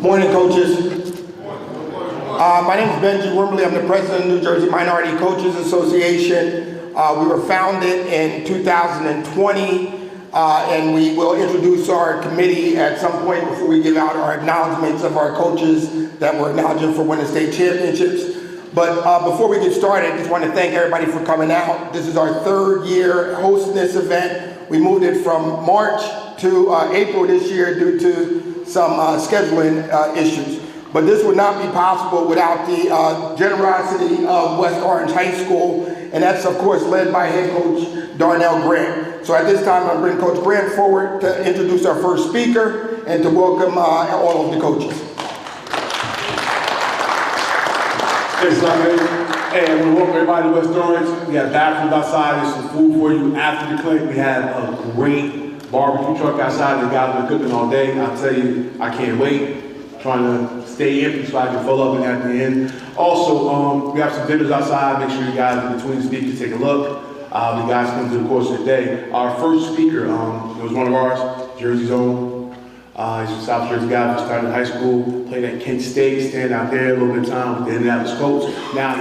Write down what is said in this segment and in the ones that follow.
Morning, coaches. My name is Benji Wimberly. I'm the president of the New Jersey Minority Coaches Association. We were founded in 2020, and we will introduce our committee at some point before we give out our acknowledgments of our coaches that we're acknowledging for winning state championships. But before we get started, I just want to thank everybody for coming out. This is our third year hosting this event. We moved it from March to April this year due to some scheduling issues. But this would not be possible without the generosity of West Orange High School, and that's of course led by head coach Darnell Grant. So at this time, I'll bring Coach Grant forward to introduce our first speaker and to welcome all of the coaches. Thanks, and we welcome everybody to West Orange. We have bathrooms outside, there's some food for you after the clinic. We have a great barbecue truck outside. The guys have been cooking all day. I'll tell you, I can't wait. Trying to stay empty so I can fill up at the end. Also, we have some vendors outside. Make sure you guys in between speakers take a look. The guys come through the course of the day. Our first speaker was one of ours, Jersey's own. He's a South Jersey guy who started in high school, played at Kent State, staying out there a little bit of time with the Indianapolis Colts. Now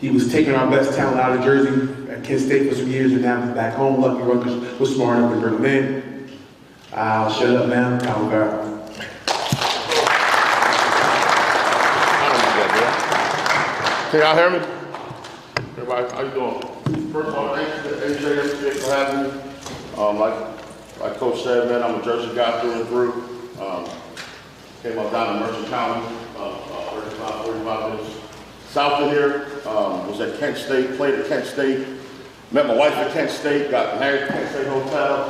he was taking our best talent out of Jersey at Kent State for some years, and now he's back home. Lucky Rutgers was smart enough to bring him in. I'll shut up now. Kyle Barrett. Can y'all hear me? Everybody, how you doing? First of all, thanks to AJMCA for having me. Like Coach said, man, I'm a Jersey guy through and through. Came up down in Mercer County, 45 minutes south of here. Was at Kent State, played at Kent State. Met my wife at Kent State, got married at Kent State Hotel.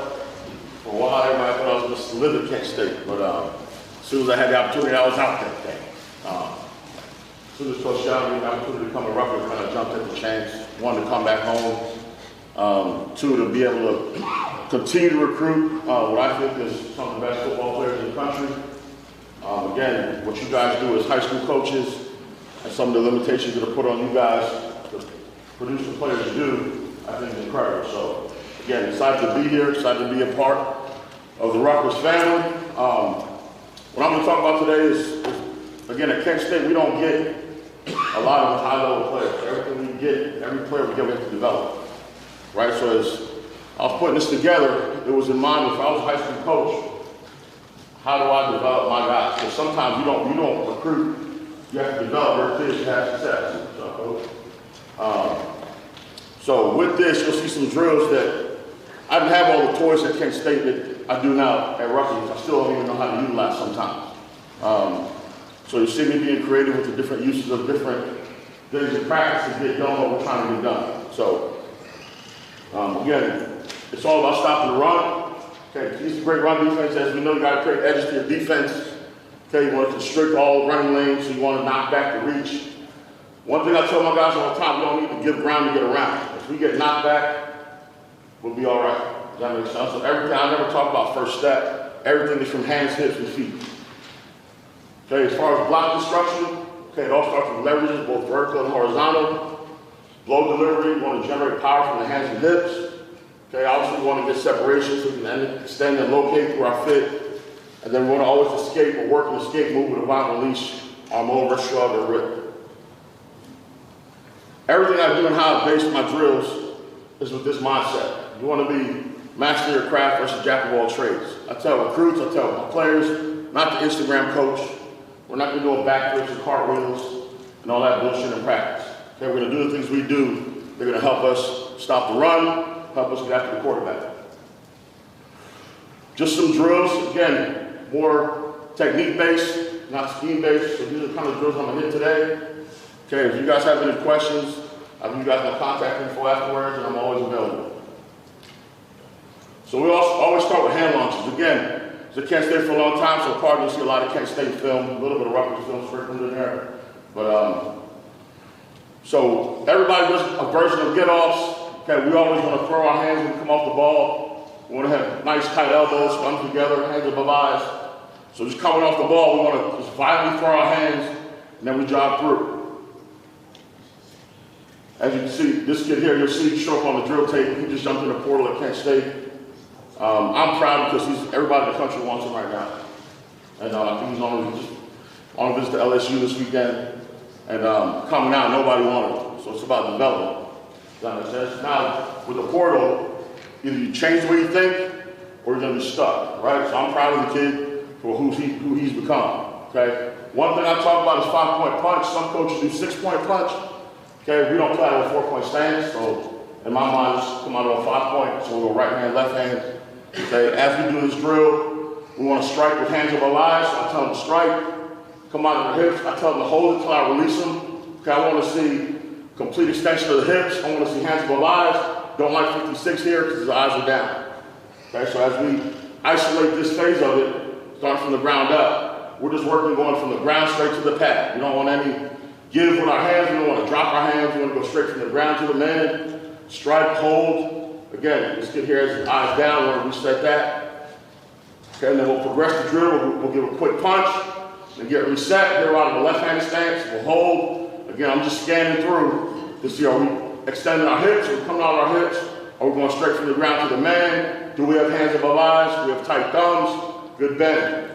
For a while, everybody thought I was just live at Kent State, but as soon as I had the opportunity, I was out that day. As soon as Coach shouted me the opportunity to come to Rutgers, kind of jumped at the chance. Wanted to come back home. Two, to be able to continue to recruit what I think is some of the best football players in the country. Again, what you guys do as high school coaches and some of the limitations that are put on you guys to produce the players do, I think is incredible. So again, excited to be here, excited to be a part of the Rutgers family. What I'm going to talk about today is again, at Kent State, we don't get a lot of high-level players. Everything we get, every player we get, we have to develop. Right? So as I was putting this together, it was in mind, if I was a high school coach, how do I develop my guys? Because sometimes you don't recruit, you have to develop your kids to have success. So with this, you'll see some drills that I didn't have all the toys at Kent State that I do now at Rutgers. I still don't even know how to utilize sometimes. So you see me being creative with the different uses of different things in practice to get done what we're trying to get done. So again, it's all about stopping the run. Okay, it's a great run defense. As we know, you got to create edges to your defense. Okay, you want to constrict all running lanes, so you want to knock back the reach. One thing I tell my guys all the time, we don't need to give ground to get around. If we get knocked back, we'll be all right. Does that make sense? So everything, I never talk about first step. Everything is from hands, hips, and feet. Okay, as far as block destruction, okay, it all starts with leverages, both vertical and horizontal. Blow delivery, you want to generate power from the hands and hips. Okay, obviously we want to get separation so we can extend and locate through our fit. And then we want to always escape or work an escape move with a violent leash, arm over, shrug, or rip. Everything I do and how I base my drills is with this mindset. You want to be master your craft versus jack of all trades. I tell recruits, I tell my players, not the Instagram coach. We're not going to do backflips and cartwheels and all that bullshit in practice. Okay, we're going to do the things we do. They're going to help us stop the run, help us get after the quarterback. Just some drills, again, more technique-based, not scheme-based. So these are the kind of drills I'm going to hit today. Okay, if you guys have any questions, I'll give you guys my contact info afterwards, and I'm always available. So we always start with hand launches. Again, I was at Kent State for a long time, so probably you'll see a lot of Kent State film, a little bit of Rutgers film sprinkled in there. But so everybody does a version of get-offs. Okay, we always want to throw our hands when we come off the ball. We want to have nice tight elbows, run together, hands above eyes. So just coming off the ball, we want to just violently throw our hands, and then we jog through. As you can see, this kid here, you'll see show up on the drill tape. He just jumped in the portal at Kent State. I'm proud because everybody in the country wants him right now. And I think he's only just on a visit to LSU this weekend, and coming out, nobody wanted them. So it's about development. Does that make sense? Now, with the portal, either you change the way you think, or you're gonna be stuck, right? So I'm proud of the kid for who he's become, okay? One thing I talk about is 5-point punch. Some coaches do 6-point punch. Okay, we don't play out of a 4-point stance, so in my mind, just come out of a 5-point, so we go right hand, left hand. Okay, as we do this drill, we want to strike with hands above eyes, so I tell them to strike, come out of the hips, I tell them to hold it until I release them. Okay, I want to see complete extension of the hips, I want to see hands above eyes, don't like 56 here because his eyes are down. Okay, so as we isolate this phase of it, starting from the ground up, we're just working going from the ground straight to the pad. We don't want any give with our hands, we don't want to drop our hands, we want to go straight from the ground to the man, strike, hold. Again, this kid here has his eyes down, we're going to reset that. Okay, and then we'll progress the drill, we'll give a quick punch, and get reset, here out of the left-handed stance, we'll hold. Again, I'm just scanning through to see are we extending our hips, are we coming out of our hips, are we going straight from the ground to the man, do we have hands above eyes, do we have tight thumbs, good bend.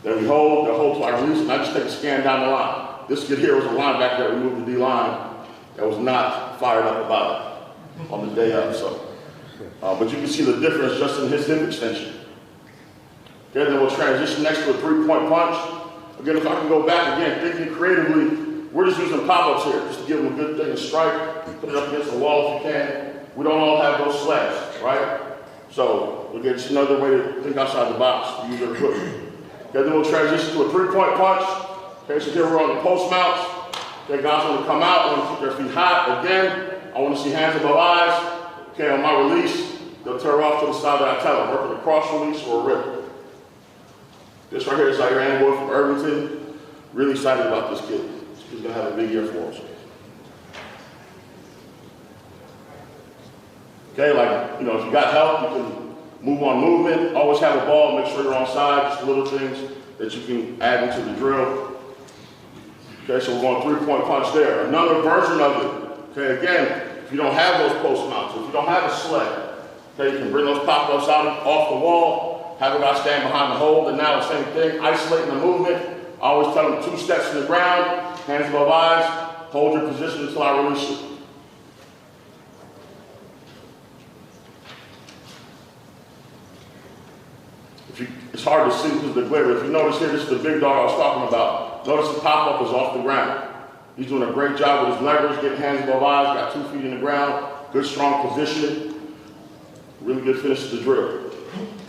Then we hold till I release, and I just take a scan down the line. This kid here was a linebacker that we moved the D-line that was not fired up about it on the day up, so. But you can see the difference just in his hip extension. Okay, then we'll transition next to a 3-point punch. Again, if I can go back again, thinking creatively, we're just using pop-ups here, just to give them a good thing to strike, put it up against the wall if you can. We don't all have those slabs, right? So, again, just another way to think outside the box, to use your equipment. Okay, then we'll transition to a 3-point punch. Okay, so here we're on the post mounts. Okay, guys want to come out, want to keep their feet hot. Again, I want to see hands above eyes. Okay, on my release, they'll tear off to the side that I tell them, working a cross release or a rip. This right here is our boy from Irvington. Really excited about this kid. This kid's gonna have a big year for us. Okay, like, you know, if you got help, you can move on movement. Always have a ball, make sure you're on side, just little things that you can add into the drill. Okay, so we're going 3-point punch there. Another version of it. Okay, again, if you don't have those post mounts, if you don't have a sled, okay, you can bring those pop-ups out off the wall, have a guy stand behind the hold, and now the same thing, isolating the movement. I always tell them 2 steps in the ground, hands above eyes, hold your position until I release you. It's hard to see because of the glare. If you notice here, this is the big dog I was talking about. Notice the pop-up is off the ground. He's doing a great job with his leverage, getting hands above eyes, got 2 feet in the ground, good strong position. Really good finish to the drill.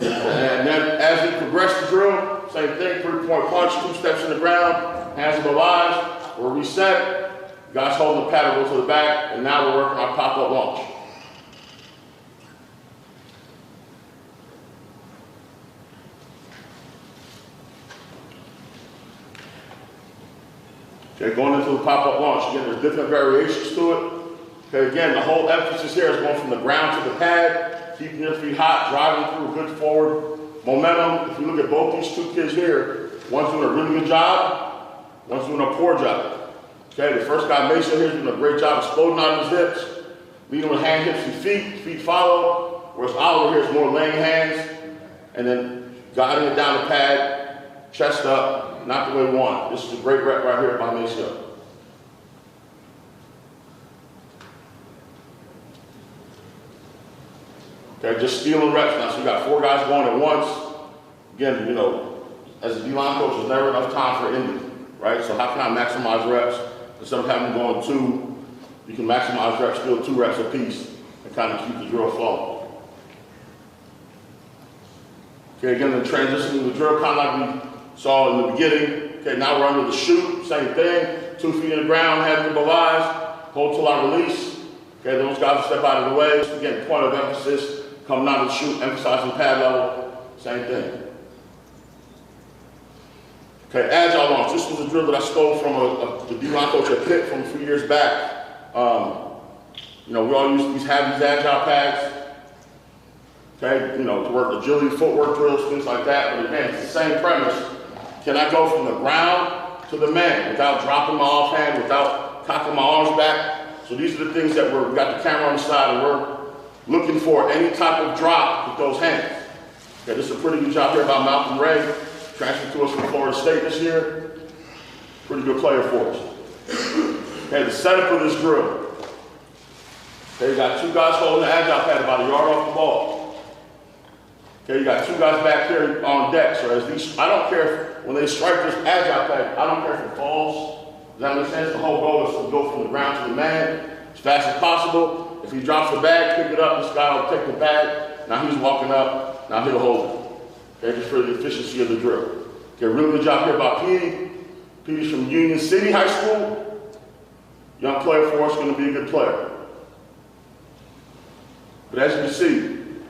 And then as we progress the drill, same thing, 3-point punch, 2 steps in the ground, hands above eyes, we'll reset, guys holding the paddle, go to the back, and now we're working our pop-up launch. Okay, going into the pop-up launch, again, there's different variations to it. Okay, again, the whole emphasis here is going from the ground to the pad, keeping your feet hot, driving through good forward momentum. If you look at both these 2 kids here, one's doing a really good job, one's doing a poor job. Okay, the first guy, Mason here, is doing a great job exploding out of his hips, leading with hand, hips, and feet follow, whereas Oliver here is more laying hands, and then guiding it down the pad, chest up, not the way we want. This is a great rep right here by Mason. Okay, just stealing reps now. So you got 4 guys going at once. Again, you know, as a D-line coach, there's never enough time for ending, right? So how can I maximize reps? Instead of having going 2, you can maximize reps, still 2 reps apiece, and kind of keep the drill flowing. Okay, again, the transition to the drill, kind of like we saw in the beginning. Okay, now we're under the chute, same thing. 2 feet in the ground, hands above eyes, hold till I release. Okay, those guys will step out of the way. Again, point of emphasis. Coming out of the chute, emphasizing pad level, same thing. Okay, agile launch. This was a drill that I stole from the D-line coach at Pitt from a few years back. You know, we all have these agile pads, okay, you know, to work agility, footwork drills, things like that. But again, it's the same premise. Can I go from the ground to the man without dropping my offhand, without cocking my arms back? So these are the things that we got the camera on the side and we're looking for any type of drop with those hands. Okay, this is a pretty good job here by Malcolm Ray, transferred to us from Florida State this year. Pretty good player for us. Okay, the setup of this drill. Okay, you got two guys holding the agile pad about a yard off the ball. Okay, you got two guys back here on deck. So as these, I don't care when they strike this agile pad, I don't care if it falls. Does that make sense? The whole goal is to go from the ground to the man as fast as possible. If he drops the bag, pick it up, this guy will take the bag. Now he's walking up, now he'll hold it. Okay, just for the efficiency of the drill. Okay, really good job here by Petey. Petey's from Union City High School. Young player for us, going to be a good player. But as you can see,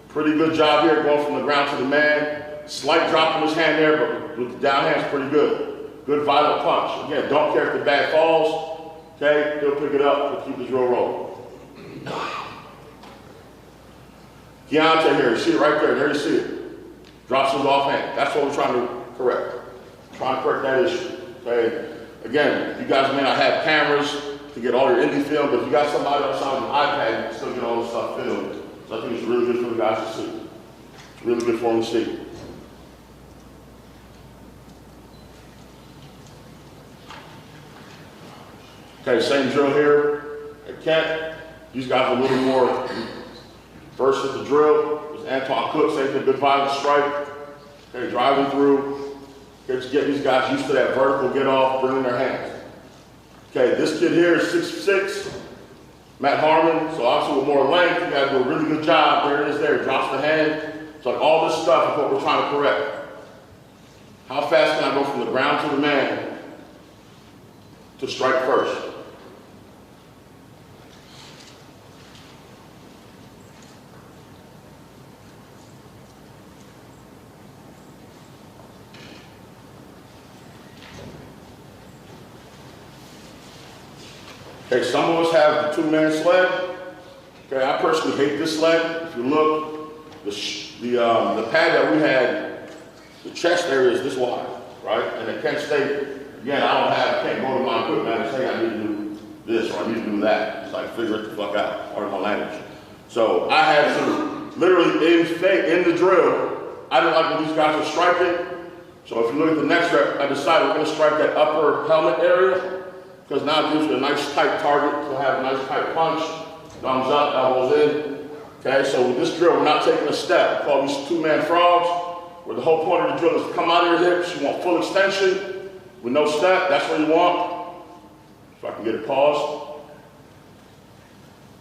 pretty good job here going from the ground to the man. Slight drop in his hand there, but with the down hand's pretty good. Good violent punch. Again, don't care if the bag falls. Okay, he'll pick it up, he'll keep the drill rolling. Keontae here, you see it right there, there you see it. Drops his offhand. That's what we're trying to correct. Trying to correct that issue. Okay. Again, you guys may not have cameras to get all your indie film, but if you got somebody else on an iPad, you can still get all this stuff filmed. So I think it's really good for the guys to see. It's really good for them to see. Okay, same drill here at Kent. These guys are a little more versed at the drill. There's Antoine Cook, same thing, good violent strike. Okay, driving through. Okay, just get these guys used to that vertical get off, bringing their hands. Okay, this kid here is 6'6", Matt Harmon. So obviously with more length, you guys do a really good job. There it is there, drops the hand. So like all this stuff is what we're trying to correct. How fast can I go from the ground to the man to strike first? Okay, some of us have the two-man sled. Okay, I personally hate this sled. If you look, the pad that we had, the chest area is this wide, right? And at Kent State, again, I can't go to my equipment and say I need to do this or I need to do that. It's like figure it the fuck out, pardon my language. So I had to literally in the drill, I didn't like when these guys were striking. So if you look at the next rep, I decided we're gonna strike that upper helmet area, because now it gives you a nice tight target to have a nice tight punch. Thumbs up, elbows in. Okay, so with this drill, we're not taking a step. We call these two-man frogs, where the whole point of the drill is to come out of your hips. You want full extension with no step. That's what you want. If I can get it paused.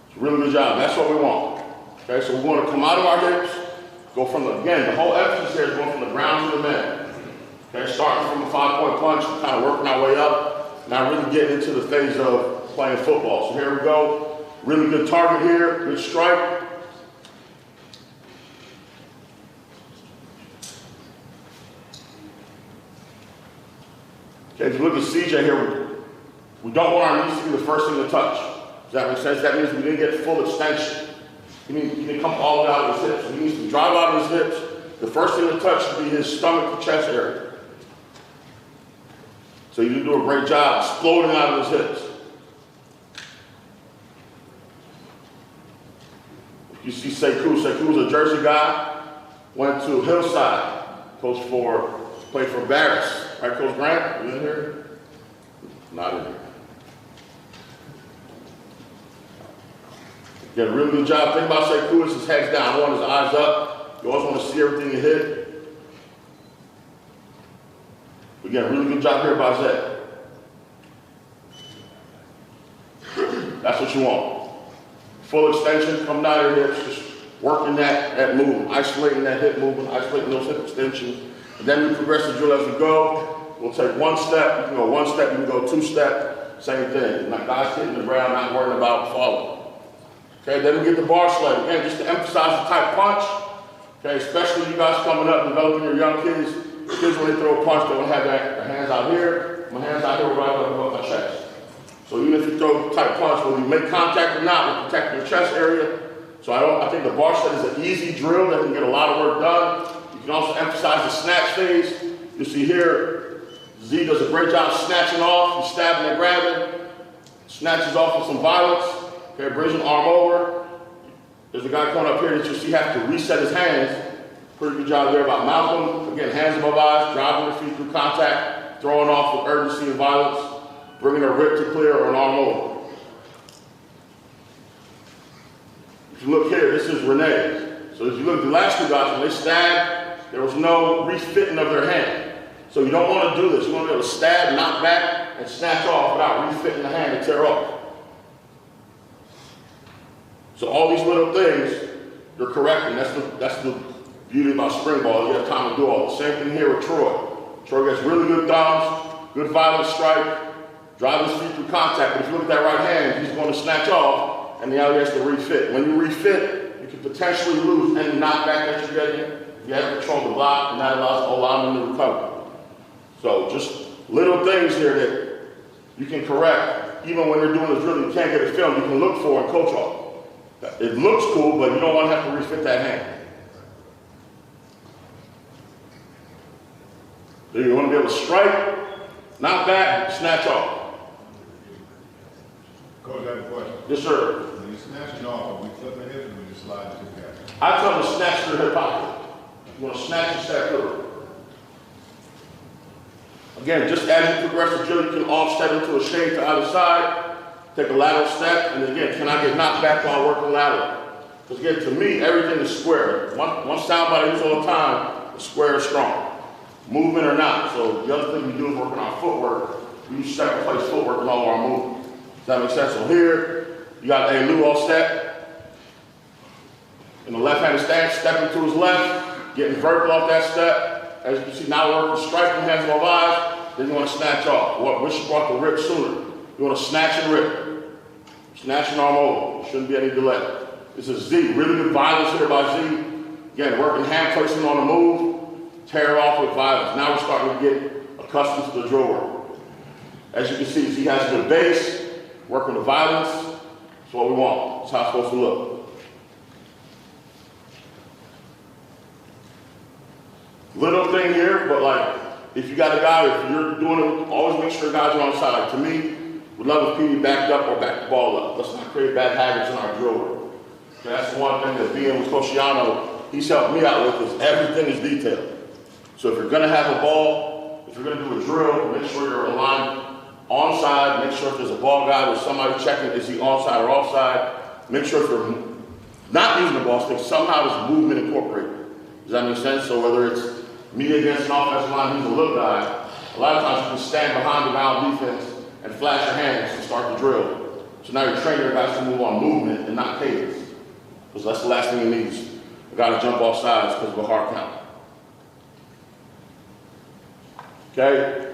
It's a really good job. That's what we want. Okay, so we want to come out of our hips, go from the, again, the whole emphasis here is going from the ground to the man. Okay, starting from a 5-point punch, kind of working our way up. Now really getting into the phase of playing football. So here we go. Really good target here, good strike. Okay, if you look at CJ here, we don't want our knees to be the first thing to touch. Does that make sense? That means we didn't get full extension. He didn't come all the way out of his hips. He needs to drive out of his hips. The first thing to touch should be his stomach to chest area. So you do a great job exploding out of his hips. You see Sekou. Sekou's a Jersey guy. Went to Hillside. Played for Barris. Right, Coach Grant? You in here? Not in here. Did a really good job. Think about Sekou is his head's down. You want his eyes up. You always want to see everything you hit. We got a really good job here by Zach. That's what you want. Full extension, coming out of your hips, just working that movement, isolating that hip movement, isolating those hip extensions. And then we progress the drill as we go. We'll take one step, you can go one step, you can go two step, same thing. Like guys hitting the ground, not worrying about falling. Okay, then we get the bar sled. Again, just to emphasize the tight punch. Okay, especially you guys coming up, developing your young kids. Kids, when they throw a punch, they want to have their hands out here. My hands out here, we're right above my chest. So even if you throw a tight punch, whether you make contact or not, you're protecting your chest area. So I think the bar set is an easy drill that can get a lot of work done. You can also emphasize the snatch phase. You see here, Z does a great job snatching off. He's stabbing and grabbing. Snatches off with some violence. Okay, brings an arm over. There's a guy coming up here that you see have to reset his hands. Pretty good job there by Malcolm. Again, hands above eyes, driving the feet through contact, throwing off with urgency and violence, bringing a rip to clear or an arm over. If you look here, this is Renee. So if you look at the last two guys, when they stabbed, there was no refitting of their hand. So you don't want to do this. You want to be able to stab, knock back, and snatch off without refitting the hand and tear off. So all these little things, you're correcting. That's the beauty about spring ball. You have time to do all. The same thing here with Troy. Troy gets really good thumbs, good violent strike, driving his feet through contact. But if you look at that right hand, he's going to snatch off, and now he has to refit. When you refit, you can potentially lose any knockback that you're getting if you have control of the block, and that allows him to recover. So just little things here that you can correct. Even when you're doing this drill, you can't get a film, you can look for and coach off. It looks cool, but you don't want to have to refit that hand. So you want to be able to strike, knock back, snatch off. Coach, I have a question. Yes, sir. When you're snatching off, are we flipping the hips or we just slide to the gap? I tell them to snatch through their pocket. You want to snatch and step through. Again, just as you progress the drill, you can offset into a shade to either side. Take a lateral step, and again, can I get knocked back while working lateral? Because again, to me, everything is square. One soundbite I use all the time, the square is strong. Movement or not. So the other thing we do is working on footwork. We use sacrifice footwork in all our movement. Does that make sense? So here, you got a Lou all step. In the left-handed stance, stepping to his left, getting vertical off that step. As you can see, now we're working striking, hands above eyes. Then you want to snatch off. Wish you brought the rip sooner. You want to snatch and rip. Snatch and arm over. Shouldn't be any delay. This is Z. Really good violence here by Z. Again, working hand placement on the move. Tear off with violence. Now we're starting to get accustomed to the drill work. As you can see, Z has a good base. Working the violence. That's what we want. That's how it's supposed to look. Little thing here, but like, if you got a guy, if you're doing it, always make sure guys are on side. To me, we'd love if PD backed up or backed the ball up. Let's not create bad habits in our drill work. Okay, that's the one thing that being with Coach Shiano, he's helped me out with, is everything is detailed. So if you're gonna have a ball, if you're gonna do a drill, make sure you're aligned onside, make sure if there's a ball guy, there's somebody checking, is he onside or offside? Make sure if you're not using the ball stick, somehow there's movement incorporated. Does that make sense? So whether it's me against an offensive line, who's a little guy, a lot of times you can stand behind the ground defense and flash your hands to start the drill. So now you're training your guys to move on movement and not cadence. Because that's the last thing you need is a guy to jump off sides because of a hard count. Okay?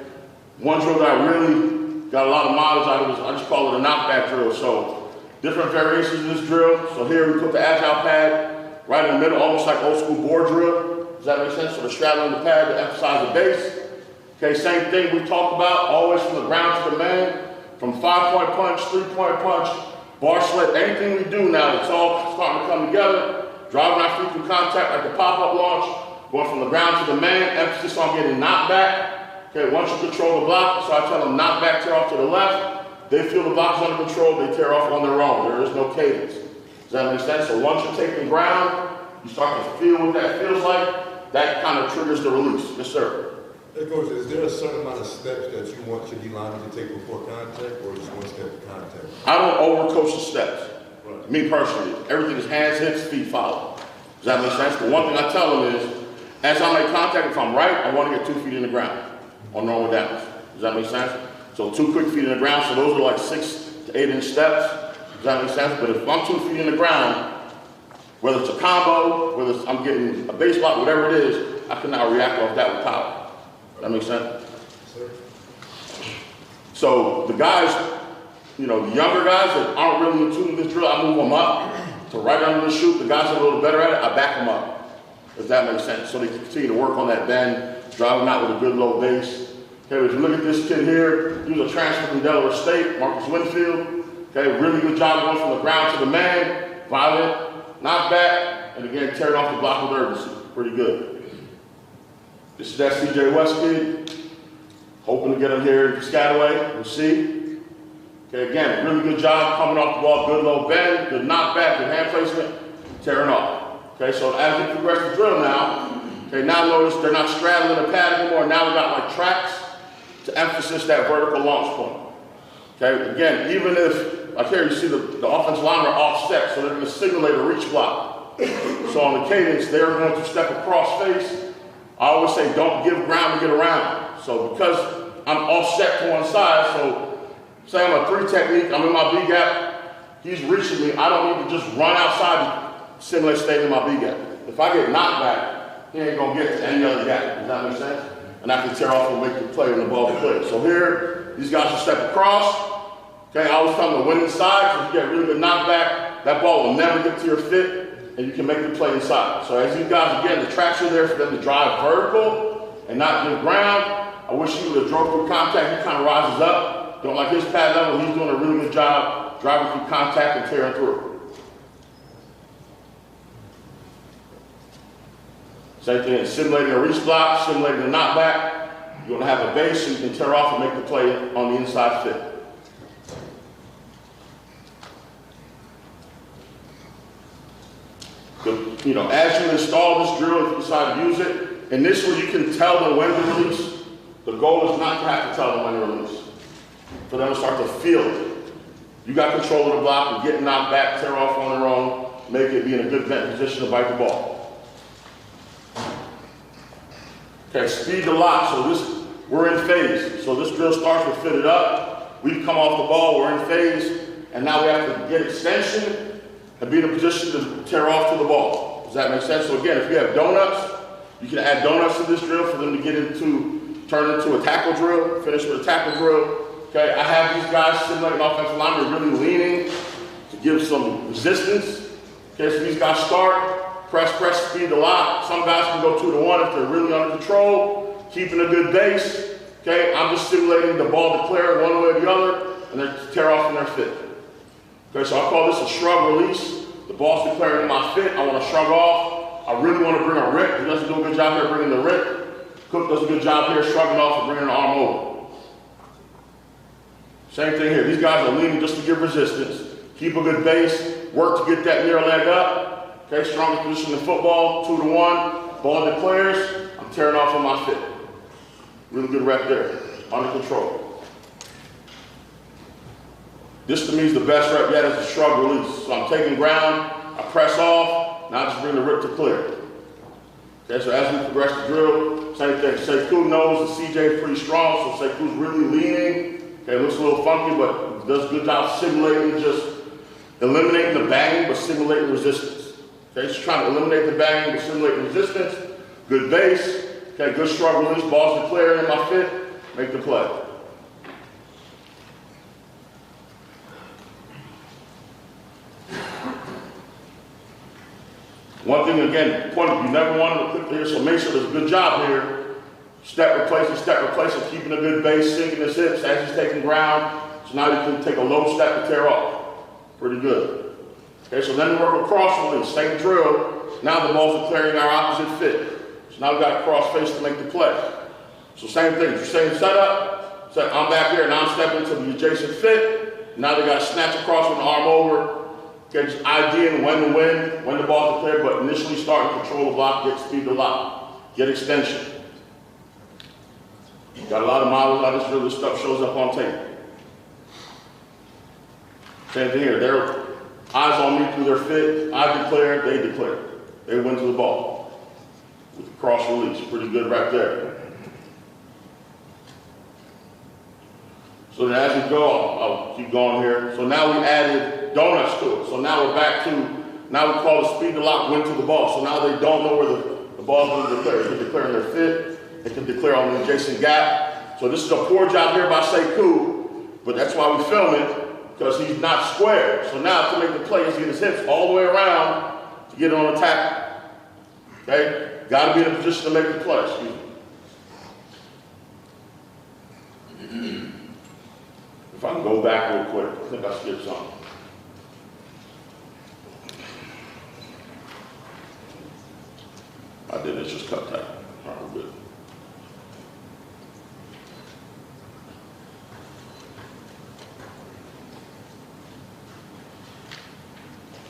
One drill that I really got a lot of mileage out of, I just call it a knockback drill. So different variations of this drill. So here we put the agile pad right in the middle, almost like old school board drill. Does that make sense? So we're straddling the pad to emphasize the base. Okay, same thing we talked about, always from the ground to the man, from 5-point punch, 3-point punch, bar slip, anything we do now, it's all starting to come together, driving our feet through contact like the pop-up launch, going from the ground to the man, emphasis on getting knocked back. Okay, once you control the block, so I tell them knock back, tear off to the left, they feel the block is under control, they tear off on their own, there is no cadence. Does that make sense? So once you're taking ground, you start to feel what that feels like, that kind of triggers the release. Yes, sir. Hey, Coach, is there a certain amount of steps that you want your D-lineman to take before contact, or just one step to contact? I don't overcoach the steps. Right. Me personally, everything is hands, hips, feet, follow. Does that make sense? The one thing I tell them is, as I make contact, if I'm right, I want to get 2 feet in the ground on normal downs. Does that make sense? So 2 quick feet in the ground, so those are like 6 to 8 inch steps. Does that make sense? But if I'm 2 feet in the ground, whether it's a combo, whether it's I'm getting a base block, whatever it is, I can now react off that with power. That makes sense? Sir. So the guys, you know, the younger guys that aren't really in tune with this drill, I move them up to right under the chute. The guys that are a little better at it, I back them up. If that makes sense. So they can continue to work on that bend, driving out with a good low base. Okay, if you look at this kid here, he was a transfer from Delaware State, Marcus Winfield. Okay, really good job going from the ground to the man, violent, knock back, and again, tearing off the block with urgency. Pretty good. This is that CJ West kid. Hoping to get him here in Piscataway. We'll see. Okay, again, really good job coming off the ball. Good low bend, good knockback, good hand placement, tearing off. Okay, so as we progress the drill now, Okay, now notice they're not straddling the pad anymore. Now we got like tracks to emphasis that vertical launch point. Okay, again, even if, like here you see the offensive linemen are offset, so they're going to simulate a reach block. So on the cadence, they're going to step across face. I always say don't give ground to get around. So because I'm offset to one side, so say I'm a 3 technique, I'm in my B gap, he's reaching me, I don't need to just run outside and simulate staying in my B gap. If I get knocked back, he ain't gonna get to any other gap. Does that make sense? And I can tear off and make the play when the ball is clear. So here, these guys will step across. Okay, I always tell them to win inside, so if you get really good knockback, that ball will never get to your fit, and you can make the play inside. So as you guys, again, the tracks are there for them to drive vertical and not give ground. I wish he would have drove through contact. He kind of rises up. Don't like his pad level. He's doing a really good job driving through contact and tearing through. Same thing, simulating a reach block, simulating a knockback. You're going to have a base so you can tear off and make the play on the inside fit. You know, as you install this drill, if you decide to use it, initially you can tell them when to release. The goal is not to have to tell them when to release. For them to start to feel it. You got control of the block, you get knocked back, tear off on their own, make it be in a good bent position to bite the ball. Okay, speed to lock. So we're in phase. So this drill starts with fitted up. We've come off the ball, we're in phase, and now we have to get extension and be in a position to tear off to the ball. Does that make sense? So again, if you have donuts, you can add donuts to this drill for them to turn into a tackle drill, finish with a tackle drill. Okay, I have these guys simulating offensive linemen really leaning to give some resistance. Okay, so these guys start, press, speed to lock. Some guys can go 2 to 1 if they're really under control, keeping a good base. Okay, I'm just simulating the ball declare one way or the other, and then tear off in their fit. Okay, so I call this a shrug release. The ball's declaring in my fit. I want to shrug off. I really want to bring a rip. He doesn't do a good job here bringing the rip. Cook does a good job here shrugging off and bringing the arm over. Same thing here. These guys are leaning just to give resistance. Keep a good base. Work to get that near leg up. Okay, strongest position in football. 2 to 1. Ball declares. I'm tearing off on my fit. Really good rep there. Under control. This to me is the best rep yet, is a shrug release. So I'm taking ground, I press off, now I just bring the rip to clear. Okay, so as we progress the drill, same thing. Sekou knows the CJ is pretty strong, so Sekou's really leaning. Okay, it looks a little funky, but does a good job simulating, just eliminating the banging, but simulating resistance. Okay, so trying to eliminate the banging, but simulating resistance. Good base. Okay, good shrug release, balls declaring in my fit, make the play. One thing again, you never want to click here, so make sure there's a good job here. Step replacing, keeping a good base, sinking his hips as he's taking ground. So now you can take a low step to tear off. Pretty good. Okay, so then we work with cross release, same drill. Now the ball's declaring our opposite fit. So now we've got a cross face to make the play. So same thing, you're saying setup, so I'm back here, now I'm stepping to the adjacent fit. Now they got to snatch across with the arm over. Okay, just IDing when to win, when the ball's declared, but initially start and control the block, get speed to lock, get extension. Got a lot of models out of this drill, this stuff shows up on tape. Same thing here, their eyes on me through their fit, I declare, they declare. They win to the ball. With the cross release, pretty good right there. So then as we go, I'll keep going here. So now we added donuts to it. So now we're back to, now we call it speed to lock, win to the ball. So now they don't know where the ball's going to declare. They can declare in their fit. They can declare on the adjacent gap. So this is a poor job here by Sekou, but that's why we film it, because he's not square. So now to make the play, he's getting his hips all the way around to get it on the tackle. Okay? Got to be in a position to make the play. Excuse me. If I can go back real quick, I think I skipped something. I did, it's just cut that. All right, we're good.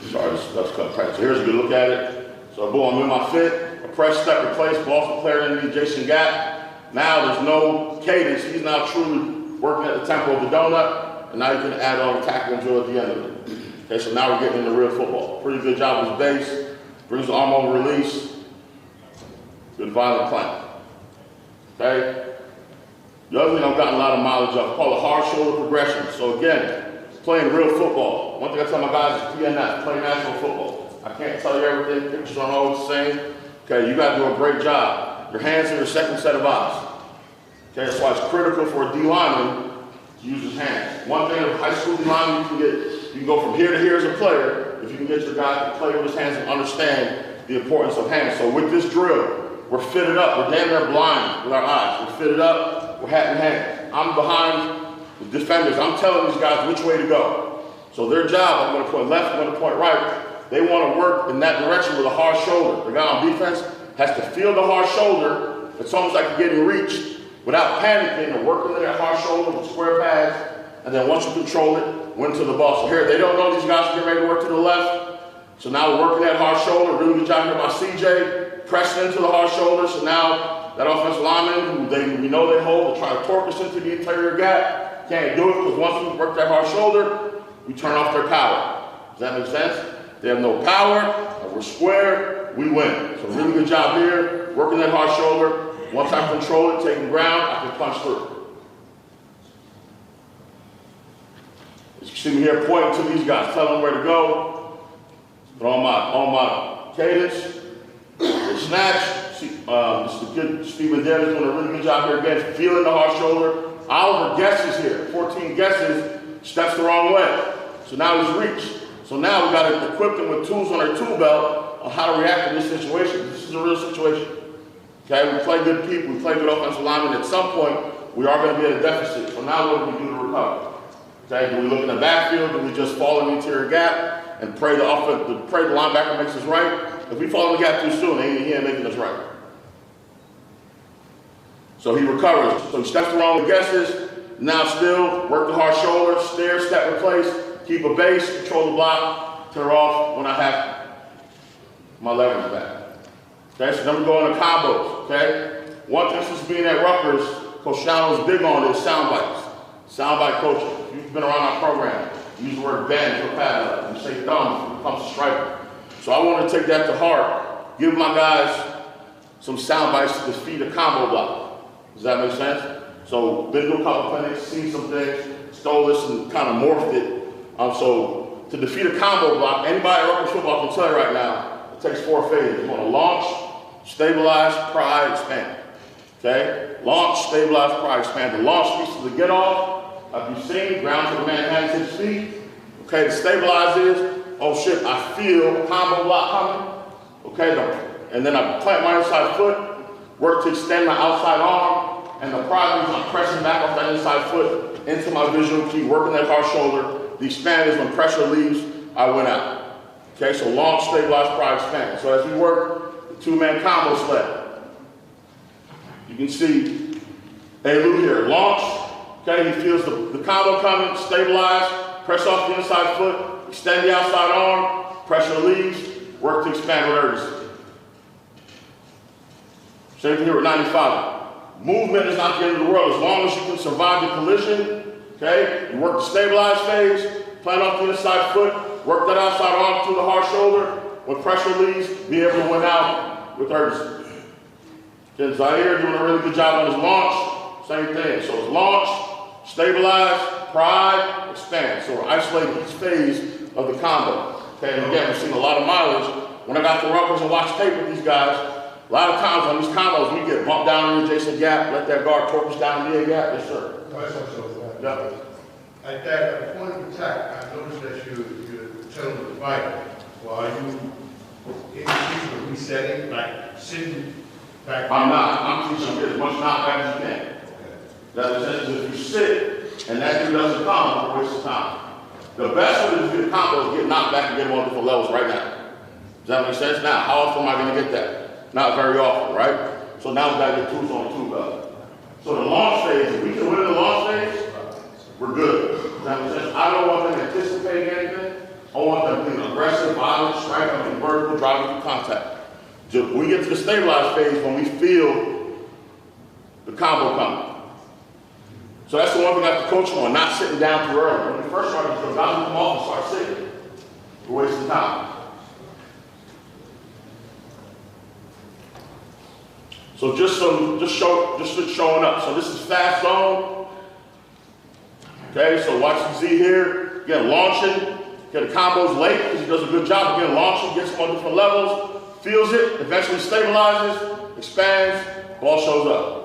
Sorry, that's cut tight. So here's a good look at it. So boom, I'm in my fit. press, step, replace, boss the player into the adjacent gap. Now there's no cadence. He's now truly working at the tempo of the donut, and now you can add on the tackling drill at the end of it. Okay, so now we're getting into real football. Pretty good job with his base, brings the arm over release, good violent clamp. Okay? The other thing I've gotten a lot of mileage of, called a hard shoulder progression. So again, playing real football. One thing I tell my guys is PNF, play national football. I can't tell you everything, pictures aren't always the same. Okay, you gotta do a great job. Your hands are your second set of eyes. Okay, that's why it's critical for a D lineman to use his hands. One thing of high school D lineman, you can go from here to here as a player if you can get your guy to play with his hands and understand the importance of hands. So with this drill, we're fitted up. We're damn near blind with our eyes. We're fitted up. We're hat in hand. I'm behind the defenders. I'm telling these guys which way to go. So their job, I'm going to point left, I'm going to point right. They want to work in that direction with a hard shoulder. The guy on defense has to feel the hard shoulder. It's almost like getting reached without panicking and working in that hard shoulder with square pads. And then once you control it, win to the ball. So here, they don't know these guys are getting ready to work to the left. So now we're working that hard shoulder. Really good job here by CJ. Pressing into the hard shoulder. So now that offensive lineman, who we know they hold, they try to torque us into the interior gap. Can't do it because once we work that hard shoulder, we turn off their power. Does that make sense? They have no power, and we're square, we win. So really good job here, working that hard shoulder. Once I control it, taking ground, I can punch through. As you see me here pointing to these guys, telling them where to go. But on my cadence, they snatch. This is good. Stephen Dennis doing a really good job here again, feeling the hard shoulder. Oliver guesses here, 14 guesses, steps the wrong way. So now he's reached. So now we got to equip them with tools on their tool belt on how to react to this situation. This is a real situation. Okay, we play good people, we play good offensive linemen. At some point, we are going to be at a deficit. So now what do we do to recover? Okay, do we look in the backfield? Do we just fall in the interior gap and pray the linebacker makes us right? If we fall in the gap too soon, he ain't making us right. So he recovers. So he steps the wrong way, guesses. Now still, work the hard shoulder, stare, step, replace, keep a base, control the block, turn off when I have my leverage back. Okay, so then we go into combos, okay? One thing since being at Rutgers, Coach Shannon's big on is sound bites. Sound bite coaching. If you've been around our program, you use the word bend for paddle, you say thumb when it comes to striking. So I want to take that to heart, give my guys some sound bites to defeat a combo block. Does that make sense? So been to a couple clinics, seen some things, stole this and kind of morphed it. So to defeat a combo block, anybody at Rutgers football can tell you right now, it takes 4 phases. You want to launch, stabilize, pry, expand. Okay? Launch, stabilize, pry, expand. The launch piece is the get off, like you've seen, ground to the man, hands his feet. Okay, the stabilize is, oh shit, I feel a combo block coming. Okay, and then I plant my inside foot, work to extend my outside arm, and the pry means I'm pressing back off that inside foot into my visual key, working that hard shoulder. The expand is when pressure leaves, I went out. Okay, so launch, stabilize, pry, expand. So as we work the 2-man combo sled, you can see Elu here, launch, okay, he feels the combo coming, stabilize, press off the inside foot, extend the outside arm, pressure leaves, work to expand with urgency. Same thing here with 95. Movement is not the end of the world. As long as you can survive the collision, okay, you work the stabilize phase, plant off the inside foot, work that outside arm through the hard shoulder. When pressure leaves, be able to win out with urgency. Okay, Zaire doing a really good job on his launch. Same thing. So it's launch, stabilize, pry, expand. So we're isolating each phase of the combo. Okay, and again, we've seen a lot of mileage. When I got to Rutgers and watched tape with these guys, a lot of times on these combos, we get bumped down in the adjacent gap, let that guard torque us down in the gap. Yes, sir. Yeah. At that point of attack, I noticed that you're telling the fighter, well, are you in the season of resetting, like sitting back? I'm not. I'm teaching you as much knockback as you can. Okay. That is, if you sit and that dude doesn't come, we're wasting time. The best way to do the combo is get knocked back and get them on different levels right now. Does that make sense? Now, how often am I going to get that? Not very often, right? So now we've got to get tools on the tool belt. So the launch phase, if we can win the launch phase, we're good. Does that make sense? I don't want them anticipating anything. I want them being aggressive, violent, striking, and vertical, driving through contact. We get to the stabilized phase when we feel the combo coming. So that's the one thing I have to coach them on, not sitting down too early. When you first start, guys will come off and start sitting. We're wasting time. So just showing up. So this is fast zone. Okay, so watch you see here. Again, launching. Okay, the combo's late because he does a good job. Again, launching, gets him on different levels, feels it, eventually stabilizes, expands, ball shows up.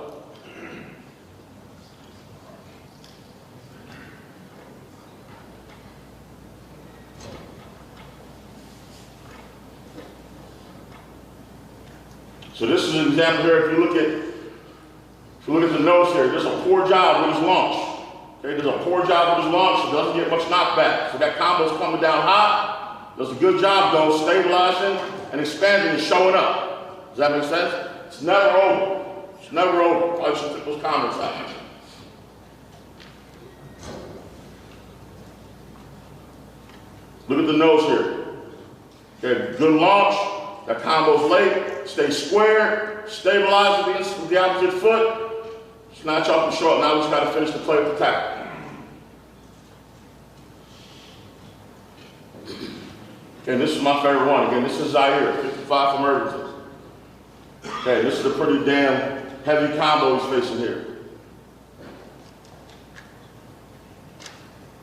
So this is an example here. If you look at the nose here, there's a poor job with his launch. Okay, there's a poor job with his launch. It doesn't get much knockback. So that combo's coming down hot. Does a good job though, stabilizing and expanding and showing up. Does that make sense? It's never over. It's never over. Probably should take those comments out. Look at the nose here. Okay, good launch. That combo's late, stay square, stabilize with the opposite foot, snatch off and short. Now we just got to finish the play with the tackle. Okay, this is my favorite one. Again, this is Zaire, 55 from Irvington. Okay, this is a pretty damn heavy combo he's facing here.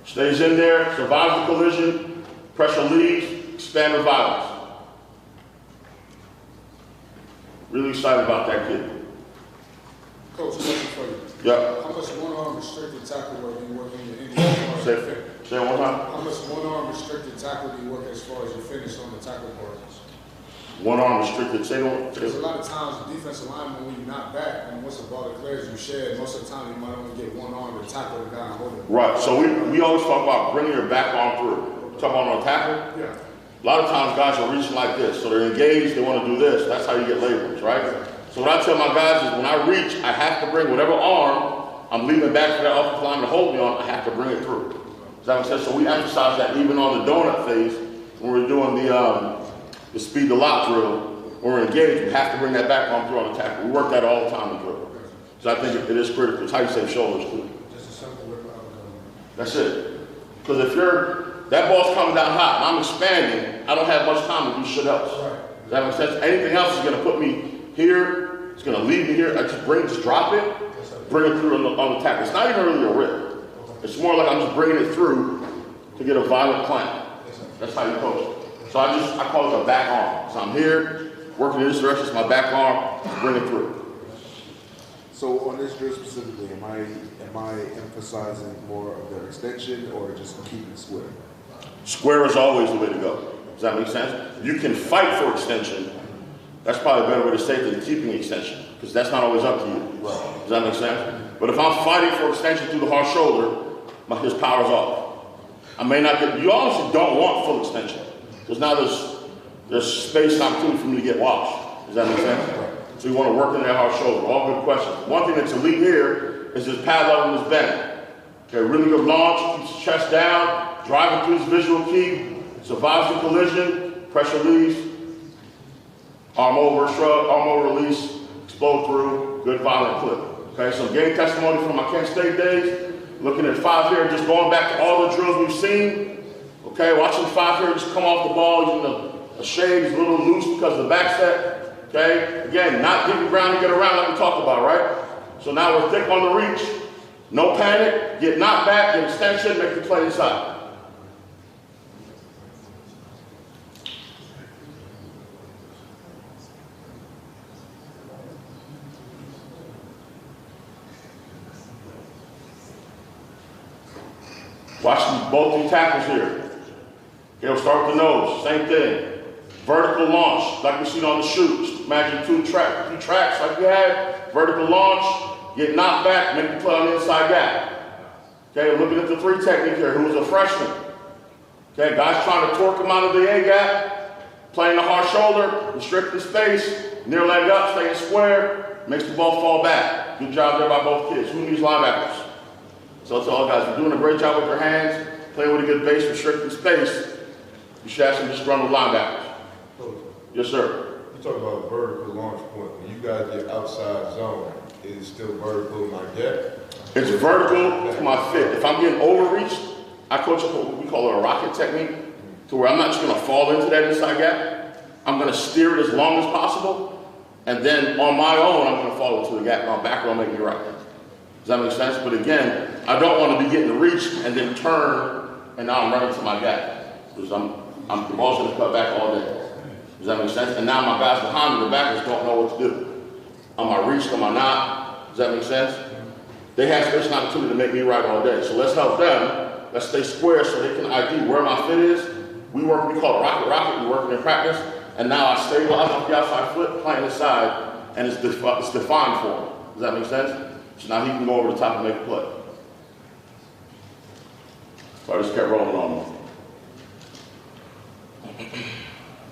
Stays in there, survives the collision, pressure leaves, expand with violence. Really excited about that kid. Coach, question for you. Yeah. How much one-arm restricted tackle work do you work in your English? Say it one time. How much one-arm restricted tackle do you work as far as your finish on the tackle part? One arm restricted. Say it. There's a lot of times the defensive lineman, when you're not back, and once the ball declares you shed, most of the time you might only get one arm to tackle the guy and hold it. Right. So we always talk about bringing your back arm through. Talk about on a tackle. Yeah. A lot of times guys are reaching like this, so they're engaged, they want to do this. That's how you get labels, right? So what I tell my guys is when I reach, I have to bring whatever arm I'm leaving back for that offensive line to hold me on, I have to bring it through. Does that make sense? So we emphasize that even on the donut phase, when we're doing the speed to lock drill, when we're engaged, we have to bring that back arm through on the tackle. We work that all the time in drill. So I think it is critical. It's how you save shoulders too. Just a simple whip out. That's it. Because if that ball's coming down hot and I'm expanding, I don't have much time to do shit else. Right. Does that make sense? Anything else is going to put me here, it's going to leave me here. I just drop it, bring it through on the tackle. It's not even really a rip. It's more like I'm just bringing it through to get a violent clamp. That's how you coach it. So I call it a back arm. So I'm here, working in this direction, it's my back arm, bring it through. So on this drill specifically, am I emphasizing more of the extension or just keeping square? Square is always the way to go. Does that make sense? You can fight for extension. That's probably a better way to say it than keeping extension, because that's not always up to you. Right. Does that make sense? But if I'm fighting for extension through the hard shoulder, his power's off. I may not get, you honestly don't want full extension, because now there's space and opportunity for me to get washed. Does that make sense? So you want to work in that hard shoulder. All good questions. One thing that's elite here is his pad level and his bend. Okay, really good launch, keeps his chest down, driving through his visual key, survives the collision, pressure leaves, arm over, shrug, arm over release, explode through, good violent clip. Okay, so getting testimony from my Kent State days, looking at 5 here, just going back to all the drills we've seen. Okay, watching 5 here just come off the ball, using a shade, he's a little loose because of the back set. Okay, again, not getting ground to get around like we talked about, right? So now we're thick on the reach. No panic, get knocked back, get extension, make the play inside. Watch both these tackles here. Okay, we'll start with the nose, same thing. Vertical launch, like we seen on the shoots. Imagine two tracks like we had. Vertical launch, get knocked back, make the play on the inside gap. Okay, looking at the 3 technique here, who was a freshman. Okay, guys trying to torque him out of the A gap, playing the hard shoulder, restricting space, near leg up, staying square, makes the ball fall back. Good job there by both kids. Who needs linebackers? So that's all guys, you're doing a great job with your hands, playing with a good base, restricting space. You should have some just run with linebackers. Yes, sir. You talk about vertical launch point. When you guys get outside zone, it is still vertical in my gap? It's vertical to my fit. If I'm getting overreached, I coach what we call it a rocket technique, to where I'm not just gonna fall into that inside gap. I'm gonna steer it as long as possible, and then on my own, I'm gonna fall into the gap. My back will make me right. Does that make sense? But again, I don't want to be getting reached and then turn, and now I'm running to my gap. Because the ball's gonna cut back all day. Does that make sense? And now my guys behind me, the backers, don't know what to do. Am I reached? Am I not? Does that make sense? They have an opportunity to make me right all day. So let's help them. Let's stay square so they can ID where my fit is. We call it rocket. We working in practice. And now I stabilize off the outside foot, plant inside, and it's defined for him. Does that make sense? So now he can go over the top and make a play. So I just kept rolling on him.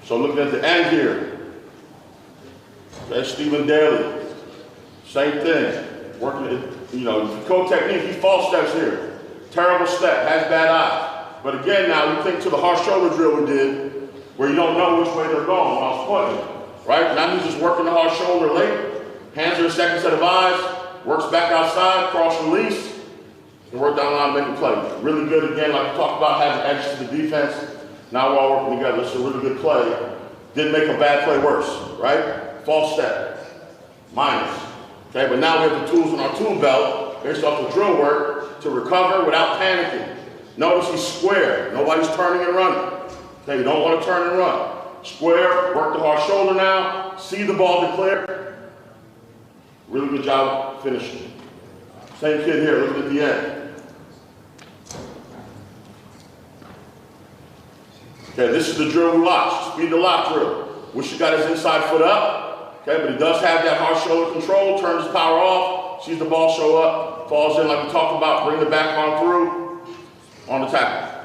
So looking at the end here, that's Stephen Daly. Same thing. Working it, code technique, he false steps here. Terrible step, has bad eyes. But again now, we think to the hard shoulder drill we did, where you don't know which way they're going when I was pointing. Right? Now he's just working the hard shoulder late. Hands are a second set of eyes. Works back outside, cross release, and work down the line, make a play. Really good again, like we talked about, having edges to the defense. Now we're all working together. It's a really good play. Didn't make a bad play worse, right? False step, minus. Okay, but now we have the tools in our tool belt, based off the drill work, to recover without panicking. Notice he's square. Nobody's turning and running. Okay, you don't want to turn and run. Square, work the hard shoulder now. See the ball declare. Really good job finishing. Same kid here, look at the end. Okay, this is the drill we watched, speed to lock drill. Wish he got his inside foot up, okay, but he does have that hard shoulder control, turns his power off, sees the ball show up, falls in like we talked about, bring the back arm through, on the tackle.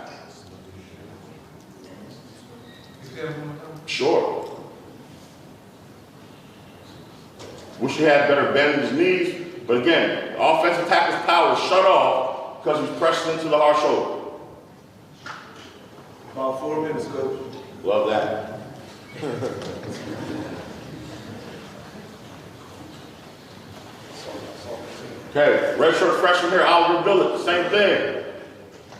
Sure. Wish he had better bend in his knees, but again, the offensive tackle's power is shut off because he's pressing into the hard shoulder. About 4 minutes, coach. Love that. Okay, redshirt freshman here, Oliver Billett, same thing.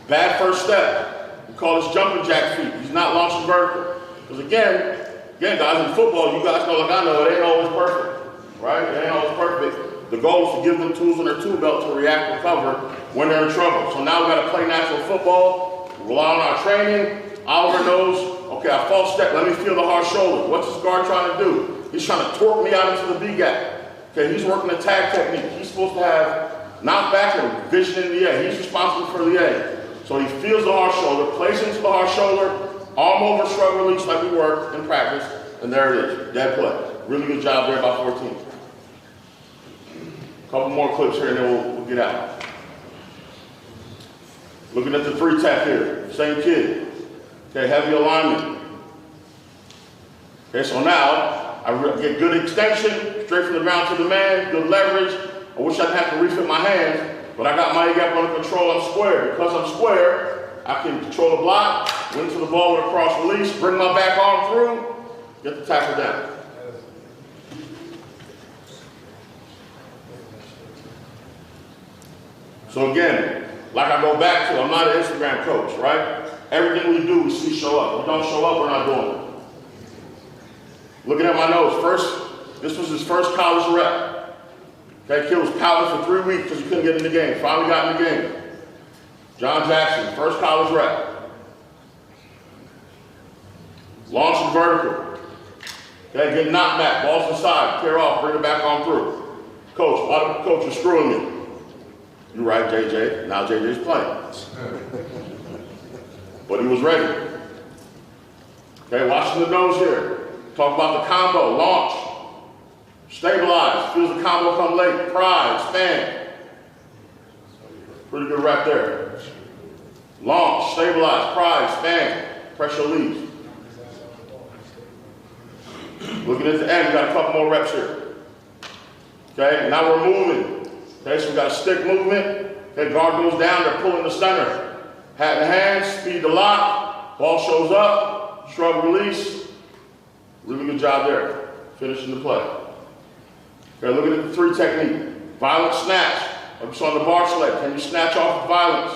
Bad first step. We call this jumping jack feet. He's not launching vertical. Because again, guys, in football, you guys know, like I know, it ain't always perfect, right? It ain't always perfect. The goal is to give them tools in their tool belt to react and recover when they're in trouble. So now we got to play natural football, rely on our training. Oliver knows, okay, I false step, let me feel the hard shoulder. What's this guard trying to do? He's trying to torque me out into the B gap. Okay, he's working the tag technique. He's supposed to have knockback and vision in the A. He's responsible for the A. So he feels the hard shoulder, plays into the hard shoulder, arm over shrug release like we worked in practice, and there it is, dead play. Really good job there by 14. Couple more clips here and then we'll get out. Looking at the 3-tap here, same kid. Okay, heavy alignment. Okay, so now I get good extension, straight from the ground to the man, good leverage. I wish I didn't have to refit my hands, but I got my A-gap under control, I'm square. Because I'm square, I can control the block, win to the ball with a cross release, bring my back arm through, get the tackle down. So again, like I go back to, I'm not an Instagram coach, right? Everything we do, we see show up. If we don't show up, we're not doing it. Looking at my notes, this was his first college rep. Okay, kid was pouting for 3 weeks because he couldn't get in the game. Finally got in the game. John Jackson, first college rep. Launching vertical. Okay, get knocked back, balls inside, tear off, bring it back on through. Coach, why the coach is screwing me? You're right, JJ. Now JJ's playing. But he was ready. Okay, watching the nose here. Talk about the combo, launch, stabilize, feels the combo come late, pry, expand. Pretty good rep there. Launch, stabilize, pry, expand, pressure leaves. Looking at the end, we got a couple more reps here. Okay, now we're moving. Okay, so we got a stick movement. Okay, guard goes down, they're pulling the center. Hat in the hand, speed to lock, ball shows up, shrug release. Really good job there. finishing the play. Okay, looking at the 3 technique. Violent snatch. Like we saw on the bar sled. Can you snatch off violence?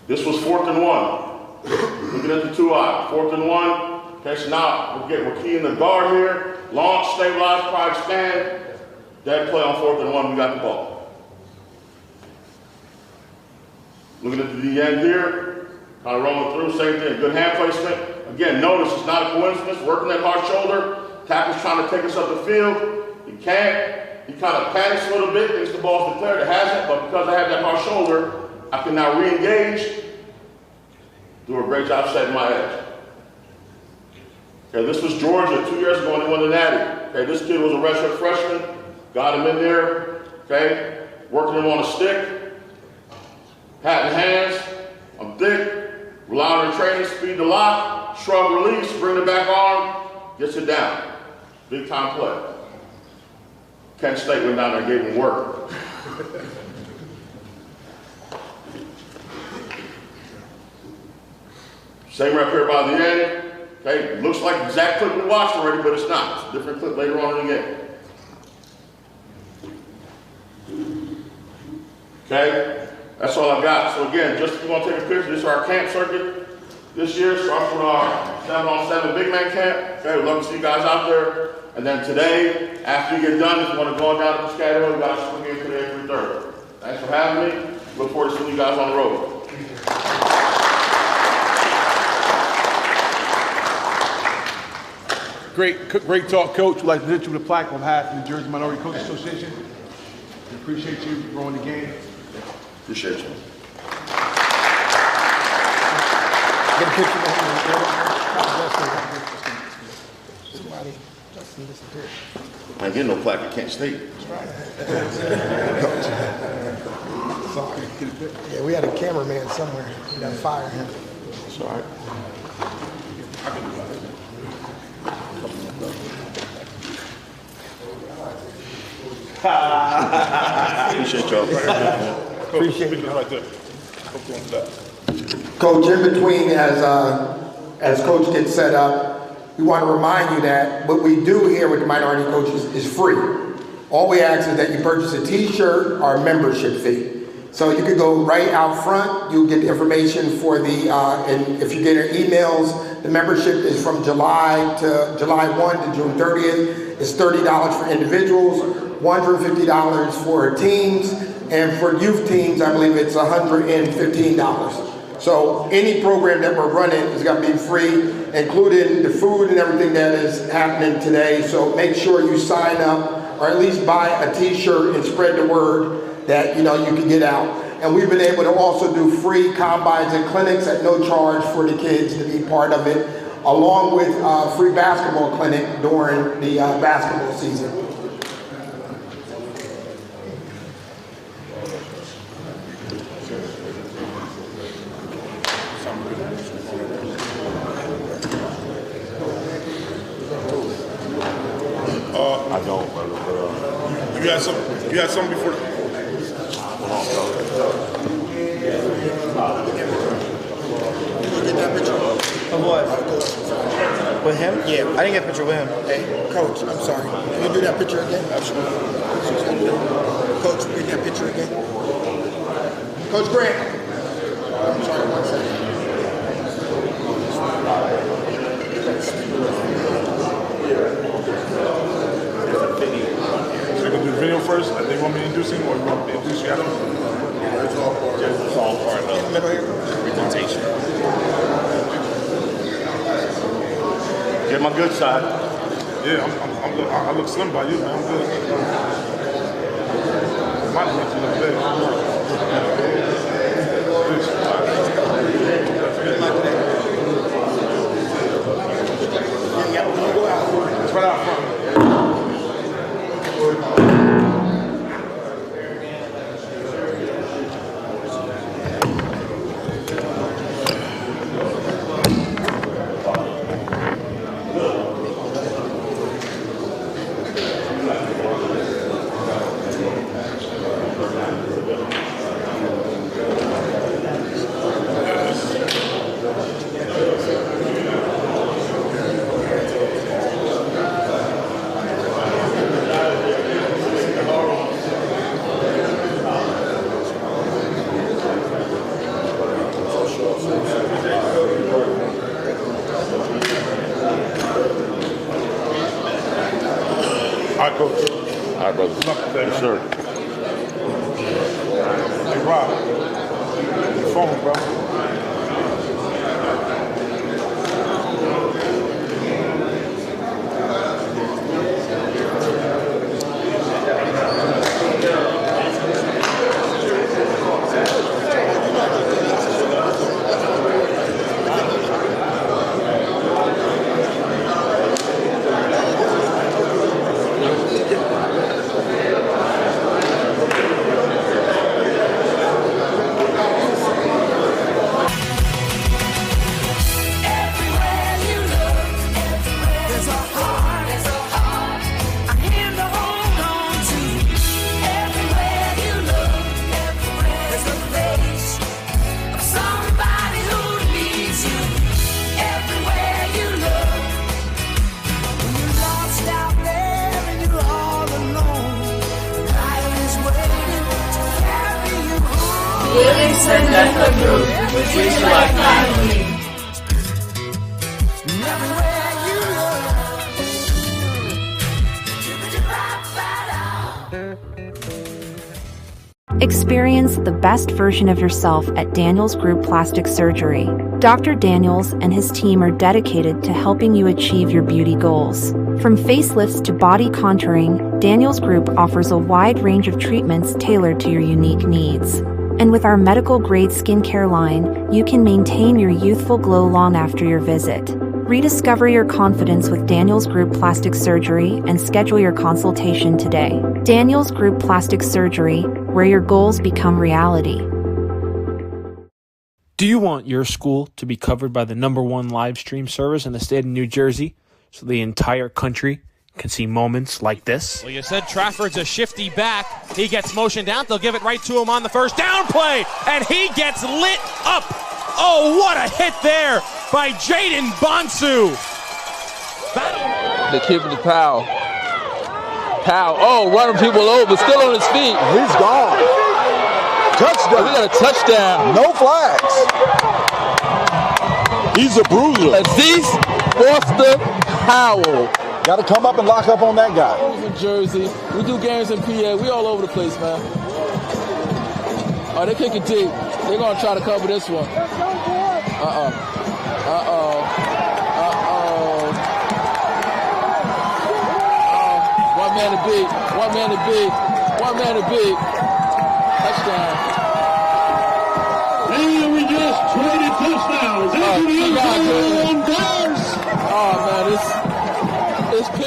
This was 4th and 1. Looking at the 2-eye. 4th and 1. Okay, so now we're keying the guard here. Launch, stabilize, pride, stand. Dead play on 4th and 1. We got the ball. Looking at the end here. Kind of rolling through. Same thing. Good hand placement. Again, notice it's not a coincidence. Working that hard shoulder. Tackle's trying to take us up the field. He can't. He kind of panics a little bit. Thinks the ball's declared. It hasn't. But because I have that hard shoulder, I can now re-engage. Do a great job setting my edge. Okay, this was Georgia 2 years ago when they won the Natty. Okay, this kid was a redshirt freshman. Got him in there. Okay, working him on a stick. Hat in hands. I'm thick. Rely on the training, speed to lock, shrug, release, bring the back arm, gets it down. Big time play. Kent State went down there and gave him work. Same rep here by the end. Okay, looks like the exact clip we watched already, but it's not. It's a different clip later on in the game. Okay, that's all I got. So again, just if you want to take a picture, this is our camp circuit this year. Starts with our 7-on-7 big man camp. Okay, we'd love to see you guys out there. And then today, after you get done, if you want to go on down to the Piscataway, we got to swim in today at 3:30. Thanks for having me. Look forward to seeing you guys on the road. Great talk, Coach. We'd like to hit you with a plaque on behalf of the New Jersey Minority Coaches Association. We appreciate you growing the game. Appreciate you. Get a picture of somebody. Justin disappeared. I ain't getting no plaque at Kent State. Sorry. Yeah, we had a cameraman somewhere. We got to fire him. It's all right. Appreciate y'all. Appreciate it. Coach, in between, as Coach gets set up, we want to remind you that what we do here with the minority coaches is free. All we ask is that you purchase a t-shirt or a membership fee. So you could go right out front, you'll get the information for the, and if you get our emails, the membership is from July 1 to June 30th. It's $30 for individuals, $150 for teams, and for youth teams, I believe it's $115. So any program that we're running is going to be free, including the food and everything that is happening today. So make sure you sign up, or at least buy a t-shirt and spread the word that you can get out. And we've been able to also do free combines and clinics at no charge for the kids to be part of it, along with a free basketball clinic during the basketball season. I don't, brother. You got something before? Get that picture of what? With him? Yeah, I didn't get a picture with him. Hey, Coach, I'm sorry. Can you do that picture again? Absolutely. Coach, get that picture again. Coach Grant. I'm sorry, 1 second. So you gonna do the video first? Like they want me to introduce him, or you want me to introduce you after? It's all part of the presentation. Get my good side. Yeah, I look slim by you, man. I'm good. Might make you look big. It's right out front. All right, brother. Good luck today, Yes, man. sir. Hey, Rob. Your phone, bro. Experience the best version of yourself at Daniels Group Plastic Surgery. Dr. Daniels and his team are dedicated to helping you achieve your beauty goals. From facelifts to body contouring, Daniels Group offers a wide range of treatments tailored to your unique needs. And with our medical-grade skincare line, you can maintain your youthful glow long after your visit. Rediscover your confidence with Daniels Group Plastic Surgery and schedule your consultation today. Daniels Group Plastic Surgery, where your goals become reality. Do you want your school to be covered by the #1 live stream service in the state of New Jersey so the entire country can see moments like this? Well, you said Trafford's a shifty back. He gets motioned out. They'll give it right to him on the first down play, and he gets lit up. Oh, what a hit there by Jaden Bonsu. The kid with the Powell. Oh, running people over, still on his feet. He's gone. Touchdown. We got a touchdown. No flags. He's a bruiser. Aziz Foster Powell. Got to come up and lock up on that guy. In Jersey. We do games in PA. We all over the place, man. Oh, they kick it deep. They're going to try to cover this one. One man to beat. Touchdown. And we just traded touchdowns.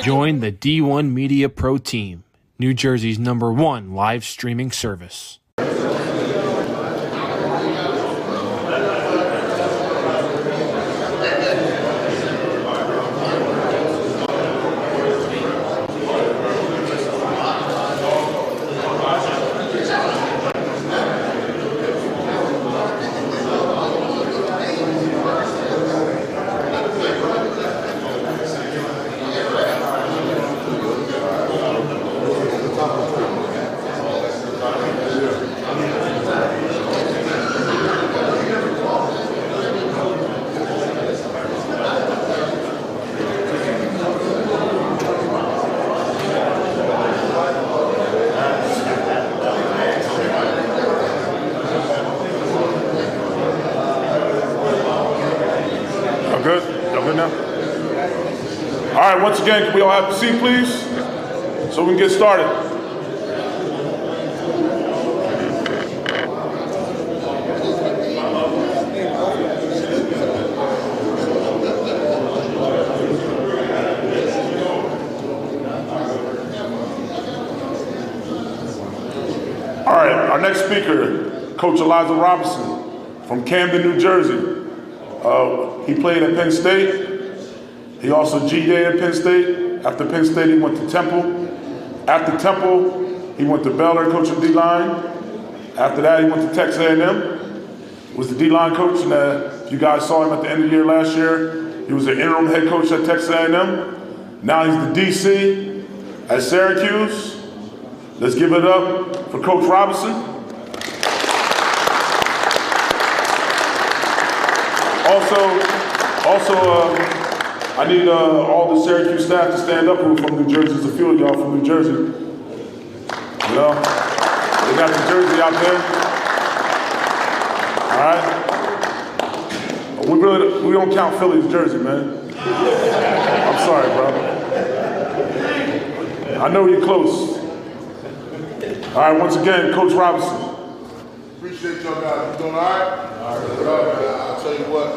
Join the D1 Media Pro team, New Jersey's #1 live streaming service. All right, once again, can we all have a seat, please? So we can get started. All right, our next speaker, Coach Elijah Robinson from Camden, New Jersey. He played at Penn State. He also GA at Penn State. After Penn State, he went to Temple. After Temple, he went to Baylor, coaching D-line. After that, he went to Texas A&M. Was the D-line coach, and if you guys saw him at the end of the year last year, he was the interim head coach at Texas A&M. Now he's the DC at Syracuse. Let's give it up for Coach Robinson. Also, I need all the Syracuse staff to stand up who are from New Jersey. There's a few of y'all from New Jersey. You know? They got the jersey out there. All right? We don't count Philly's jersey, man. I'm sorry, bro. I know you're close. All right, once again, Coach Robinson. Appreciate y'all guys. You doing all right? All right. I'll tell you what,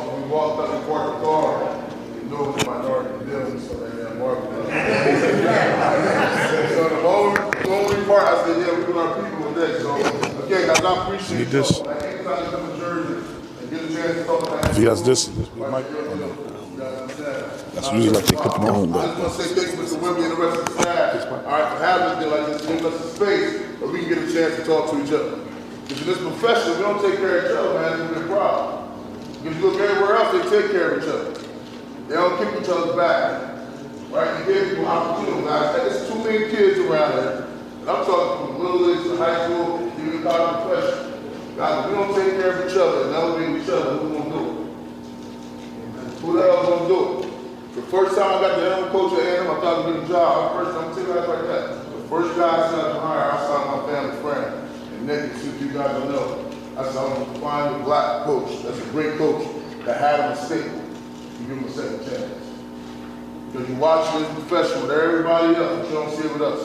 when we walked up and parked the car, you knew it was a minority building, so they didn't mark it. So the moment we parked, I said, yeah, we're doing our people today. So, again, guys, I appreciate this. y'all. Like, anytime you come to Jersey and get a chance to talk about If he has this mic, that's usually like they put them on. I just want to say thanks to Mr. Wimby and the rest of the staff, all right, for having us there like this, giving us a space where we can get a chance to talk to each other. Because in this profession, we don't take care of each other, man, it's a big problem. If you look everywhere else, they take care of each other. They don't kick each other's back, right? They give people opportunities. Guys, there's too many kids around here, and I'm talking from little leagues to high school, even college profession. Guys, if we don't take care of each other and elevate each other, who's going to do it? Who the hell is going to do it? The first time I got the animal coach at A&M, I thought it was a job. I'm going to tell you guys like that. The first guy I signed to hire, I signed my family friend. And Nick, and see if you guys don't know, I said, I'm going to find a black coach that's a great coach that had a mistake. You give him a second chance. Because you watch this profession with everybody else, but you don't see it with us.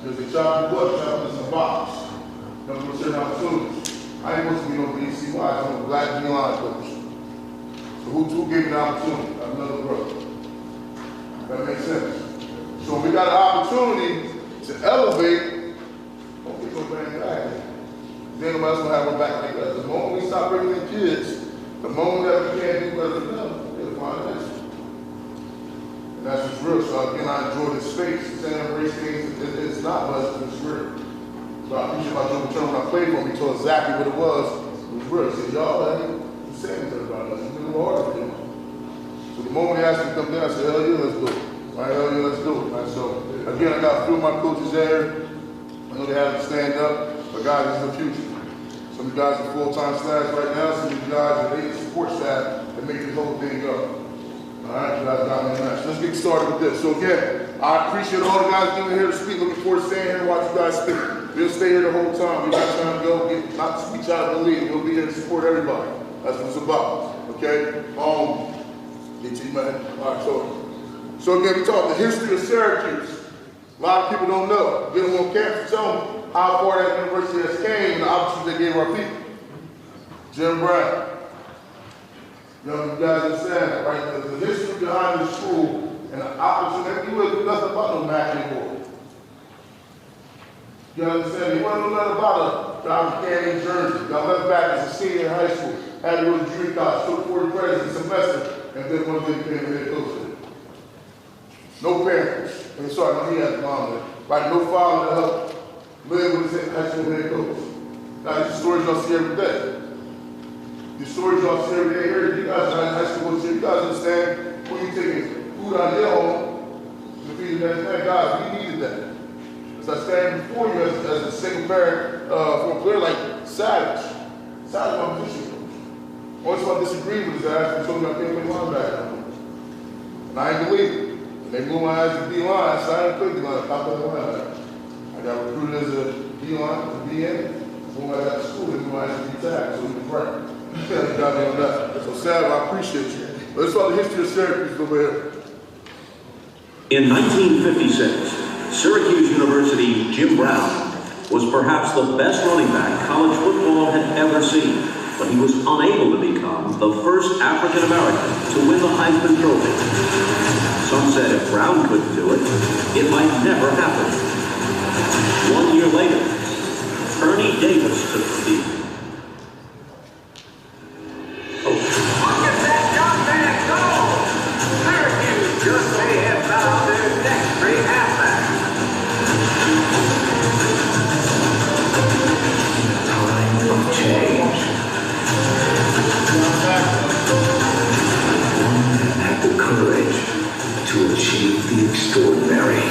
Because they chop the blood, chop us in a box. Don't give us certain opportunities. I ain't supposed to be no BCY, I'm a black D-line coach. So who gave me the opportunity? Another brother. That makes sense. So when we got an opportunity to elevate, don't get no bang back. Then nobody else gonna have one back like that. The moment we stop bringing in kids, the moment that we can't do better than them, we'll find an answer. And that's just real. So again, I enjoy this space. Saying embrace things, it's not, but it's real. So I appreciate my Joe Turner when I played for him. He told exactly what it was. It was real. He said, y'all, saying to everybody, it's a little harder for you. So the moment he asked me to come down, I said, hell yeah, let's do it. All right, hell yeah, let's do it. Right, so again, I got a few of my coaches there. I know they have to stand up, but guys, this is the future. Some of you guys are full-time staff right now, some of you guys are the support staff that make this whole thing go. All right, you guys got me in that. So let's get started with this. So again, I appreciate all the guys being here to speak. Looking forward to staying here and watch you guys speak. We'll stay here the whole time. We got time to go, not to speak out of the league. We'll be here to support everybody. That's what it's about, okay? Get you, man. All right, so again, we talk the history of Syracuse. A lot of people don't know. Get them on campus, tell them how far that university has came and the opportunities they gave our people. Jim Brown. You guys understand that, right? The history behind the school and the opportunity, you wouldn't do nothing about no MAC anymore. You understand? You wouldn't know nothing about a Canyon Jersey. Y'all left back as a senior in high school, had to go to junior college, took 40 credits a semester, and then one day became a head coach. No parents. And sorry, no, he had a mom there. Like no father to help live with his high school head coach. Now, these are stories y'all see every day. These stories y'all see every day here. You guys are in high school, you guys understand when you taking food out of your home to feed the next man. Guys, we needed that. So I stand before you as a single parent for a player like Savage. Savage, my position coach. Once I disagreed with his ass, he told me I can't play linebacker. And I ain't believe it. And they blew my ass to D-line, so I didn't play D-line, I popped up the linebacker. I got recruited as a D-line, a BN. When I got to school, they blew my ass to D-tag, so he was right. You got me on that. So Savage, I appreciate you. Let's talk the history of Syracuse over here. In 1956, Syracuse University Jim Brown was perhaps the best running back college football had ever seen, but he was unable to become the first African American to win the Heisman Trophy. Some said if Brown couldn't do it, it might never happen. 1 year later, Ernie Davis took the lead. Extraordinary.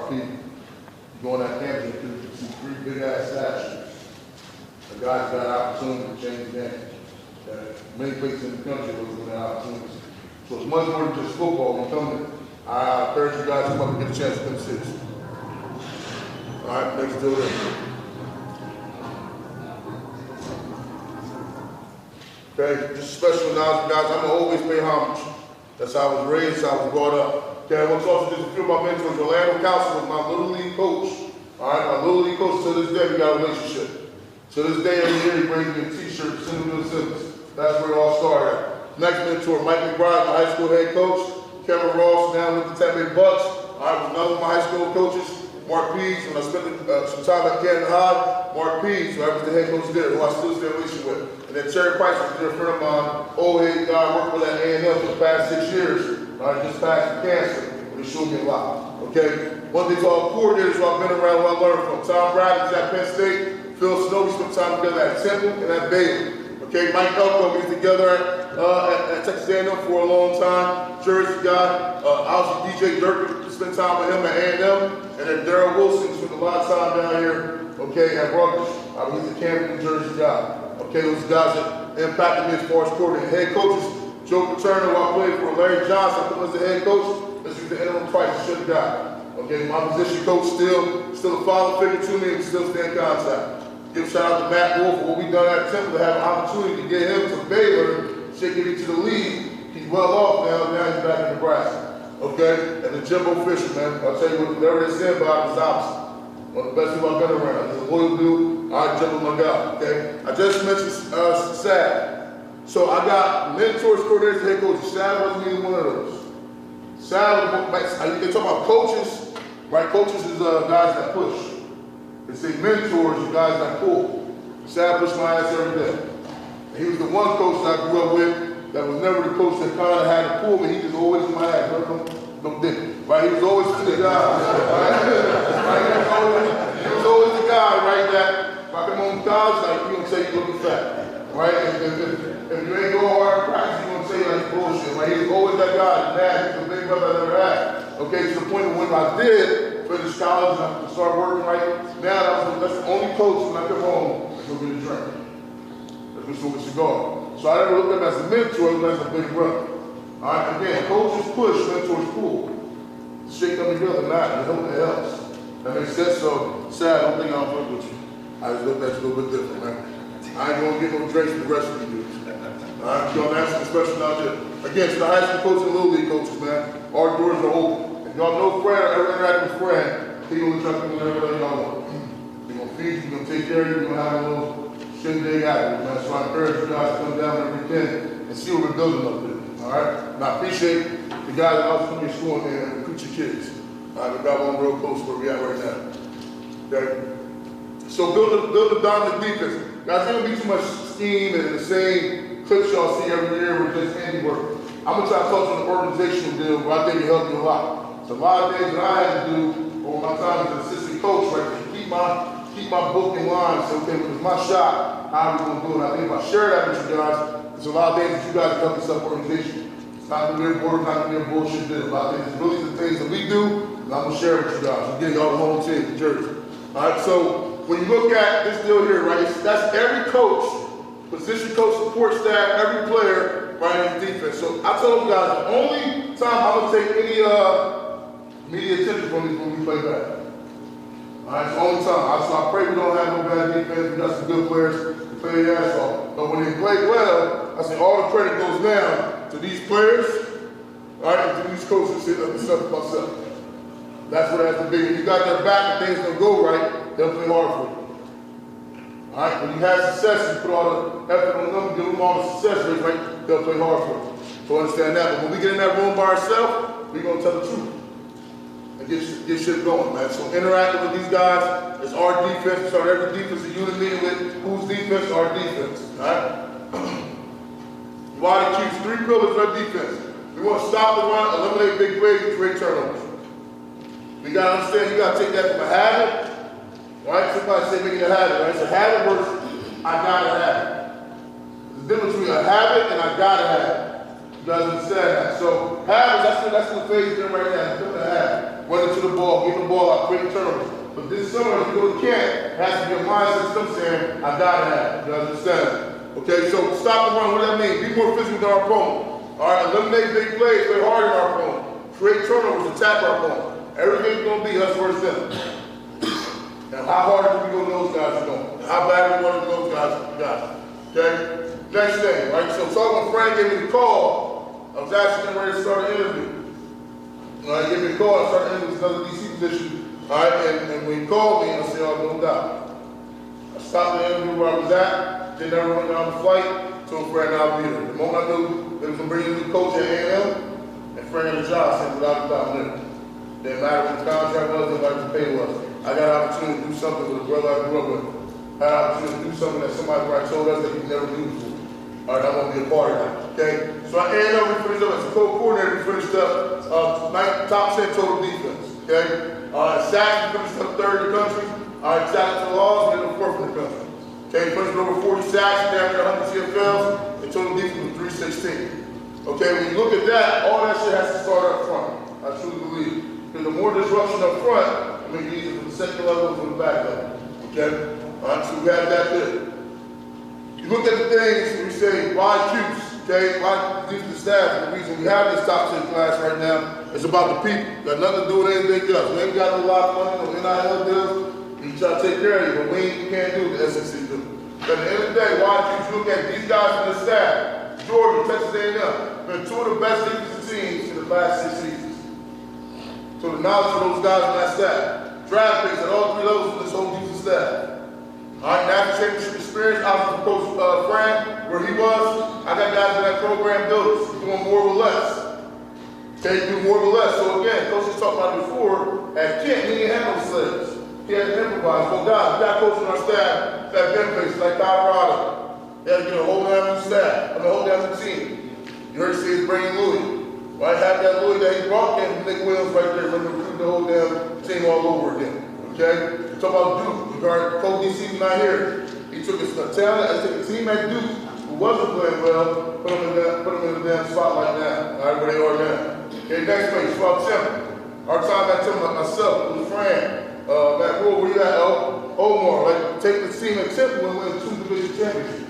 RP. Go on that campus, you see 3 big ass statues. The guys got an opportunity to change the game. Many places in the country was doing that opportunity. So it's much more than just football. When you come in, I encourage you guys to come and get a chance to come see us. All right, next deal there. Okay, just special announcement, guys. I'm gonna always pay homage. That's how I was raised, how I was brought up. Okay, I want to talk to just a few of my mentors. Orlando Council was my little league coach. All right, my little league coach, to this day, we got a relationship. To this day, every year, he brings me a t-shirt, send me to the Simmons. That's where it all started. Next mentor, Mike McBride, my high school head coach. Kevin Ross, now with the Tampa Bay Bucks. I was another of my high school coaches. Mark Pease, when I spent some time at Canton High, Mark Pease, who I was the head coach there, who I still stay in relationship with. And then Terry Price was a dear friend of mine, old head guy, worked with at A&M for the past 6 years. I just passed from cancer, but he showed me a lot. Okay? One thing to all coordinators who I've been around, who I learned from. Tom Bradley's at Penn State, Phil Snow, we spent time together at Temple and at Baylor. Okay, Mike Elko, we was together at Texas A&M for a long time. Jersey guy, obviously DJ Durkin, spent time with him at A&M. And then Darrell Wilson spent a lot of time down here, okay, at Rutgers. He's a Camden, New Jersey guy. Okay, those guys that impacted me as far as coordinating. Head coaches, Joe Paterno, who I played for, Larry Johnson, I was the head coach. This was the interim twice, the should guy. Okay, my position coach still a father figure to me and still stay in contact. Give a shout out to Matt Wolf for what we've done at Temple to have an opportunity to get him to Baylor, shaking it to the league. He's well off now he's back in Nebraska. Okay? And the Jimbo Fisher, man, I'll tell you what, whatever they said about him is opposite. One of the best people I've been around. He's a loyal dude. All right, Jimbo, my guy. Okay? I just mentioned Sad. So I got mentors, coordinators, head coaches. Sad wasn't even one of those. Sad was, they talk about coaches, right? Coaches is guys that push. They say mentors, you guys that pull. Sad pushed my ass every day. And he was the one coach that I grew up with that was never the coach that kind of had to pull me. He was always in my ass. No dick. Right? He was always the guy. Right? He was always the guy, right? That if I come home from college, like, he gonna say you looking fat. Right? If you ain't going hard in practice, he gonna say like bullshit. Right? He was always that guy. Mad. He was the big brother I never had. Okay, to the point of when I did finish college and I started working right now, that's the only coach when I come home that's gonna get a drink. That's gonna smoke a cigar. So I never looked at him as a mentor, I looked at him as a big brother. All right, again, coaches push, mentors pull. Shit come together, not, it helps. That makes sense, so Sad, I don't think I'll fuck with you. I just looked at you a little bit different, man. I ain't gonna get no drinks for the rest of you dudes. All right, y'all asking special out there. Again, to the high school coaches and little league coaches, man, our doors are open. If y'all know Fred or ever interact with Fred, he gonna try to do whatever y'all want. He gonna feed you, he gonna take care of you, he gonna have a little shindig out, man. So I encourage you guys to come down every weekend and see what we're building up there. All right? And I appreciate the guys that also come to your school and recruit your kids. All right, we got one real close where we at right now. Okay? So build a dominant defense. Guys, there's gonna be too much scheme and the same clips y'all see every year with just handiwork. I'm gonna try to touch on the organizational deal where I think it helped you a lot. So a lot of things that I had to do over my time as an assistant coach, right, to keep my book in line. So, okay, when it's my shot, how are we gonna do it? I think if I share that with you guys, there's a lot of things that you guys can help yourself organization. It's not gonna be a board, it's not gonna be a bullshit deal. A lot of things, it's really the things that we do, and I'm gonna share it with you guys. I'm getting y'all the whole team in Jersey. All right, so when you look at this deal here, right, that's every coach, position coach, support staff, every player, right, in defense. So I told you guys, the only time I'm gonna take any media attention from these when we play back. All right, it's the only time. So I pray we don't have no bad defense. We got some good players to play their ass off. But when they play well, I say all the credit goes down to these players, all right, and to these coaches sitting up and stuff myself. That's what it has to be. When you got their back and things don't go right, they'll play hard for you. All right, when you have success, you put all the effort on them, give them all the success rates, right, they'll play hard for you. So understand that. But when we get in that room by ourselves, we're gonna tell the truth. Get shit going, man. So interacting with these guys is our defense. So every defense that you're dealing with, whose defense? Our defense. All right? Why the keeps 3 pillars for defense. We want to stop the run, eliminate big plays, and create turnovers. We got to understand, you got to take that from a habit. Right? Somebody say make it a habit, right? It's a habit versus I gotta have it. There's a difference between a habit and I gotta have it. You guys understand that? So habits, that's the phase we're in right now. It's a habit. Whether it's to the ball, get the ball out, create turnovers. But this summer, if you go to camp, it has to be a mindset of saying, I gotta have it. You understand? Okay, so stop the run. What does that mean? Be more physical than our opponent. All right, eliminate big plays, play harder than our opponent. Create turnovers, attack our opponent. Everything's gonna be us versus them. Now, how hard do we go to those guys are going? How bad do we want to those guys? Okay? Next thing, right? So when Frank gave me the call, I was actually getting ready to start an interview. All right, he gave me the call, I started interviewing with another DC position. All right, and when he called me, I said, oh, no doubt. I stopped the interview where I was at, didn't ever run down the flight, told Frank I'll be there. The moment I knew they was going to bring a new coach at A&M, and Frank had a job, I said, without a doubt, I'm there. Didn't matter what the contract was, didn't matter what the pay was. I got an opportunity to do something with a brother I grew up with. I had an opportunity to do something that somebody probably told us that he'd never do before. All right, I want to be a part of that, okay? So I ended up, we finished up as a co-coordinator, we finished up top 10 total defense, okay? Sacks, we finished up third in the country. All right, sacks for the laws, we ended up fourth in the country. Okay, we finished over 40 sacks, down there 100 CFLs, and total defense was 316. Okay, when you look at that, all that shit has to start up front. I truly believe. Because the more disruption up front, it makes it easier from the second level to the back level. Okay? All right, so we have that there. You look at the things, we say, why Qs? Okay, why use the staff? The reason we have this top 10 class right now is about the people. Got nothing to do with anything else. We ain't got no lot of money, no NIL deals. We try to take care of you, but we can't do what the SEC do. At the end of the day, why Qs? Look at these guys in the staff. Georgia, Texas A&M, been two of the best defensive teams in the last 6 seasons. So the knowledge of those guys on that staff. Draft picks at all 3 levels of this whole defensive staff. All right, national championship experience, I was with Coach Fran, where he was. I got guys in that program builders, doing more with less. Okay, do more with less. So again, Coach was talking about it before, at Kent, he didn't have no slaves. He had to improvise. Well, guys, we got coaches on our staff that have been places like Colorado. They had to get a whole damn new staff, a whole damn new team. You heard see his bringing Louis. Right, have that Louis that he brought in, Nick Williams right there, ready to recruit the whole damn team all over again. Okay? Talk about Duke. Regarding Coach DC was not here. He took his talent and took a team at Duke who wasn't playing well, put them in the damn spot like that. All right, where they are now. Okay, next page, 12 Temple. Our time at Temple, myself, with Fran, Matt Rule, where you at, Omar, like, take the team at Temple and win 2 division championships.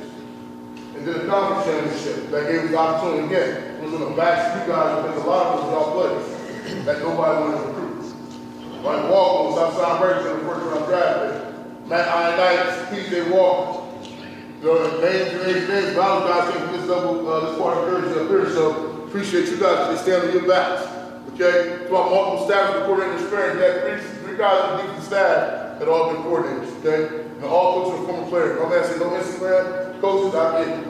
And then a conference championship. That gave us the opportunity again. It was in the backs of you guys because a lot of us were all players that nobody wanted to recruit. Like Walker was outside breaks in the first round draft pick. Matt Ionites, PJ Walker. You know, names, but all guys came from this part of Jersey up here, so appreciate you guys for standing on your backs. Okay? It's about multiple staff and coordinator experience. We had three guys on the defensive staff that all been coordinators, okay? And all coaches are former players. My man said, no Instagram coaches, I get it.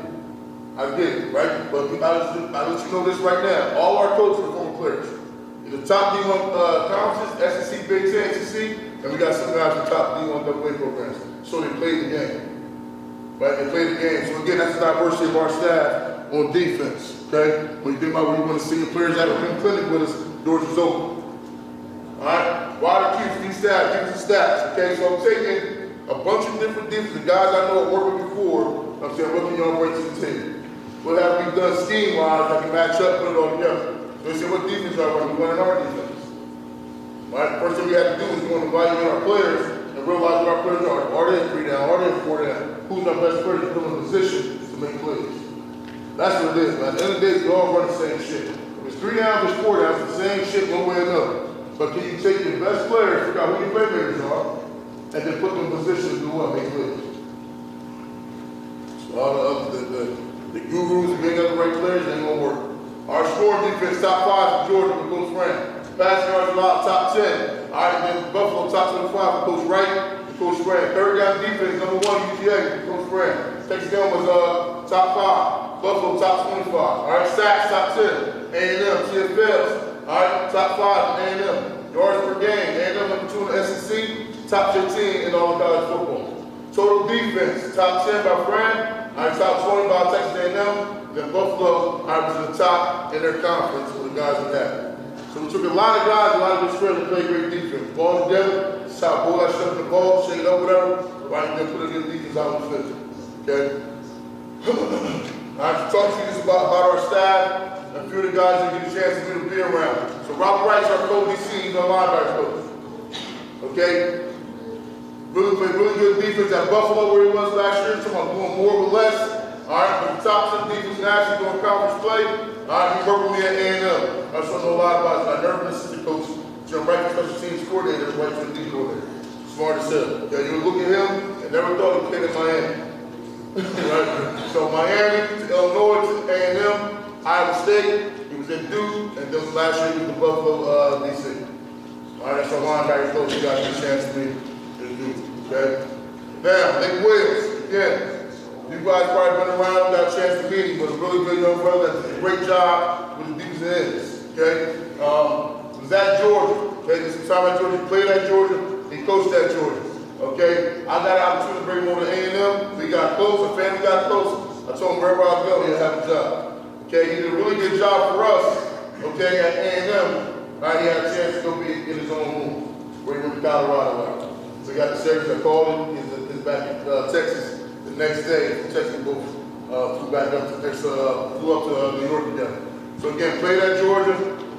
I get it, right? But I'll let you know this right now. All our coaches are former players. In the top D1 conferences, SEC, Big Ten, SEC, and we got some guys in the top D1 AA programs. So they played the game. Right? They played the game. So again, that's the diversity of our staff on defense. Okay? When you think about where you want to see the players that are in clinic with us, doors is open. Alright? Wide acute, these stats, give us the stats. Okay, so I'm taking a bunch of different defenses, guys I know have worked with before. I'm saying, what can y'all bring to the table? What have we done scheme-wise that can match up, put it all together? So they say, what defense are we running our defense? Right? First thing we have to do is we want to evaluate our players and realize what our players are. Are they 3 down? Are they 4 down? Who's our best players to put in a position to make plays? That's what it is, man. At the end of the day, we all run the same shit. If it's 3 down, if it's 4 down, it's the same shit one way or another. But can you take your best players, figure out who your playmakers are, and then put them in position to do what? Make plays. So all the gurus and getting other right players ain't gonna work. Our scoring defense, top 5 for Georgia with Coach Fran. Passing yards allowed, top 10. All right, then Buffalo, top 25 for Coach Wright and Coach Fran. Third down defense, number 1 UGA, Coach Fran. Texas A&M was top 5. Buffalo, top 25. All right, sacks, top 10. A&M, CFLs. All right, top 5 in A&M. Yards per game, A&M number 2 in the SEC. Top 15 in all college football. Total defense, top 10 by Fran. All right, top 20 by Texas A&M. Then Buffalo, I was in the top in their conference with the guys we had. So we took a lot of guys, a lot of experience to play great defense. Ball together, that's how bull that shit up in the ball, shake it up, whatever, right, and then put it in the defense out on the field. Okay? All right, to talk to you just about our staff, and a few of the guys that get a chance to be around. So Robert Wright's our coach, he's our linebacker coach. Okay? Really played really good defense at Buffalo where he was last year. Talking about doing more with less. All right, but the top 10 defense nationally doing conference play. All right, he worked with me at A&M. I just don't know a lot about it. I never been assistant coach. Jim Wright, special teams coordinator, right to the D coordinator. Smart as hell. Okay, you would look at him and never thought he played in Miami. Right? So Miami, to Illinois, to A&M, Iowa State. He was at Duke, and then last year he was at Buffalo, D.C. All right, that's our linebacker coach. You got a chance to be. Okay? Now, Nick Williams, again, you guys probably been around, got a chance to meet him, but a really good young brother that did a great job with the defensive ends. Okay? Was at Georgia. Okay? Did some time at Georgia, he played at Georgia, he coached at Georgia. Okay? I got an opportunity to bring him over to A&M. We got close, our family got close. I told him wherever I go, he'll have a job. Okay? He did a really good job for us, okay, at A&M. Right, he had a chance to go be in his own room, where he went to Colorado. So he got the service, I called him, he's back in Texas the next day. Texas both flew back up to flew up to New York together. So again, played at Georgia,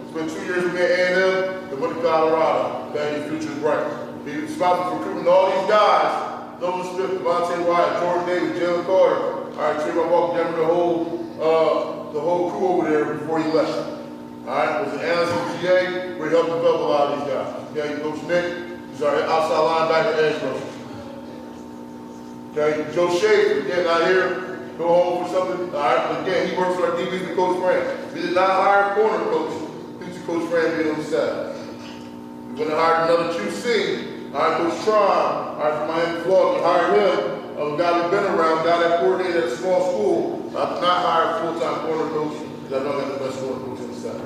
spent 2 years with me at A&M, then went to Colorado. Okay, his future is bright. He was responsible for recruiting all these guys, Nolan Smith, Devontae Wyatt, Jordan Davis, Jalen Carter. All right, Trayvon Walker, the whole crew over there before he left. All right, was an analyst in GA where he helped develop a lot of these guys. Okay, Coach Nick, he's our outside linebacker edge rusher. Okay, Joe Schaefer, again, out here, go home for something. All right, but again, he works for our DBs with Coach Fran. We did not hire a corner coach due to Coach Fran being on the staff. We went and hired another QC, all right, Coach Tron, all right, from Miami, Florida. We hired him, a guy who's been around, a guy that coordinated at a small school. I did not hire a full-time corner coach because I know that's the best corner coach on the staff.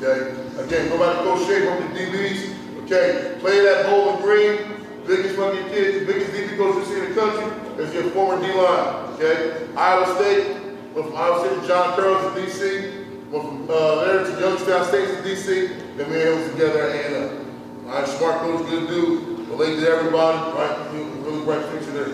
Okay? Again, go back to Coach Shea, work with DBs. Okay, played at Bowling Green, biggest fucking kids, biggest DB coach you see in the country. Is your former D-line. Okay? Iowa State, went from Iowa State to John Carroll's in DC, went from there to Youngstown State in DC, then we were together at A&M. All right, smart coach, good dude, related to everybody, right? Really bright future there.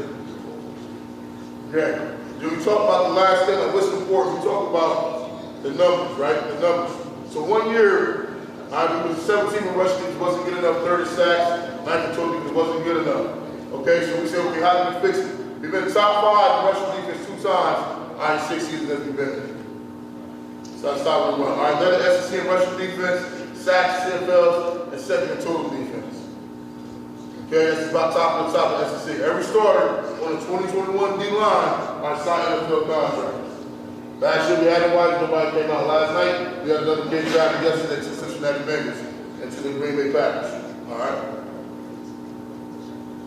Okay. Then we talk about the last thing, like what's important, we talk about the numbers, right? The numbers. So 1 year, we was 17 rushing defense, wasn't good enough, 30 sacks, 19 total defense wasn't good enough. Okay, so we said, okay, how do we fix it? We've been top 5 in rushing defense 2 times, all right, 6 seasons that we've been there. So that's how we run. All right, led the SEC in rushing defense, sacks, CFLs, and second in total defense. Okay, that's about top of the top of the SEC. Every starter on the 2021 D-line are signed NFL contracts. Last year we had nobody came out. Last night we had another kid drafted yesterday to Cincinnati Bengals and to the Green Bay Packers. All right.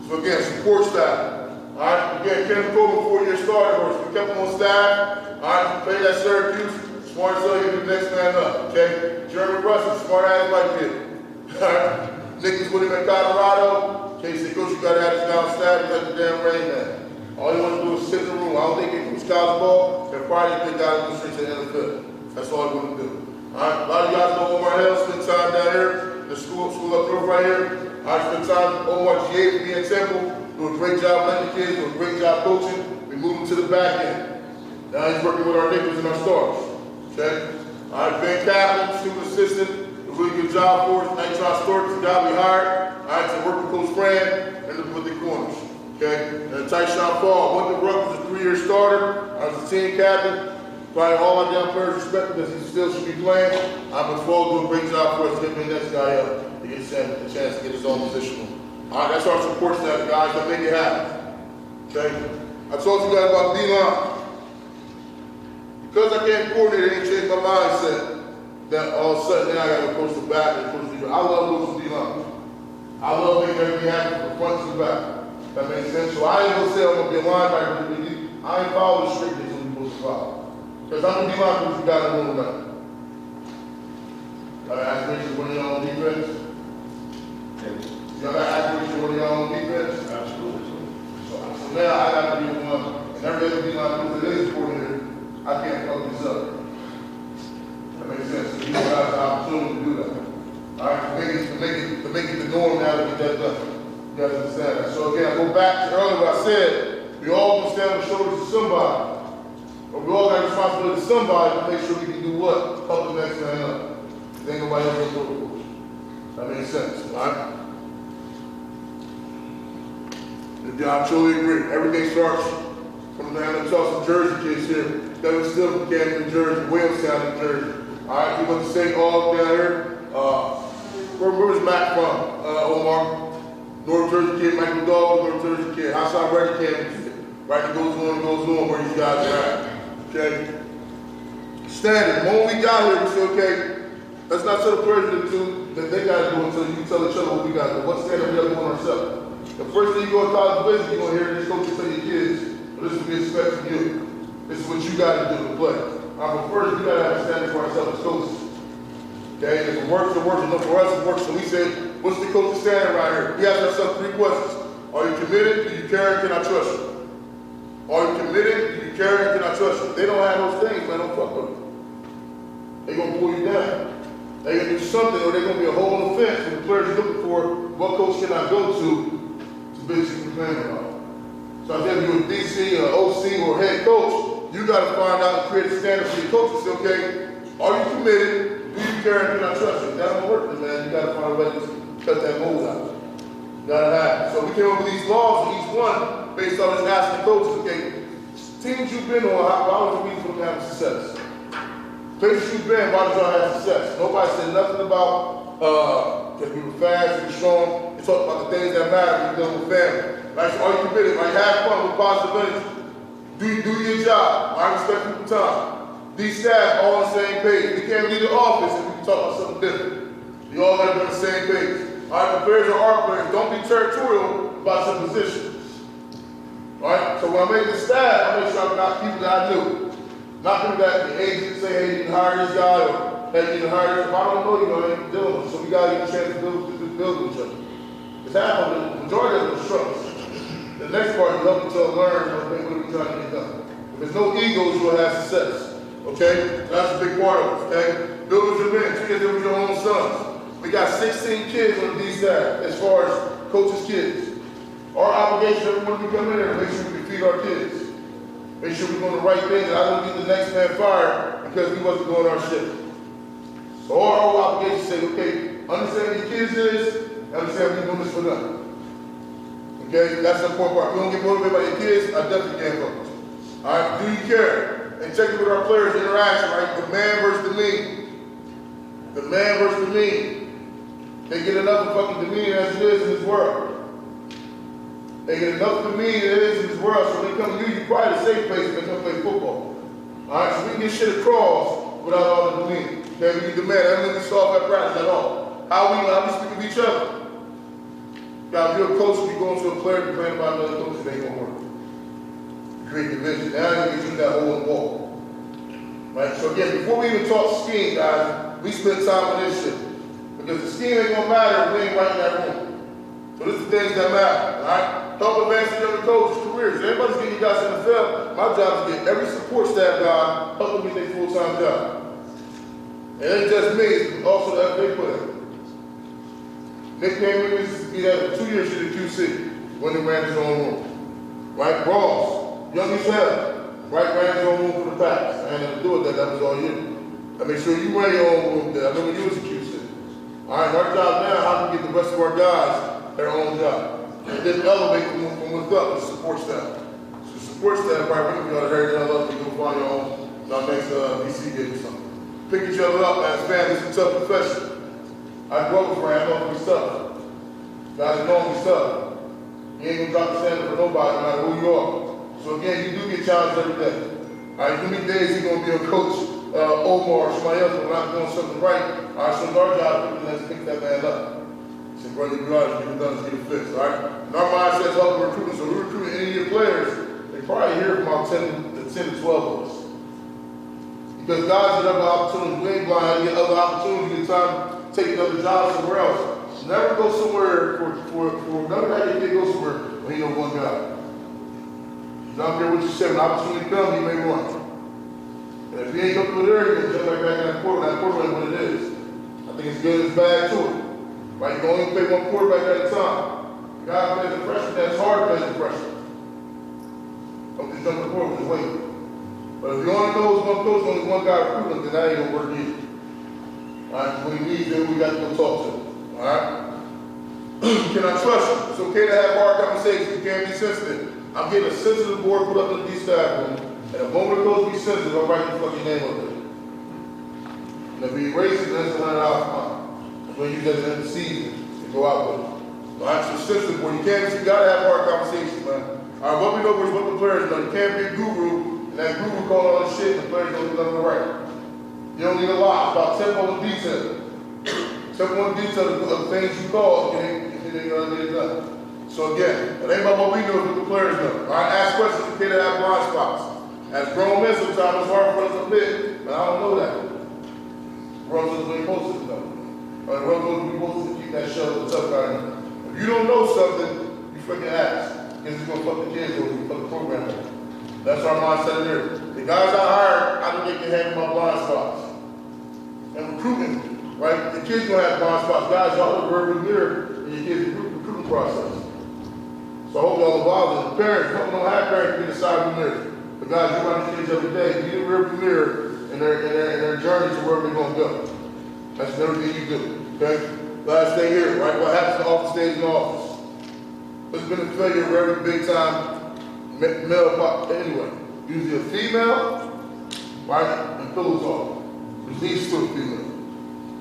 So again, support staff. All right. Again, Kenneth Coleman, 4-year starter. We kept him on staff. All right. We played at Syracuse. Smart as hell, you're the next man up. Okay. Jeremy Russell, smart ass white kid. All right. Nick was with him at Colorado. Okay, he said, Coach, you gotta have this down staff. He's like the damn Rain Man. All you want to do is sit in the room. I don't think he can college ball, and probably big guy who straight to the NFL. That's all you want to do. All right, a lot of you guys know Omar Hill, spend time down here, the school up north right here. I spent time with Omar GA for me in Temple, doing a great job letting the kids, doing a great job coaching. We moved him to the back end. Now he's working with our nickels and our stars. Okay? All right, Ben Kaplan, student assistant, a really good job for us. Nice job story, the guy we hired. All right, so work with Coach Fran and with the corners. Okay, and Tyshawn Fall, went to Rutgers, a 3-year starter. I was a team captain. Probably all our down players respect because he still should be playing. But Fall doing a great job for us, getting the next guy up to get a chance to get his own position. All right, that's our support staff, guys, that make it happen. Okay, I told you guys about D-line. Because I can't coordinate, it ain't changed my mindset that all of a sudden now I got to coach the back and coach the D-line. I love coaching D-line. I love making everything happen from front to the back. That makes sense. So I ain't gonna say I'm gonna be a linebacker. I ain't following the strictness I'm supposed to follow. Because I'm gonna be linebacker you got to know that. Got aspirations when you're on defense? Y'all got aspirations when you're on defense? Absolutely. So now I got to be the one, and every other D-line coach that is coordinator, I can't fuck this up. That makes sense. So you have the opportunity to do that. All right, to make it the norm now to get that done. You guys understand that? So again, I go back to earlier what I said, we all can stand on the shoulders of somebody. But we all got responsibility to somebody to make sure we can do what? Help the next man up. There ain't nobody else gonna do it for us. That makes sense, all right? I truly agree. Everything starts from the Tulsa, Jersey kids here. Devin Still from Camden, Jersey, Williamstown, New Jersey. All right, he went to St. Aug down here. Where's Matt from? Omar. North Jersey kid, Michael Dawes, North Jersey kid. Outside Ready kid. Right, it goes on where these guys are at. Okay? Standard. The moment we got here, we said, okay, let's not tell the players to do that they got to do until you tell each other what we got to do. What standard we got to do on ourselves. The first thing you go to college visit, you're going to hear this coach tell your kids, well, this is what we expect from you. This is what you got to do to play. But first, we got to have a standard for ourselves as coaches. Okay, if it works, it works. For us, it works. So we said, what's the coach's standard right here? We asked ourselves 3 questions. Are you committed? Do you care? And can I trust you? Are you committed? Do you care? And can I trust you? If they don't have those things, man, don't fuck with them. They're going to pull you down. They're going to do something, or they're going to be a hole in the fence when the players are looking for what coach can I go to basically complain about. So I think if you're a DC or OC or head coach, you got to find out and create a standard for your coach and say, okay, are you committed? Do you care? And can I trust you? That don't work, man. You got to find a way to cut that mold out. You got to have it. So we came up with these laws for each one based on just asking the coaches, okay, teams you've been on, why was the reason for them having success? Places you've been, why did y'all have success? Nobody said nothing about because we were fast, we were strong. They talked about the things that matter when you're dealing with family. Right? So are you committed? Right? Have fun with positive energy. Do your job. I respect people time. These staff all on the same page. We can't leave the office if we can talk about something different. You all got to be on the same page. All right, the players are our players. Don't be territorial about your positions. All right, so when I make the staff, I make sure I got people that I knew. Not people that the agents say, hey, you can hire this guy, or hey, you can hire this. If I don't know you, I ain't dealing with it. So we got to get a chance to build with each other. It's happening. The majority of them struggles. The next part, you help each other learn what we're trying to get done. If there's no egos, you'll have success. Okay? That's a big part of it, okay? Build with your men, treat them with your own sons. We got 16 kids on the D staff as far as coaches' kids. Our obligation every time we come in there, make sure we can feed our kids. Make sure we're doing the right thing, and I don't get the next man fired because we wasn't doing our shit. So our whole obligation is to say, okay, understand your kids is, understand we're doing this for them. Okay, that's the important part. We don't get motivated by your kids, I definitely can't help you. All right, do you care? And check it with our players' interaction, right? The man versus the me. The man versus the me. They get enough of fucking demeanor as it is in this world. They get enough demeanor as it is in this world, so when they come to you, you probably a safe place to come play football. All right, so we can get shit across without all the demeanor. Okay, we can demand. That doesn't solve that practice at all. How we speak with each other. Now, if you're a coach, you go into a player complaining about another coach, it ain't gonna work. Create division. Now you get that hole in the wall. Right? So again, before we even talk scheme, guys, we spend time on this shit. Because the scheme ain't gonna matter if we ain't right in that room. So this is the things that matter. Alright? Help advance the younger coaches' careers. If everybody's getting you guys in the field, my job is to get every support staff guy help them get their full-time job. And it ain't just me, it's also the FA player. Nick came in to be that for 2 years to the QC when he ran his own room. Right? Ross, young as hell, right? Ran his own room for the Packs. I ain't never do it that was all you. I make sure you ran your own room there. I remember you was a QC. All right, our job now, how to get the rest of our guys their own job. And then elevate them from what's up with support staff. So support staff, right, we can go to Harry Love and go find your own next DC game or something. Pick each other up as families, it's a tough profession. I grew up with Rand, I know we stuff. Guys know we stuff. You ain't gonna drop the standard for nobody, no matter who you are. So again, you do get challenged every day. All right, you many days you're gonna be a coach, Omar or somebody else, but we're not doing something right. All right, so it's our job to pick that man up. So run your garage, get it done, get it fixed, all right? And our mindset is helping recruiting, so we're recruiting any of your players, they probably hear from about 10 to 12 of us. Because guys get other opportunities, we ain't blind, get other opportunities, get time to take another job somewhere else. Never go somewhere never let your kid go somewhere when you know one guy. I don't care what you say, when opportunity comes, you may run. And if you ain't comfortable there, you're going to jump right back in that quarterback ain't what it is. I think it's good and it's bad too. Right, you can only play one quarterback at a time. God plays the freshman, that's hard to play the freshman. Don't just jump the court, just wait. But if you only knows one coach, only one guy recruiting, then that ain't gonna work either. Alright, when he leaves, then we got to go talk to him. Alright? Can I trust you? It's okay to have hard conversations. You can't be sensitive. I'm getting a sensitive board put up in the D-staff room, and the moment it goes to be sensitive, I'll write your fucking name up there. And if he erases it, that's $100 fine. I'm going to use that at the end of the season to go out with it. Alright, so sensitive board. You gotta have hard conversations, man. Alright, what we know is what the players know. You can't be a guru, and that guru call all this shit, and the players don't do nothing right. You don't need a lot. It's about tempo and detail. Tempo and detail of things you call, and it ain't gonna get it done. So again, it ain't about what we know, it's what the players know. Alright, ask questions, it's okay to have blind spots. As grown men, sometimes it's hard for us to admit, but I don't know that. Grown men are supposed to know. Grown men are supposed to keep that show, the tough guy in. If you don't know something, you freaking ask. Because it's gonna fuck the kids over, you fuck the program over. That's our mindset here. The guys I hired, I know they can handle my blind spots. And recruiting, right? The kids gonna have blind spots. Guys, y'all are very mirror in your kids' recruiting process. So I hope y'all involved. The parents, don't have parents to be the side mirror. The guys, you run the kids every day, be the rear mirror in their journey to wherever they're gonna go. That's everything you do, okay? Last thing here, right? What happens to office stays in office. There's been a failure of every big time male pop. Anyway, usually a female, right? And pillow talk. It leads to a female.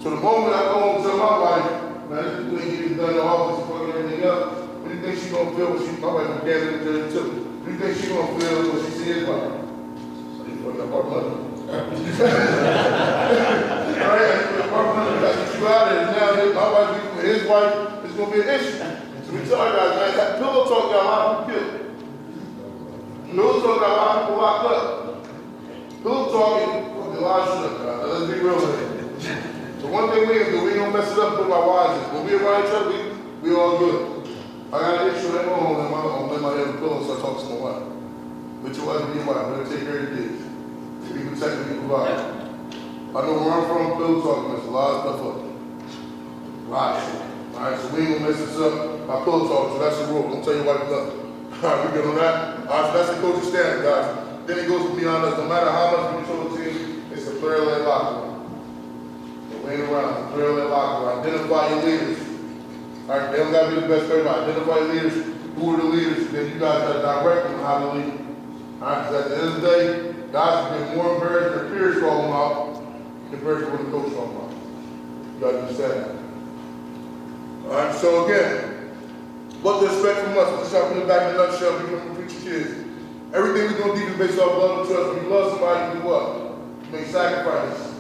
So the moment I go home and tell my wife, man, this thing getting done in the office, fucking everything up, what do you think she's gonna feel when she, my wife was gathering in there too. What do you think she's gonna feel when she sees his wife? I didn't fuck up our money. Alright, our money, that's what you out there. Now, my wife, with his wife, it's gonna be an issue. So we tell you guys, man, that pillow talk got a lot of people killed. Pillow talk got a lot of people locked up. Pillow talking, a lot of shit up, guys. Let's be real with it. So one thing we can do, we don't mess it up with my wives. When we around each other, we all good. I got an issue at home, and I'm letting my head on the pillow, so I talk to my wife. With your wife and your wife, we're gonna take care of the kids. We protect and we provide. I know where I'm from, pillow talking, there's a lot of stuff up. A lot of shit. Alright, so we ain't gonna mess this up by pillow talk, so that's the rule. Don't tell your wife nothing. Alright, we good on that? Alright, so that's the coaching standard, guys. Then it goes beyond us. No matter how much we control the team, it's a player-led locker room. So we ain't around, it's a player-led locker room. Identify your leaders. Alright, they don't gotta be the best player, but identify your leaders. Who are the leaders? Then you guys gotta direct them how to lead. Alright, because at the end of the day, guys have been more embarrassed than their peers call them out compared to when the coach call them out. You gotta understand that. Alright, so again, what to expect from us? Let's try to put it back in a nutshell. We're gonna preach your kids. Everything we're gonna do is based off love and trust. When you love somebody, you do what? You make sacrifices.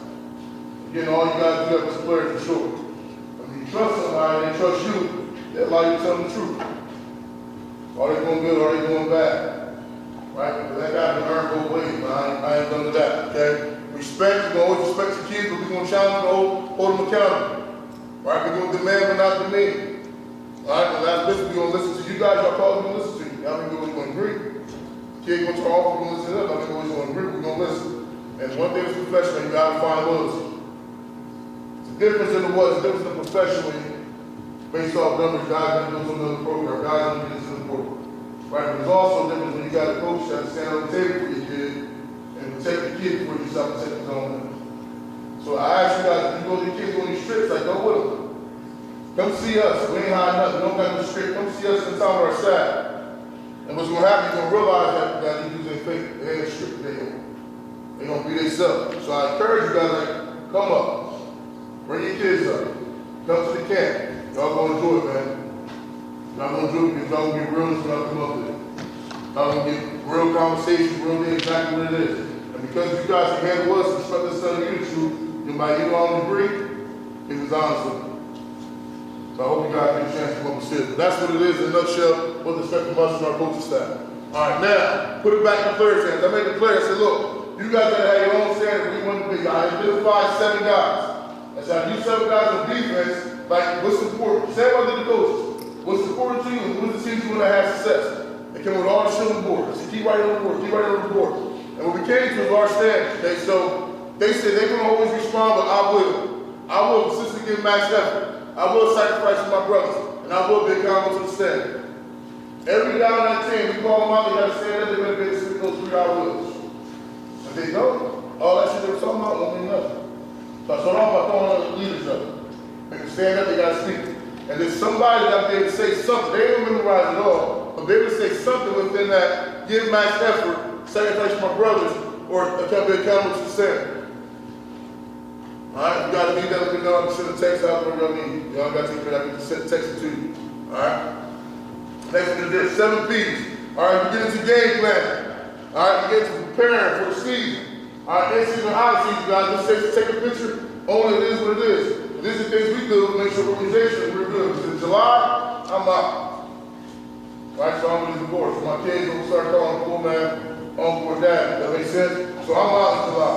Again, all you gotta do as a player for sure. When you trust somebody, they trust you, they allow you to tell them the truth. Are they going good, are they going bad? Right? Because that guy can earn both ways, but I ain't done to that, okay? Respect, you're gonna always respect your kids, but we're gonna challenge them, hold them accountable. Right? We're gonna demand but not demean. Alright, and that's listen, we're gonna listen to you guys, y'all probably gonna listen to you. Y'all think we're gonna agree. Kid gonna talk, we're gonna listen to them, I think we're gonna agree, we're gonna listen. And one thing is professional, you gotta find loyalty. It's a difference in the what, it's a difference in the professional based off numbers, guys gonna do some other program, guys gonna get into the program. Right, but there's also a difference when you got a coach that stand on the table for your kid and protect the kid before you start protecting his own money. So I ask you guys, if you go to your kids on these trips, like go with them. Come see us, we ain't hiding nothing, we don't got no script, come see us in the time of our staff. And what's gonna happen, you're gonna realize that these dudes ain't fake, they ain't strict, they gonna be themselves. So I encourage you guys, like, come up, bring your kids up, come to the camp, y'all gonna enjoy it, man. Y'all gonna do it because y'all gonna get realness when y'all come up there. Y'all gonna get real conversations, real things, exactly what it is. And because you guys can handle us and expect us to tell you the truth, you might either on agree, it was honest with you. So I hope you guys get a chance to come up and see it. But that's what it is in a nutshell, what the expect from us and our coaching staff. Alright, now, put it back in the players' hands. I made the players say, look, you guys gotta have your own standard where you want to be. I identified 7 guys. I said, I use 7 guys on defense, like what's important. Same way I did the coaches. What's important to you? What's the team you want to have success? They came with all the shit on the board. I said, keep writing on the board, keep writing on the board. And what we came to was our standard. Okay, so they said they're gonna always respond, but I will consistently give max effort. I will sacrifice for my brothers, and I will be accountable to the standard. Every guy on that team, we call them out, they gotta stand up, they're gonna be able to sleep those 3 hour wheels. And say no. All that shit they were talking about don't mean nothing. So I started off by throwing other leaders up. They can stand up, they gotta speak. And there's somebody that be able to say something. They don't memorize it all, but they able to say something within that, give max effort, sacrifice my brothers, or attempt to be accountable to the same. Alright, you gotta be that, you know, send a text out whatever y'all need. Y'all gotta take care of that, I can send text it to you. Alright? Next one is this, 7 P's. Alright, you get into game planning. Alright, you get into preparing for the season. Alright, in season, out of season, guys, just take a picture, only it is what it is. But these are things we do to make sure organization we're good. Because in July, I'm out. Right, so I'm with the board. So my kids don't start calling cool man, uncle or dad. That makes sense? So I'm out in July.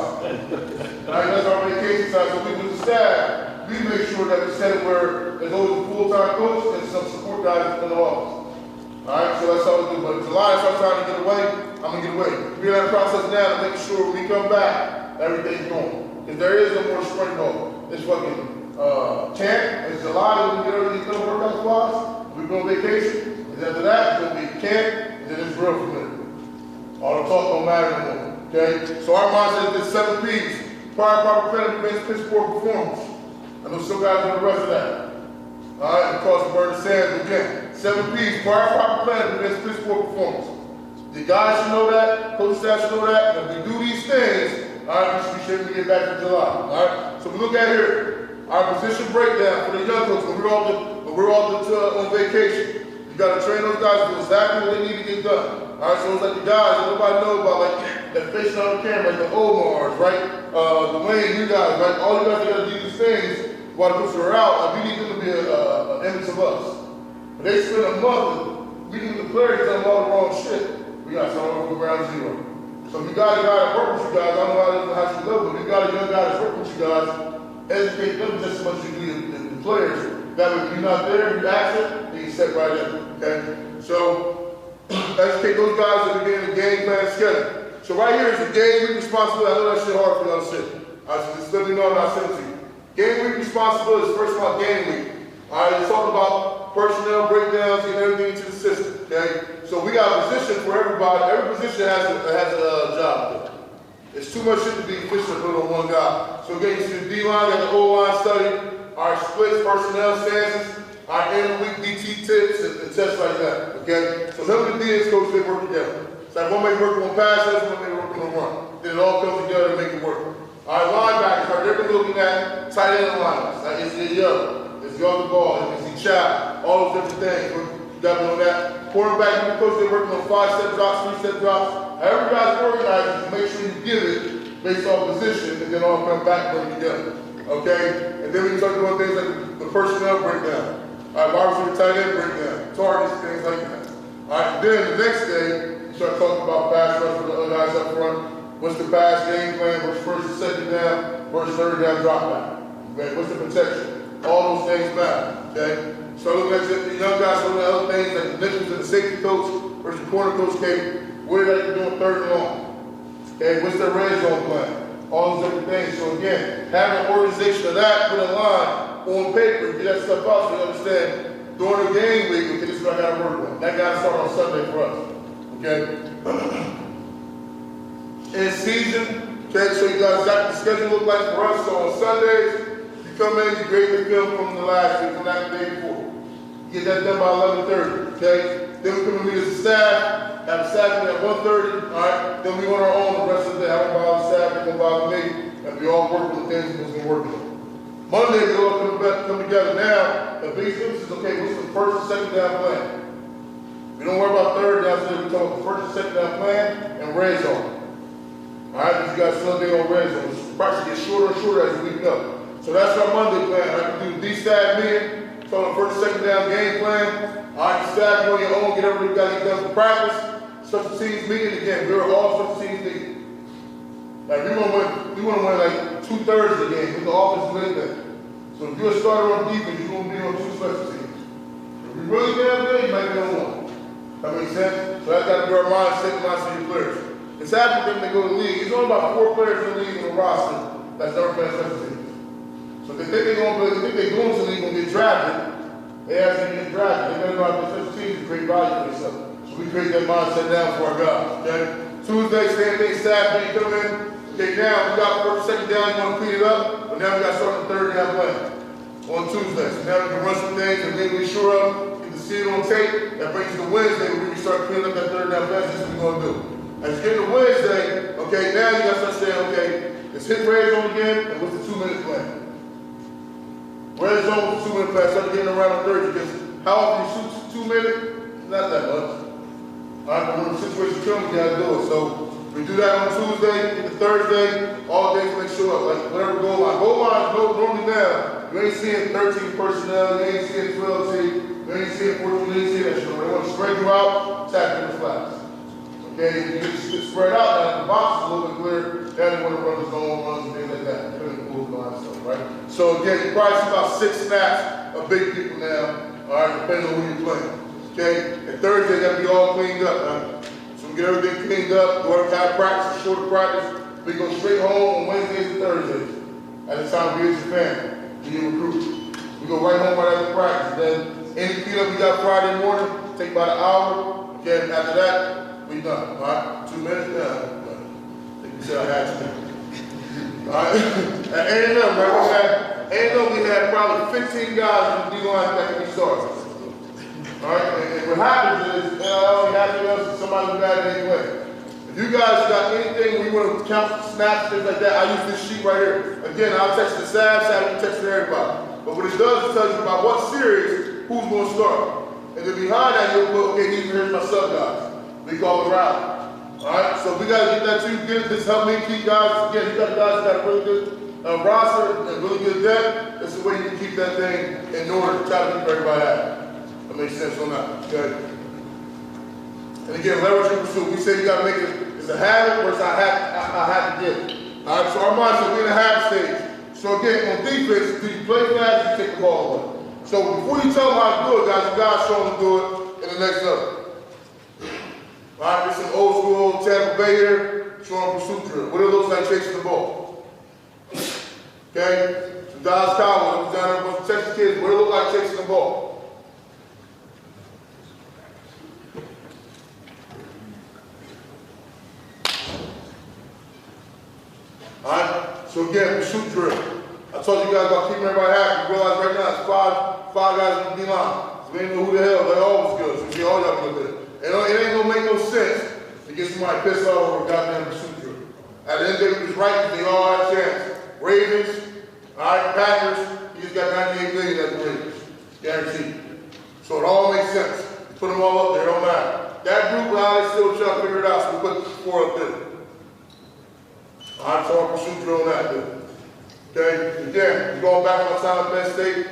Alright, that's our vacation time. So we with the staff, we make sure that we set it where there's always a full-time coach and some support guys in the office. Alright, so that's how we do. But in July, if I'm trying to get away, I'm going to get away. We're in that process now to make sure when we come back, everything's going. Because there is no more spring ball. It's fucking camp. It's July, we get everything done workout-wise. We go on vacation. And after that, it's going to be camp, and then it's real from there. All the talk don't matter anymore. Okay? So our mindset is 7 P's. Prior proper planning prevents piss poor performance. I know some guys know the rest of that. Alright, because of burning sands again. 7 P's, prior proper planning prevents piss poor performance. The guys should know that, coach staff should know that, and if we do these things, alright, we shouldn't get back in July. Alright? So we look at here, our position breakdown for the young folks when we're all on vacation. You gotta train those guys to do exactly what they need to get done. Alright, so it's like the guys that nobody knows about, like that facing on the camera, like the Omars, right? The Wayne, you guys, right? All you guys gotta do these things while the coaches are out, and we need them to be an image of us. But they spend a month, we need the players to done all the wrong shit. We got someone from ground zero. So if you got a guy that works with you guys, I don't know how you live, but if you got a young guy that's working with you guys, educate them just as much as you do the players. That way, if you're not there, you're absent, then you step right in, okay? So, educate those guys that are getting the game plan schedule. So right here is the game week responsibility. I know that shit hard for y'all to say. Just let me know and I'll send it to you. Game week responsibility is first about game week. All right, let's talk about personnel breakdowns and everything into the system, okay? So we got a position for everybody. Every position has a job. It's too much shit to be efficient put on one guy. So again, you see the D-line, got the O-line study, our splits, personnel stances, our end of week DT tips, and tests like that, okay? So none of the DNs coaches, they work together. It's like one may work on passes, one may work on run. Then it all comes together to make it work. All right, linebackers, they're looking at tight end alignments. Like is it yo, is the other ball, is he chop, all those different things. You got to know that. Quarterback, coach, they're working on 5-step drops, 3-step drops. However you guys organize it, make sure you give it based on position, and then all come back and bring it together. Okay? And then we can start doing things like the personnel breakdown. All right, wide receiver, tight end breakdown, targets, things like that. All right, then the next day, you start talking about pass rush for the other guys up front. What's the pass game plan versus first and second down versus third down drop back? Okay, what's the protection? All those things matter. Okay? So looking at the young guys, looking at other things like the nickels and the safety coach versus the corner coach, okay, what are they doing third and long? Okay, what's their red zone plan? All those different things. So again, having an organization of that, put a line on paper, get that stuff out so you understand during the game week, okay, this is what I gotta work on. That gotta start on Sunday for us. Okay? In season, okay, so you guys exactly the schedule look like for us. So on Sundays, you come in, you grade the film from the last week, from that day before. You get that done by 11:30, okay? Then we come and meet as a staff, have a staff meeting at 1:30, all right? Then we on our own the rest of the day. I don't bother the staff, they don't bother me, and we all work with the things we're going to work on. Monday, we all come together now. The big difference is, okay, what's the first and second down plan? We don't worry about third down, so we talk about the first and second down plan and red zone. All right, because you got Sunday on red zone. It's practically get shorter and shorter as the week goes. So that's our Monday plan. Right? We do the D-staff meeting, so the first and second down game plan. All right, the staff, you on your own, get everything you got to get done for practice. Special teams meeting again. We're all special teams meeting. Like we want to win like 2/3 of the game. We're the offense win that. So if you're a starter on defense, you're going to be on 2 special teams. If you really damn good, you might be on 1. That makes sense? So that's got to be our mindset of your players. It's happened for them to go to the league. There's only about 4 players in the league on the roster that's never been special teams. So if they think they're going to the league and get drafted, they actually get drafted. They're going to go out to special teams to create value for themselves. So we create that mindset now for our guys. Okay? Tuesday, same thing, staff meeting, come in. Okay, now we got first, second down, you want to clean it up, but now we got to start the third down play on Tuesday. So now we can run some things and then we sure up, get to see it on tape. That brings us to Wednesday where we can start cleaning up that third down play. This is what we're going to do. As you get to Wednesday, okay, now you got to start saying, okay, let's hit red zone again, and what's the 2-minute plan? Red zone with the 2-minute plan, start getting around on Thursday, because how often you shoot 2 minutes? Not that much. All right, but when the situation comes, you got to do it. So we do that on Tuesday, get to Thursday, all days make sure, like whatever goal line. Goal line, normally now, you ain't seeing 13 personnel, you ain't seeing 12 team, you ain't seeing 14, you ain't seeing that shit. They want to spread you out, tackle the flats. Okay, you get spread out now, the box is a little bit clear, now they want to run the zone runs and things like that, depending on the move line and stuff, right? So again, you probably see about 6 snaps of big people now, all right, depending on who you're playing. Okay, and Thursday got to be all cleaned up, man. So we get everything cleaned up, go every time practice, shorter practice. We go straight home on Wednesdays and Thursdays. At the time we get your family, we get recruited. We go right home right after practice. Then any cleanup we got Friday morning, take about an hour. Okay, and after that, we done. All right, 2 minutes, yeah. I think we said I had to. All right, at A&M, right? We had probably 15 guys in the D-line that can be started. All right, and what happens is, only happens to somebody who got it anyway. If you guys got anything where you want to count snaps, things like that, I use this sheet right here. Again, I'll text the Sav, you text it to everybody. But what it does is tells you about what series, who's going to start. And then behind that, you'll put, okay, here's my sub guys. We call it rally. All right, so we got to get that to you. Get this help me keep guys. Again, you got the guys that got a really good roster and really good depth. That's the way you can keep that thing in order to try to keep everybody happy. That makes sense or not, okay? And again, leverage and pursuit. We say you gotta make it, it's a habit versus I have to get it. All right, so our mindset, we're in a habit stage. So again, on defense, do you play fast, you take the ball away. So before you tell them how to do it, guys, you gotta show them to do it in the next level. All right, this is some old school Tampa Bay here, showing pursuit drill. What are those like chasing the ball? Okay? Some Dallas Cowboys, down there, a bunch of Texas kids, what do it look like chasing the ball? Alright, so again, pursuit drill. I told you guys about keeping everybody happy. You realize right now it's five guys in the D-line. So we ain't know who the hell, they always good. So we see all y'all good there. It ain't gonna make no sense to get somebody pissed off over a goddamn pursuit drill. At the end of the day, it was right, they all had a chance. Ravens, alright, Packers, you just got 98 million at the Ravens. Guaranteed. So it all makes sense. You put them all up there, it don't matter. That group, they still trying to figure it out, so we put 4 up there. All right, so I'll pursuit drill on that, dude. Okay, again, going back on my time at Penn State.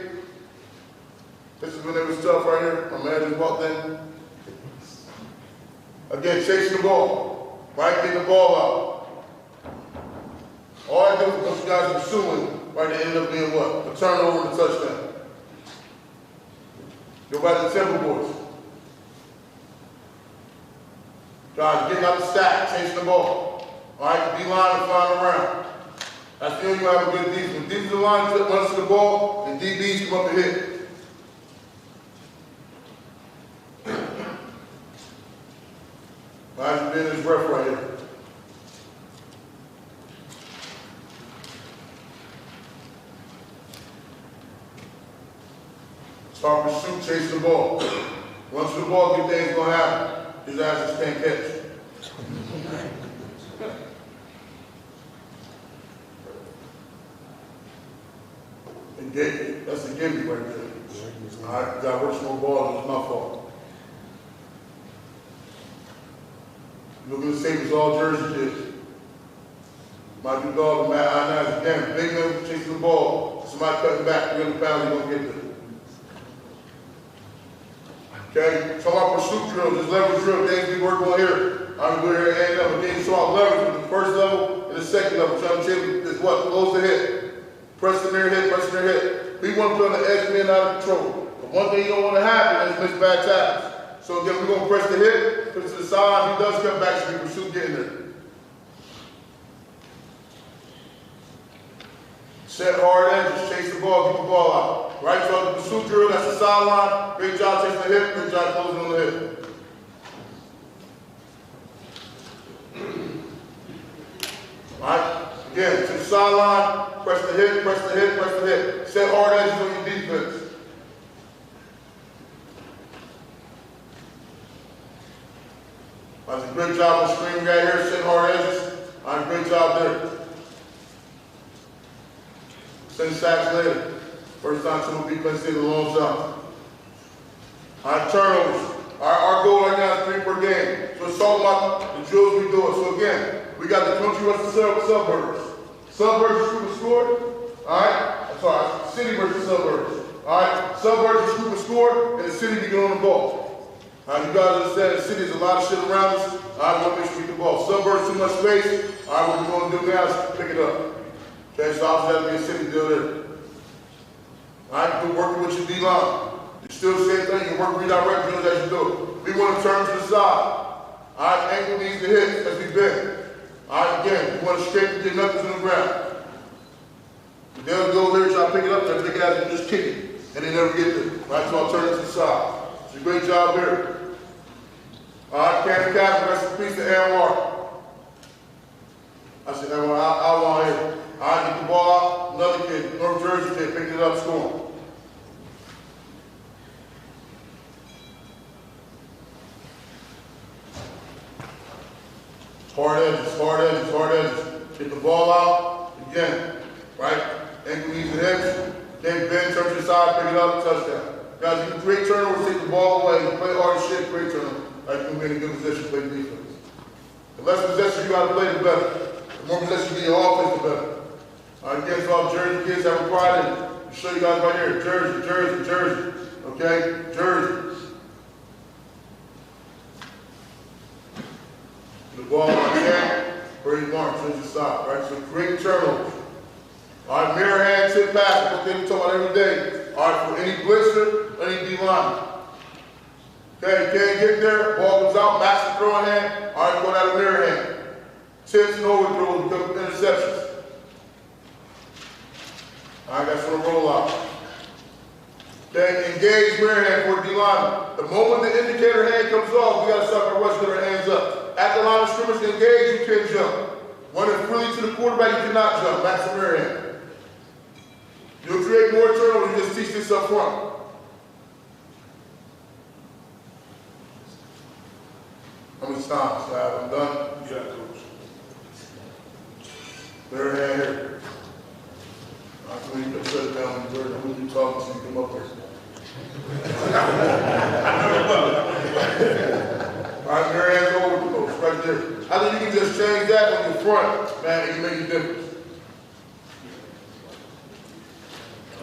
This is when it was tough right here. My man just walked in. Again, chasing the ball, right? Getting the ball out. All I do is those guys are pursuing, right? They end up being what? A turnover and a touchdown. Go back to the Timber Boys. Guys, getting out the stack, chasing the ball. All right, the D-line is flying around. That's the only way you have a good defense. When defensive line runs to the ball, and DBs come up and hit. All right, you're in this ref right here. Start pursuit, chase the ball. Run to the ball, good things gonna happen. His ass just can't catch. That's a gimme right there. All right, got to work some more balls, it's my fault. Look at the safeties, all Jersey kids. My new dog, Matt I-9, again, big man chasing the ball. Somebody cutting back 300 pounds, you're going to get there. Okay, so our pursuit drill, this leverage drill, things we work on here. I'm going to here and again, so our leverage with the first level and the second level. Trying to change is what? Close the hit. Press the near hit, press the near hit. We want to put on the edge being out of control. But one thing you don't want to happen is miss bad tackles. So again, we're going to press the hit, put it to the side. If he does come back, so we pursuit getting there. Set hard edge, just chase the ball, get the ball out. Right, so the pursuit drill, that's the sideline. Great job chasing the hip, great job closing on the hip. All right? Again, to the sideline, press the hit, press the hit, press the hit. Set hard edges on your defense. That's a great job on screen right here, set hard edges. All right, great job there. Send sacks later. First time someone beat Penn State in a long time. All right, turnovers. All right, our goal right now is 3 per game. So let's talk about the drills we do. So again, we got the country versus suburbs. Suburbs is group of scored. All right, I'm sorry, city versus suburbs. All right, suburbs is group of scored, and the city be getting on the ball. All right, you guys understand the city is a lot of shit around us. All right, we want to make sure we get the ball. Suburbs too much space. All right, what we're going to do now is pick it up. Okay, so obviously that has to be a city deal there. All right, you're working with your D-line. You still the same thing, you work redirect drills as you do it. We want to turn to the side. All right, ankle needs to hit as we bend. All right, again, you want to straighten your knuckles in the ground. They'll go there, try to pick it up, they'll take it out and just kick it. And they never get there. All right, so I'll turn it to the side. It's a great job here. All right, Cannon Captain, rest in peace to Aaron Mark. I said, Aaron, I want here. All right, get the ball out. Another kid, North Jersey kid, picked it up, scoring. Hard edges, hard edges, hard edges. Get the ball out, again, right? Ankle knees and hips. Then bend, turn to the side, pick it up, touchdown. Guys, you can create turnovers, take the ball away. You play hard as shit, create turnovers. Like you can be in a good position to play defense. The less possession you got to play, the better. The more possession you get your offense, the better. All right, again, so all Jersey kids have a pride in it. I'll show you guys right here. Jersey, Jersey, Jersey. Okay? Jersey. The ball on the hand, Brady Martin, turns the side, right? So great turnovers. All right, mirror hand, tip pass, what they talk about every day. All right, for any blitzer, any D-line. Okay, you can't get there, ball comes out, max the throwing hand. All right, go down the mirror hand. Tips and overthrows become interceptions. All right, that's for the rollout. Okay, engage mirror hand for the D-lineman. The moment the indicator hand comes off, we got to start our rush with our hands up. At the line of scrimmage, engage, you can jump. Running freely to the quarterback, you cannot jump. Max the mirror hand. You'll create more turnovers, you just teach this up front. How many times? I'm done? Yeah, coach. Mirror hand here. I can you can shut it down when you're who you talking to, you come up here. All right, mirror hands over the coach, right there. I think you can just change that on your front, man, it can make a difference.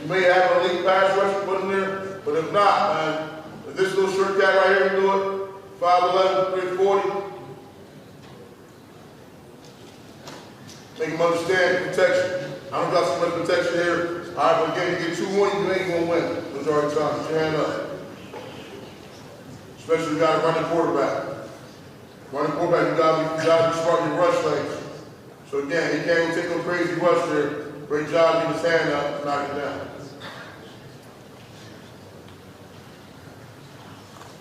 You may have an elite pass rush put in there, but if not, man, if this little short cat right here can do it, 5'11", 340, make him understand protection. I don't got so much protection here. All right, but again, you get 2-1, you ain't gonna win. Majority of the time, put your hand up. Especially you got to run the quarterback. Running quarterback, you gotta be smart in your rush lanes. So again, he can't even take no crazy rush there. Great job, get his hand up and knock it down.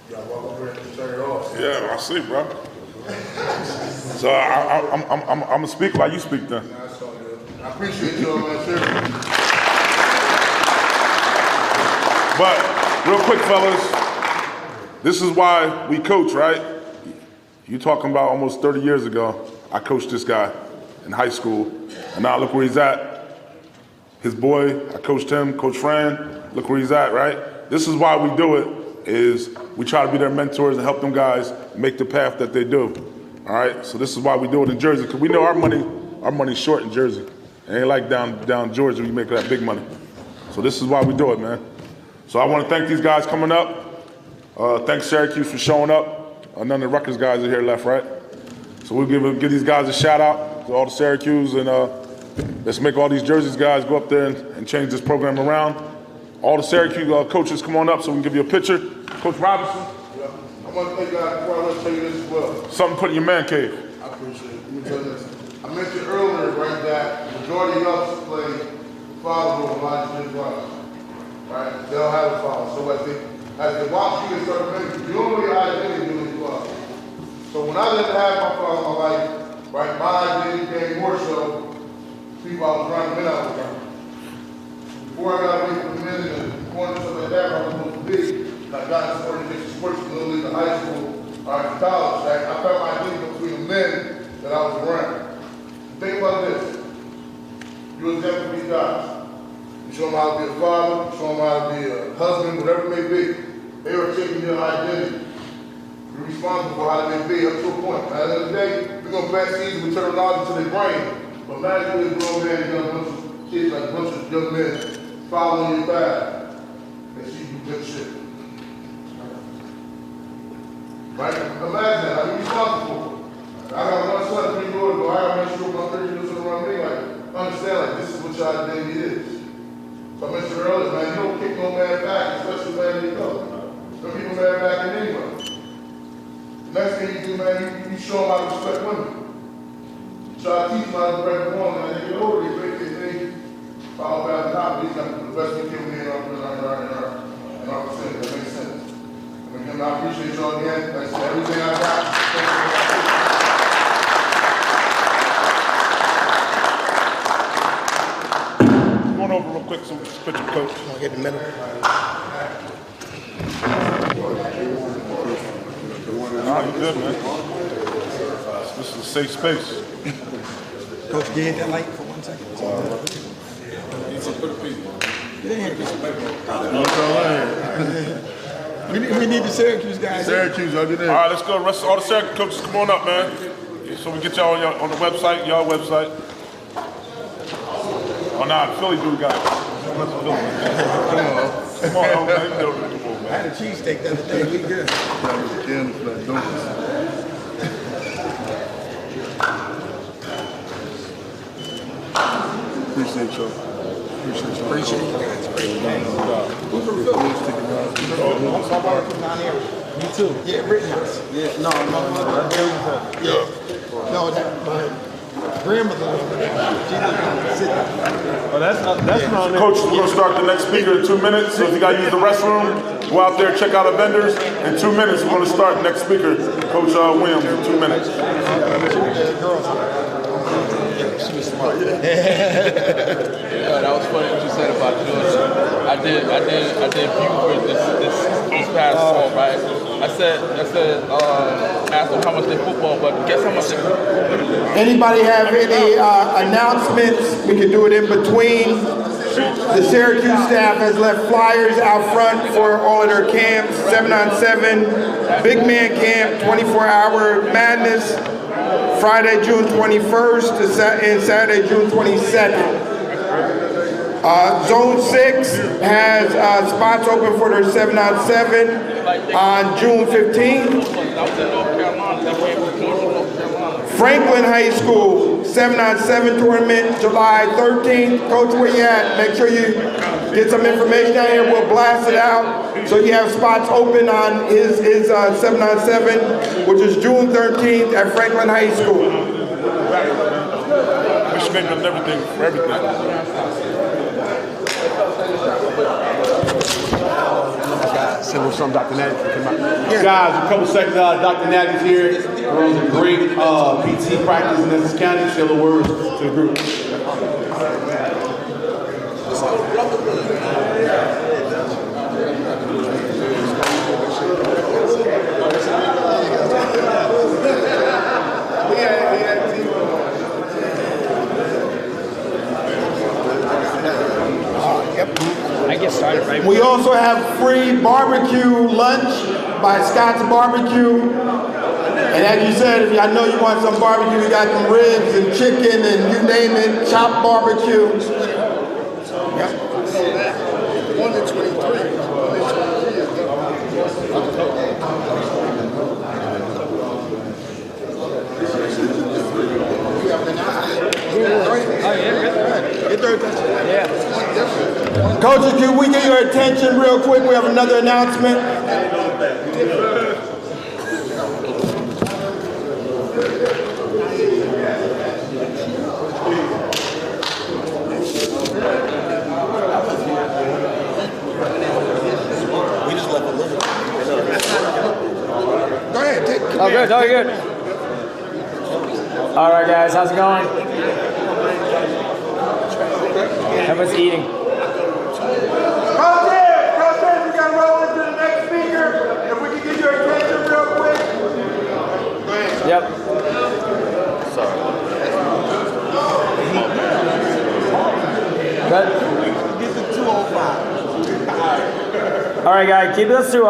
You gotta walk over here and turn it off. Yeah, I see, bro. So I'm gonna speak like you speak then. That's all good. I appreciate you all, man. Seriously. But real quick, fellas, this is why we coach, right? You talking about almost 30 years ago, I coached this guy in high school, and now look where he's at. His boy, I coached him, Coach Fran, look where he's at, right? This is why we do it, is we try to be their mentors and help them guys make the path that they do, all right? So this is why we do it in Jersey, because we know our money's short in Jersey. It ain't like down Georgia, we make that big money. So this is why we do it, man. So I want to thank these guys coming up. Thanks Syracuse for showing up. None of the Rutgers guys are here left, right? So we'll give these guys a shout out to all the Syracuse, and let's make all these jerseys guys go up there and change this program around. All the Syracuse coaches, come on up so we can give you a picture. Coach Robinson. Yeah. I want to thank God before I let tell you this as well. Something put in your man cave. I appreciate it. Let me tell you this. I mentioned earlier, right, that the majority of us play father role in a lot of brothers. Right? They don't have a father. So as they watch you and start remembering, you don't know your identity doing this father. So when I didn't have my father in my life, Right, my identity became more so people I was running, men I was running. Before I got away from the men and the corners and stuff like that, I was supposed to be. I got into organization sports from Little League to high school, to college. Right? I found my identity between the men that I was around. Think about this. You're example for these guys. You show them how to be a father, you show them how to be a husband, whatever it may be. They are taking your identity. You're responsible for how they be up to a point. At the end of the day, we're going to plant seeds and turn knowledge into their brain. But magically, a grown man, you got a bunch of kids, like a bunch of young men following your path. They see you do good shit. Right? Imagine that. You're responsible. I got one son, 3 daughters, but I got to make sure my 30 years around me, like, understand, like, this is what your identity is. So I mentioned earlier, man, you don't kick no man back, especially man you know. Some people man back in anyway. The next thing you do, man, you show them how to respect women. You try to teach them how to respect a woman, and they get older, they break their thing, follow back on top of these guys, the best we can in our vicinity. That makes sense. And again, I appreciate y'all again. Like I said, everything I got. Going over real quick, so switch your coach. I'll get in the middle. Nah, you good, man. This is a safe space. Coach, can you hit that light for 1 second? We need the Syracuse guys. Syracuse, I'll get in. All right, let's go. Rest all the Syracuse coaches, come on up, man. So we get y'all on the website, y'all website. Oh, nah, the Philly dude got it. Come on, man. I had a cheesesteak the other day. We good. Appreciate y'all. Appreciate you guys. Who's from Philly? Down here. Me too. Yeah, Rittenhouse. Yeah, no. Yeah. No, that grandmother over there. She didn't sit down. Oh, that's not Coach, we're going to start the next speaker in 2 minutes. So if you got to use the restroom, go out there, check out our vendors. In 2 minutes, we're going to start the next speaker, Coach Williams, in 2 minutes. Yeah, that was funny what you said about Georgia. I did Buford this past fall, right? I said, asked them how much they football, but guess how much they Anybody have any announcements? We can do it in between. The Syracuse staff has left flyers out front for all of their camps, 7-on-7, Big Man Camp, 24-hour Madness, Friday, June 21st and Saturday, June 22nd. Zone 6 has spots open for their 7-on-7 on June 15th. Franklin High School 7-on-7 tournament, July 13th. Coach, where you at? Make sure you get some information down here. We'll blast it out. So you have spots open on his 7-on-7, which is June 13th at Franklin High School. Michigan does everything for everything. Say what's up, Dr. Natty. Guys, a couple seconds, Dr. Natty's here. Runs a great PT practice in Essex County. Say a little words to the group. I get started right. We also have free barbecue lunch by Scott's Barbecue. And as you said, I know you want some barbecue, we got some ribs and chicken and you name it, chopped barbecue. Yep. 1 to 23. Coaches, can we get your attention real quick? We have another announcement. We just left a little. Go ahead, take it. Oh, good, oh, good. All right, guys, how's it going? Everyone's eating. Coaches, we got to roll into the next speaker. If we can get your attention real quick. Yep. Good. All right, guys, keep us to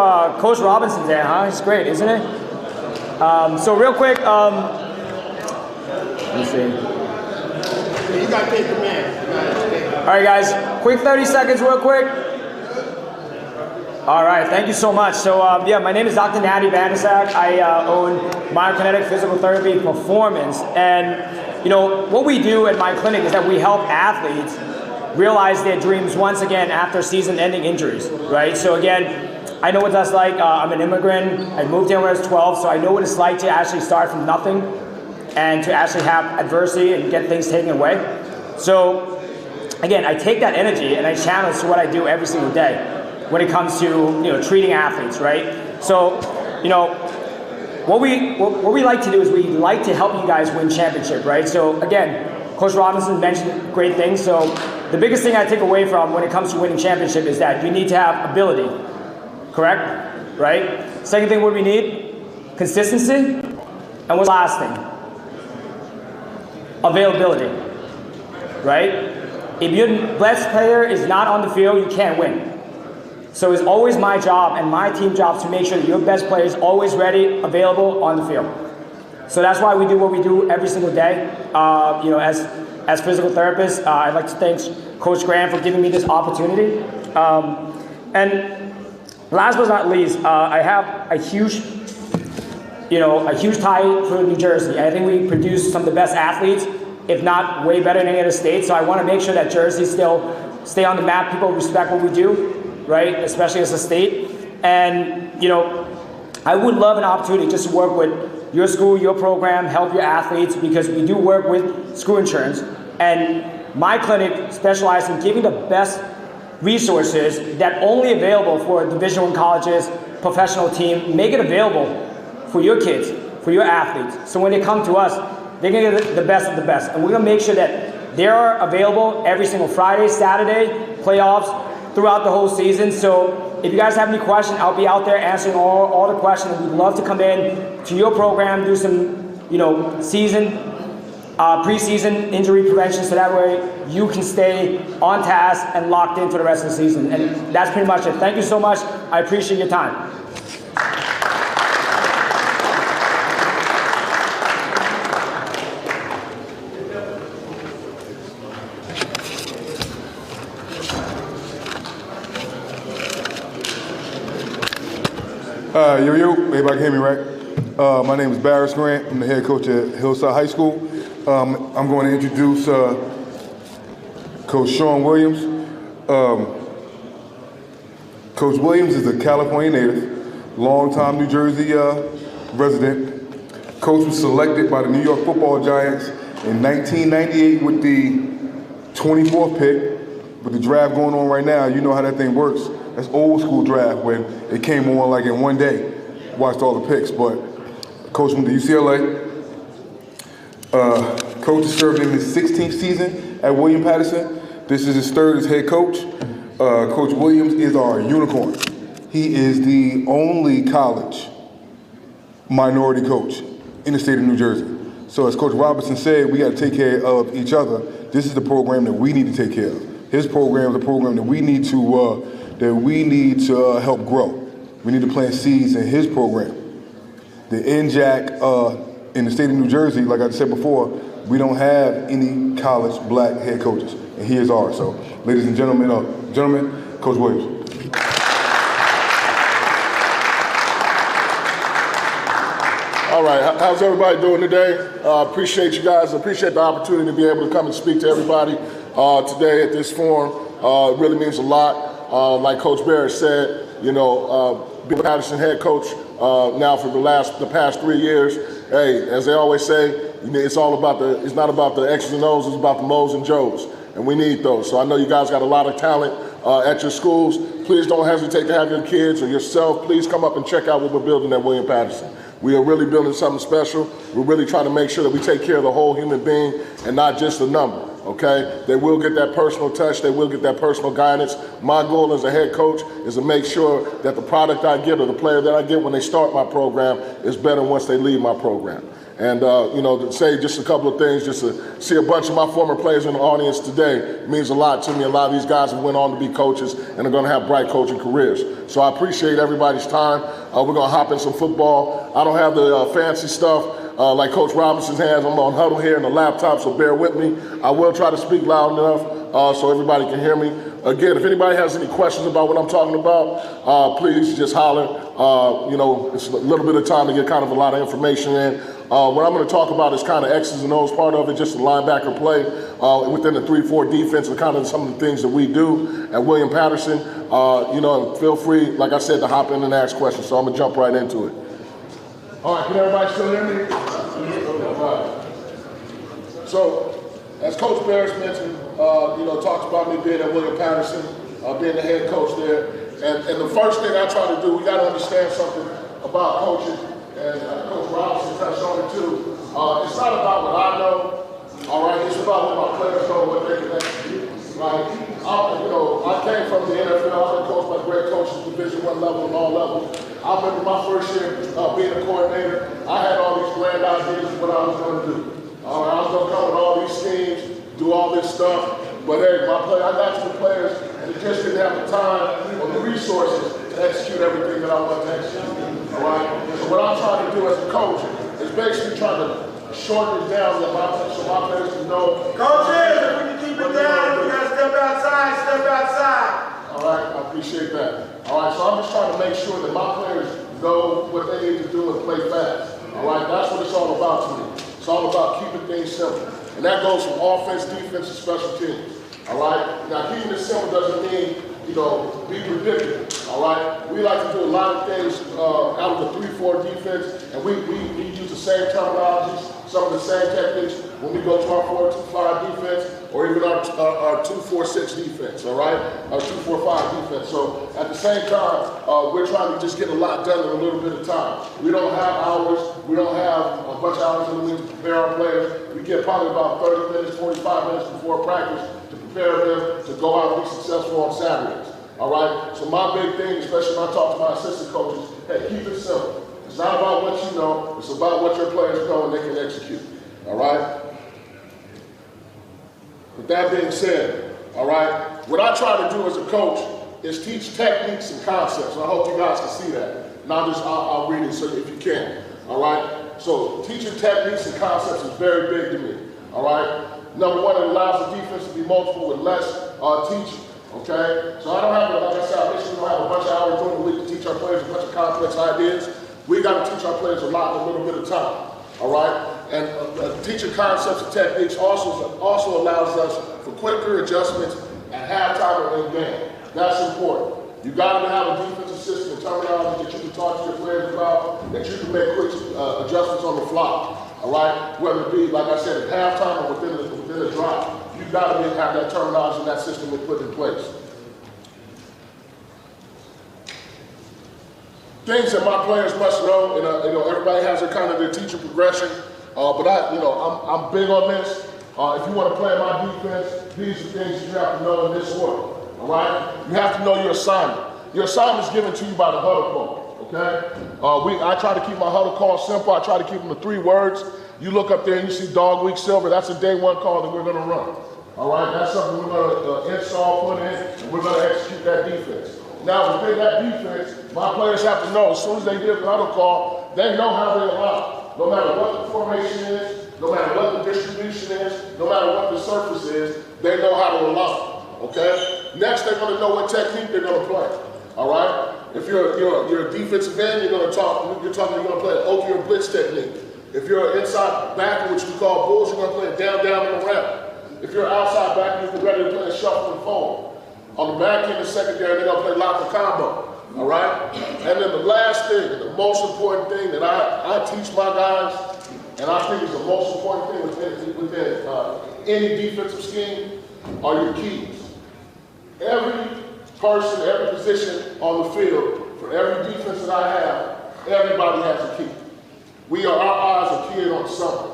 Coach Robinson's there, huh? It's great, isn't it? So real quick, let me see. You got to take command. All right, guys, quick 30 seconds real quick. All right, thank you so much. So, yeah, my name is Dr. Natty Vandersack. I own Myokinetic Physical Therapy Performance. And, you know, what we do at my clinic is that we help athletes realize their dreams once again after season-ending injuries, right? So, again, I know what that's like. I'm an immigrant. I moved here when I was 12, so I know what it's like to actually start from nothing and to actually have adversity and get things taken away. So, again, I take that energy and I channel it to what I do every single day when it comes to treating athletes, right? So, what we like to do is we like to help you guys win championship, right? So again, Coach Robinson mentioned great things. So the biggest thing I take away from when it comes to winning championship is that you need to have ability, correct? Right? Second thing, what do we need? Consistency. And what's the last thing? Availability, right? If your best player is not on the field, you can't win. So it's always my job and my team job to make sure that your best player is always ready, available on the field. So that's why we do what we do every single day. As physical therapists, I'd like to thank Coach Graham for giving me this opportunity. And last but not least, I have a huge tie for New Jersey. I think we produce some of the best athletes, if not way better than any other state. So I want to make sure that Jersey still stay on the map. People respect what we do, right? Especially as a state. And, I would love an opportunity just to work with your school, your program, help your athletes, because we do work with school insurance. And my clinic specializes in giving the best resources that only available for Division I colleges, professional team, make it available for your kids, for your athletes. So when they come to us, they're going to get the best of the best. And we're going to make sure that they are available every single Friday, Saturday, playoffs, throughout the whole season. So if you guys have any questions, I'll be out there answering all the questions. We'd love to come in to your program, do some, preseason injury prevention, so that way you can stay on task and locked in for the rest of the season. And that's pretty much it. Thank you so much. I appreciate your time. Everybody can hear me, right? My name is Barris Grant. I'm the head coach at Hillside High School. I'm going to introduce Coach Sean Williams. Coach Williams is a California native, longtime New Jersey resident. Coach was selected by the New York Football Giants in 1998 with the 24th pick. With the draft going on right now, you know how that thing works. That's old school draft when it came on like in one day. Watched all the picks, but Coach went to UCLA. Coach is serving in his 16th season at William Patterson. This is his third as head coach. Coach Williams is our unicorn. He is the only college minority coach in the state of New Jersey. So as Coach Robinson said, we got to take care of each other. This is the program that we need to take care of. His program is a program that we need to help grow. We need to plant seeds in his program. The NJAC in the state of New Jersey, like I said before, we don't have any college black head coaches, and he is ours. So, ladies and gentlemen, Coach Williams. All right, how's everybody doing today? Appreciate you guys. Appreciate the opportunity to be able to come and speak to everybody today at this forum. It really means a lot. Like Coach Barrett said, Bill Patterson head coach now for the past 3 years. Hey, as they always say, it's not about the X's and O's, it's about the Mo's and Jo's, and we need those. So I know you guys got a lot of talent at your schools. Please don't hesitate to have your kids or yourself. Please come up and check out what we're building at William Patterson. We are really building something special. We're really trying to make sure that we take care of the whole human being and not just the number, okay? They will get that personal touch. They will get that personal guidance. My goal as a head coach is to make sure that the product I get or the player that I get when they start my program is better once they leave my program. And, you know, to say just a couple of things, just to see a bunch of my former players in the audience today means a lot to me. A lot of these guys have went on to be coaches and are going to have bright coaching careers. So I appreciate everybody's time. We're going to hop in some football. I don't have the fancy stuff like Coach Robinson has. I'm on huddle here and the laptop, so bear with me. I will try to speak loud enough so everybody can hear me. Again, if anybody has any questions about what I'm talking about, please just holler. You know, it's a little bit of time to get kind of a lot of information in. What I'm going to talk about is kind of X's and O's part of it, just the linebacker play within the 3-4 defense and kind of some of the things that we do at William Patterson. You know, and feel free, like I said, to hop in and ask questions. So I'm going to jump right into it. All right, can everybody still hear me? All right. So, as Coach Barris mentioned, you know, talks about me being at William Patterson, being the head coach there. And the first thing I try to do, we got to understand something about coaching. And Coach Robinson touched on it too. It's not about what I know, all right? It's about what my players know, what they can execute, right? You know, I came from the NFL. I've been coached by great coaches, Division I level and all levels. I remember my first year being a coordinator. I had all these grand ideas of what I was going to do. All right, I was going to come with all these schemes, do all this stuff. But hey, I got to the players, and they just didn't have the time or the resources to execute everything that I wanted to execute. All right. So what I'm trying to do as a coach is basically trying to shorten it down so my players can know. Coaches, if we can keep it down, we gotta step outside, step outside. All right, I appreciate that. All right, so I'm just trying to make sure that my players know what they need to do and play fast. All right, that's what it's all about to me. It's all about keeping things simple. And that goes from offense, defense, and special teams. All right? Now, keeping it simple doesn't mean, you know, be predictable. All right? We like to do a lot of things out of the 3-4 defense, and we use the same terminologies, some of the same techniques when we go to our 4-2-5 defense, or even our 2-4-6 defense, all right? Our 2-4-5 defense. So at the same time, we're trying to just get a lot done in a little bit of time. We don't have hours. We don't have a bunch of hours in the week to prepare our players. We get probably about 30 minutes, 45 minutes before practice to prepare them to go out and be successful on Saturdays. All right? So my big thing, especially when I talk to my assistant coaches, hey, keep it simple. It's not about what you know. It's about what your players know and they can execute. All right? With that being said, all right, what I try to do as a coach is teach techniques and concepts. And I hope you guys can see that. And I'll read it so if you can. All right? So teaching techniques and concepts is very big to me. All right? Number one, it allows the defense to be multiple with less teaching. Okay? So I don't have, like I said, I basically don't have a bunch of hours during the week to teach our players a bunch of complex ideas. We got to teach our players a lot in a little bit of time. All right? And teaching concepts and techniques also allows us for quicker adjustments at halftime and in game. That's important. You got to have a defensive system and terminology that you can talk to your players about, that you can make quick adjustments on the fly. All right? Whether it be, like I said, at halftime or within a drive. You got to have that terminology and that system we put in place. Things that my players must know, and you know, everybody has their kind of their teacher progression, but I'm big on this. If you want to play my defense, these are things you have to know in this order. All right? You have to know your assignment. Your assignment is given to you by the huddle call. Okay? I try to keep my huddle call simple. I try to keep them to 3 words. You look up there and you see dog week silver. That's a day 1 call that we're going to run. All right? That's something we're going to install, put in, and we're going to execute that defense. Now, within that defense, my players have to know, as soon as they get the huddle call, they know how they align. No matter what the formation is, no matter what the distribution is, no matter what the surface is, they know how to align. Okay? Next, they're going to know what technique they're going to play. All right? If you're a defensive end, you're going to play an Okie or blitz technique. If you're an inside backer, which we call bulls, you're going to play a down, down, and around. If you're an outside backer, you're ready to play a shuffle and fold. On the back end and secondary, they're going to play lock and combo. All right? And then the last thing, and the most important thing that I teach my guys, and I think is the most important thing within any defensive scheme, are your keys. Every person, every position on the field, for every defense that I have, everybody has a key. our eyes are keyed on something.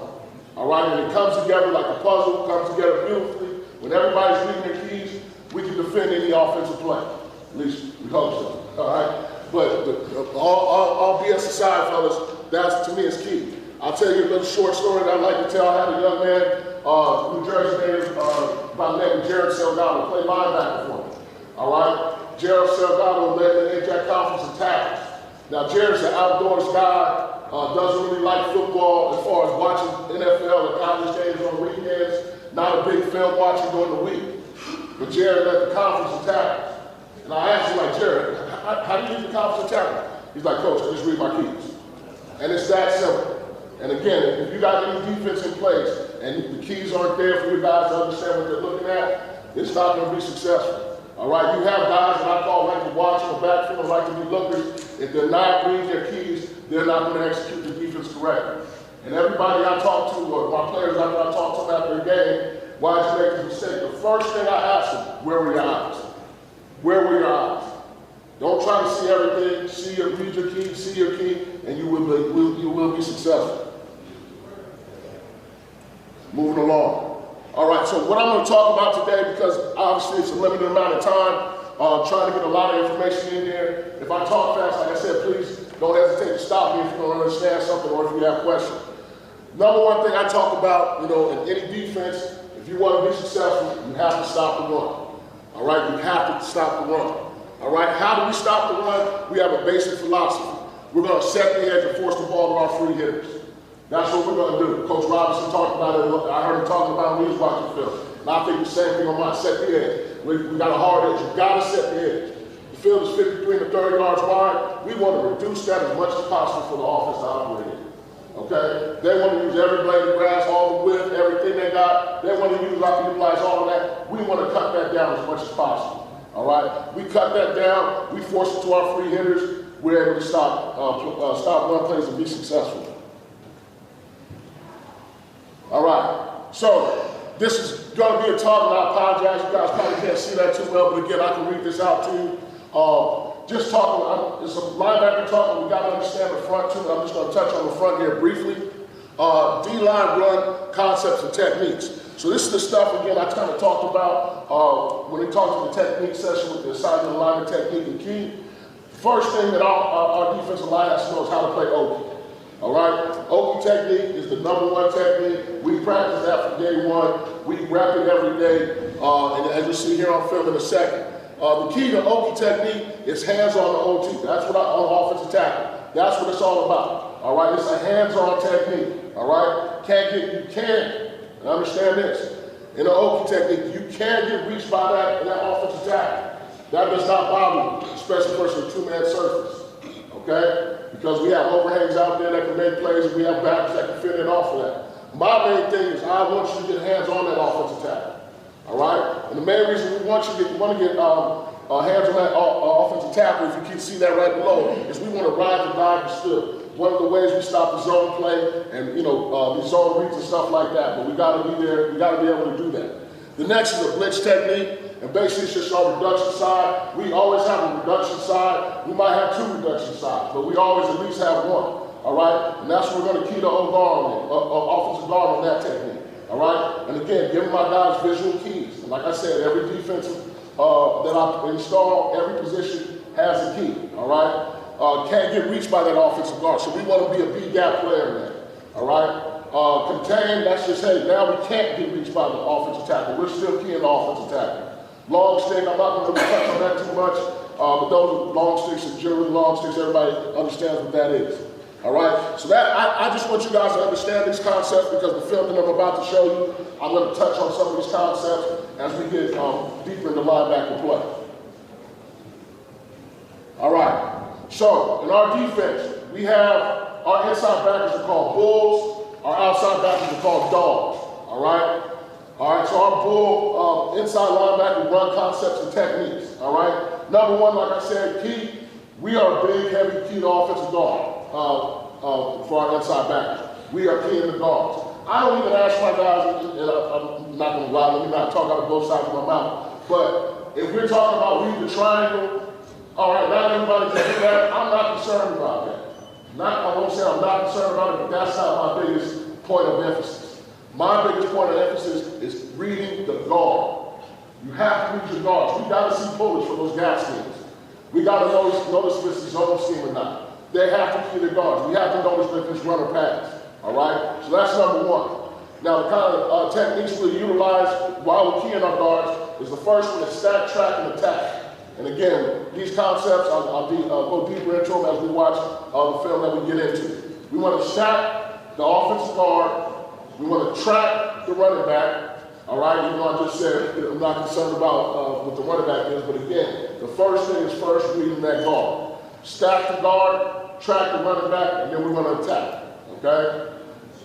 All right, and it comes together like a puzzle, comes together beautifully. When everybody's reading their keys, we can defend any offensive play. At least we hope so. All right, but all BS aside, fellas, that's to me is key. I'll tell you a little short story that I like to tell. I had a young man, New Jersey native, by the name of Jared Salgado, play linebacker for me. All right, Jared Salgado led the AJAC conference in tackles. Now Jared's an outdoors guy. Doesn't really like football as far as watching NFL and college games on weekends. Not a big film watcher during the week. But Jared led the conference in tackles. And I asked him, like, Jared, how do you lead the conference in tackles? He's like, Coach, I just read my keys. And it's that simple. And again, if you got any defense in place and the keys aren't there for you guys to understand what they're looking at, it's not going to be successful. All right, you have guys that I call like to watch in the backfield, like to be lookers. If they're not reading their keys, they're not going to execute the defense correctly. And everybody I talk to, or my players after I talk to them after a game, why did you make this mistake? The first thing I ask them, where were your eyes? Where were your eyes? Don't try to see everything, read your key, see your key, and you will be successful. Moving along. All right, so what I'm going to talk about today, because obviously it's a limited amount of time, trying to get a lot of information in there. If I talk fast, like I said, please don't hesitate to stop me if you don't understand something or if you have questions. Number one thing I talk about, in any defense, if you want to be successful, you have to stop the run. All right, you have to stop the run. All right, how do we stop the run? We have a basic philosophy. We're going to set the edge and force the ball to our free hitters. That's what we're going to do. Coach Robinson talked about it. I heard him talking about it when he was watching film. And I think the same thing on mine. Set the edge. We got a hard edge. You've got to set the edge. The field is 53 to 30 yards wide. We want to reduce that as much as possible for the offense to operate in. Okay? They want to use every blade of grass, all the width, everything they got. They want to utilize all of that. We want to cut that down as much as possible. All right? We cut that down. We force it to our free hitters. We're able to stop run plays and be successful. All right, so this is going to be a talk, and I apologize. You guys probably can't see that too well, but again, I can read this out to you. Just talking, it's a linebacker talk, but we got to understand the front too. I'm just going to touch on the front here briefly. D-line run concepts and techniques. So this is the stuff, again, I kind of talked about when we talked to the technique session with the assignment alignment technique and key. First thing that our defensive line has to know is how to play Okie. All right, Okie technique is the #1 technique. We practice that from day one. We rep it every day, and as you see here on film in a second. The key to Okie technique is hands on the OT. That's what on offensive tackle. That's what it's all about. All right, it's a hands-on technique. All right, you can, and understand this. In the Okie technique, you can get reached by that offensive tackle. That does not bother you, especially versus a two-man surface. Okay? Because we have overhangs out there that can make plays, and we have backs that can fit in off of that. My main thing is I want you to get hands on that offensive tackle. All right? And the main reason we want to get hands on that offensive tackle, if you can see that right below, is we want to ride the dive and still. One of the ways we stop the zone play and the zone reads and stuff like that. But we got to be there. We got to be able to do that. The next is a blitz technique. And basically, it's just our reduction side. We always have a reduction side. We might have 2 reduction sides, but we always at least have 1. All right? And that's what we're going to key the offensive guard on that technique. All right? And again, giving my guys visual keys. And like I said, every defensive that I install, every position has a key. All right? Can't get reached by that offensive guard. So we want to be a B-gap player there. All right? Contain, that's just, hey, now we can't get reached by the offensive tackle. We're still keying the offensive tackle. Long stick, I'm not going to touch on that too much, but those are long sticks and generally long sticks. Everybody understands what that is. All right? So that I just want you guys to understand these concepts because the film that I'm about to show you, I'm going to touch on some of these concepts as we get deeper into linebacker play. All right. So in our defense, we have our inside backers are called bulls. Our outside backers are called dogs. All right? All right, so our bull inside linebacker run concepts and techniques, all right? Number 1, like I said, key, we are a big, heavy key to offensive guard for our inside backers. We are keying the guards. I don't even ask my guys, and I'm not going to lie, let me not talk out of both sides of my mouth, but if we're talking about read the triangle, all right, not everybody can do that. I'm not concerned about that. Not won't say I'm not concerned about it, but that's not my biggest point of emphasis. My biggest point of emphasis is reading the guard. You have to read your guards. We got to see pullage from those gap schemes. We got to notice if it's a zone scheme or not. They have to see their guards. We have to notice if it's run or pass. All right? So that's number one. Now, the kind of techniques we utilize while we're keying our guards is the first one is stack, track, and attack. And again, these concepts, I'll go deeper into them as we watch the film that we get into. We want to stack the offensive guard. We want to track the running back. All right, even though I just said I'm not concerned about what the running back is, but again, the first thing is first reading that guard. Stack the guard, track the running back, and then we want to attack. Okay?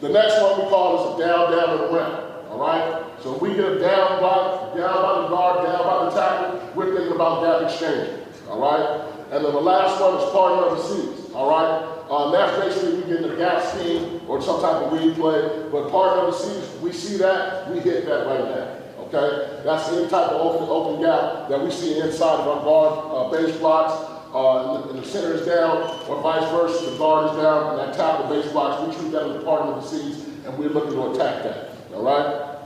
The next one we call is a down, and around. All right? So if we get a down by the guard, down by the tackle, we're thinking about gap exchange. All right? And then the last one is partner of the seas. All right? That's basically we get in the gap scheme or some type of read play, but partner of the seas, we see that, we hit that right now. Okay? That's any type of open gap that we see inside of our guard base blocks. And the center is down, or vice versa, the guard is down, and that tackle base blocks, we treat that as a partner of the seas, and we're looking to attack that. All right?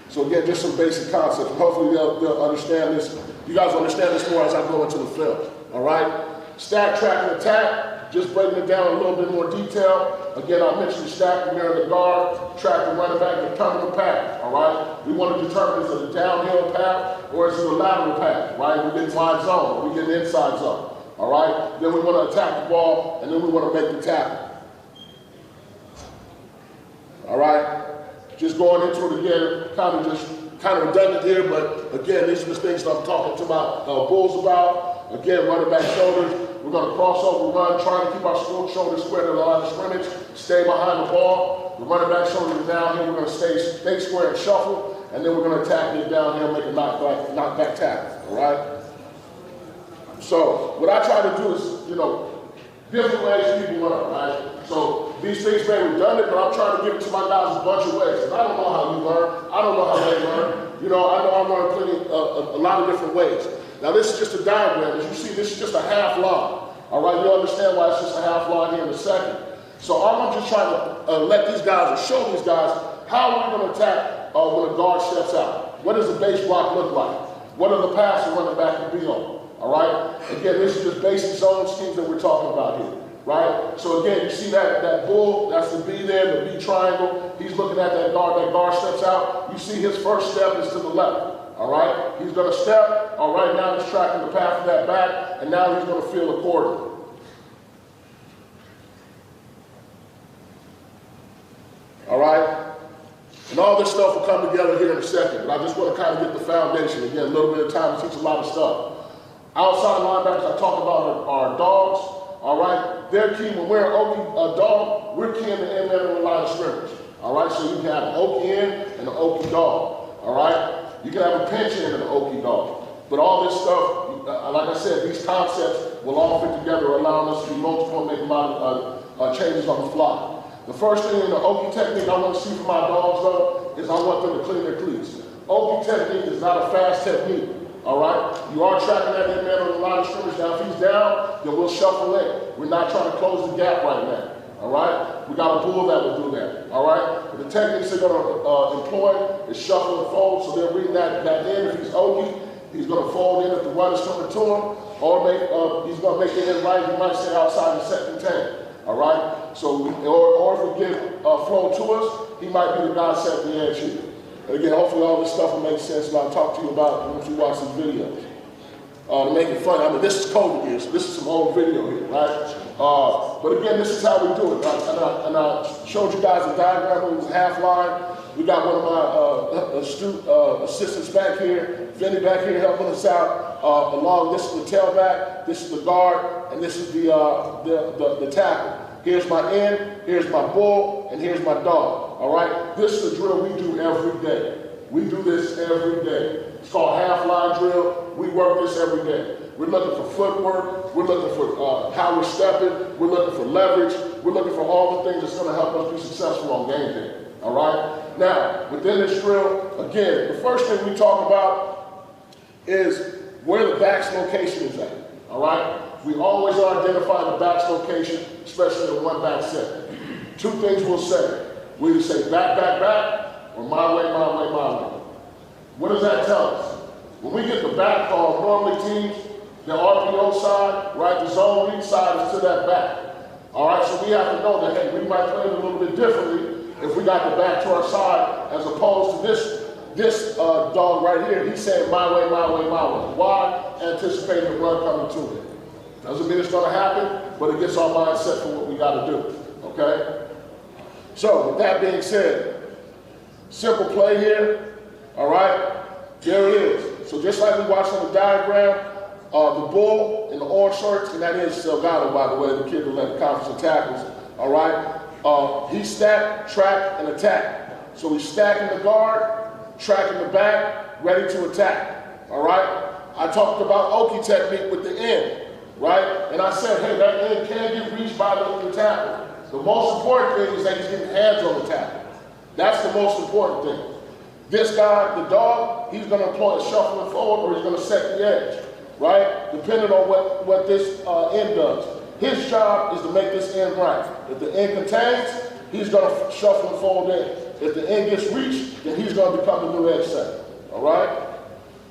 So again, just some basic concepts. Hopefully they'll understand this. You guys understand this more as I go into the film. All right? Stack, track, and attack. Just breaking it down in a little bit more detail. Again, I mentioned stack, mirror the guard, track the running back, and determine the path. All right? We want to determine is it a downhill path or is it a lateral path? Right? We get wide zone or we get an inside zone. All right? Then we want to attack the ball, and then we want to make the tackle. All right? Just going into it again, kind of redundant here, but again, these are the things that I'm talking to my bulls about. Again, running back shoulders. We're going to cross over, run, trying to keep our shoulders square to the line of scrimmage, stay behind the ball. The running back shoulders down here. We're going to stay square and shuffle, and then we're going to attack it down here and make a knockback tackle. All right. So what I try to do is, different ways people learn, right? So these things may be redundant, but I'm trying to give it to my guys a bunch of ways. And I don't know how you learn. I don't know how they learn. I know I learn a lot of different ways. Now this is just a diagram. As you see, this is just a half line. All right, you'll understand why it's just a half line here in a second. So I'm just trying to let these guys, or show these guys, how are we going to attack when a guard steps out? What does the base block look like? What are the paths the running back can be on? All right? Again, this is just basic zone schemes that we're talking about here. Right? So again, you see that bull, that's the B there, the B triangle. He's looking at that guard steps out. You see his first step is to the left. All right? He's going to step. All right, now he's tracking the path of that back, and now he's going to feel accordingly. All right? And all this stuff will come together here in a second, but I just want to kind of get the foundation. Again, a little bit of time to teach a lot of stuff. Outside linebackers, I talk about our dogs. All right? They're key. When we're a dog, we're keying the end man on the line of scrimmage. All right? So you can have an Okie end and an Okie dog. All right? You can have a pinch end and an Okie dog. But all this stuff, like I said, these concepts will all fit together, allowing us to be multiple and make a lot of changes on the fly. The first thing in the Okie technique I want to see from my dogs, though, is I want them to clean their cleats. Okie technique is not a fast technique. All right? You are tracking that in man on the line of scrimmage. Now, if he's down, then we'll shuffle in. We're not trying to close the gap right now. All right? We got a bull that will do that. All right? But the techniques they're going to employ is shuffle and fold. So they're reading that in. If he's Okie, he's going to fold in if the run is coming to him, or he's going to make it in right. He might stay outside the second tank. All right? So, or if we get flow to us, he might be the guy setting the edge here. And again, hopefully all this stuff will make sense and I'll talk to you about once you watch these videos. To make it fun, I mean, this is COVID years, so this is some old video here, right? But again, this is how we do it. And I showed you guys a diagram. It was a half line. We got one of my astute assistants back here, Vinny back here helping us out. Along, this is the tailback, this is the guard, and this is the tackle. Here's my end, here's my bull, and here's my dog. All right? This is a drill we do every day. We do this every day. It's called half line drill. We work this every day. We're looking for footwork. We're looking for how we're stepping. We're looking for leverage. We're looking for all the things that's going to help us be successful on game day. All right? Now, within this drill, again, the first thing we talk about is where the back's location is at. All right? we always identify the back's location, especially in a one-back set. Two things we'll say. We either say back, back, back, or my way, my way, my way. What does that tell us? When we get the back call, normally teams, the RPO side, right, the zone read side is to that back. All right, so we have to know that, hey, we might play it a little bit differently if we got the back to our side as opposed to this dog right here. He's saying my way, my way, my way. Why? Anticipating the run coming to him. Doesn't mean it's going to happen, but it gets our mind set for what we got to do, okay? So with that being said, simple play here, all right? There it is. So just like we watched on the diagram, the bull in the orange shorts, and that is Salgado, by the way, the kid that led the conference of tackles, all right? He stacked, track, and attack. So he's stacking the guard, tracking the back, ready to attack, all right? I talked about Oki technique with the end, right? And I said, hey, that end can get reached by the tackle. The most important thing is that he's getting hands on the tackle. That's the most important thing. This guy, the dog, he's going to employ a shuffling forward or he's going to set the edge, right? Depending on what this end does. His job is to make this end right. If the end contains, he's going to shuffle and fold in. If the end gets reached, then he's going to become the new edge setter, all right?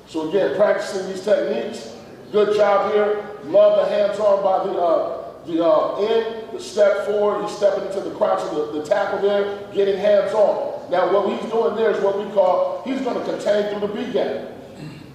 So again, practicing these techniques. Good job here. Love the hands-on by the end, the step forward. He's stepping into the crouch of the tackle there, getting hands-on. Now what he's doing there is what we call, he's going to contain through the B gap.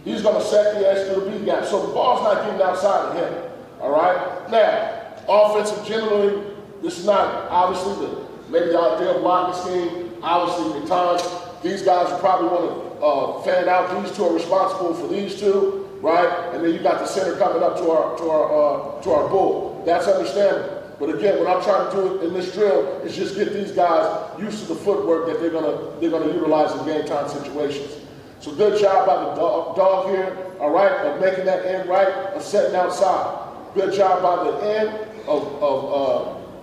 He's going to set the edge through the B gap. So the ball's not getting outside of him, all right? Now, offensive generally, this is not obviously maybe the ideal blocking scheme. Obviously, at times, these guys will probably want to fan out. These two are responsible for these two, right? And then you got the center coming up to our bull. That's understandable. But again, what I'm trying to do in this drill is just get these guys used to the footwork that they're gonna utilize in game time situations. So good job by the dog here, all right, of making that end right, of setting outside. Good job by the end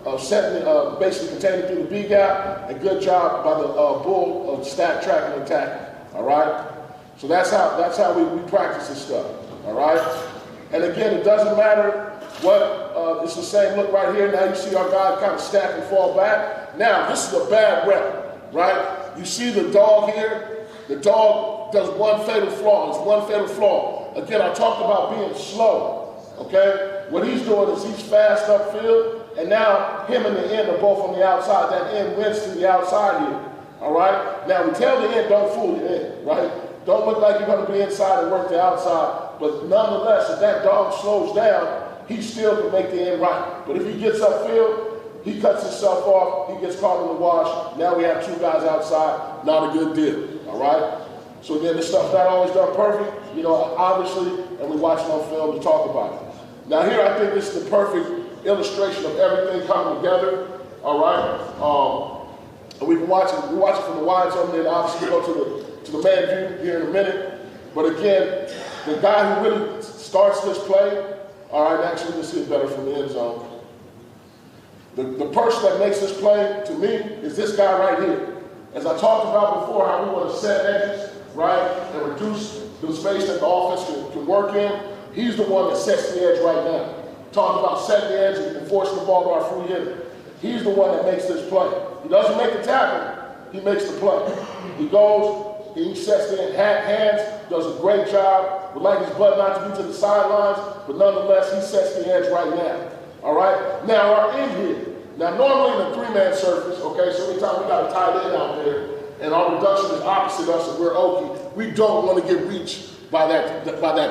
of setting, basically containing through the B gap, and good job by the bull of stack, tracking, and attacking, all right? So that's how we practice this stuff, all right? And again, it doesn't matter what, it's the same look right here. Now you see our guy kind of stack and fall back. Now, this is a bad rep, right? You see the dog here? The dog does one fatal flaw. It's one fatal flaw. Again, I talked about being slow, okay? What he's doing is he's fast upfield, and now him and the end are both on the outside. That end wins to the outside here, all right? Now, we tell the end, don't fool the end, right? Don't look like you're going to be inside and work the outside. But nonetheless, if that dog slows down, he still can make the end right. But if he gets upfield, he cuts himself off, he gets caught in the wash. Now we have two guys outside, not a good deal, all right? So again, this stuff's not always done perfect, you know, obviously, and we watch it on film to talk about it. Now here, I think this is the perfect illustration of everything coming together, all right? And we can watch it, we watch it from the wide zone, then obviously go to the man view here in a minute. But again, the guy who really starts this play, all right, actually, let's see it better from the end zone. The person that makes this play, to me, is this guy right here. As I talked about before, how we want to set edges, right, and reduce the space that the offense can work in. He's the one that sets the edge right now. Talking about setting the edge and forcing the ball to our free hitter. He's the one that makes this play. He doesn't make the tackle, he makes the play. He goes, he sets the hands, does a great job. Would like his butt not to be to the sidelines, but nonetheless, he sets the edge right now. All right? Now, our end here. Now, normally in a three-man surface, okay, so anytime we got a tight end out there, and our reduction is opposite us, and we're Oki, we don't want to get reached by that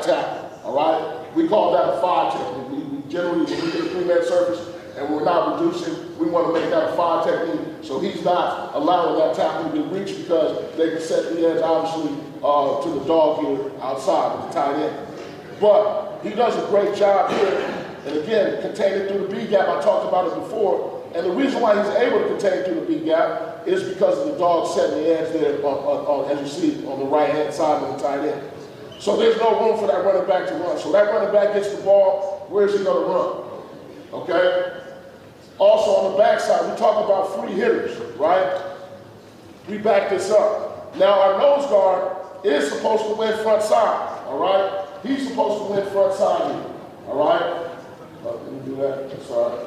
tackle. All right? We call that a 5 technique. We generally, when we get a three-man surface, and we're not reducing, we want to make that a 5 technique. So he's not allowing that tackle to get reached because they can set the edge, obviously, to the dog here outside with the tight end. But he does a great job here. And again, containing through the B gap, I talked about it before. And the reason why he's able to contain through the B gap is because of the dog setting the edge there, as you see, on the right-hand side of the tight end. So there's no room for that running back to run. So that running back gets the ball, where is he going to run? Okay? Also on the backside, we talk about free hitters, right? We back this up. Now our nose guard is supposed to win front side, all right? He's supposed to win front side here, all right? that. That's all right.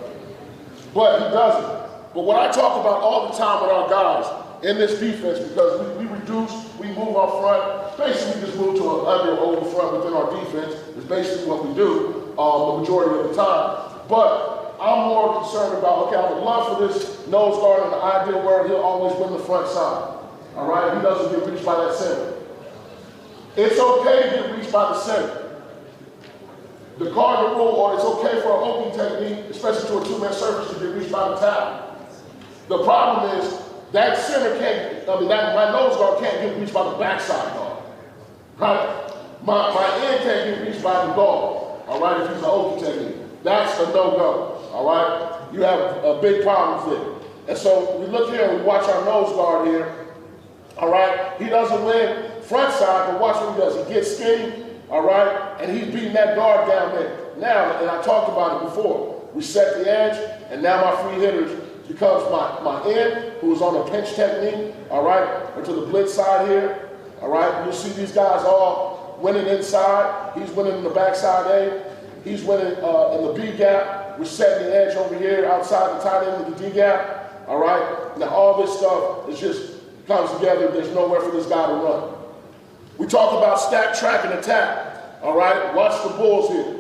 But he doesn't. But what I talk about all the time with our guys in this defense, because we reduce, we move our front, basically just move to an under or over front within our defense, is basically what we do the majority of the time. But I'm more concerned about, okay, I would love for this nose guard in the ideal world, he'll always win the front side. All right, he doesn't get reached by that center. It's okay to get reached by the center. The cardinal rule, or it's okay for an opening technique, especially to a two-man surface, to get reached by the tackle. The problem is that center can't, my nose guard can't get reached by the backside guard. Right? My end can't get reached by the guard. All right, if he's an opening technique. That's a no-go. All right? You have a big problem there. And so we look here and we watch our nose guard here. All right? He doesn't win front side, but watch what he does. He gets skinny, all right? And he's beating that guard down there. Now, and I talked about it before, we set the edge, and now my free hitters becomes my end, who is on a pinch technique, all right? Or to the blitz side here, all right? You'll see these guys all winning inside. He's winning in the backside A. He's winning in the B gap. We're setting the edge over here outside the tight end with the D gap, all right? Now, all this stuff is just comes together. There's nowhere for this guy to run. We talk about stack, track, and attack, all right? Watch the Bulls here.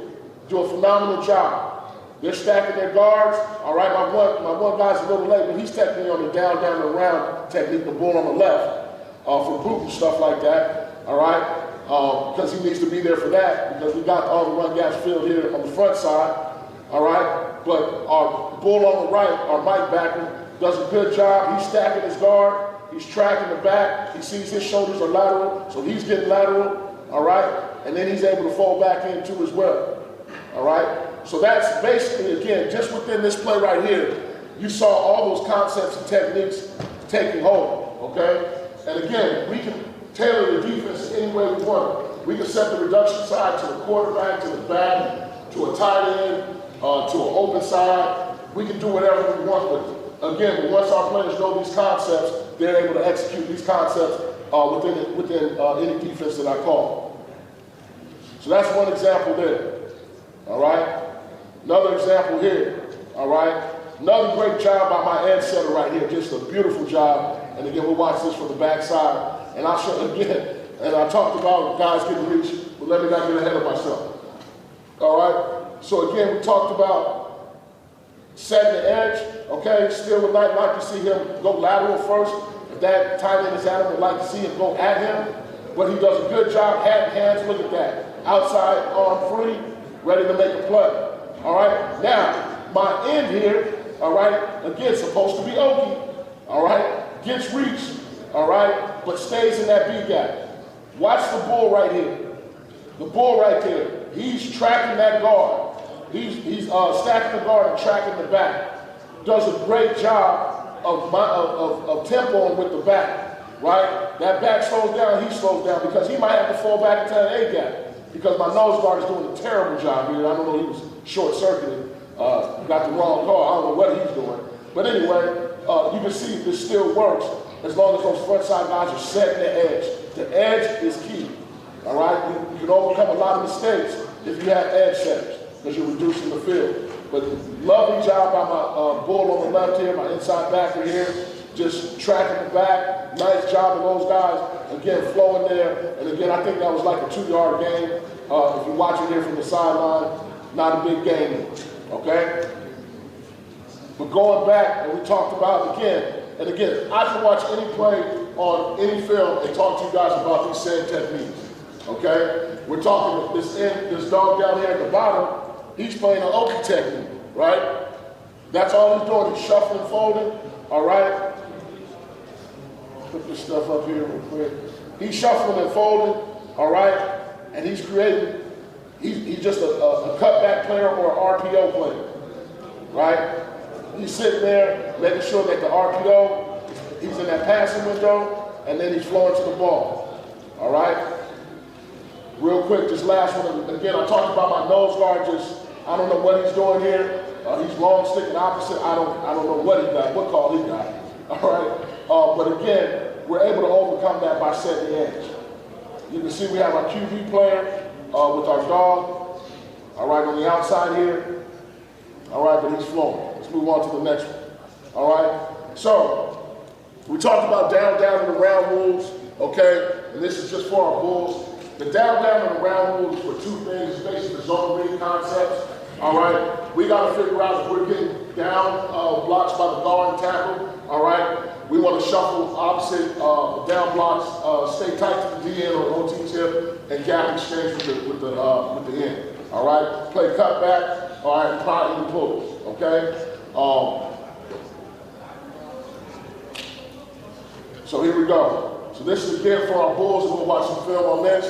Do a phenomenal job. They're stacking their guards, all right? My one guy's a little late, but he's technically on the down, and around technique, the bull on the left, for boot and stuff like that, all right? Because he needs to be there for that, because we got all the run gaps filled here on the front side, all right? But our bull on the right, our Mike backer, does a good job. He's stacking his guard. He's tracking the back. He sees his shoulders are lateral, so he's getting lateral, all right? And then he's able to fall back in too as well, all right? So that's basically, again, just within this play right here, you saw all those concepts and techniques taking hold, okay? And again, we can tailor the defense any way we want. We can set the reduction side to the quarterback, to the back, to a tight end, to an open side. We can do whatever we want with it. Again, once our players know these concepts, they're able to execute these concepts within any defense that I call. So that's one example there, all right? Another example here, all right? Another great job by my edge setter right here, just a beautiful job. And again, we'll watch this from the backside. And I'll show again, and I talked about guys getting reached, but let me not get ahead of myself, all right? So again, we talked about setting the edge, okay? Still would like to see him go lateral first. If that tight end is at him, would like to see him go at him. But he does a good job, hat in hands, look at that. Outside, arm free, ready to make a play. All right, now, my end here, all right, again, supposed to be Okie, all right, gets reached, all right, but stays in that B gap. Watch the bull right here. The bull right there, he's tracking that guard. He's stacking the guard and tracking the back. Does a great job of tempoing with the back, right? That back slows down, he slows down, because he might have to fall back into an A gap, because my nose guard is doing a terrible job here. I don't know, he was short-circuited, got the wrong call. I don't know what he's doing. But anyway, you can see this still works as long as those front side guys are setting the edge. The edge is key, all right? You can overcome a lot of mistakes if you have edge setters, because you're reducing the field. But lovely job by my bull on the left here, my inside backer here, just tracking the back. Nice job of those guys, again, flowing there. And again, I think that was like a 2-yard gain. If you watch it here from the sideline, not a big game, okay? But going back, and we talked about again, and again, I can watch any play on any film and talk to you guys about these same techniques, okay? We're talking this dog down here at the bottom, he's playing an Okie technique, right? That's all he's doing, he's shuffling, folding, all right? Put this stuff up here real quick. He's shuffling and folding, all right? And he's creating, he's just a cutback player or an RPO player, right? He's sitting there making sure that the RPO, he's in that passing window, and then he's flowing to the ball, all right? Real quick, this last one, again, I talked about my nose guard, I don't know what he's doing here. He's long, sticking opposite. I don't know what he got, what call he got, all right? But again, we're able to overcome that by setting the edge. You can see we have our QB player with our dog, all right, on the outside here. all right, but he's flowing. Let's move on to the next one, all right? So, we talked about down, down, and around rules, okay? And this is just for our bulls. The down, down, and around rules for two things, basically the zone read concepts, all right? We got to figure out if we're getting down blocks by the guard and tackle, all right? We want to shuffle opposite down blocks, stay tight to the DN or OT tip, and gap exchange with the end. All right, play cutback. All right, pride in the pullers. Okay. So here we go. So this is again for our bulls. We're gonna watch some film on this.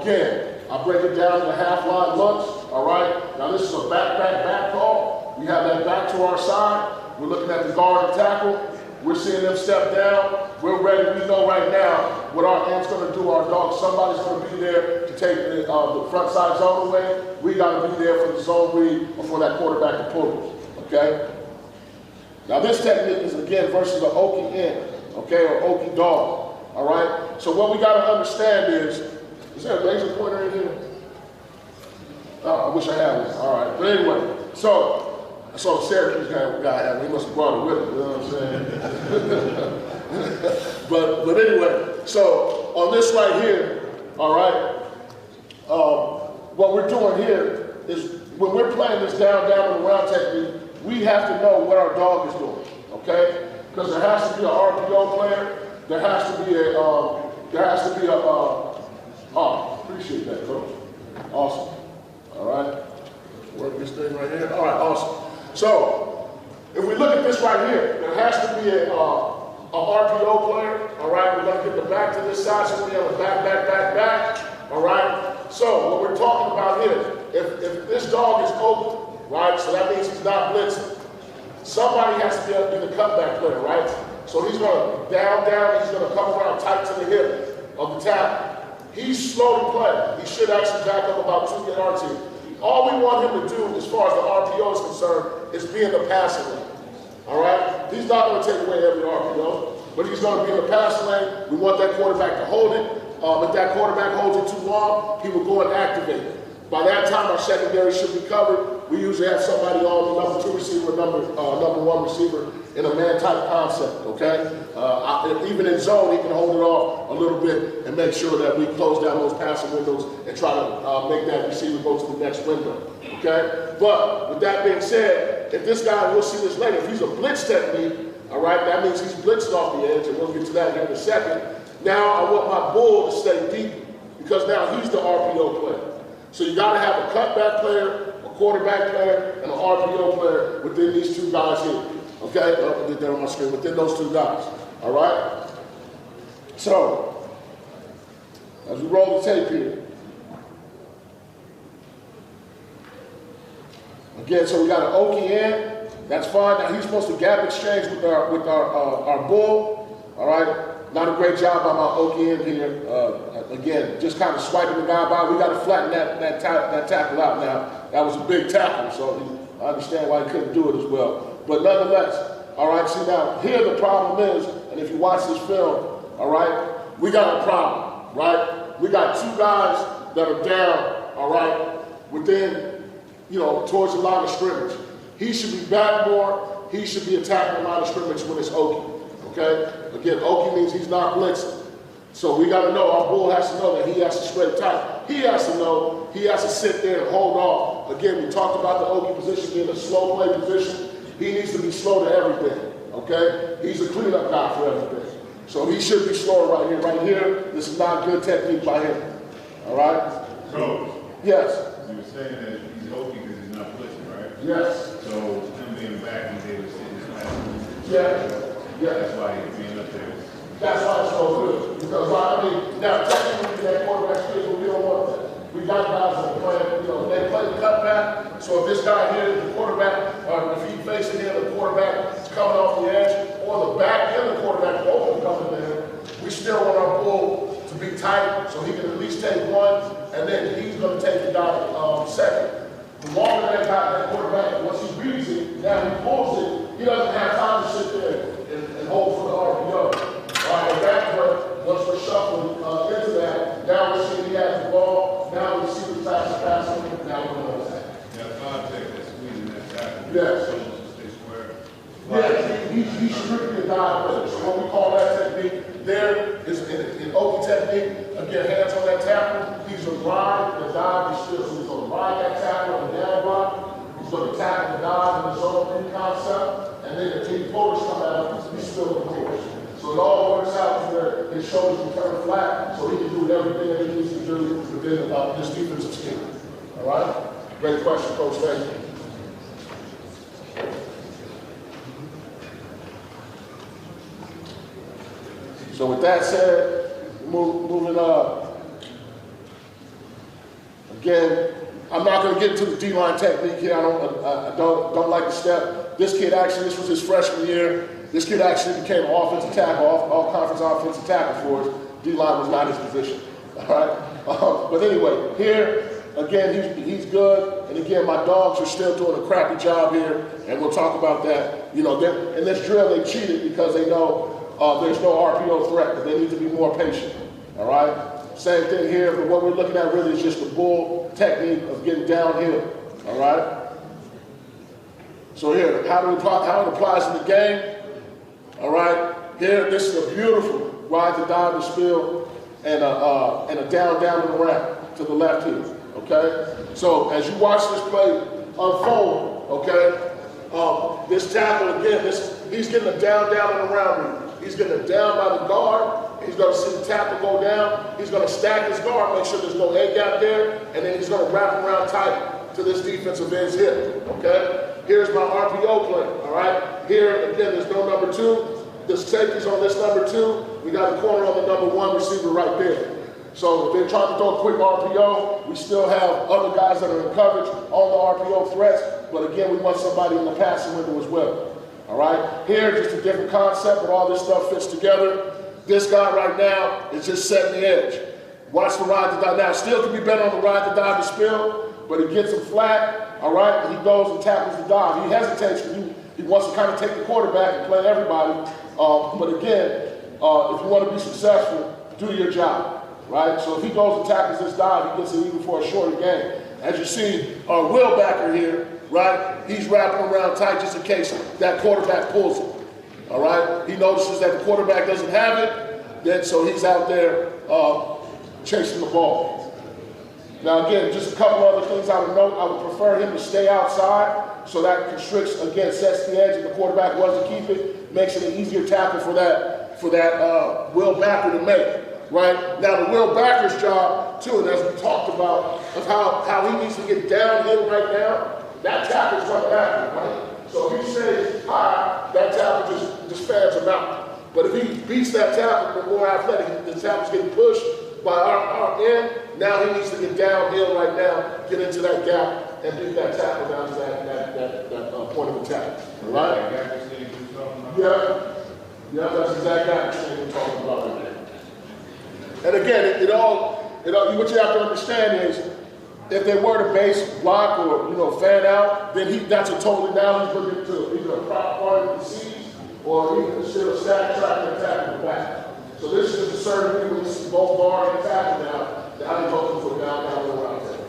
Again, I break it down to half line looks. All right. Now this is a back call. We have that back to our side. We're looking at the guard and tackle. We're seeing them step down. We're ready. We know right now what our end's going to do. Our dog, somebody's going to be there to take the front side zone away. We got to be there for the zone read or for that quarterback to pull it. Okay? Now this technique is again versus the Okie end, okay, or Okie dog. All right? So what we got to understand is there a laser pointer in here? Oh, I wish I had one. All right. But anyway, so I saw the Syracuse guy had one. He must have brought it with him, you know what I'm saying? but anyway, so on this right here, all right, what we're doing here is when we're playing this down, down, and around technique, we have to know what our dog is doing, okay? Because there has to be an RPO player, there has to be oh, appreciate that, coach. Awesome. All right. Work this thing right here. All right, awesome. So, if we look at this right here, there has to be an RPO player, all right? We're going to get the back to this side, so we have a back, all right? So, what we're talking about here, if this dog is open, right, so that means he's not blitzing. Somebody has to be the cutback player, right? So he's going to down, he's going to come around tight to the hip of the tackle. He's slow to play. He should actually back up about 2 yards here. All we want him to do, as far as the RPO is concerned, is be in the passing lane. All right? He's not going to take away every RPO, but he's going to be in the passing lane. We want that quarterback to hold it. If that quarterback holds it too long, he will go and activate it. By that time, our secondary should be covered. We usually have somebody on the number 2 receiver, number 1 receiver in a man-type concept, okay? Even in zone, he can hold it off a little bit and make sure that we close down those passing windows and try to make that receiver go to the next window, okay? But with that being said, if this guy, we'll see this later, if he's a blitz technique, all right, that means he's blitzing off the edge, and we'll get to that here in a second. Now I want my bull to stay deep because now he's the RPO player. So you got to have a cutback player, a quarterback player, and an RPO player within these two guys here. Okay? I'll put that on my screen. Within those two guys. All right? So, as we roll the tape here. Again, so we got an Okie in. That's fine. Now he's supposed to gap exchange with our bull. All right? Not a great job by my Okie end here. Again, just kind of swiping the guy by. We got to flatten that tackle out now. That was a big tackle, so I understand why he couldn't do it as well. But nonetheless, all right, see now, here the problem is, and if you watch this film, all right, we got a problem, right? We got two guys that are down, all right, within, towards the line of scrimmage. He should be back more. He should be attacking the line of scrimmage when it's Okie. Okay? Again, Okie means he's not blitzing. So we got to know, our bull has to know that he has to straight tight. He has to know, he has to sit there and hold off. Again, we talked about the Okie position being a slow play position. He needs to be slow to everything. Okay? He's a cleanup guy for everything. So he should be slower right here. Right here, this is not good technique by him. All right? Coach. Yes. You were saying that he's Okie because he's not blitzing, right? Yes. So him being back, he's able to sit his pass. Yeah. Yeah. That's why he's being up there. That's why it's so good. Because, now technically that quarterback skills, we don't want that. We got guys that play, they play the cutback. So if this guy here, the quarterback, if he facing him, the quarterback is coming off the edge, or the back and the quarterback both are coming to him, we still want our bull to be tight so he can at least take one, and then he's going to take the guy second. The longer that guy, that quarterback, once he reads it, now he pulls it, he doesn't have time to sit there and hold for the RPO. All right, once we're shuffling into that, now we're seeing he has the ball, now we see the fast passing, now we're going to attack. That contact that's squeezing that he's strictly a dive player. So what we call that technique there is in Okie technique, again, hands on that tackle. He's going to ride the dive, he's still, so he's going to ride that tackle on the down block. He's going to tackle the dive in the zone three concept, and then if he pullers come out, he's still in pullers. So it all works out to where his shoulders will turn flat, so he can do everything that he needs to do within this defensive scheme. All right? Great question, Coach. Thank you. So with that said, moving up. Again, I'm not going to get into the D-line technique here. I don't like the step. This kid actually, this was his freshman year. This kid actually became an offensive tackle, all-conference offensive tackle for us. D-line was not his position. All right. But anyway, here again, he's good. And again, my dogs are still doing a crappy job here, and we'll talk about that. You know, in this drill, they cheated because they know there's no RPO threat, but they need to be more patient. All right. Same thing here, but what we're looking at really is just the bull technique of getting downhill, all right? So here, how it applies in the game, all right? Here, this is a beautiful ride to dive and spill and a down and around to the left here, okay? So as you watch this play unfold, okay, this tackle, again, he's getting a down and around me. He's getting a down by the guard. He's going to see the tackle go down. He's going to stack his guard, make sure there's no A gap there, and then he's going to wrap around tight to this defensive end's hip, okay? Here's my RPO play, all right? Here, again, there's no number two. The safety's on this number two. We got the corner on the number one receiver right there. So if they're trying to throw a quick RPO, we still have other guys that are in coverage on the RPO threats, but again, we want somebody in the passing window as well. All right, here, just a different concept, but all this stuff fits together. This guy right now is just setting the edge. Watch the ride to dive. Now, still can be better on the ride to dive and spill, but it gets him flat, all right, and he goes and tackles the dive. He hesitates because he wants to kind of take the quarterback and play everybody. But again, if you want to be successful, do your job, right? So if he goes and tackles this dive, he gets it even for a shorter game. As you see, our Will backer here, right? He's wrapping around tight just in case that quarterback pulls it. All right? He notices that the quarterback doesn't have it, then so he's out there chasing the ball. Now again, just a couple other things I would note. I would prefer him to stay outside so that constricts, again, sets the edge. If the quarterback wants to keep it, makes it an easier tackle for that Will backer to make. Right? Now the Will backer's job, too, and as we talked about, of how he needs to get downhill right now, that tackle's coming after him, right? So if he stays high, that tackle just fans him out. But if he beats that tackle, the more athletic, the tackle's getting pushed by our end, now he needs to get downhill right now, get into that gap, and beat that tackle down to that point of attack. All right? Yeah, that's exactly what we're talking about right there. And again, what you have to understand is, if they were to base block or fan out, then that's a totally now he's looking to either a prop part of the seas or even still a static track and attack in the back. So this is a certain when you see both guard and tackle now he's looking for down and around there.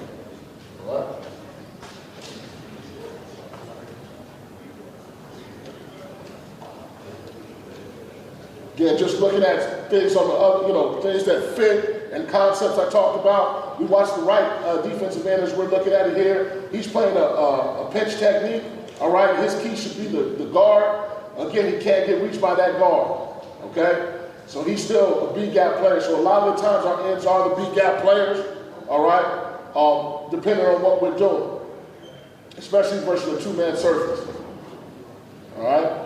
All right. Again, just looking at things on the other, things that fit and concepts I talked about. We watch the right defensive end as we're looking at it here. He's playing a pitch technique, all right? His key should be the guard. Again, he can't get reached by that guard, okay? So he's still a B-gap player. So a lot of the times our ends are the B-gap players, all right? Depending on what we're doing, especially versus a two-man surface, all right?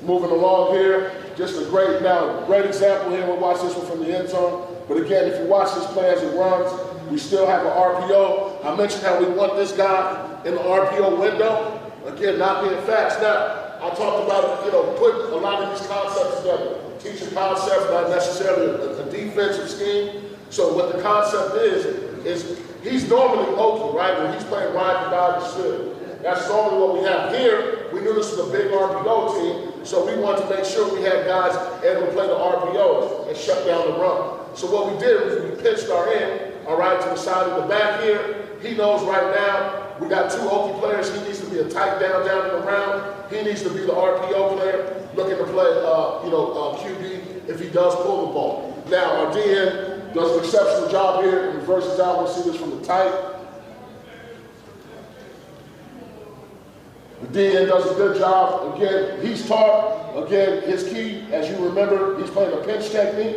Moving along here, just a great example here. We'll watch this one from the end zone. But again, if you watch this play as it runs, we still have an RPO. I mentioned how we want this guy in the RPO window. Again, not being fast. Now, I talked about, putting a lot of these concepts together. Teaching concepts, not necessarily a defensive scheme. So what the concept is he's normally Okie, right? When he's playing ride and dive and spill. That's normally what we have here. We knew this was a big RPO team, so we wanted to make sure we had guys able to play the RPOs and shut down the run. So what we did was we pitched our end, all right, to the side of the back here. He knows right now we got two Okie players. He needs to be a tight down and around. He needs to be the RPO player, looking to play, QB if he does pull the ball. Now, our DN does an exceptional job here. It reverses out. We'll see this from the tight. The DN does a good job. Again, he's taught. Again, his key, as you remember, he's playing a pinch technique.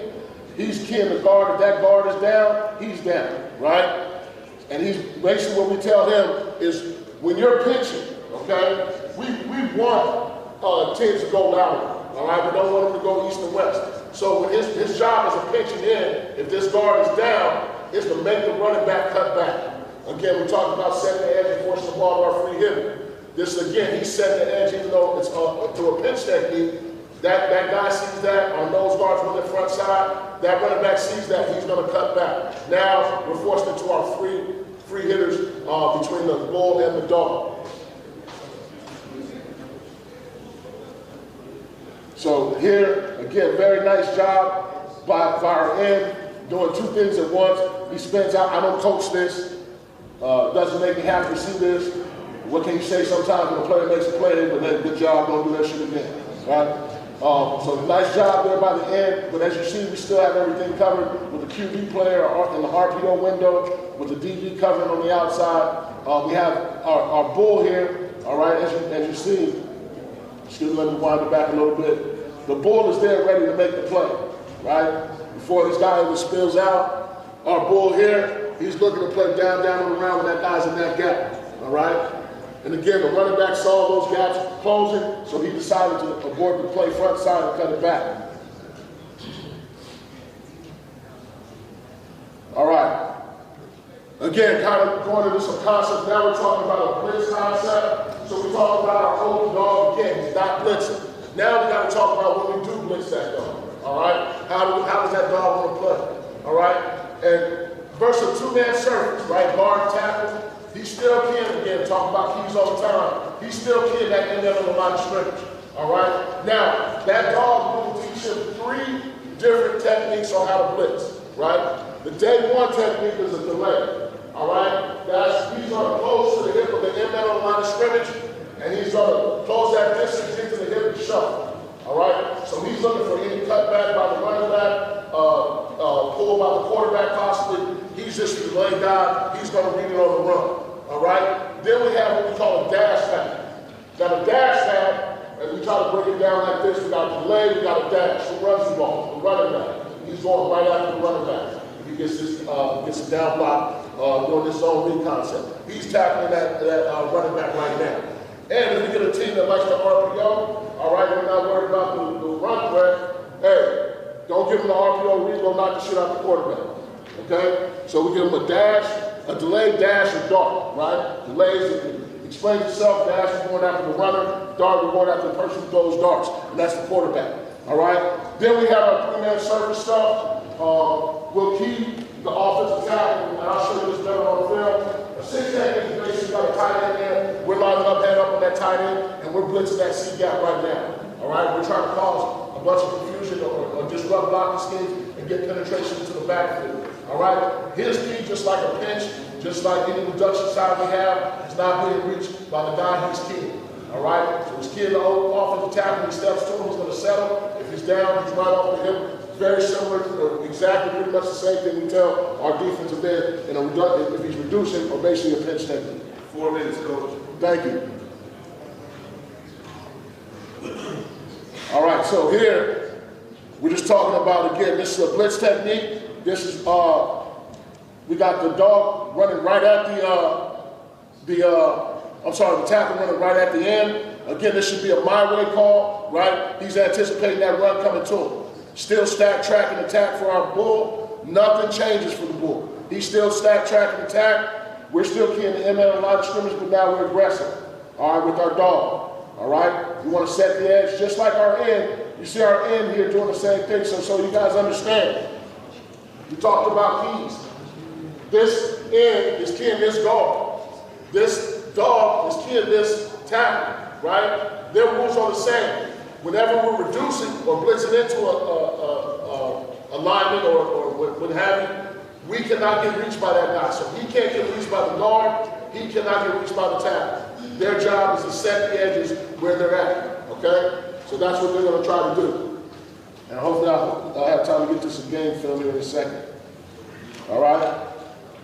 He's keying the guard. If that guard is down, he's down, right? And he's basically what we tell him is when you're pinching, okay, we want teams to go louder, all right? We don't want them to go east and west. So his job as a pinching in, if this guard is down, is to make the running back cut back. Again, we talked about setting the edge and forcing the ball to our free hitter. This, again, he's setting the edge even though it's through a pinch technique. That guy sees that, our nose guard's on the front side, that running back sees that, he's gonna cut back. Now, we're forced into our free hitters between the bull and the dog. So here, again, very nice job by our end, doing two things at once. He spins out, I don't coach this, doesn't make me happy to see this. What can you say sometimes when a player makes a play, but then good job, don't do that shit again, right? So nice job there by the end, but as you see, we still have everything covered with the QB player in the RPO window, with the DB covering on the outside. We have our bull here, all right, as you see. Excuse me, let me wind it back a little bit. The bull is there ready to make the play, right? Before this guy even spills out, our bull here, he's looking to play down, and around when that guy's in that gap, all right? And again, the running back saw those gaps closing, so he decided to abort the play front side and cut it back. All right. Again, kind of going into some concepts. Now we're talking about a blitz concept. So we talk about our old dog again. He's not blitzing. Now we got to talk about when we do blitz that dog. All right. How does that dog want to play? All right. And versus a two-man surface, right? Guard, tackle. He still can, again, talk about keys all the time. He still can that end on the line of scrimmage. All right. Now that dog will teach him 3 different techniques on how to blitz. Right. The day one technique is a delay. All right, he's going to close to the hip of the end man on the line of scrimmage, and he's going to close that distance into the hip and shuffle. All right, so he's looking for any cutback by the running back, pull by the quarterback possibly. He's just a delay guy. He's going to read it on the run. All right, then we have what we call a dash tag. Now the dash tag, and we try to break it down like this. We got a delay, we got a dash. Who runs the ball? The running back. He's going right after the running back. He gets a down block doing this zone read concept. He's tackling that running back right now. And if we get a team that likes the RPO, all right, we're not worried about the run threat. Hey, don't give them the RPO read, go knock the shit out the quarterback. Okay? So we give them a dash, a delay, dash, and dart, right? Delays, explains itself, dash is going after the runner, dart is going after the person who throws darts, and that's the quarterback. All right? Then we have our three-man surface stuff. We'll keep the offensive tackle, and I'll show you this better on the film. A 6 technique is basically got a tight end there. We're lining up, head up on that tight end, and we're blitzing that C gap right now. All right? We're trying to cause a bunch of confusion or disrupt blocking schemes and get penetration into the backfield. All right? His key, just like a pinch, just like any reduction side we have, is not being reached by the guy he's keying. All right? So he's keying the offensive tackle, he steps to him, he's going to settle. If he's down, he's right off the hip. Very similar, or exactly pretty much the same thing we tell our defensive end, and if he's reducing, or basically a pinch technique. 4 minutes, coach. Thank you. All right, so here, we're just talking about, again, this is a blitz technique. This is, we got the dog running right at the tackle running right at the end. Again, this should be a my way call, right? He's anticipating that run coming to him. Still stack, track, and attack for our bull. Nothing changes for the bull. He's still stack, track, and attack. We're still keying the M-man on line of scrimmage, but now we're aggressive. All right, with our dog. All right? We want to set the edge just like our end. You see our end here doing the same thing, so you guys understand. We talked about keys. This end is keying this dog. This dog is keying this tackle, right? Their rules are the same. Whenever we're reducing or blitzing into a lineman or what have you, we cannot get reached by that guy. So he can't get reached by the guard. He cannot get reached by the tackle. Their job is to set the edges where they're at, okay? So that's what they're gonna try to do. And hopefully I'll have time to get to some game film here in a second. All right?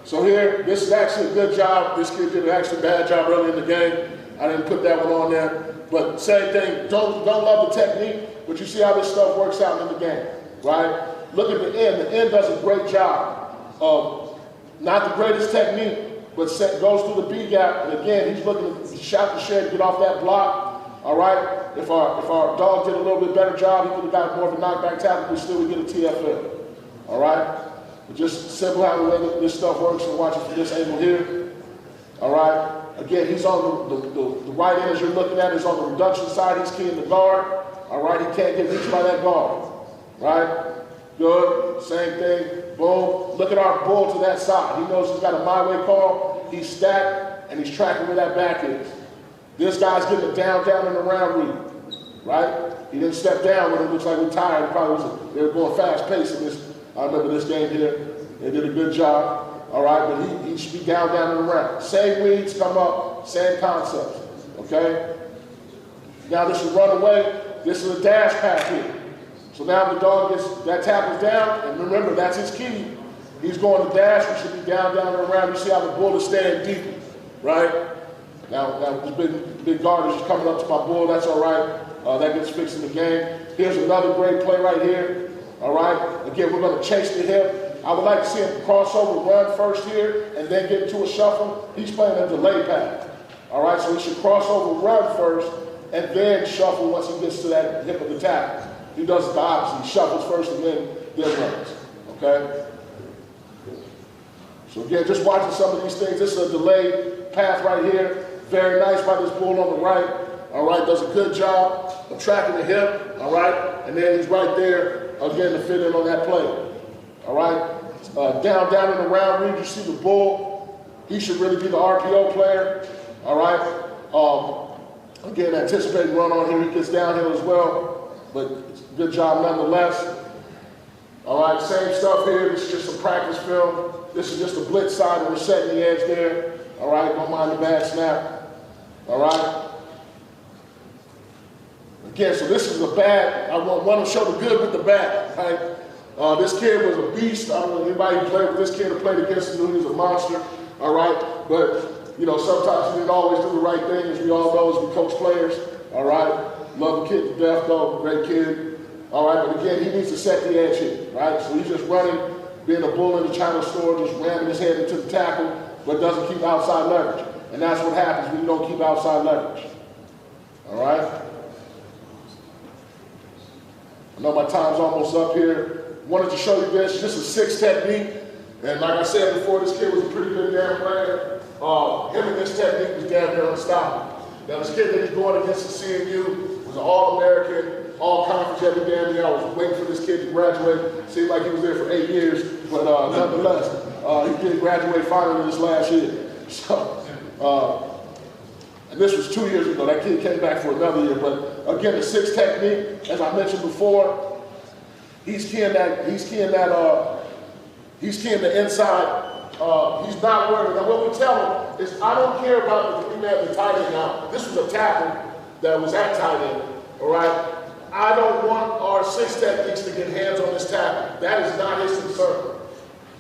So here, this is actually a good job. This kid did an actually bad job early in the game. I didn't put that one on there. But same thing, don't love the technique, but you see how this stuff works out in the game, right? Look at the end. The end does a great job of not the greatest technique, but goes through the B gap. And again, he's looking to shout the shed, get off that block. All right? If our dog did a little bit better job, he could have got more of a knockback tackle, but still we get a TFL. All right? But just simple how the way this stuff works and watch it from this angle here. All right? Again, he's on the right end as you're looking at, is on the reduction side. He's keying the guard. All right? He can't get reached by that guard. Right? Good. Same thing. Boom. Look at our bull to that side. He knows he's got a my way call. He's stacked, and he's tracking where that back is. This guy's getting a down, and around read. Right? He didn't step down when it looks like we're tired. They were going fast pace in this. I remember this game here. They did a good job. All right, but he should be down, and around. Same reads come up, same concepts. Okay? Now this is run away. This is a dash pass here. So now the dog gets that tackles down, and remember, that's his key. He's going to dash. We should be down, and around. You see how the bull is staying deep, right? Now this big guard is just coming up to my bull. That's all right. That gets fixed in the game. Here's another great play right here. All right. Again, we're going to chase the hip. I would like to see him cross over, run first here, and then get into a shuffle. He's playing a delay pass. All right, so he should cross over, run first, and then shuffle once he gets to that hip of the tackle. He does the opposite. He shuffles first and then runs. Okay? So again, just watching some of these things. This is a delayed path right here. Very nice by this bull on the right. All right, does a good job of tracking the hip. All right, and then he's right there again to fit in on that play. All right, down, and around read, you see the bull. He should really be the RPO player. All right, again, anticipating run on here. He gets downhill as well, but good job nonetheless. All right, same stuff here. This is just some practice film. This is just a blitz side, and we're setting the edge there. All right, don't mind the bad snap. All right. Again, so this is a bad. I want to show the good with the bad. Right? This kid was a beast. I don't know anybody who played with this kid or played against him knew he was a monster. All right, but you know sometimes you didn't always do the right thing, as we all know as we coach players. All right, love the kid to death though, great kid. All right, but again, he needs to set the edge here. Right, so he's just running, being a bull in the China store, just ramming his head into the tackle, but doesn't keep outside leverage. And that's what happens when you don't keep outside leverage. All right. I know my time's almost up here. Wanted to show you this. This is 6 technique. And like I said before, this kid was a pretty good damn player. Him and this technique was damn near unstoppable. Now this kid that he's going against at CMU was an All-American, All-Conference every damn year. I was waiting for this kid to graduate. Seemed like he was there for 8 years, but nonetheless, he did graduate finally this last year. So, and this was 2 years ago. That kid came back for another year. But again, the 6 technique, as I mentioned before, he's keying the inside. He's not worried. Now what we tell him is, I don't care about the 3-man, the tight end now. This was a tackle that was at tight end, all right? I don't want our 6 techniques to get hands on this tackle. That is not his concern.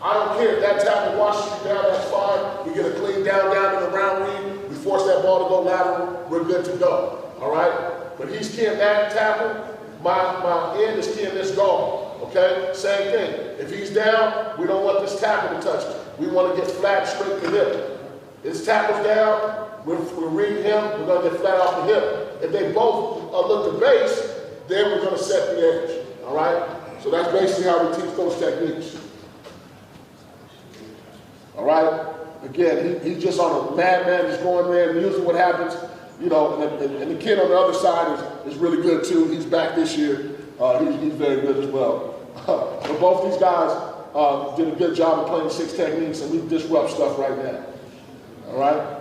I don't care if that tackle washes you down, that's fine. We get a clean down, and around read. We force that ball to go lateral. We're good to go, all right? But he's keying that tackle. My end is keying this guard, okay? Same thing. If he's down, we don't want this tackle to touch him. We want to get flat, straight to hip. His tackle's down, we're reading him, we're going to get flat off the hip. If they both look to base, then we're going to set the edge, all right? So that's basically how we teach those techniques. All right? Again, he's just on a madman, he's going there, and usually what happens, you know, and the kid on the other side is really good too. He's back this year. He's very good as well. But both these guys did a good job of playing 6 techniques, and we disrupt stuff right now. All right?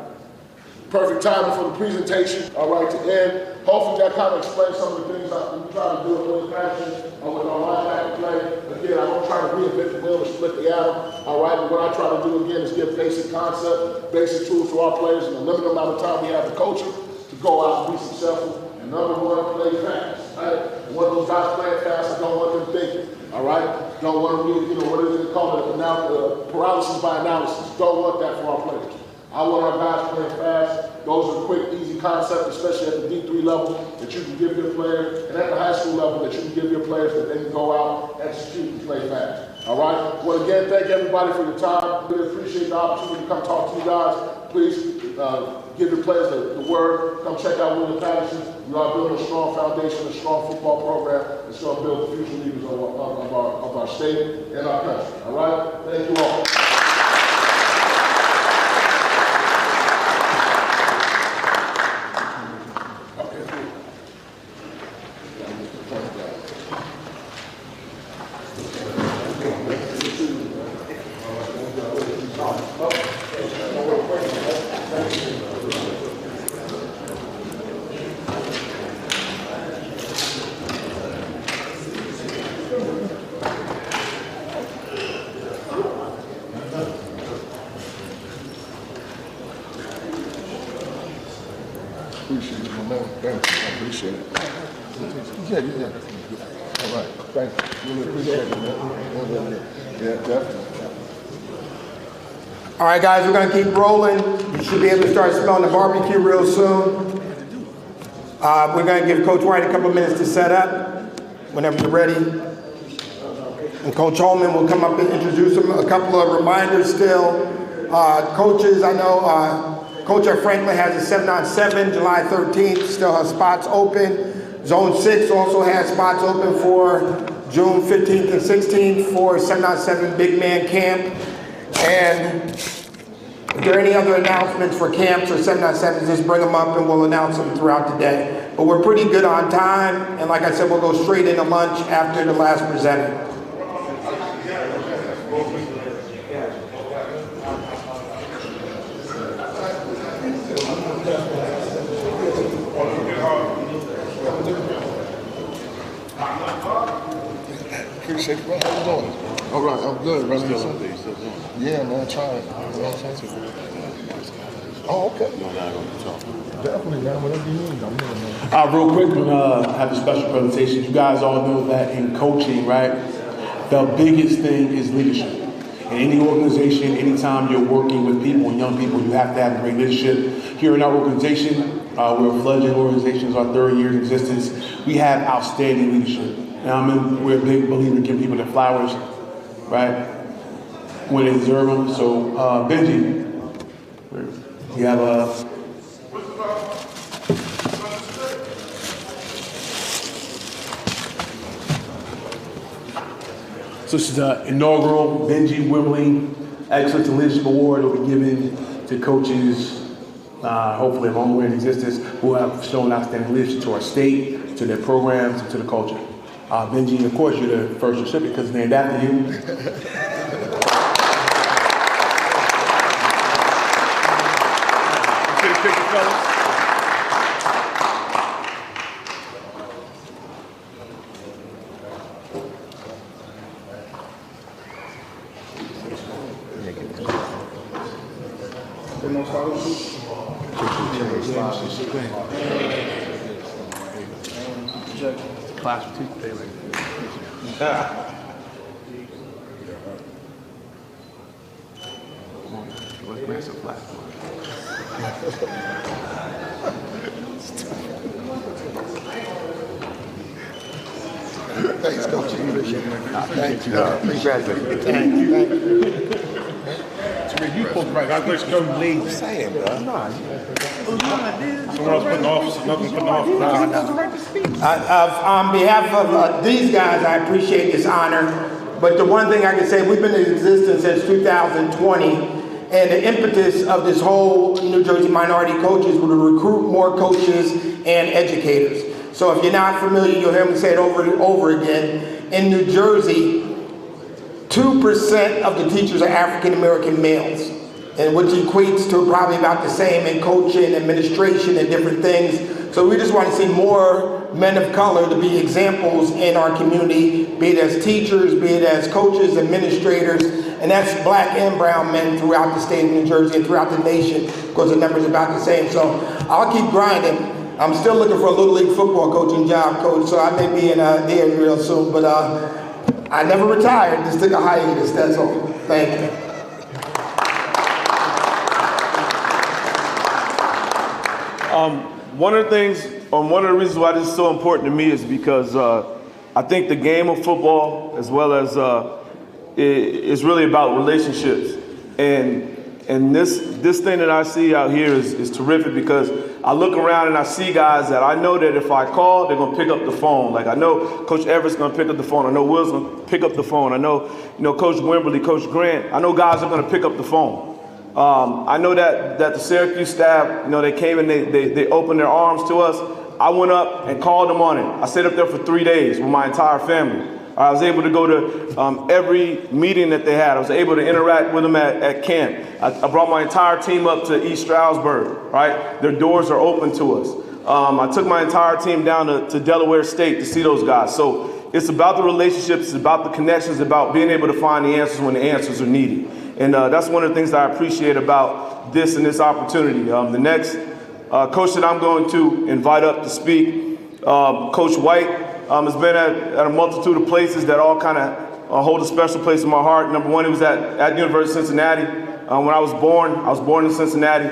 Perfect timing for the presentation, all right, to end. Hopefully that kind of explains some of the things that we try to do with passion with our linebacker play. Again, I don't try to reinvent the wheel or split the atom, all right, but what I try to do again is give basic concept, basic tools to our players in the limited amount of time we have the culture to go out and be successful. And number one, play fast, right? And when those guys playing fast, I don't want them thinking, all right? Don't want them, what is it called, paralysis by analysis. Don't want that for our players. I want our guys playing fast. Those are quick, easy concepts, especially at the D3 level, that you can give your players, and at the high school level, that you can give your players that they can go out, execute, and play fast. All right? Well, again, thank everybody for your time. Really appreciate the opportunity to come talk to you guys. Please give your players the word. Come check out William Patterson. We are building a strong foundation, a strong football program that's going to build the future leaders of our state and our country. All right? Thank you all. Appreciate it, my man. Thank you. I appreciate it. Yeah. All right. Thank you. Really appreciate it, man. Yeah, definitely. All right, guys, we're going to keep rolling. You should be able to start smelling the barbecue real soon. We're going to give Coach White a couple minutes to set up whenever you're ready. And Coach Holman will come up and introduce him. A couple of reminders still. Coaches, I know Coach at Franklin has a 7-on-7, July 13th, still has spots open. Zone 6 also has spots open for June 15th and 16th for 7-on-7 big man camp. And if there are any other announcements for camps or 7-on-7s, just bring them up and we'll announce them throughout the day. But we're pretty good on time, and like I said, we'll go straight into lunch after the last presenter. Appreciate it, man. How you doing? All right, I'm good, brother. Yeah, man, trying. Oh, okay. Definitely, man. Whatever you need, I'm here, man. Real quick, we're gonna have a special presentation. You guys all know that in coaching, right, the biggest thing is leadership. In any organization, anytime you're working with people and young people, you have to have great leadership. Here in our organization, we're a fledgling organization, it's our 3rd year in existence. We have outstanding leadership. And we're a big believer in giving people their flowers, right, when they deserve them. So, Benji, we have a... So this is the inaugural Benji Wimberly Excellence in Leadership Award that will be given to coaches, hopefully along the way in existence, who have shown outstanding leadership to our state, to their programs, and to the culture. Benji, of course, you're the first recipient because it's named after you. Take a picture, fellas. Class of today, right? Let's grab some flash. Thanks, Coach. Appreciate it. Thank you. Appreciate it. Thank you. You supposed to write. I wish you leave. I'm saying, bro. Someone else putting off. Nothing putting off. On behalf of these guys, I appreciate this honor. But the one thing I can say, we've been in existence since 2020, and the impetus of this whole New Jersey Minority Coaches was to recruit more coaches and educators. So if you're not familiar, you'll hear me say it over and over again. In New Jersey, 2% of the teachers are African American males. and which equates to probably about the same in coaching, administration, and different things. So we just want to see more men of color to be examples in our community, be it as teachers, be it as coaches, administrators, and that's black and brown men throughout the state of New Jersey and throughout the nation, because the number's about the same. So I'll keep grinding. I'm still looking for a Little League football coaching job, Coach, so I may be in there real soon, but I never retired, just took a hiatus, that's all. Thank you. One of the things, one of the reasons why this is so important to me is because I think the game of football, as well as is really about relationships, and this thing that I see out here is terrific, because I look around and I see guys that I know that if I call, they're gonna pick up the phone. Like I know Coach Everett's gonna pick up the phone. I know Will's gonna pick up the phone. I know, Coach Wimberly, Coach Grant. I know guys are gonna pick up the phone. I know that the Syracuse staff, they came and they opened their arms to us. I went up and called them on it. I stayed up there for 3 days with my entire family. I was able to go to every meeting that they had. I was able to interact with them at camp. I brought my entire team up to East Stroudsburg, right? Their doors are open to us. I took my entire team down to Delaware State to see those guys. So it's about the relationships, it's about the connections, it's about being able to find the answers when the answers are needed. And that's one of the things that I appreciate about this and this opportunity. The next coach that I'm going to invite up to speak, Coach White, has been at a multitude of places that all kind of hold a special place in my heart. Number one, he was at the University of Cincinnati. When I was born in Cincinnati.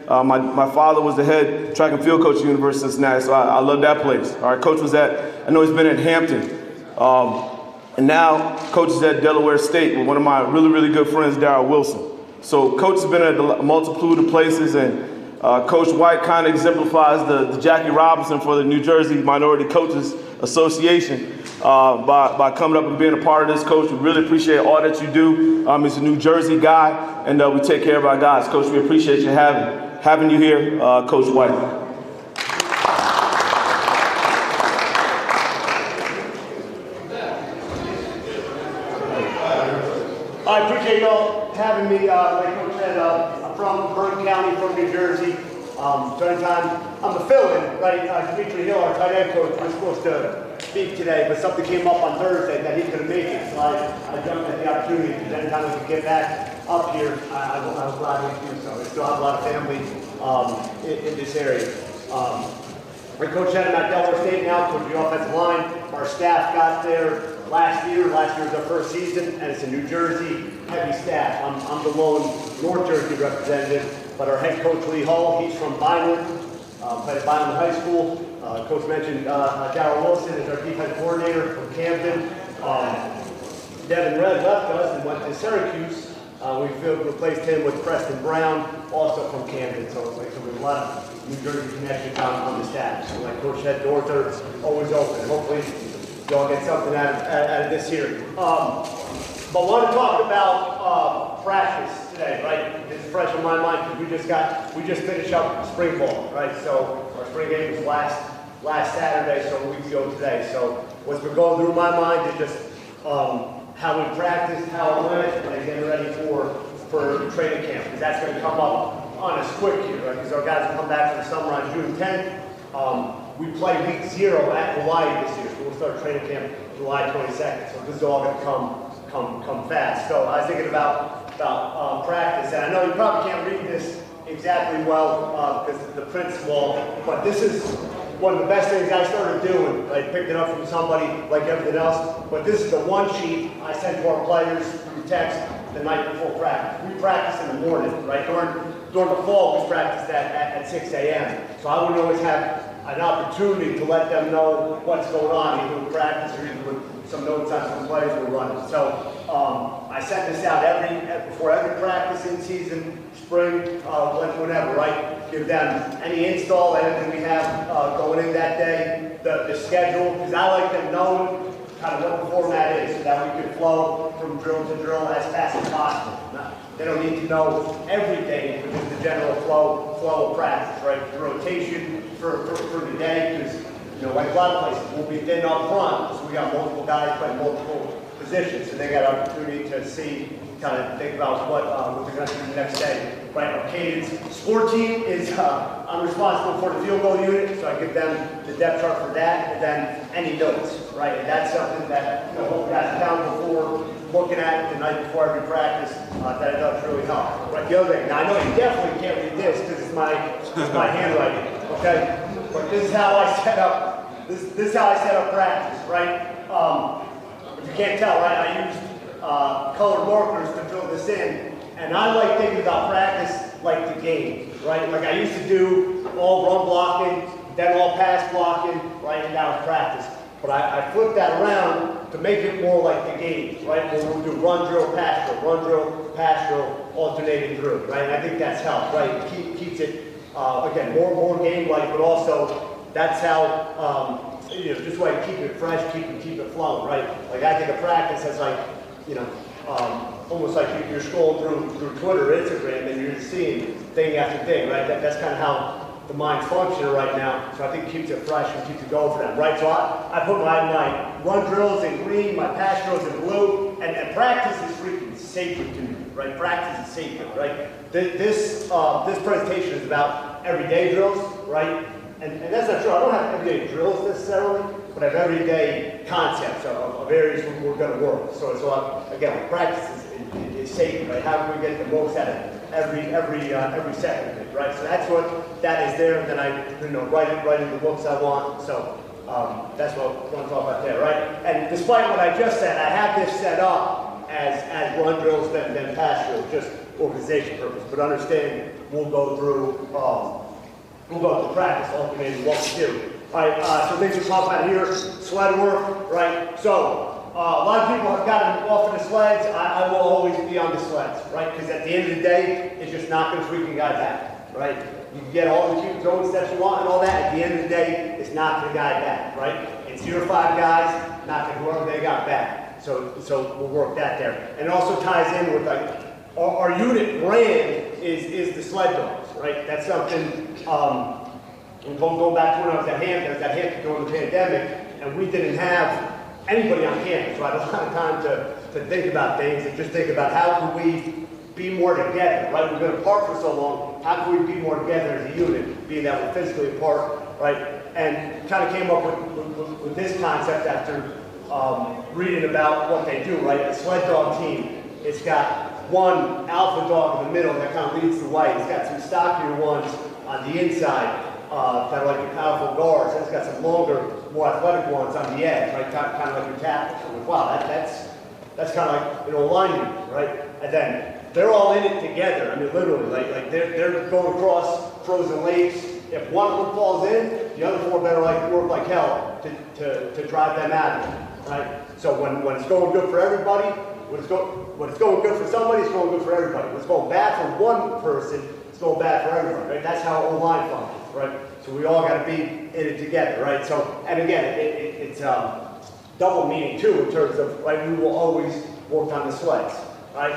My father was the head track and field coach at the University of Cincinnati, so I love that place. All right, Coach was I know he's been at Hampton. And now Coach is at Delaware State with one of my really, really good friends, Darryl Wilson. So Coach has been at a multitude of places, and Coach White kind of exemplifies the Jackie Robinson for the New Jersey Minority Coaches Association by coming up and being a part of this. Coach, we really appreciate all that you do. He's a New Jersey guy, and we take care of our guys. Coach, we appreciate you having you here, Coach White. I appreciate y'all having me. Like Coach said, I'm from Bergen County, from New Jersey. So anytime I'm a fill-in, right? Dimitri Hill, our tight end coach, was supposed to speak today, but something came up on Thursday that he couldn't make it. So I jumped at the opportunity, because anytime we could get back up here, I was glad to do so. I still have a lot of family in this area. Our coach had him at Delaware State now, coaching the offensive line. Our staff got there last year. Last year was our first season, and it's a New Jersey heavy staff. I'm the lone North Jersey representative, but our head coach, Lee Hall, he's from Vineland, played at Vineland High School. Coach mentioned Darryl Wilson is our defense coordinator from Camden. Devin Red left us and went to Syracuse. We replaced him with Preston Brown, also from Camden. So we have a lot of New Jersey connections on the staff. So like Coach said, doors are always open. Hopefully y'all get something out of this hearing. But I want to talk about practice today, right? It's fresh on my mind because we just finished up spring ball, right? So our spring game was last Saturday, so a week ago today. So what's been going through my mind is just how we practiced, how it went, and getting ready for training camp, because that's going to come up on us quick here, right? Because our guys will come back from the summer on June 10th. We play week 0 at Hawaii this year, so we'll start training camp July 22nd. So this is all going to come fast. So I was thinking about practice, and I know you probably can't read this exactly well because of the print small, but this is one of the best things I started doing. I picked it up from somebody like everything else, but this is the one sheet I send to our players through text the night before practice. We practice in the morning, right? During the fall, we practiced at 6 a.m. So I would always have an opportunity to let them know what's going on, either with practice or even with some notes on some plays we're running. So I sent this out before every practice in season, spring, whenever, right? Give them any install, anything we have going in that day, the schedule, because I like them knowing kind of what the format is, so that we can flow from drill to drill as fast as possible. They don't need to know every day, but just the general flow of practice, right? The rotation for the day, because like a lot of places, we'll be thin up front, so we got multiple guys playing multiple positions, so they got an opportunity to see kind of think about what they're going to do the next day. Right, our cadence sport team is, I'm responsible for the field goal unit, so I give them the depth chart for that, and then any notes, right? And that's something that, you know, hope guys accountable for, looking at the night before every practice, that it does really help. Right, the other thing, now I know you definitely can't read this because it's my handwriting, okay? But this is how I set up, this is how I set up practice, right? If you can't tell, right, I used colored markers to fill this in. And I like thinking about practice like the game, right? Like I used to do all run blocking, then all pass blocking, right? And that was practice. But I flipped that around to make it more like the game, right? Where we'll do run drill, pass drill, alternating through, right? And I think that's helped, right? It keeps it, again, more game-like, but also that's how, you know, just like keep it fresh, keep it flowing, right? Like I think of practice as like, you know, almost like you're scrolling through Twitter or Instagram and you're seeing thing after thing, right? That's kind of how the mind's functioning right now. So I think it keeps it fresh and keeps it going for them, right? So I put my run drills in green, my pass drills in blue, and practice is freaking sacred to me, right? Practice is sacred, right? This presentation is about everyday drills, right? And that's not true. I don't have everyday drills necessarily, but I have everyday concepts of areas we're going to work. So again, practice is sacred, right? How can we get the most out of every second of it, right? So that's what that is there, and then I write in the books I want. So that's what I want to talk about there, right? And despite what I just said, I have this set up as run drills, then pass drills, just organization purpose. But understand, we'll go through practice, alternating what we do. All right, so things we talk about here, sled work, right? So a lot of people have gotten off of the sleds. I will always be on the sleds, right? Because at the end of the day, it's just not going to freaking guy back, right? You can get all the cute throwing steps you want and all that. At the end of the day, it's not going to guy back, right? It's your 5 guys, not going to whoever they got back. So we'll work that there. And it also ties in with like our unit brand is the sled dogs, right? That's something. And going back to when I was at Hampton during the pandemic, and we didn't have anybody on campus, so I had a lot of time to think about things and just think about how can we be more together, right? We've been apart for so long, how can we be more together as a unit, being that we're physically apart, right? And kind of came up with this concept after reading about what they do, right? A sled dog team, it's got one alpha dog in the middle that kind of leads the way. It's got some stockier ones on the inside, kind of like your powerful guards. It's got some longer, more athletic ones on the edge, right? Kind of like your tackles. Wow, that's kind of like an line unit, right? And then they're all in it together. I mean, literally, like they're going across frozen lakes. If one of them falls in, the other 4 better work like hell to drive them out of it, right? So when it's going good for everybody, when it's going good for somebody, it's going good for everybody. When it's going bad for one person, it's going bad for everyone, right? That's how O-line functions, right? So we all got to be in it together, right? So, and again, it's double meaning too in terms of, right, we will always work on the sleds, right?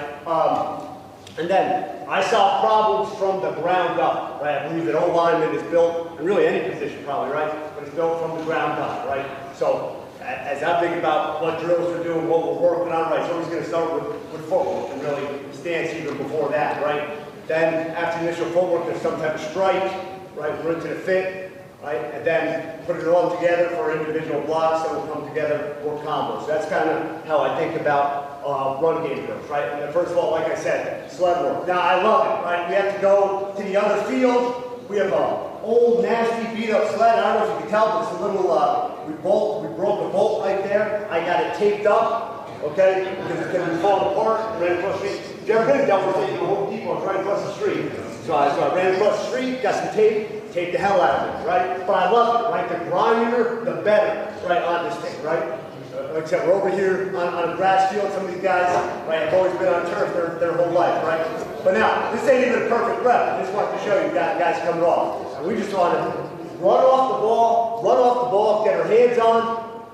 And then I solve problems from the ground up, right? I believe that O-lineman is built, and really any position probably, right? But it's built from the ground up, right? So as I think about what drills we're doing, what we're working on, right? So always going to start with footwork and really stance even before that, right? Then after initial footwork, there's some type of strike, right? We're into the fit, right? And then put it all together for individual blocks that will come together for combos. So that's kind of how I think about run game drills, right? And then first of all, like I said, sled work. Now I love it, right? We have to go to the other field. We have an old, nasty, beat-up sled. I don't know if you can tell, but it's a little, we broke the bolt right there. I got it taped up, okay? Because we fall apart, ran across the street. If you ever been down with Home Depot, right across the street. So I ran across the street, got some tape, taped the hell out of it, right? But I love it, right? The grindier, the better, right, on this thing, right? Except we're over here on a grass field. Some of these guys, right, have always been on turf their whole life, right? But now, this ain't even a perfect rep. I just wanted to show you guys coming off. And we just want to run off the ball, get our hands on,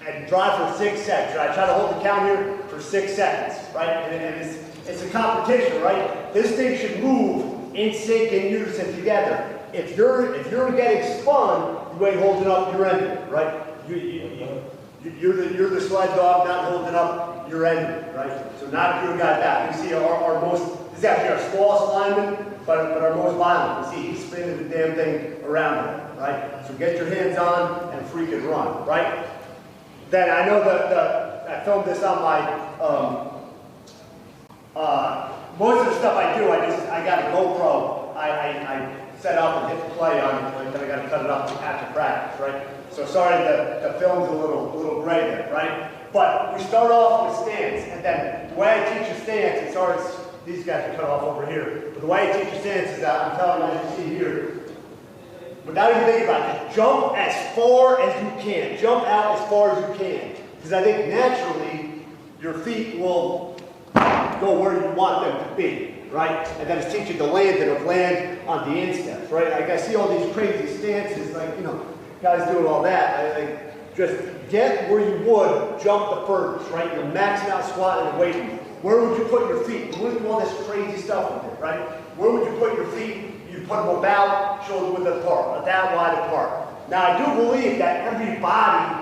and drive for 6 seconds, right? Try to hold the count here for 6 seconds, right? And it's a competition, right? This thing should move in sync and unison together. If you're getting spun, you ain't holding up your end, right? You're the sled dog, not holding up you're ending, right? So knock your guy back. You see our most, this is actually our smallest lineman, but our most violent. You see he's spinning the damn thing around him, right? So get your hands on and freaking run, right? Then I know I filmed this on my, most of the stuff I do, I got a GoPro, I set up and hit play on it, and then I got to cut it up after practice, right? So sorry, the film's a little gray there, right? But we start off with stance, and then the way I teach a stance, it starts, these guys are cut off over here, but the way I teach a stance is that I'm telling you, as you see here, without even thinking about it, just jump as far as you can. Jump out as far as you can. Because I think naturally, your feet will go where you want them to be, right? And then it's teaching the land and land on the insteps, right? Like I see all these crazy stances, like, you know, guys doing all that. Like, just get where you would jump the furthest, right? You're maxing out squat and weighting. Where would you put your feet? You wouldn't do all this crazy stuff with it, right? Where would you put your feet? You put them about shoulder width apart, that wide apart. Now I do believe that every body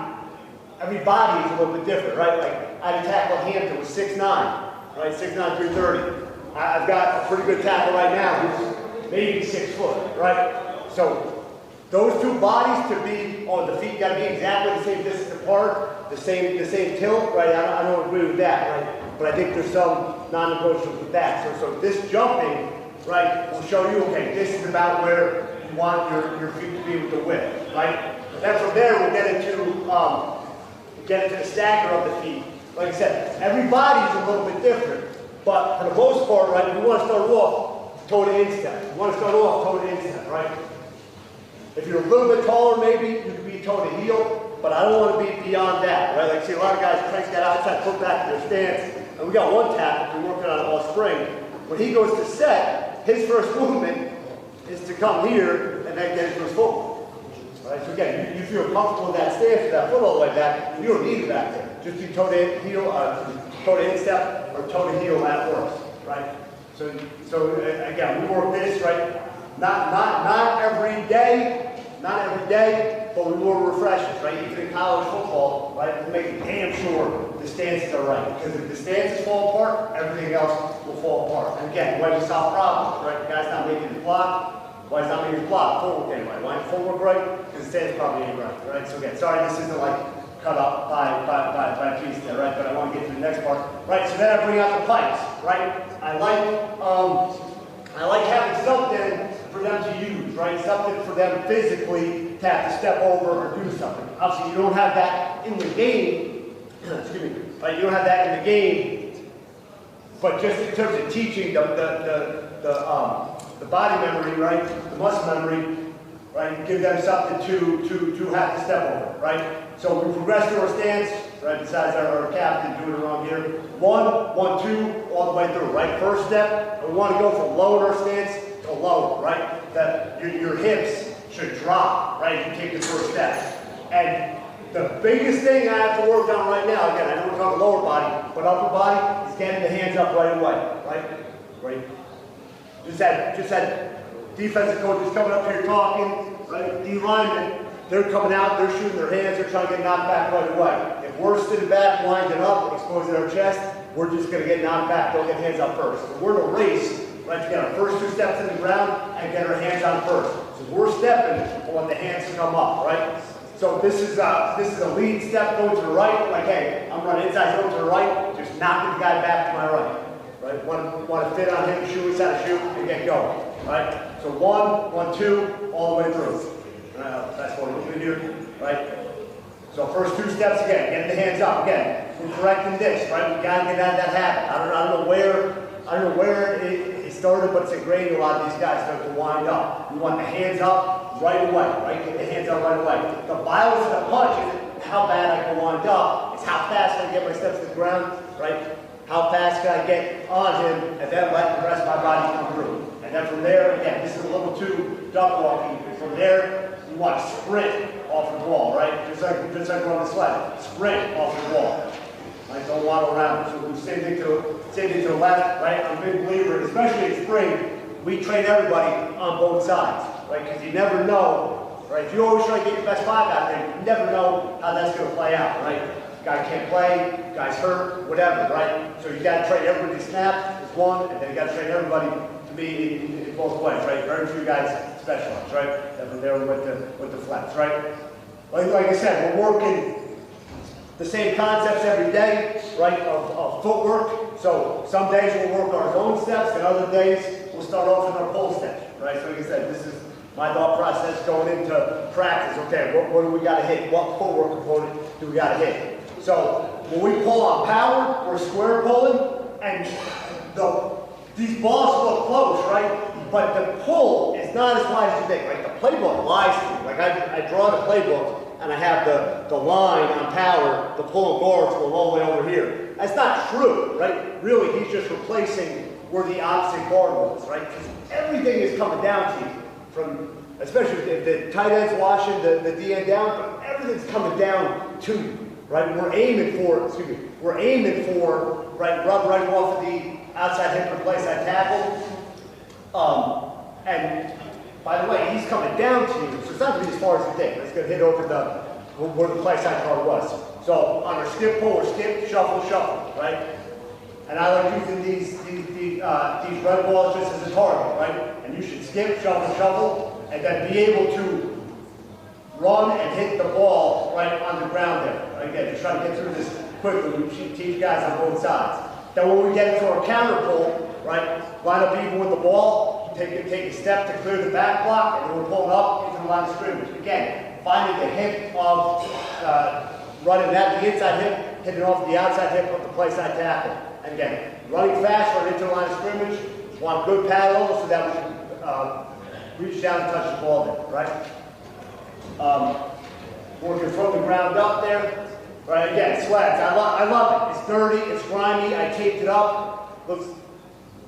is a little bit different, right? Like I had a tackle at Hampton with 6'9", right? 6'9", 330. I've got a pretty good tackle right now who's maybe 6 foot, right? So those two bodies to be on the feet got to be exactly the same distance apart, the same tilt, right? I don't agree with that, right? But I think there's some non-negotiables with that. So this jumping, right, will show you, okay, this is about where you want your feet to be with the width, right? Then from there, we'll get into the stagger of the feet. Like I said, every body's a little bit different, but for the most part, right, we want to start off toe to instep. We want to start off toe to instep, right? If you're a little bit taller, maybe you can be toe to heel, but I don't want to be beyond that, right? Like, see, a lot of guys crank that outside, put back to their stance, and we got one tackle we're working on it all spring. When he goes to set, his first movement is to come here and then get into his footwork. Right? So again, you feel comfortable in that stance with that foot all the way back, you don't need it back there. Just be toe to heel, toe to instep, or toe to heel at worst, right? So again, we work this, right? Not every day, but we work refreshes, right? Even in college football, right? We make damn sure the stances are right. Because if the stances fall apart, everything else will fall apart. And again, why do we solve problems, right? The guy's not making his block. Why is not making his block? Footwork ain't right. Why ain't footwork right? Because the stance probably ain't right, So again, sorry, this isn't like cut up by piece there, right? But I want to get to the next part. Right, so then I bring out the pikes, right? I like having something for them to use, right? Something for them physically to have to step over or do something. Obviously, you don't have that in the game, excuse me, right? You don't have that in the game, but just in terms of teaching the body memory, right? The muscle memory, right? Give them something to have to step over, right? So we progress to our stance, right? Besides our captain doing it wrong here. 1, 1, 2, all the way through, right? First step, we want to go from low in our stance to low, right? That your hips should drop, right? If you take the first step. And the biggest thing I have to work on right now, again, I know we're talking lower body, but upper body is getting the hands up right away, right? Just had defensive coaches coming up here talking, right? D linemen, they're coming out, they're shooting their hands, they're trying to get knocked back right away. If we're sitting back, winding up, exposing our chest, we're just going to get knocked back. Don't get hands up first. So we're in a race, right, to get our first 2 steps in the ground and get our hands on first. So we're stepping, we want the hands to come up, right? So this is a lead step going to the right, like, hey, I'm running inside, going to the right, just knocking the guy back to my right? Want to fit on him, shoe inside a shoe, and get going, right? So 1, 1, 2, all the way through. That's what we're doing here, right? So first 2 steps again, getting the hands up again. We're correcting this, right? We gotta get out of that habit. I don't know where it started, but it's ingrained in a lot of these guys start to wind up. We want the hands up right away, right? Get the hands up right away. The violence of the punch isn't how bad I can wind up. It's how fast I get my steps to the ground, right? How fast can I get on him and then let the rest of my body come through. And then from there, again, this is level 2 duck walking. From there, you want to sprint off the wall, right? Just like we're on the sled. Sprint off the wall. Right? Don't waddle around. So we same thing to the left, right? I'm a big believer, especially in spring, we train everybody on both sides, right? Because you never know, right? If you always try to get your best 5 out there, you never know how that's going to play out, right? Guy can't play, guy's hurt, whatever, right? So you got to train everybody to snap is one, and then you got to train everybody to be in both ways, right? Very few guys specialize, right? That were there with the flex, right? Like I said, we're working the same concepts every day, right, of footwork. So some days we'll work our own steps, and other days we'll start off with our pull steps, right? So like I said, this is my thought process going into practice. Okay, what do we got to hit? What footwork component do we got to hit? So when we pull on power, we're square pulling, and these balls look close, right? But the pull is not as wide as you think. Like the playbook lies to you. Like I draw the playbook, and I have the line on power, the pull and guards go all the way over here. That's not true, right? Really, he's just replacing where the opposite guard was, right? Because everything is coming down to you, from especially if the tight end's washing the D end down, but everything's coming down to you, right? We're aiming for, right, rub right off of the outside hip replace that tackle. And by the way, he's coming down to you, so it's not going to be as far as you think. It's going to hit over where the play side card was. So on a skip, pull, or skip, shuffle, shuffle, right? And I like using these red balls just as a target, right? And you should skip, shuffle, shuffle, and then be able to run and hit the ball right on the ground there. Right? Again, just try to get through this quickly. We teach guys on both sides. Then when we get into our counter pull, right, line up even with the ball, take a step to clear the back block, and then we're pulling up into the line of scrimmage. Again, finding the hip of running that, the inside hip, hitting off the outside hip of the play side tackle. And again, running fast, running into the line of scrimmage, want good paddle so that we can reach down and touch the ball there, right? Working from the ground up there. Right, again, sweats. I love it. It's dirty, it's grimy, I taped it up,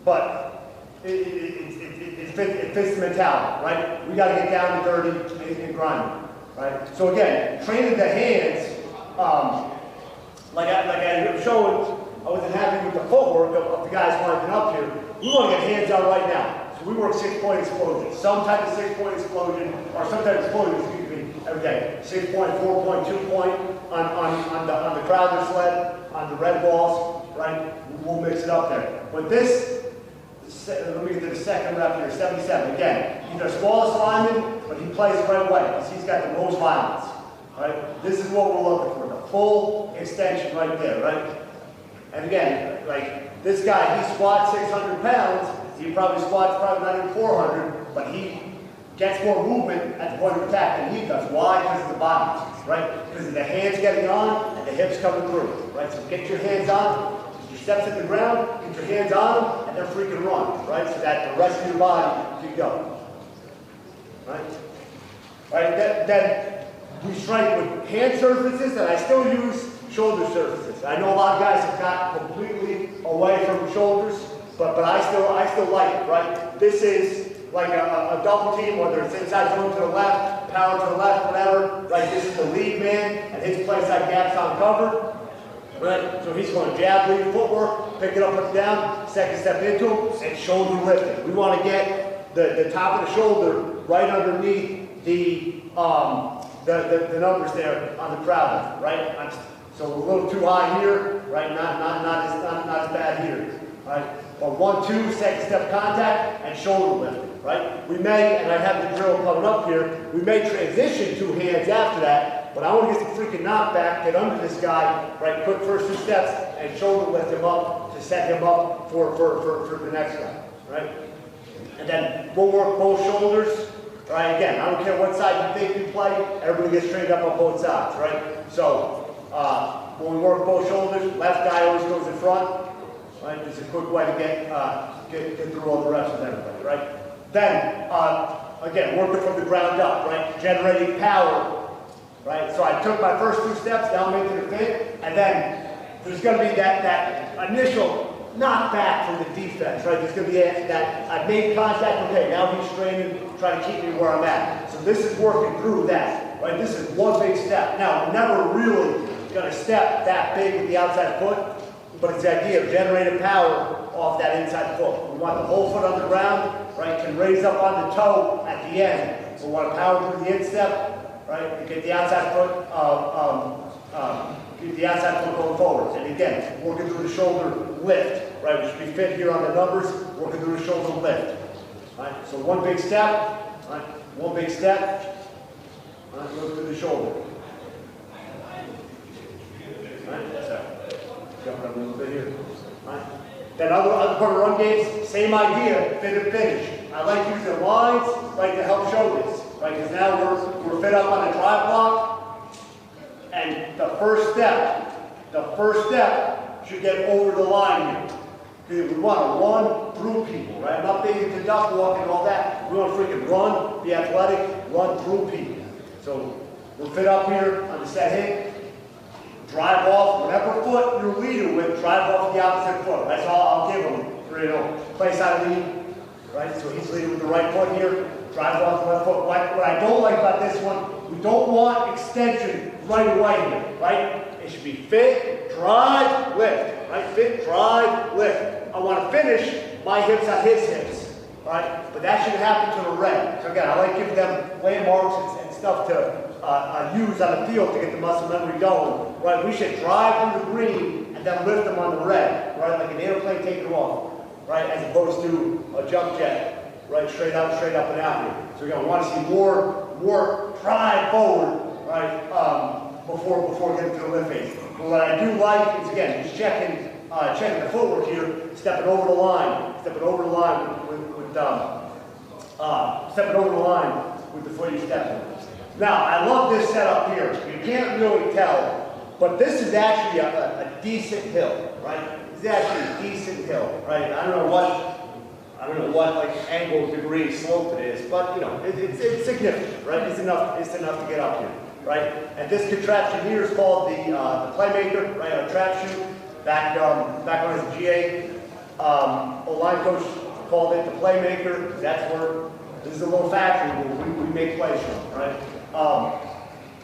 but it fits the mentality, right? We got to get down to dirty and grimy, right? So again, training the hands, like I was showing, I wasn't happy with the footwork of the guys winding up here. We want to get hands out right now. So we work 6-point explosion, some type of 6-point explosion, or some type of explosion, excuse me, every day. 6-point, 4-point, 2-point on the Crowder sled, on the red balls, right? We'll mix it up there. But this, let me get to the second rep here, 77. Again, he's our smallest lineman, but he plays the right way because he's got the most violence, right? This is what we're looking for, the full extension right there, right? And again, like this guy, he squats 600 pounds. He probably squats not even 400, but he gets more movement at the point of attack than he does. Why? Because of the body, right? Because of the hands getting on and the hips coming through, right? So get your hands on, your steps at the ground, get your hands on them, and then freaking run, right? So that the rest of your body can go, right? Right, then we strike with hand surfaces, and I still use shoulder surfaces. I know a lot of guys have got completely away from shoulders, but I still like it, right? This is like a double team, whether it's inside zone to the left, power to the left, whatever, right? This is the lead man, and his play side gap's uncovered, right? So he's going jab, lead, footwork, pick it up, put it down, second step into him, and shoulder lifting. We want to get the top of the shoulder right underneath the numbers there on the crowd, right? So we're a little too high here, right? Not as bad here, right? But 1-2, second step contact, and shoulder lift, right? We may, and I have the drill coming up here, we may transition to hands after that, but I want to get some freaking knockback, get under this guy, right? Quick first 2 steps, and shoulder lift him up to set him up for the next guy, right? And then we'll work both shoulders, right? Again, I don't care what side you think you play, everybody gets trained up on both sides, right? So, when we work both shoulders, left guy always goes in front, right? It's a quick way to get through all the reps with everybody, right? Then, again, working from the ground up, right? Generating power, right? So I took my first 2 steps down into the fit, and then there's going to be that initial knockback from the defense, right? There's going to be that I made contact, okay, now he's straining, trying to keep me where I'm at. So this is working through that, right? This is one big step. Now, we're never really going to step that big with the outside foot, but it's the idea of generating power off that inside foot. We want the whole foot on the ground, right? Can raise up on the toe at the end. We want to power through the instep, right? And get the outside foot keep the outside foot going forward. And again, working through the shoulder lift, right? We should be fit here on the numbers, working through the shoulder lift. Right? So one big step, right? One big step, right? Go through the shoulder. Right? So, jumping up a little bit here. Right? Then other part of run games, same idea, fit and finish. I like using lines, right, to help show this, right? Because now we're fit up on a drive block, and the first step should get over the line here. Because we want to run through people, right? I'm not big into duck walking and all that. We want to freaking run, be athletic, run through people. So we're fit up here on the set hit. Drive off whatever foot you're leading with, drive off the opposite foot. That's all I'll give him. You know, place I lead, right? So he's leading with the right foot here, drive off the left foot. What I don't like about this one, we don't want extension right away here, right? It should be fit, drive, lift, right? Fit, drive, lift. I want to finish my hips on his hips, right? But that should happen to the red. So again, I like giving them landmarks and stuff to use on the field to get the muscle memory going, right? We should drive on the green and then lift them on the red, right? Like an airplane taking off, right? As opposed to a jump jet, right? Straight up and out here. So we're gonna want to see more drive forward, right? Before getting to the lift phase. But what I do like is again, just checking the footwork here, stepping over the line with stepping over the line with the foot you're stepping. Now, I love this setup here. You can't really tell, but this is actually a decent hill, right? This is actually a decent hill, right? I don't know what like angle, degree, slope it is, but you know, it's significant, right? It's enough to get up here, right? And this contraption here is called the Playmaker, right? Our trap shoe. Back when I was a GA, O-line coach called it the Playmaker. That's where this is a little factory where we make plays from, right?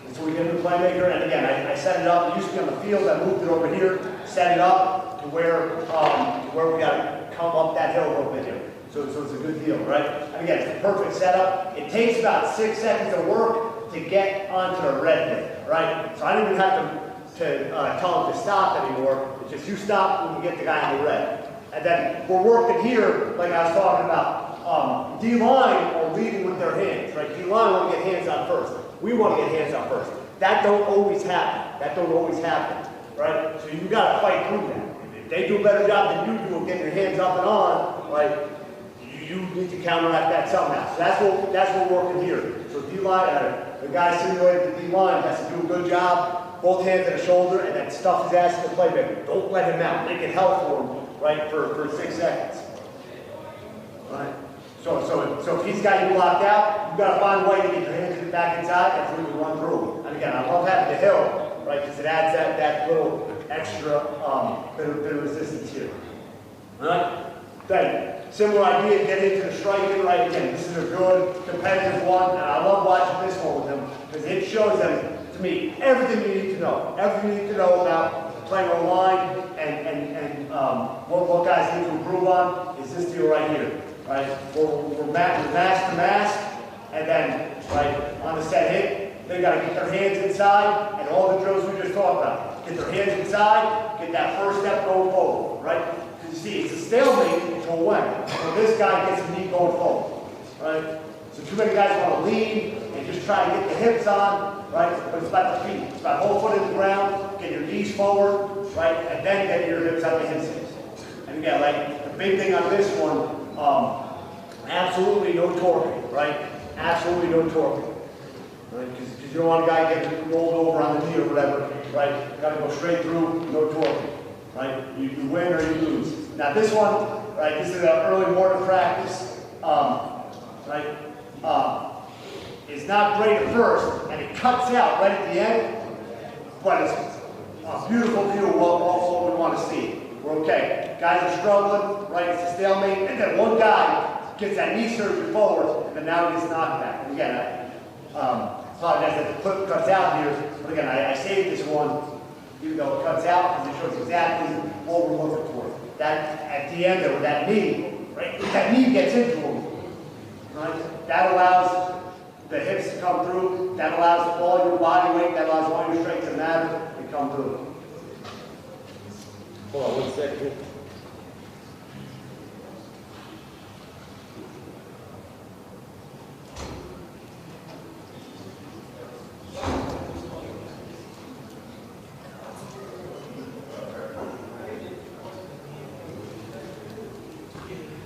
And so we get into the Playmaker, and again, I set it up. It used to be on the field. I moved it over here, set it up to where we got to come up that hill a little bit here. So it's a good deal, right? And again, it's a perfect setup. It takes about 6 seconds of work to get onto the red hit, right? So I don't even have to tell them to stop anymore. It's just you stop when you get the guy on the red. And then we're working here, like I was talking about. D-line are leading with their hands, right? D-line want to get hands on first. We want to get hands on first. That don't always happen. Right? So you got to fight through that. If they do a better job than you do of getting your hands up and on, right? You need to counteract that somehow. So that's what we're working here. So D-line, the guy simulated the D-line has to do a good job, both hands on the shoulder, and then stuff his ass in the playmaker. Don't let him out. Make it hell for him, right? For 6 seconds. Right? So if he's got you blocked out, you've got to find a way to get your hands back inside and so you can run through. And again, I love having the hill, right? Because it adds that little extra bit of resistance here. All right? Then, similar idea, get into the striking, right? Again, this is a good competitive one, and I love watching this one with them because it shows them, to me, everything you need to know. Everything you need to know about playing online and what guys need to improve on is this deal right here. Right, we're mask to mask, and then, right, on the set hit, they got to get their hands inside, and all the drills we just talked about. Get their hands inside, get that first step going forward, right? Because you see, it's a stalemate until when? So this guy gets the knee going forward, right? So too many guys want to lean and just try to get the hips on, right? But it's about the feet. It's about whole foot in the ground, get your knees forward, right? And then get your hips on the hips. And again, like, the big thing on this one, absolutely no torquing, right? Absolutely no torquing, right? Because you don't want a guy getting rolled over on the knee or whatever, right? You got to go straight through, no torquing, right? You win or you lose. Now this one, right? This is an early morning practice, right? It's not great at first, and it cuts out right at the end, but it's a beautiful view of what we want to see. We're okay. Guys are struggling, right? It's a stalemate, and then one guy gets that knee surgery forward, and then now he gets knocked back. And again, I apologize that the clip cuts out here, but again, I saved this one, even though it cuts out, because it shows exactly what we're looking for. That at the end of that knee, right? If that knee gets into him, right? That allows the hips to come through. That allows all your body weight. That allows all your strength to matter. It and come through. Hold on 1 second.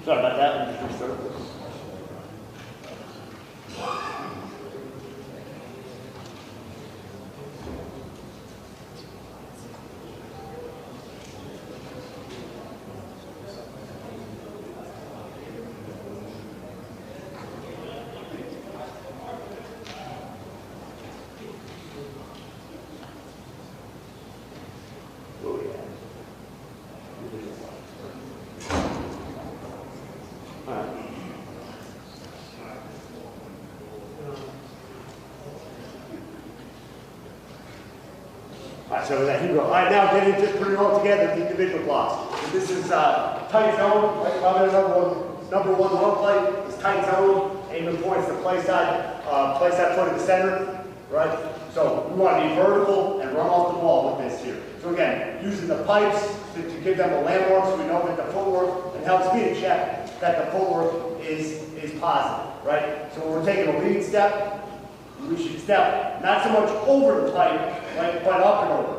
Sorry about that. Let me just restart this. Alright, so here we go. Alright, now just put it all together, the individual blocks. So this is tight zone, right? Probably number one run play is tight zone. Aiming points to play side foot in the center, right? So we want to be vertical and run off the ball with this here. So again, using the pipes to give them a landmark so we know that the footwork, it helps me to check that the footwork is positive, right? So when we're taking a lead step, we should step not so much over the pipe, right, but up and over.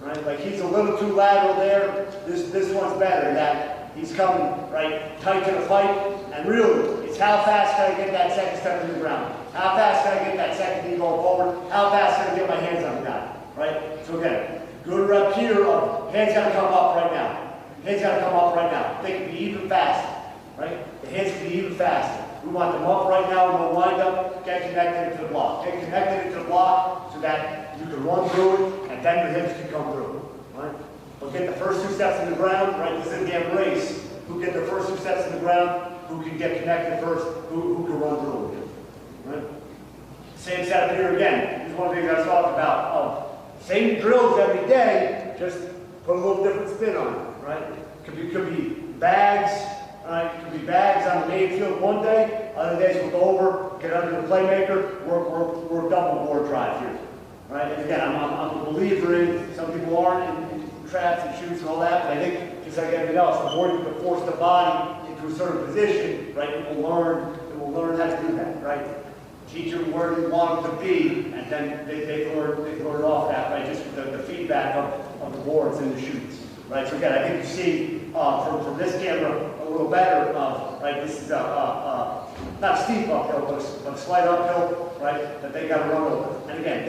Right? Like he's a little too lateral there. This one's better. That he's coming right tight to the pipe, and really, it's how fast can I get that second step to the ground? How fast can I get that second knee going forward? How fast can I get my hands on the guy? Right? So again, good rep here of hands got to come up right now. Hands got to come up right now. They can be even faster. Right? The hands can be even faster. We want them up right now, and we'll wind up, get connected to the block. Get connected to the block so that you can run through it, and then your hips can come through. Right? But get the first 2 steps in the ground, right? This is a damn race. Who get the first 2 steps in the ground, who can get connected first, who can run through it. Right? Same setup here again. This is one of the things I was talking about. Same drills every day, just put a little different spin on it. Right? Could be bags. It could be bags on the main field one day, other days we'll go over, get under the playmaker, work double board drive here. Right? And again, I'm a believer in, some people aren't in traps and shoots and all that, but I think just like everything else, the more you can force the body into a certain position, right, it will learn how to do that, right? Teach them where you want them to be, and then they learn off that, right? Just with the feedback of the boards and the shoots. Right, so again, I think you see from this camera a little better. Right, this is not steep uphill, but a slight uphill. Right, that they got to run over. And again,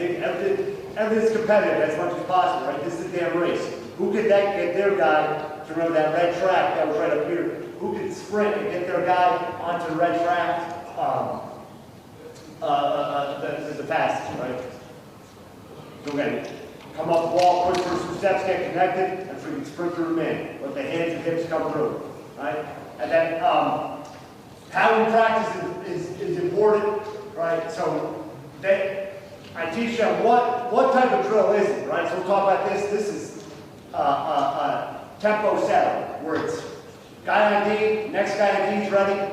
everything's competitive as much as possible. Right, this is a damn race. Who could get their guy to run that red track that was right up here? Who could sprint and get their guy onto the red track the fastest? Right. So again, come up the wall, push first 2 steps, get connected, and freaking sprint through the man. Let the hands and hips come through, right? And then how we practice is important, right? So I teach them what type of drill is it, right? So we'll talk about this. This is tempo setup, where it's guy on D, next guy on D is ready,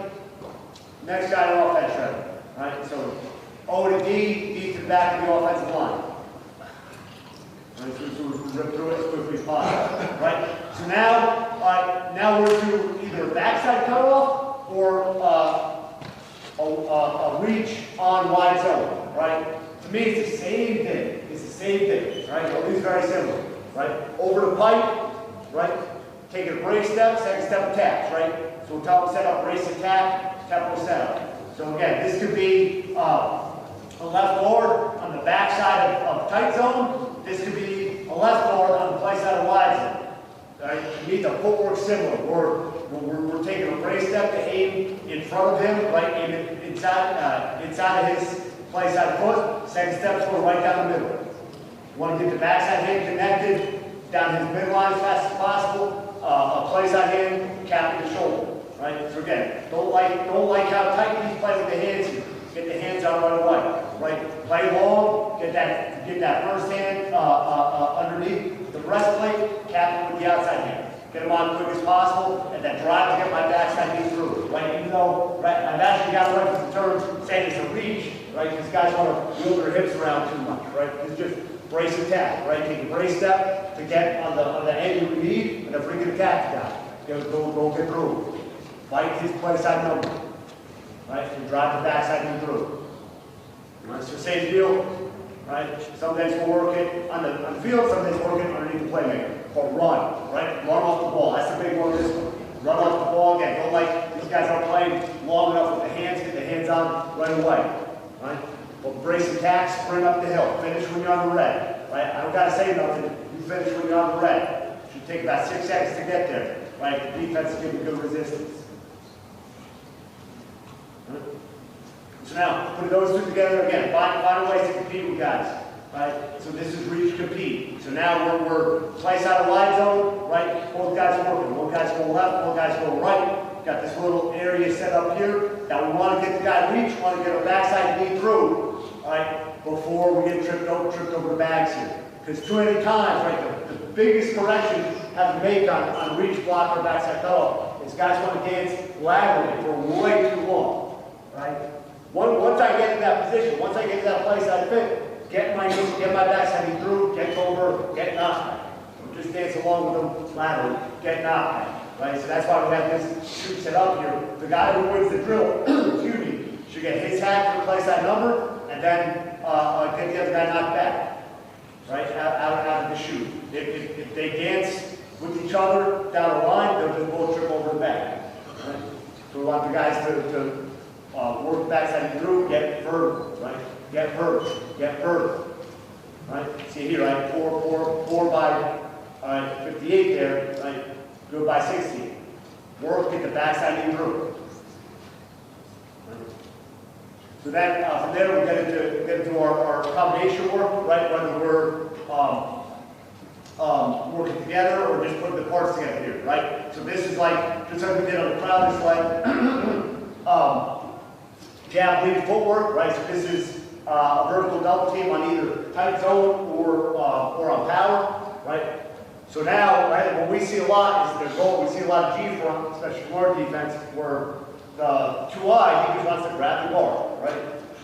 next guy on offense ready, right? So O to D, D to the back of the offensive line. Right, so we rip through it as quickly as possible, right? So now we're to either a backside cutoff or a reach on wide zone, right? To me, it's the same thing. It's the same thing, right? At least very similar, right? Over the pipe, right? Taking a brace step, second step attacks, right? So we'll talk about setup, brace attack, tempo setup. So again, this could be a left board on the backside of tight zone. This could be a left board on the play side of wide zone. Right? To me, the footwork similar. We're taking a brace step to aim in front of him, right? Aim inside of his play side foot. Second step, we're right down the middle. You want to get the backside hand connected down his midline as fast as possible. A play side hand, capping the shoulder. Right? So again, don't like how tight he's playing with the hands here. Get the hands out right away. Right? Play long, get that first hand underneath the breastplate, cap it with the outside hand. Get them on as quick as possible, and then drive to get my backside knee through. Right? Even though, right, I've actually got away from the term saying it's a reach, right? Because guys want to wheel their hips around too much, right? It's just brace attack, right? Take a brace step to get on the angle you need, and a freaking attack down. Go get through. Fight his play side number, right? And drive the backside through. Right? So same deal, right? Some days we'll work it on the field, some days we'll work it underneath the playmaker. Or run, right? Run off the ball. That's the big one. This one. Run off the ball again. Don't like these guys aren't playing long enough with the hands. Get the hands on right away, right? But brace attacks, sprint up the hill. Finish when you're on the red, right? I don't gotta say nothing. You finish when you're on the red. It should take about 6 seconds to get there, right? The defense is giving good resistance. Right? So now, put those two together again. Find ways to compete with guys. Right? So this is reach, compete. So now we're place out of wide zone, right? Both guys are working. One guy's going left, one guy's going right. Got this little area set up here. Now we want to get the guy reach, we want to get a backside knee through, right? Before we get tripped over the bags here. Because too many times, right, the biggest correction you have to make on reach, block, or backside cutoff is guys want to dance laterally for way too long, right? Once I get to that position, once I get to that place I fit, get my backside through, get over, get knocked back. Don't just dance along with them laterally, get knocked back. Right? So that's why we have this shoot set up here. The guy who wins the drill, excuse me, should get his hat for the play side number, and then get the other guy knocked back. Right? Out of the shoot. If they dance with each other down the line, they'll just both trip over the back. Right? So we want the guys to work the backside through, get further, right? Get further, get further. Right? See here, right? 4 by 58 there, right? Go by 60. Work, get the backside knee through. Right? So that from there we get into our combination work, right? Whether we're working together or just putting the parts together here, right? So this is like, just like we did on the crowd, it's like jab lead footwork, right? So this is a vertical double team on either tight zone or on power, right? So now, right, what we see a lot is their goal. We see a lot of G front, especially from our defense, where the 2I, he just wants to grab the guard, right?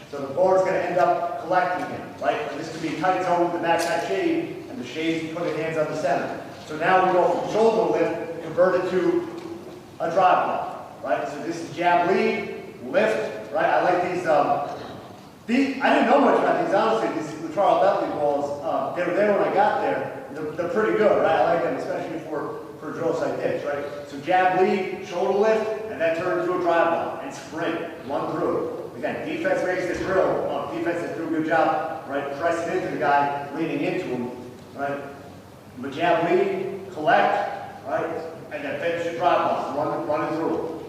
So the guard's going to end up collecting him, right? And this could be a tight zone with the backside shade, and the shade's putting hands on the center. So now we go from shoulder lift, convert it to a drive block, right? So this is jab lead, lift, right? I like these, I didn't know much about these, honestly, these Charles Bentley balls. They were there when I got there. They're pretty good, right? I like them, especially for drills like this, right? So jab lead, shoulder lift, and then turn into a drive block and sprint, run through. Again, defense makes the drill. Defense has do a good job, right? Pressing into the guy, leaning into him, right? But jab lead, collect, right? And then finish the drive block, run it through.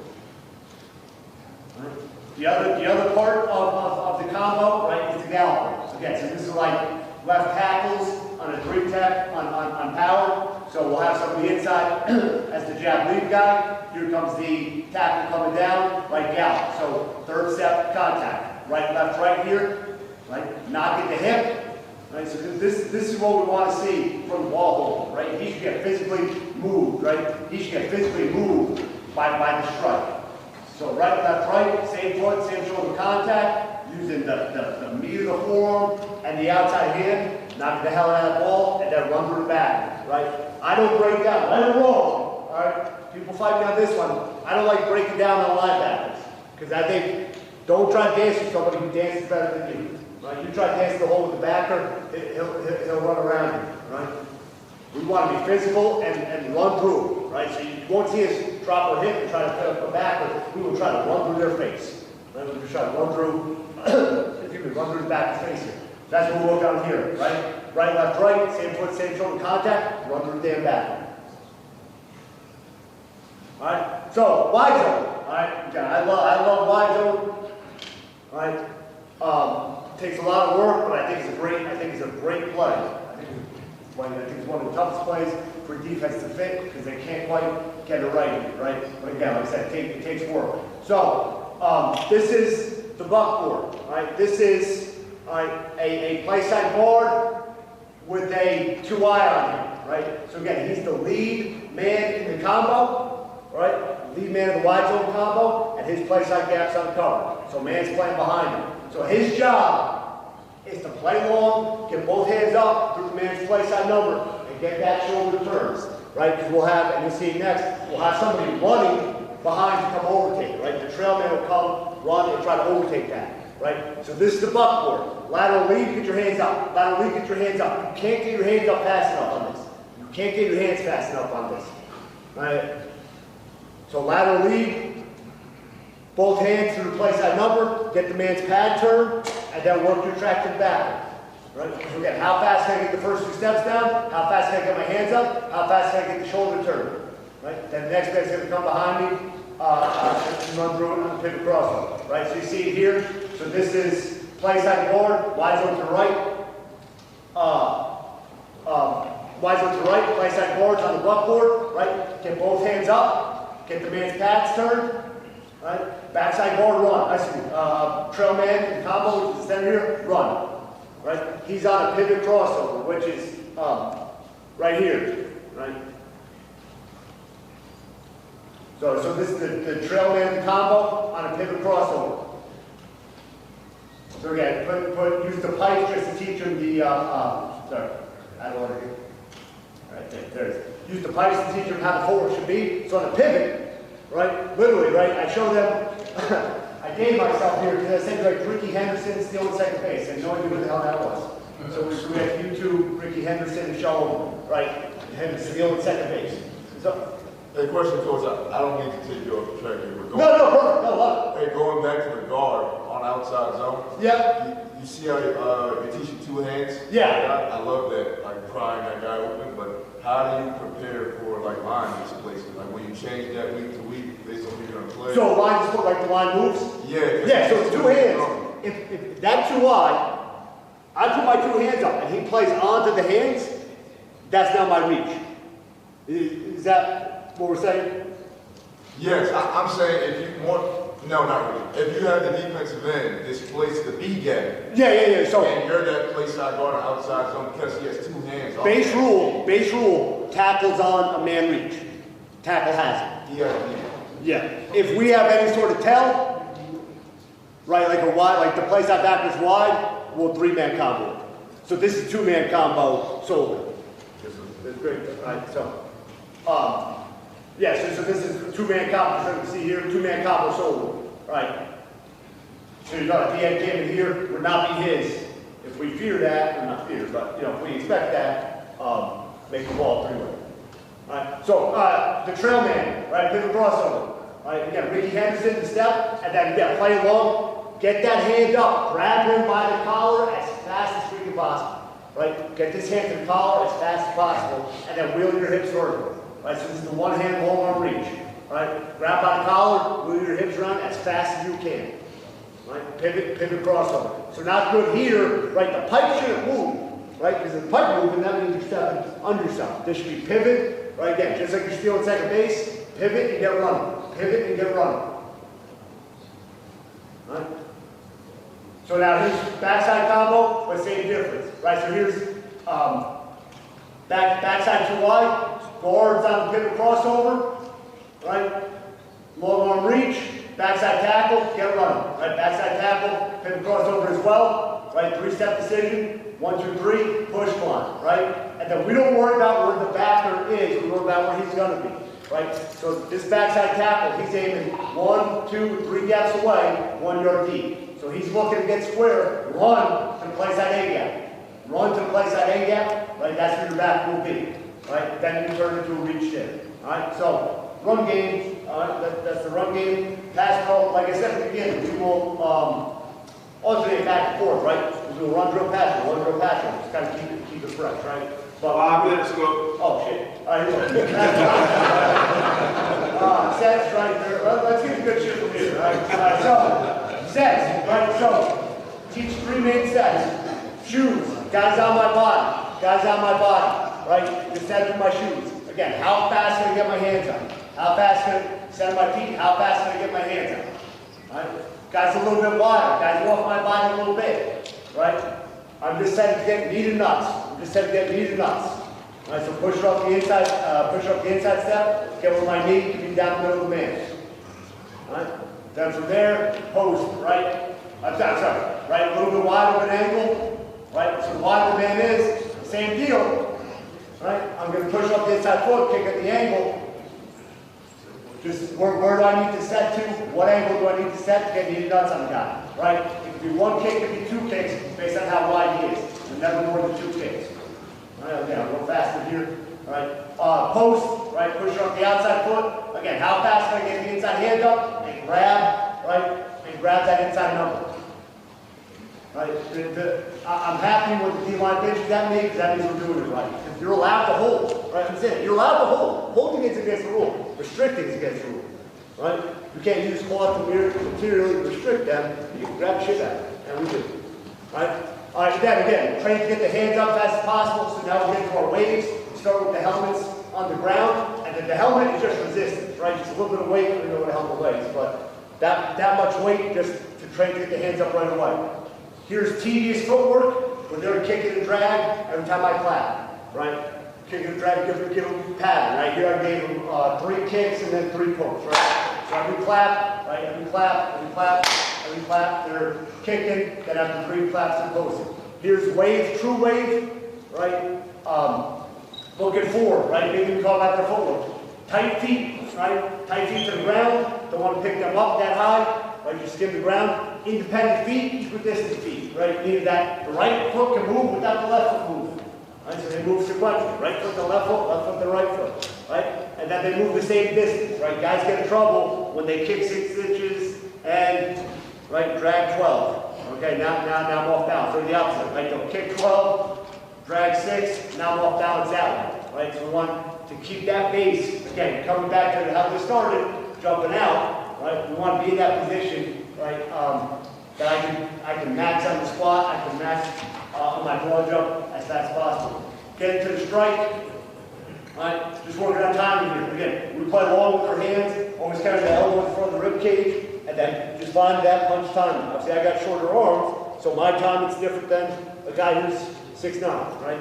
Right? The other part of the combo, right, is the gallop. Again, so this is like left tackles on a 3-tech on power. So we'll have somebody inside as the jab lead guy. Here comes the tackle coming down, right gallop. So third step contact. Right, left, right here. Right, knock at the hip. Right, so this is what we want to see from the ball holder. Right, he should get physically moved. Right, he should get physically moved by the strike. So right, left, right, same foot, same shoulder contact, using the meat of the forearm and the outside hand. Knock the hell out of the ball, and then run through the back, right? I don't break down, let it roll, all right? People fight me on this one. I don't like breaking down on linebackers, because I think, don't try to dance with somebody who dances better than you, right? You try to dance the hole with the backer, he'll run around you, right? We want to be physical and run through, right? So you won't see us drop our hip and try to put up a backer. We will try to run through their face, right? We'll try to run through, run through the back of the face here. That's what we'll work on here, right? Right, left, right, same foot, same shoulder contact, run through the damn back. All right, so wide zone, all right? Again, I love wide zone, all right? Takes a lot of work, but I think it's a great play. I think it's one of the toughest plays for defense to fit because they can't quite get it right? But again, like I said, it takes work. So this is the buckboard, right? This is a play side guard with a 2I on him, right? So again, he's the lead man in the combo, right? Lead man in the wide zone combo, and his play side gap's uncovered. So man's playing behind him. So his job is to play long, get both hands up through the man's play side number, and get that shoulder turns, right? Because we'll have, and you'll see next, we'll have somebody running behind to come overtake, right? The trail man will come, run, and try to overtake that, right? So this is the buckboard. Lateral lead, get your hands up. Lateral lead, get your hands up. You can't get your hands up fast enough on this. You can't get your hands fast enough on this, right? So lateral lead, both hands through the play side number, get the man's pad turn, and then work your track to the back. Right? So again, how fast can I get the first 2 steps down? How fast can I get my hands up? How fast can I get the shoulder turn? Right? Then the next guy's going to come behind me and run through it and pivot crossover. Right? So you see it here. So this is play side guard, wide zone to the right. Wide zone to the right, play side guards on the buckboard. Right? Get both hands up. Get the man's pads turned. Right? Backside guard, run. I see. Trail man and combo, which is the center here, run. Right? He's on a pivot crossover, which is right here. Right? So this is the trail man combo on a pivot crossover. So again, use the pipes just to teach him the sorry, I don't want to do. Right there it is. Use the pipes to teach him how the forward should be. So on a pivot, right? Literally, right? I show them. I gave myself here because I said like Ricky Henderson stealing second base. I had no idea what the hell that was. So we have YouTube, Ricky Henderson, and show him, right? Him stealing second base. So. Hey, question, Coach. I don't mean to take you off the track here. But No. Hey, going back to the guard on outside zone. Yeah. You see how you're teaching 2 hands? Yeah. I love that, like prying that guy open. But how do you prepare for like line displacement? Like when you change that week to week based on who you're gonna play? So line just like the line moves? Yeah. Yeah. So it's 2 hands. If that's too wide, I put my 2 hands up and he plays onto the hands. That's not my reach. Is that what we're saying? Yes, I'm saying if you want, no, not really. If you have the defensive end displace the B gap. Yeah. So and you're that play side guard or outside zone because he has 2 hands. Base rule, tackle's on a man reach. Tackle has it. Yeah. If we have any sort of tell, right, like a wide, like the play side back is wide, we'll 3-man combo. So this is 2-man combo solely. That's great, right? So, yeah, so this is 2-man combo. So you can see here, 2-man combo solely, right? So you got a DN cam in here, would not be his. If we fear that, or not fear, but if we expect that, make the ball 3-way. Right? So the trail man, right, pivot crossover. Right? Again, Ricky Henderson to step, and then again, play long, get that hand up, grab him by the collar as fast as freaking possible. Right? Get this hand to the collar as fast as possible, and then wheel your hips vertical. Right? So this is the one-hand long arm reach. Right? Grab by the collar, wheel your hips around as fast as you can. Right? Pivot crossover. So not good here, right? The pipe shouldn't move, right? Because if the pipe moving, that means you're stepping under yourself. This should be pivot, right? Again, just like you're stealing second base, pivot and get running. Pivot and get running. Right? So now here's backside combo, but same difference, right? So here's backside too wide, guards on the pivot crossover, right? Long arm reach, backside tackle, get running, right? Backside tackle, pivot crossover as well, right? 3-step decision, 1, 2, 3, push climb, right? And then we don't worry about where the backer is, we worry about where he's gonna be. Right? So this backside tackle, he's aiming 1, 2, 3 gaps away, 1 yard deep. So he's looking to get square, run to the play side A gap. Run to the play side A gap, right? That's where your back will be. Right? Then you turn into a reach there. Alright, so run game, that's the run game. Pass pro, like I said at the beginning, we will alternate back and forth, right? We'll run drill, pass drill, just kind of keep it fresh, right? But 5 minutes ago. Oh shit. Alright, sets right there. Let's get a good shit from here. Alright, so sets, right? So teach 3 main sets. Shoes, guys on my body, right? Just set through my shoes. Again, how fast can I get my hands up? How fast can I set my feet? How fast can I get my hands up? Right? Guys a little bit wider. Guys off my body a little bit. Right? I'm just setting to get knee to nuts. Right, so push up the inside step, get with my knee, be down the middle of the man. Right? Then from there, post, right? I'm sorry. right? A little bit wide of an angle, right? So the wider the man is, same deal, right? I'm going to push up the inside foot, kick at the angle. Just where do I need to set to? What angle do I need to set to get the nuts on the guy, right? It could be one kick, it could be two kicks, based on how wide he is. And never more than two kicks. All right, again, I'll go faster here. All right, post, right? Push up the outside foot. Again, how fast can I get the inside hand up and grab, right? And grab that inside number. Right? I'm happy when the D-line pitches at me because that means we're doing it right. If you're allowed to hold, right? I'm saying you're allowed to hold. Holding is against the rule. Restricting is against the rule. Right? You can't use cloth to materially restrict them. You can grab the shit out of them. And we do. Right? All right, then again, trying to get the hands up as fast as possible. So now we get to our waves. We start with the helmets on the ground. And then the helmet is just resistance, right? Just a little bit of weight. I don't know what a helmet weighs, but that much weight just to try to get the hands up right away. Here's tedious footwork, where they're kicking and drag every time I clap, right? Kicking and drag, give them a pattern, right? Here I gave them 3 kicks and then 3 pokes, right? So every clap, right? Every clap, every clap, every clap, they're kicking, then after 3 claps, they're posting. Here's wave, true wave, right? Looking forward, right? Maybe we call that their footwork. Tight feet, right? Tight feet to the ground, don't want to pick them up that high. Right, you skim the ground, independent feet, equidistant feet, right? Meaning that the right foot can move without the left foot moving. Right, so they move sequentially. Right foot to left foot to right foot, right? And then they move the same distance, right? Guys get in trouble when they kick 6 inches and, right, drag 12. Okay, now I'm off balance, or the opposite, right? They'll kick 12, drag 6, now I'm off balance that way, right? So we want to keep that base, again, coming back to how they started, jumping out. Right? We want to be in that position, right? That I can max on the squat, I can max on my broad jump as fast as possible. Get into the strike, right? Just working on timing here. Again, we play long with our hands, always carry the elbow in front of the rib cage, and then just find that punch timing. Obviously, I got shorter arms, so my timing's different than a guy who's 6'9", right?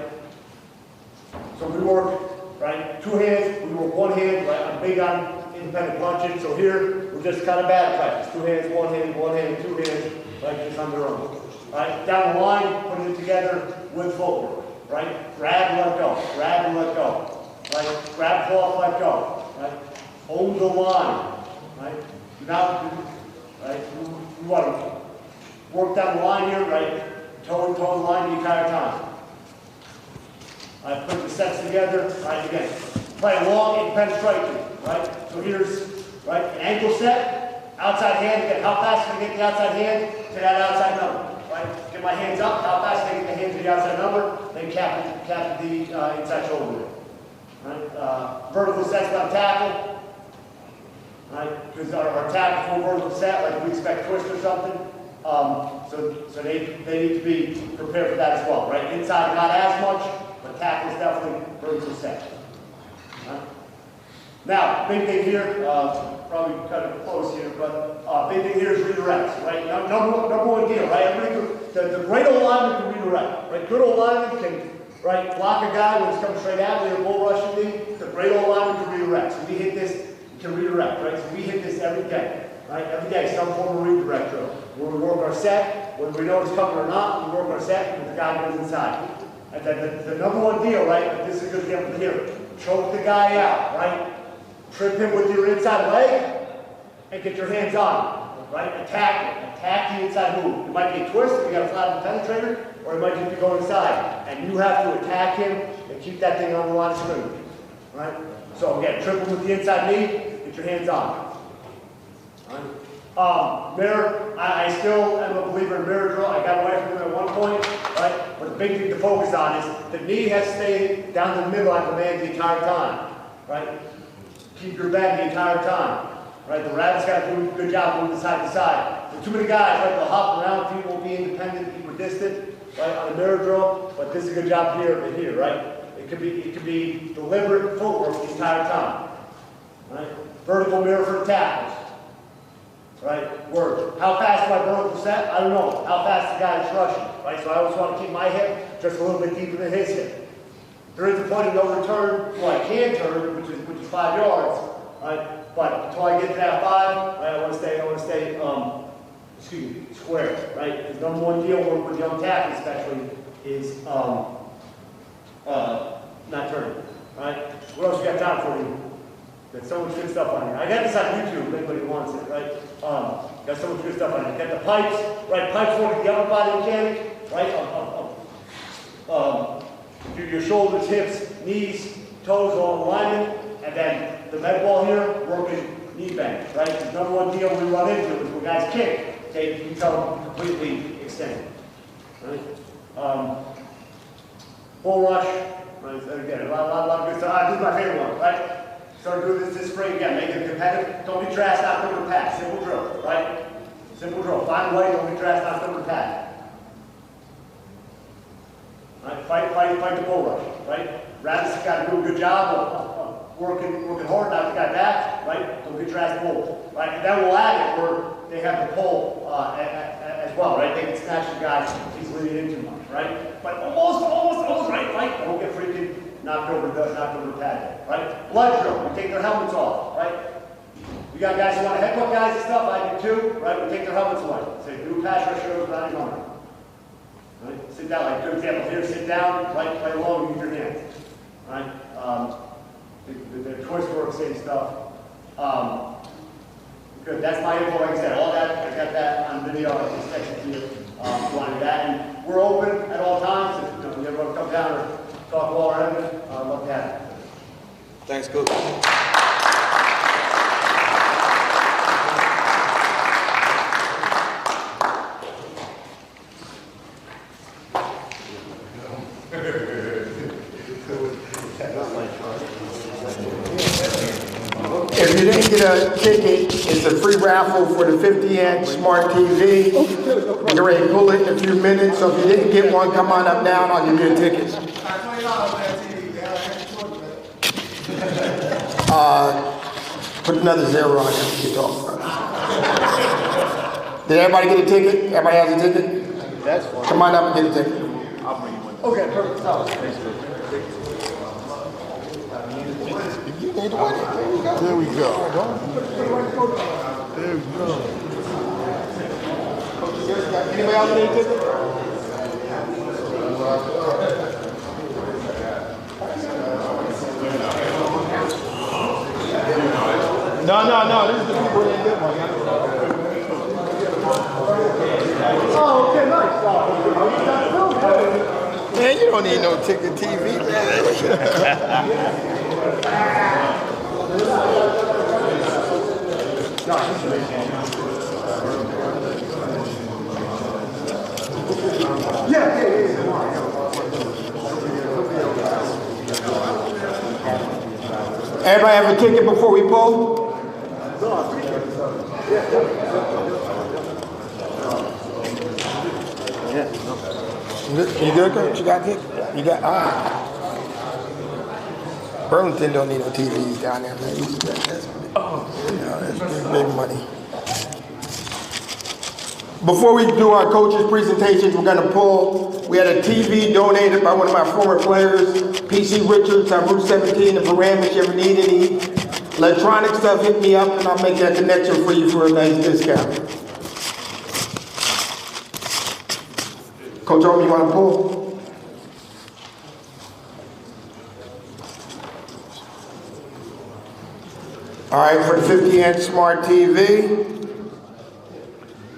So we work, right? 2 hands, we work 1 hand, right? I'm big on independent punching, so here, we're just kind of bad practice. 2 hands, 1 hand, 1 hand, 2 hands, right, just on their own. Right, down the line, putting it together with footwork, right? Grab and let go, grab and let go, right? Grab cloth, let go, right? Hold the line, right? Do not, right? We want to work down the line here, right? Toe the line the entire time. I put the sets together, right? Again, play long, independent striking. Right? So here's, right, an ankle set, outside hand, again, how fast can I get the outside hand to that outside number, right? Get my hands up, how fast can I get the hand to the outside number, then cap the inside shoulder, right? Vertical sets on tackle, right? Because our tackle full vertical set, like we expect twist or something, so they need to be prepared for that as well, right? Inside not as much, but tackle is definitely vertical set, right? Now, big thing here, probably kind of close here, but big thing here is redirects, right? Number one deal, right? The great old lineman can redirect, right? Good old lineman can, right, block a guy when he's coming straight at me or bull rushing me. The great old lineman can redirect. So we hit this, we can redirect, right? So we hit this every day, right? Every day, some form of redirect drill. Where we work our set, whether we know it's coming or not, we work our set when the guy goes inside. And then the number one deal, right? This is a good example here. Choke the guy out, right? Trip him with your inside leg and get your hands on him, right? Attack it. Attack the inside move. It might be a twist if you got a flat penetrator, or it might just be going inside. And you have to attack him and keep that thing on the line of scrimmage, right? So again, trip him with the inside knee, get your hands on him. Right? Mirror, I still am a believer in mirror drill. I got away from it at one point, right? But the big thing to focus on is the knee has stayed down the middle of the man the entire time, right? Keep your bend the entire time, right? The rabbit's got to do a good job moving side to side. There's too many guys, right? They'll hop around, feet won't be independent, equidistant, right? On a mirror drill, but this is a good job here and here, right? It could be deliberate footwork the entire time, right? Vertical mirror for the tackles, right? Word. How fast am I vertical set? I don't know. How fast the guy is rushing, right? So I always want to keep my hip just a little bit deeper than his hip. There is a point of no return, well, I can turn, which is 5 yards, right? But until I get to that 5, right, I want to stay square, right? The number one deal working with young tackles especially is not turning, right? What else you got time for you? Got so much good stuff on here. I got this on YouTube if anybody wants it, right? Got so much good stuff on here. Got the pipes, right? Pipes working the upper body mechanic, right? Your shoulders, hips, knees, toes, all in alignment, and then the med ball here working knee bend, right? The number one deal we run into is when guys kick, they become completely extended, right? Bull rush, right? Again, a lot of good stuff. This is my favorite one, right? Start doing this spring again, make it competitive. Don't be trash, not coming to pass. Simple drill, right? Simple drill. Find a way, don't be trash, not coming to pass. Right? Fight the bull rush, right? Radis got to do a good job of working hard, knock the guy back, right? Don't be trash bull, right? And then we'll add it where they have the pull as well, right? They can snatch the guy if he's leaning in too much, right? But almost right? Don't get freaking knocked over the pad, right? Blood drill, we take their helmets off, right? We got guys who want to headbutt guys and stuff, I do too, right? We take their helmets away. Say, do pass rush shows without any armor. Right? Sit down, like good example here, sit down, right? Play along, use your hands, right? The choice work, same stuff. Good, that's my info, like I said, all that, I got that on video, I can text it to you, if you want to do that. And we're open at all times, if you ever want to come down or talk to all our evidence, I'd love to have it. Thanks, Coach. If you didn't get a ticket, it's a free raffle for the 50-inch smart TV. You're ready to pull it in a few minutes, so if you didn't get one, come on up now and I'll give you a ticket. Put another zero on it. Get off. Did everybody get a ticket? Everybody has a ticket? That's fine. Come on up and get a ticket. I'll bring you one. Okay, perfect. There we go. There we go. Anybody else need a ticket? No. This is the people that didn't get one. Oh, okay, nice. Man, you don't need no ticket TV, man. Everybody have a ticket before we pull? You good, Coach? You got a ticket? You got, all right. Burlington don't need no TVs down there, man. That's big money. Before we do our coaches' presentations, we're going to pull. We had a TV donated by one of my former players, PC Richards, on Route 17 in Paramus. If you ever need any electronic stuff, hit me up and I'll make that connection for you for a nice discount. Coach Omi, you want to pull? All right, for the 50-inch smart TV,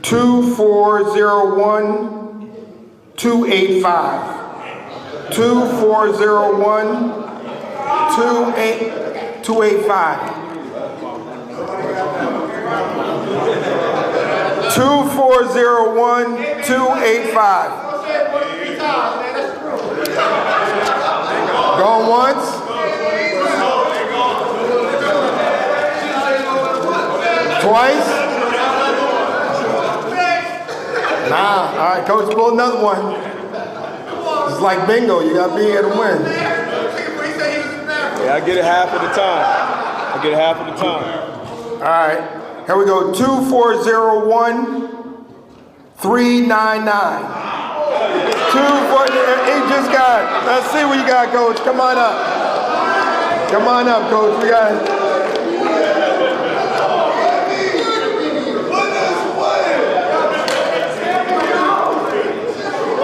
2401-285. 2401-285. 2401-285. Going once? Twice? Nah, all right, Coach, pull another one. It's like bingo, you gotta be here to win. Yeah, I get it half of the time. All right, here we go, 2401-399. He just got it. Let's see what you got, Coach. Come on up. Come on up, Coach. We got it.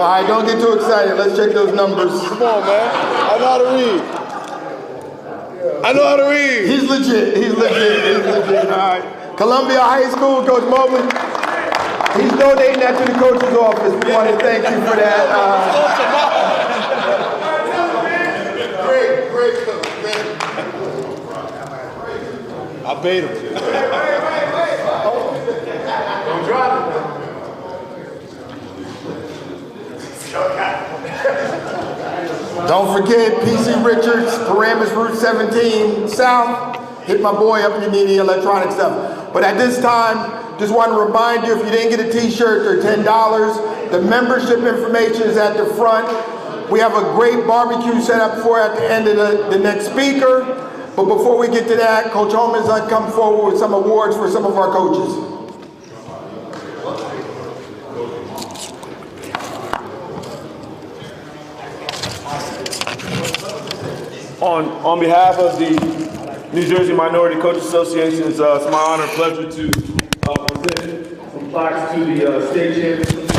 right, don't get too excited. Let's check those numbers. Come on, man. I know how to read. I know how to read. He's legit. He's legit. He's legit. All right. Columbia High School, Coach Mobley. He's donating that to the coach's office. We want to thank you for that. Great coach. I paid him. Don't drop it. Don't forget, PC Richards, Paramus Route 17 South. Hit my boy up if you need any electronic stuff. But at this time, just want to remind you, if you didn't get a t-shirt, they're $10. The membership information is at the front. We have a great barbecue set up for at the end of the next speaker. But before we get to that, Coach Holman's going to come forward with some awards for some of our coaches. On behalf of the New Jersey Minority Coaches Association, it's my honor and pleasure to present some plaques to the state champions.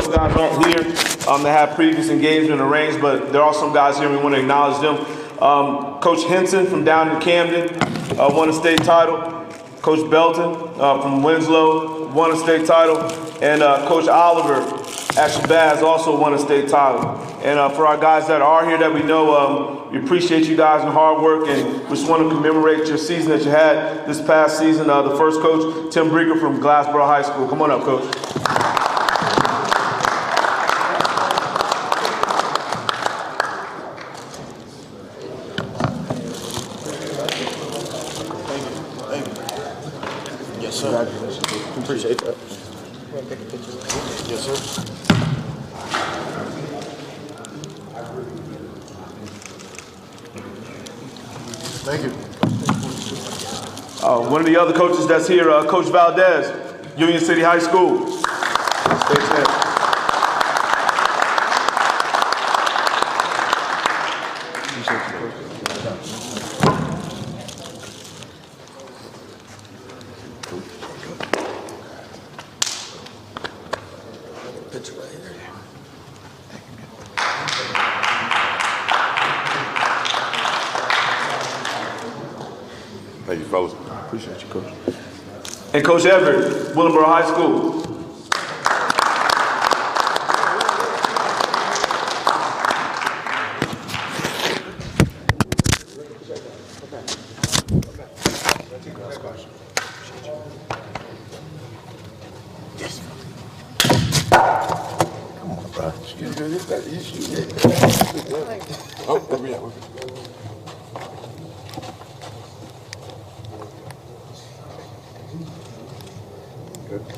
Those guys aren't here. They have previous engagement arranged, but there are some guys here and we want to acknowledge them. Coach Henson from down in Camden won a state title. Coach Belton from Winslow won a state title. And Coach Oliver at Shabazz also won a state title. And for our guys that are here that we know, we appreciate you guys and hard work, and we just want to commemorate your season that you had this past season. The first coach, Tim Breeker from Glassboro High School. Come on up, Coach. Yes, sir. Appreciate that. Yes, sir. Thank you. One of the other coaches that's here, Coach Valdez, Union City High School. State champ. Thank you, fellas. Appreciate you, Coach. And Coach Everett, Willingboro High School. Come on, bro. Excuse me. It's that issue. Oh, where we at?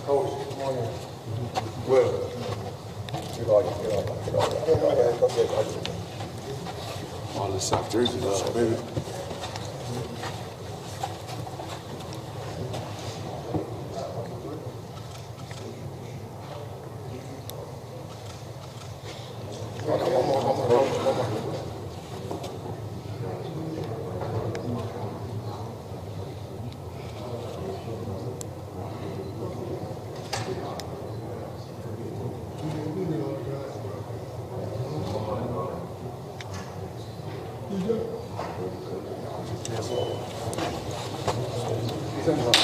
Coach, good morning. Well, get all All the South Jersey love, baby. One more.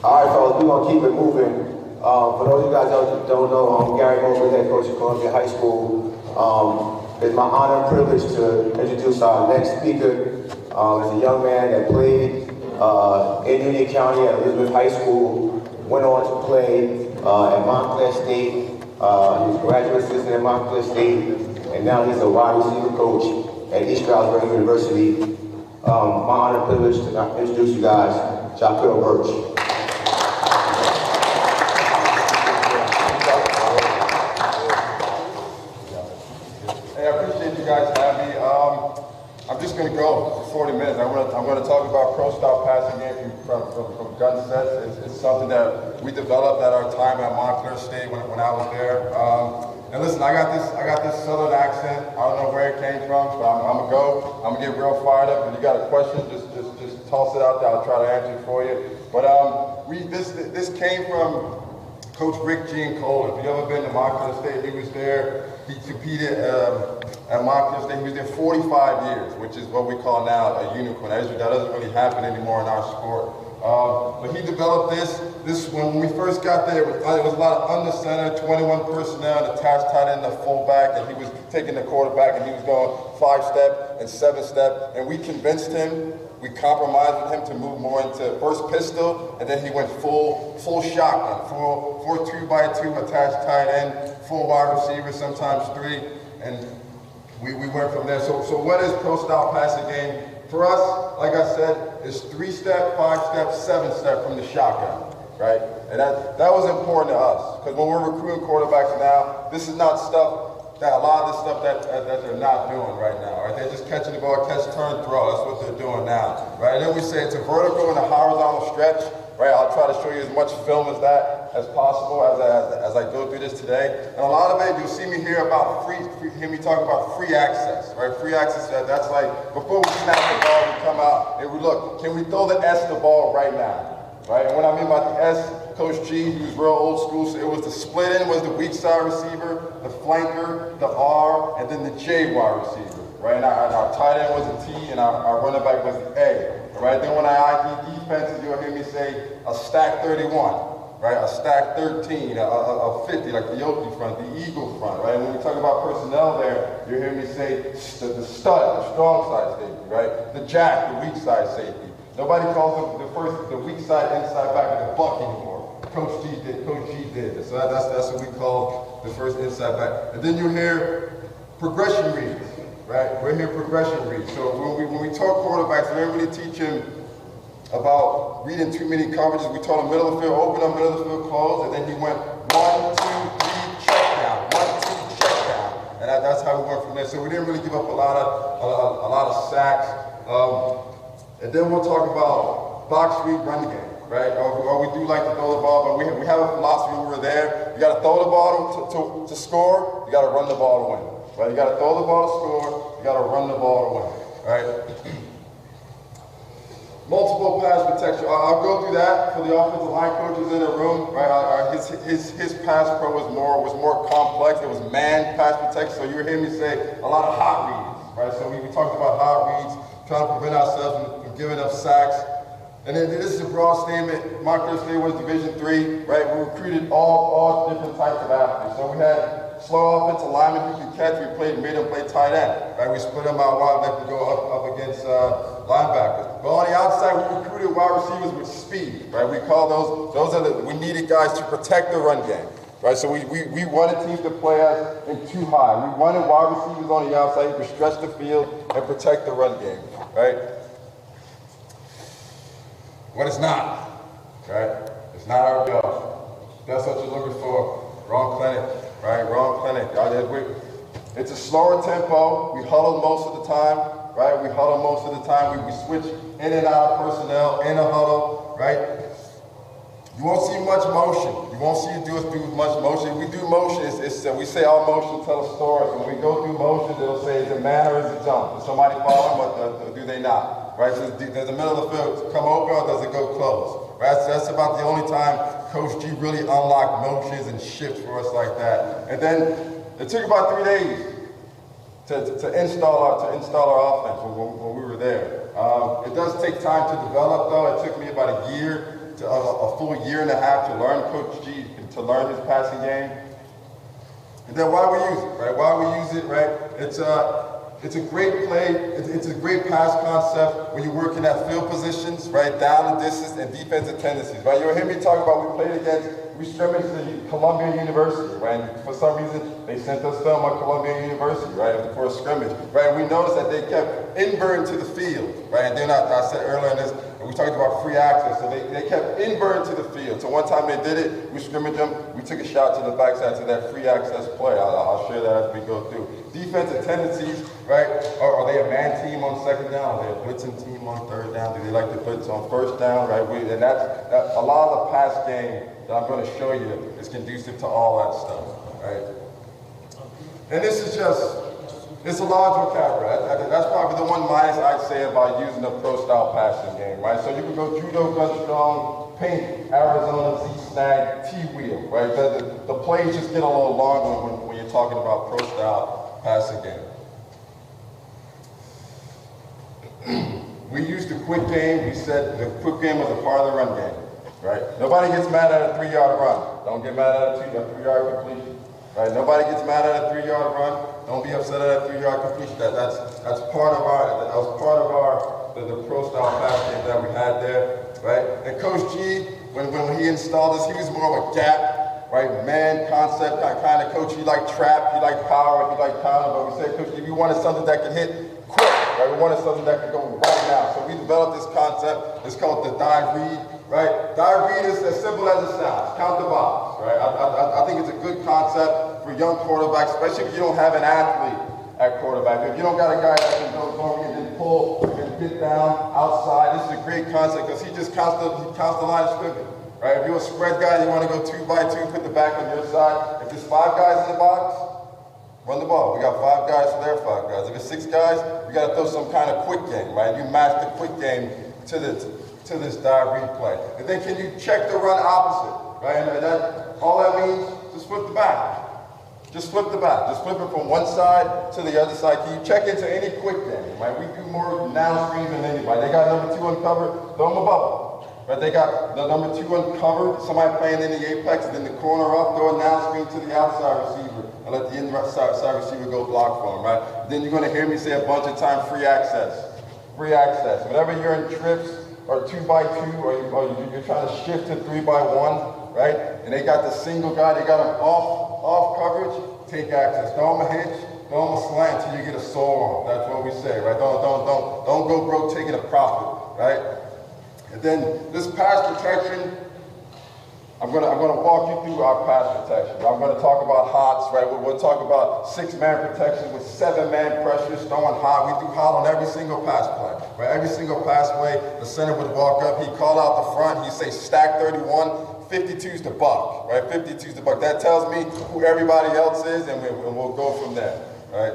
All right, fellas, we're going to keep it moving. For those of you guys that don't know, I'm Gary Mobley, head coach at Columbia High School. It's my honor and privilege to introduce our next speaker. He's a young man that played in Union County at Elizabeth High School, went on to play at Montclair State. He was a graduate assistant at Montclair State, and now he's a wide receiver coach at East Stroudsburg University. My honor and privilege to introduce you guys, Jaquil Birch. I'm just going to go for 40 minutes. I'm going to talk about pro-style passing game from gun sets. It's something that we developed at our time at Montclair State when I was there. And listen, I got this southern accent. I don't know where it came from, but I'm gonna get real fired up. If you got a question, just toss it out there. I'll try to answer it for you. But this came from Coach Rick Giancola. If you ever been to Montclair State, he was there. He competed at Montclair State. He was there 45 years, which is what we call now a unicorn. That doesn't really happen anymore in our sport. But he developed this when we first got there, it was a lot of under center, 21 personnel, and attached tight end, the fullback, and he was taking the quarterback, and he was going 5-step and 7-step, and we convinced him, we compromised with him to move more into first pistol, and then he went full shotgun, full 2x2 attached tight end, full wide receiver, sometimes 3, and we went from there. So what is pro style passing game? For us, like I said, it's 3-step, 5-step, 7-step from the shotgun, right? And that was important to us, because when we're recruiting quarterbacks now, this is not stuff that a lot of this stuff that they're not doing right now, right? They're just catching the ball, catch, turn, throw. That's what they're doing now, right? And then we say it's a vertical and a horizontal stretch, right? I'll try to show you as much film as that as possible as I go through this today. And a lot of it, you'll see me hear about hear me talk about free access, right? Free access, that's like before we snap the ball, we come out and we look, can we throw the S the ball right now, right? And what I mean by the S, Coach G, he was real old school, so it was the split in was the weak side receiver, the flanker, the R, and then the J wide receiver, right? And our tight end was a T, and our running back was the A, right? Then when I ID defenses, you'll hear me say a stack 31, right? A stack 13, a 50, like the Yoki front, the Eagle front, right? And when we talk about personnel there, you'll hear me say the stud, the strong side safety, right? The jack, the weak side safety. Nobody calls the weak side inside back of the buck anymore. Coach G did. So that's what we call the first inside back. And then you hear progression reads, right? We're here progression reads. So when we talk quarterbacks, we don't really teach him about reading too many coverages. We taught him middle of the field, open up, middle of the field, close, and then he went 1, 2, 3, check down, 1, 2, check down. And that's how we went from there. So we didn't really give up a lot of sacks. And then we'll talk about box read, run game. Right? Or we do like to throw the ball, but we have a philosophy when we're there. You got to throw the ball to score, you got to run the ball to win. Right? You got to throw the ball to score, you got to run the ball to win. Right? Multiple pass protection. I'll go through that for the offensive line coaches in the room. Right? His pass pro was more complex. It was man pass protection. So you hear me say a lot of hot reads. Right? So we talked about hot reads, trying to prevent ourselves from giving up sacks. And then this is a broad statement. Montclair State was Division III, right? We recruited all different types of athletes. So we had slow offensive linemen who could catch. We made them play tight end, right? We split them out wide, let them go up against linebackers. But on the outside, we recruited wide receivers with speed, right? We call we needed guys to protect the run game, right? So we wanted teams to play us in too high. We wanted wide receivers on the outside who could stretch the field and protect the run game, right? What it's not, right? It's not our job. That's what you're looking for. Wrong clinic, right? Wrong clinic. It's a slower tempo. We huddle most of the time, right? We huddle most of the time. We switch in and out of personnel in a huddle, right? You won't see much motion. You won't see us do much motion. If we do motion, we say all motion tell a story. When we go through motion, they'll say, is it man or is it jump? Does somebody follow them or do they not? Right? Does the middle of the field come open or does it go close? Right? So that's about the only time Coach G really unlocked motions and shifts for us like that. And then it took about 3 days to install our offense when we were there. It does take time to develop though. It took me about a full year and a half to learn Coach G, to learn his passing game. And then why we use it, right? Why we use it, right? It's a great play. It's a great pass concept when you're working at field positions, right? Down and distance and defensive tendencies, right? You'll hear me talk about we scrimmaged at Columbia University, right? And for some reason, they sent us film at Columbia University, right? For a scrimmage, right? We noticed that they kept inverting to the field, right? And then I said earlier in this, we talked about free access, so they kept inverting to the field. So one time they did it, we scrimmaged them, we took a shot to the backside to that free access play. I'll share that as we go through. Defensive tendencies, right? Are they a man team on second down? Are they a blitzing team on third down? Do they like to blitz on first down, right? And that's a lot of the pass game that I'm going to show you is conducive to all that stuff, right? And this is just It's a large vocabulary. That's probably the one minus I'd say about using a pro-style passing game, right? So you can go judo, gun strong, pink, Arizona, Z-snag, T-wheel, right? The plays just get a little longer when you're talking about pro-style passing game. We used the quick game. We said the quick game was a part of the run game, right? Nobody gets mad at a 3-yard run. Don't get mad at a 3-yard completion, right? Nobody gets mad at a 3-yard run. Don't be upset at a 3-yard completion. That's part of the pro-style pass game that we had there, right? And Coach G, when he installed us, he was more of a gap, right? Man concept kind of coach. He liked trap, he liked power, he liked counter. But we said, Coach G, we wanted something that could hit quick, right? We wanted something that could go right now. So we developed this concept. It's called the dive read, right? Dive read is as simple as it sounds. Count the box, right? I think it's a good concept for young quarterbacks, especially if you don't have an athlete at quarterback. If you don't got a guy that can go and then pull and get down outside, this is a great concept because he just counts the line of scrimmage, right? If you're a spread guy, you want to go 2x2, put the back on your side. If there's 5 guys in the box, run the ball. We got 5 guys, so there are 5 guys. If it's 6 guys, we got to throw some kind of quick game, right? You match the quick game to this dive read play. And then can you check the run opposite, right? And all that means, just flip the back. Just flip the back. Just flip it from one side to the other side. Can you check into any quick game, right? We do more now screens than anybody. They got number 2 uncovered, throw them a bubble. Right? They got the number 2 uncovered, somebody playing in the apex, and then the corner up, throw a now screen to the outside receiver, and let the inside receiver go block for him, right? Then you're going to hear me say a bunch of times, free access. Free access. Whenever you're in trips, or 2x2, or you're trying to shift to 3x1, right? And they got the single guy, they got him off coverage, take access. Throw him a hitch, throw him a slant until you get a soul on. That's what we say, right? Don't go broke taking a profit, right? And then this pass protection, I'm gonna walk you through our pass protection. I'm gonna talk about hots, right? We'll talk about 6-man protection with 7-man pressures, throwing hot. We do hot on every single pass play, right? Every single pass play, the center would walk up, he'd call out the front, he'd say stack 31, 52's the buck, right? 52's the buck. That tells me who everybody else is, and we'll go from there, right?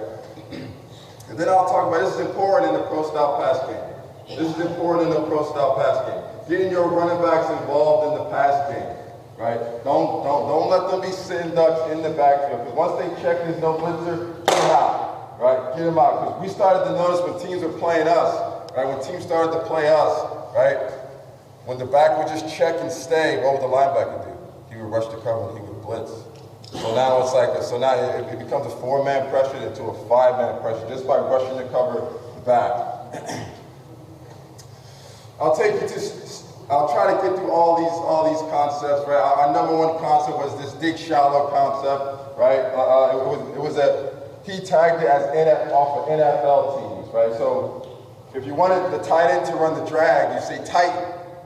And then I'll talk about, this is important in the pro-style pass game. This is important in the pro-style pass game. Getting your running backs involved in the pass game. Right? Don't let them be sitting ducks in the backfield. Because once they check there's no blitzer, get them out. Right? Get them out. Because we started to notice when teams were playing us, right? When teams started to play us, right? When the back would just check and stay, what would the linebacker do? He would rush the cover and he would blitz. So now it's like, it becomes a 4-man pressure into a 5-man pressure just by rushing the cover back. I'll try to get through all these concepts, right? Our number 1 concept was this dig shallow concept, right? He tagged it as off of NFL teams, right? So if you wanted the tight end to run the drag, you say tight,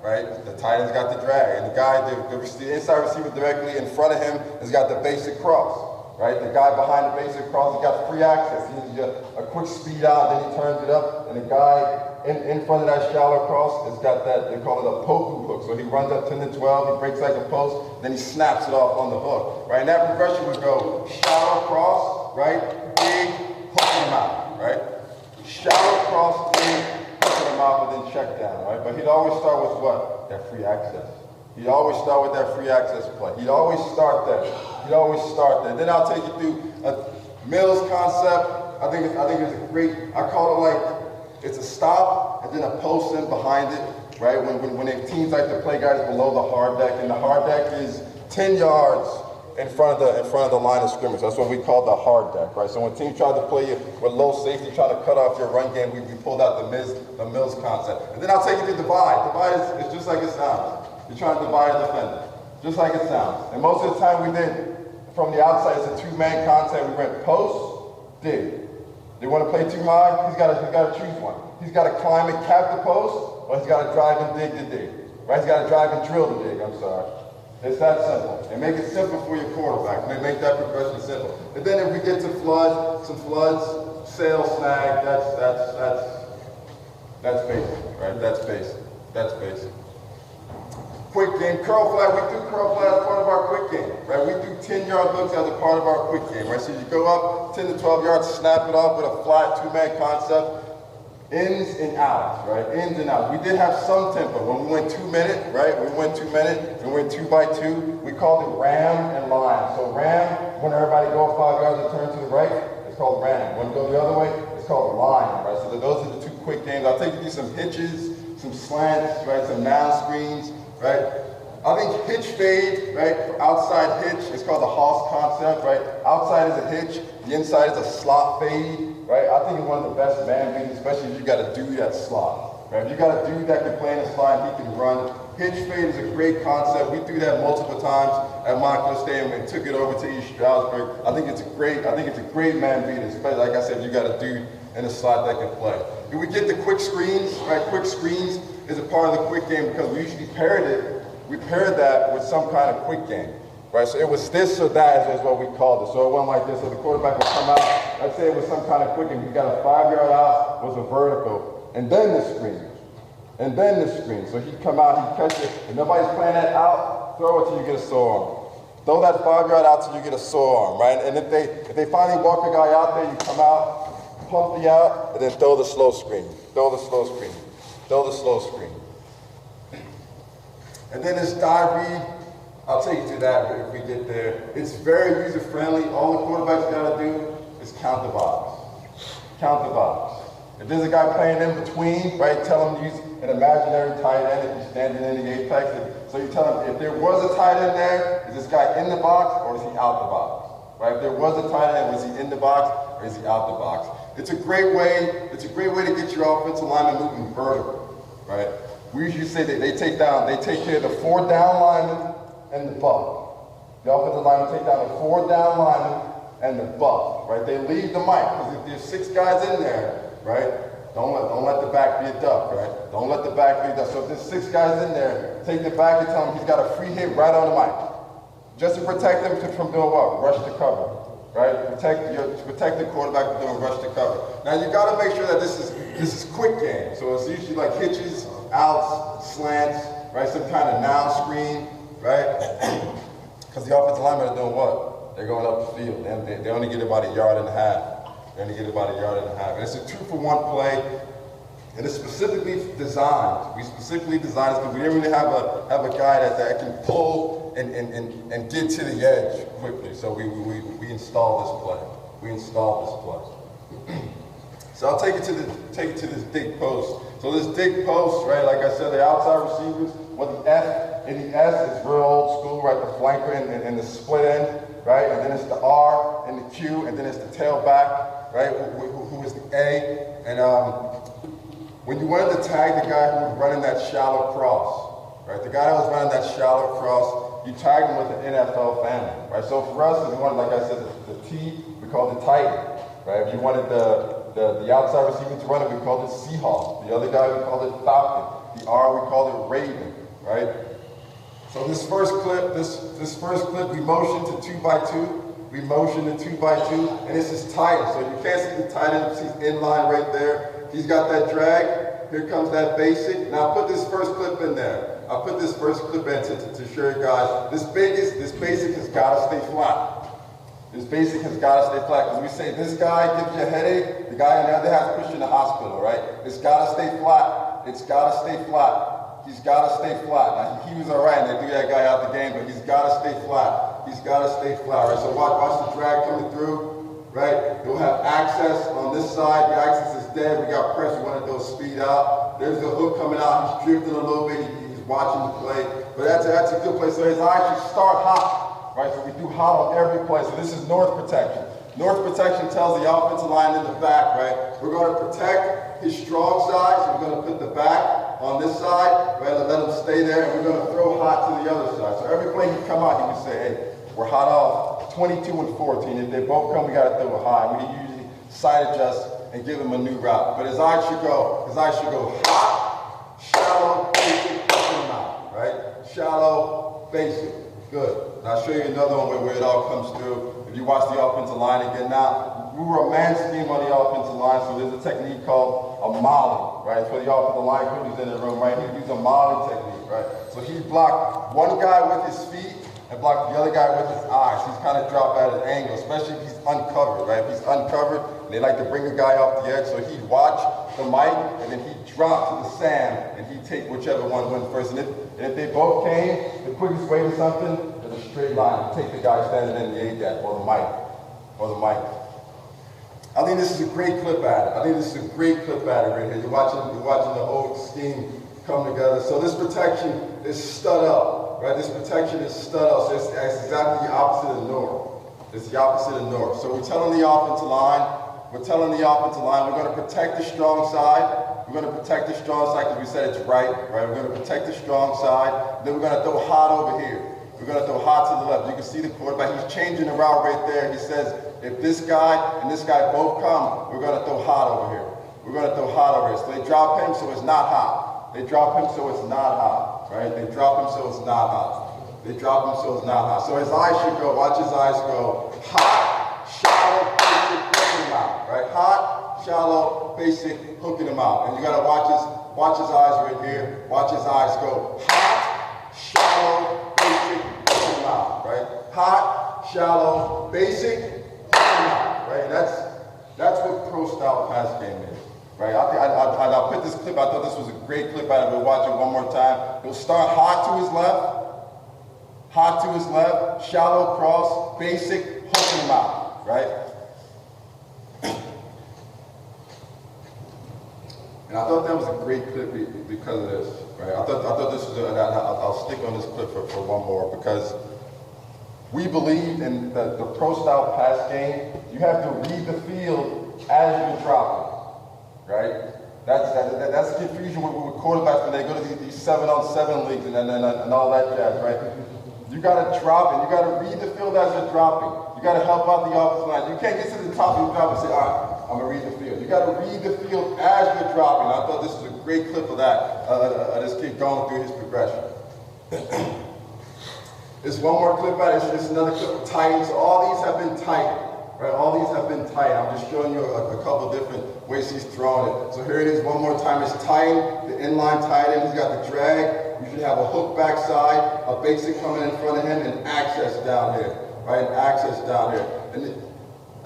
right? The tight end's got the drag, and the guy, the inside receiver directly in front of him has got the basic cross, right? The guy behind the basic cross has got free access. He needs a quick speed out, then he turns it up, and the guy in front of that shallow cross has got that, they call it a poku hook. So he runs up 10 to 12, he breaks like a post, then he snaps it off on the hook, right? And that progression would go shallow cross, right? Big, hooking him out, right? Shallow cross, big, hooking him out, but then check down, right? But he'd always start with what? That free access. He'd always start with that free access play. He'd always start there. He'd always start there. Then I'll take you through a Mills concept. I think it's a great, I call it like, it's a stop and then a post in behind it, right? When teams like to play guys below the hard deck, and the hard deck is 10 yards in front of the line of scrimmage. That's what we call the hard deck, right? So when teams try to play you with low safety, trying to cut off your run game, we pulled out the Mills concept. And then I'll take you to divide. Divide is just like it sounds. You're trying to divide a defender, just like it sounds. And most of the time we did, from the outside, it's a 2-man concept. We went post, dig. They want to play too high, he's got to choose one. He's got to climb and cap the post, or he's got to drive and dig the dig. Right? He's got to drive and drill the dig, I'm sorry. It's that simple. And make it simple for your quarterback. Make that progression simple. And then if we get to some floods, sail, snag, that's basic, right? That's basic. Quick game, curl flag, we do curl flag as part of our quick game, right? We do 10-yard hooks as a part of our quick game, right? So you go up 10 to 12 yards, snap it off with a flat 2-man concept, ins and outs, right? Ins and outs. We did have some tempo. When we went 2 minute, right? We went 2 minute, we went 2 by 2. We called it ram and line. So ram, when everybody goes 5 yards and turn to the right, it's called ram. When you go the other way, it's called line, right? So those are the 2 quick games. I'll take you through some hitches, some slants, right? Some now screens, right? I think hitch fade, right? Outside hitch, it's called the Haas concept, right? Outside is a hitch, the inside is a slot fade, right? I think it's one of the best man beats, especially if you got a dude that slot, right? If you got a dude that can play in the slot and he can run. Hitch fade is a great concept. We do that multiple times at Montclair Stadium and took it over to East Stroudsburg. I think it's a great man beat, especially like I said, if you got a dude in the slot that can play. If we get the quick screens, right? Quick screens is a part of the quick game because we usually paired that with some kind of quick game, right? So it was this or that is what we called it. So it wasn't like this. So the quarterback would come out, let's say it was some kind of quick game. You got a 5-yard out, was a vertical, and then the screen, and then the screen. So he'd come out, he'd catch it, and nobody's playing that out, throw it till you get a sore arm. Throw that 5-yard out till you get a sore arm, right? And if they finally walk the guy out there, you come out, pump the out, and then throw the slow screen. Throw the slow screen. Throw the slow screen. And then this dive read, I'll take you to that if we get there. It's very user-friendly. All the quarterback's got to do is count the box. Count the box. If there's a guy playing in between, right, tell him to use an imaginary tight end if he's standing in the apex. So you tell him, if there was a tight end there, is this guy in the box or is he out the box? Right? If there was a tight end, was he in the box or is he out the box? It's a great way to get your offensive lineman moving vertical, right? We usually say that they take care of the 4 down linemen and the buck. The offensive linemen take down the 4 down linemen and the buck, right? They leave the mic, because if there's 6 guys in there, right? Don't let the back be a duck, right? Don't let the back be a duck. So if there's 6 guys in there, take the back and tell him he's got a free hit right on the mic. Just to protect him from doing what? Rush to cover, right? Protect the quarterback from doing rush to cover. Now you gotta make sure that this is quick game. So it's usually like hitches, outs, slants, right? Some kind of now screen, right? Because the offensive linemen are doing what? They're going up the field. They only get about 1.5 yards. They only get about 1.5 yards. And it's a 2-for-1 play. And it's specifically designed. We specifically designed it because we didn't really have a guy that can pull and get to the edge quickly. So we installed this play. We installed this play. So I'll take you to this dig post. So this dig post, right, like I said, the outside receivers, well, the F and the S is real old school, right, the flanker and the split end, right, and then it's the R and the Q, and then it's the tailback, right, who is the A, and when you wanted to tag the guy who was running that shallow cross, right, the guy that was running that shallow cross, you tag him with the NFL family, right, so for us, if you wanted, like I said, the T, we called it tight, right, if you wanted the outside receiver to run it, we called it Seahawk. The other guy, we called it Falcon. The R, we called it Raven, right? So this first clip, we motioned to 2x2. We motioned to 2x2, and this is tight. So you can't see the tight end, he's in line right there. He's got that drag. Here comes that basic. Now put this first clip in there. I'll put this first clip in to show you guys. This basic has got to stay flat. This basic has got to stay flat. Because we say this guy gives you a headache, the guy on the other has to push you in the hospital, right? It's got to stay flat. It's got to stay flat. He's got to stay flat. Now, he was all right, and they threw that guy out the game, but he's got to stay flat. He's got to stay flat, right? So watch the drag coming through, right? You'll have access on this side. The access is dead. We got pressure. We wanted those speed out. There's the hook coming out. He's drifting a little bit. He's watching the play. But that's a good play. So his eyes should start hot. Right, so we do hot on every play. So this is north protection. North protection tells the offensive line in the back, right? We're going to protect his strong side, so we're going to put the back on this side, right? Let him stay there, and we're going to throw hot to the other side. So every play he come out, he can say, hey, we're hot off 22 and 14. If they both come, we got to throw a high. We usually side adjust and give him a new route. But his eyes should go hot, shallow, basic, out, right? Shallow, basic. Good. And I'll show you another one where it all comes through. If you watch the offensive line again now, we were a man scheme on the offensive line, so there's a technique called a molly, right? For the offensive line coaches in the room, right? He'd use a molly technique, right? So he'd block one guy with his feet and block the other guy with his eyes. He's kind of drop at an angle, especially if he's uncovered, right? If he's uncovered, they like to bring the guy off the edge, so he'd watch the mic, and then he'd drop to the sand, and he'd take whichever one went first. And if they both came, the quickest way to something is a straight line. Take the guy standing in the A-gap, or the mic. I think this is a great clip at it. I think this is a great clip at it right here. You're watching the whole scheme come together. So this protection is stud up, right? This protection is stud up. So it's exactly the opposite of north. It's the opposite of north. So we're telling the offensive line, we're going to protect the strong side. We're going to protect the strong side because we said it's right? We're going to protect the strong side. Then we're going to throw hot over here. We're going to throw hot to the left. You can see the quarterback. He's changing the route right there. He says, if this guy and this guy both come, we're going to throw hot over here. We're going to throw hot over here. So they drop him so it's not hot. They drop him so it's not hot, right? They drop him so it's not hot. They drop him so it's not hot. So his eyes should go, watch his eyes go, hot, shallow, basic, hooking him out, right? Hot, shallow, basic, hooking him out. And you got to watch his eyes right here. Watch his eyes go, hot, shallow, basic, hooking him out, right? Hot, shallow, basic, right? That's what pro style pass game is, right? I'll put this clip. I thought this was a great clip. We'll watch it one more time. He'll start hot to his left, shallow cross, basic, hooking him out, right? And I thought that was a great clip because of this, right? I thought this was. I'll stick on this clip for one more because we believe in the pro style pass game. You have to read the field as you're dropping, right? That's the confusion with quarterbacks when they go to these 7-on-7 leagues and all that jazz, right? You got to drop it. You got to read the field as you're dropping. You got to help out the offensive line. You can't get to the top of your drop and say, all right, I'm going to read the field. You got to read the field as you're dropping. I thought this was a great clip of that, this kid going through his progression. There's one more clip out. It's another clip of tight. So all these have been tight, right? All these have been tight. I'm just showing you a couple different ways he's throwing it. So here it is one more time. It's tight, the inline tight end. He's got the drag. You should have a hook backside, a basic coming in front of him, and access down here, right? And access down here. And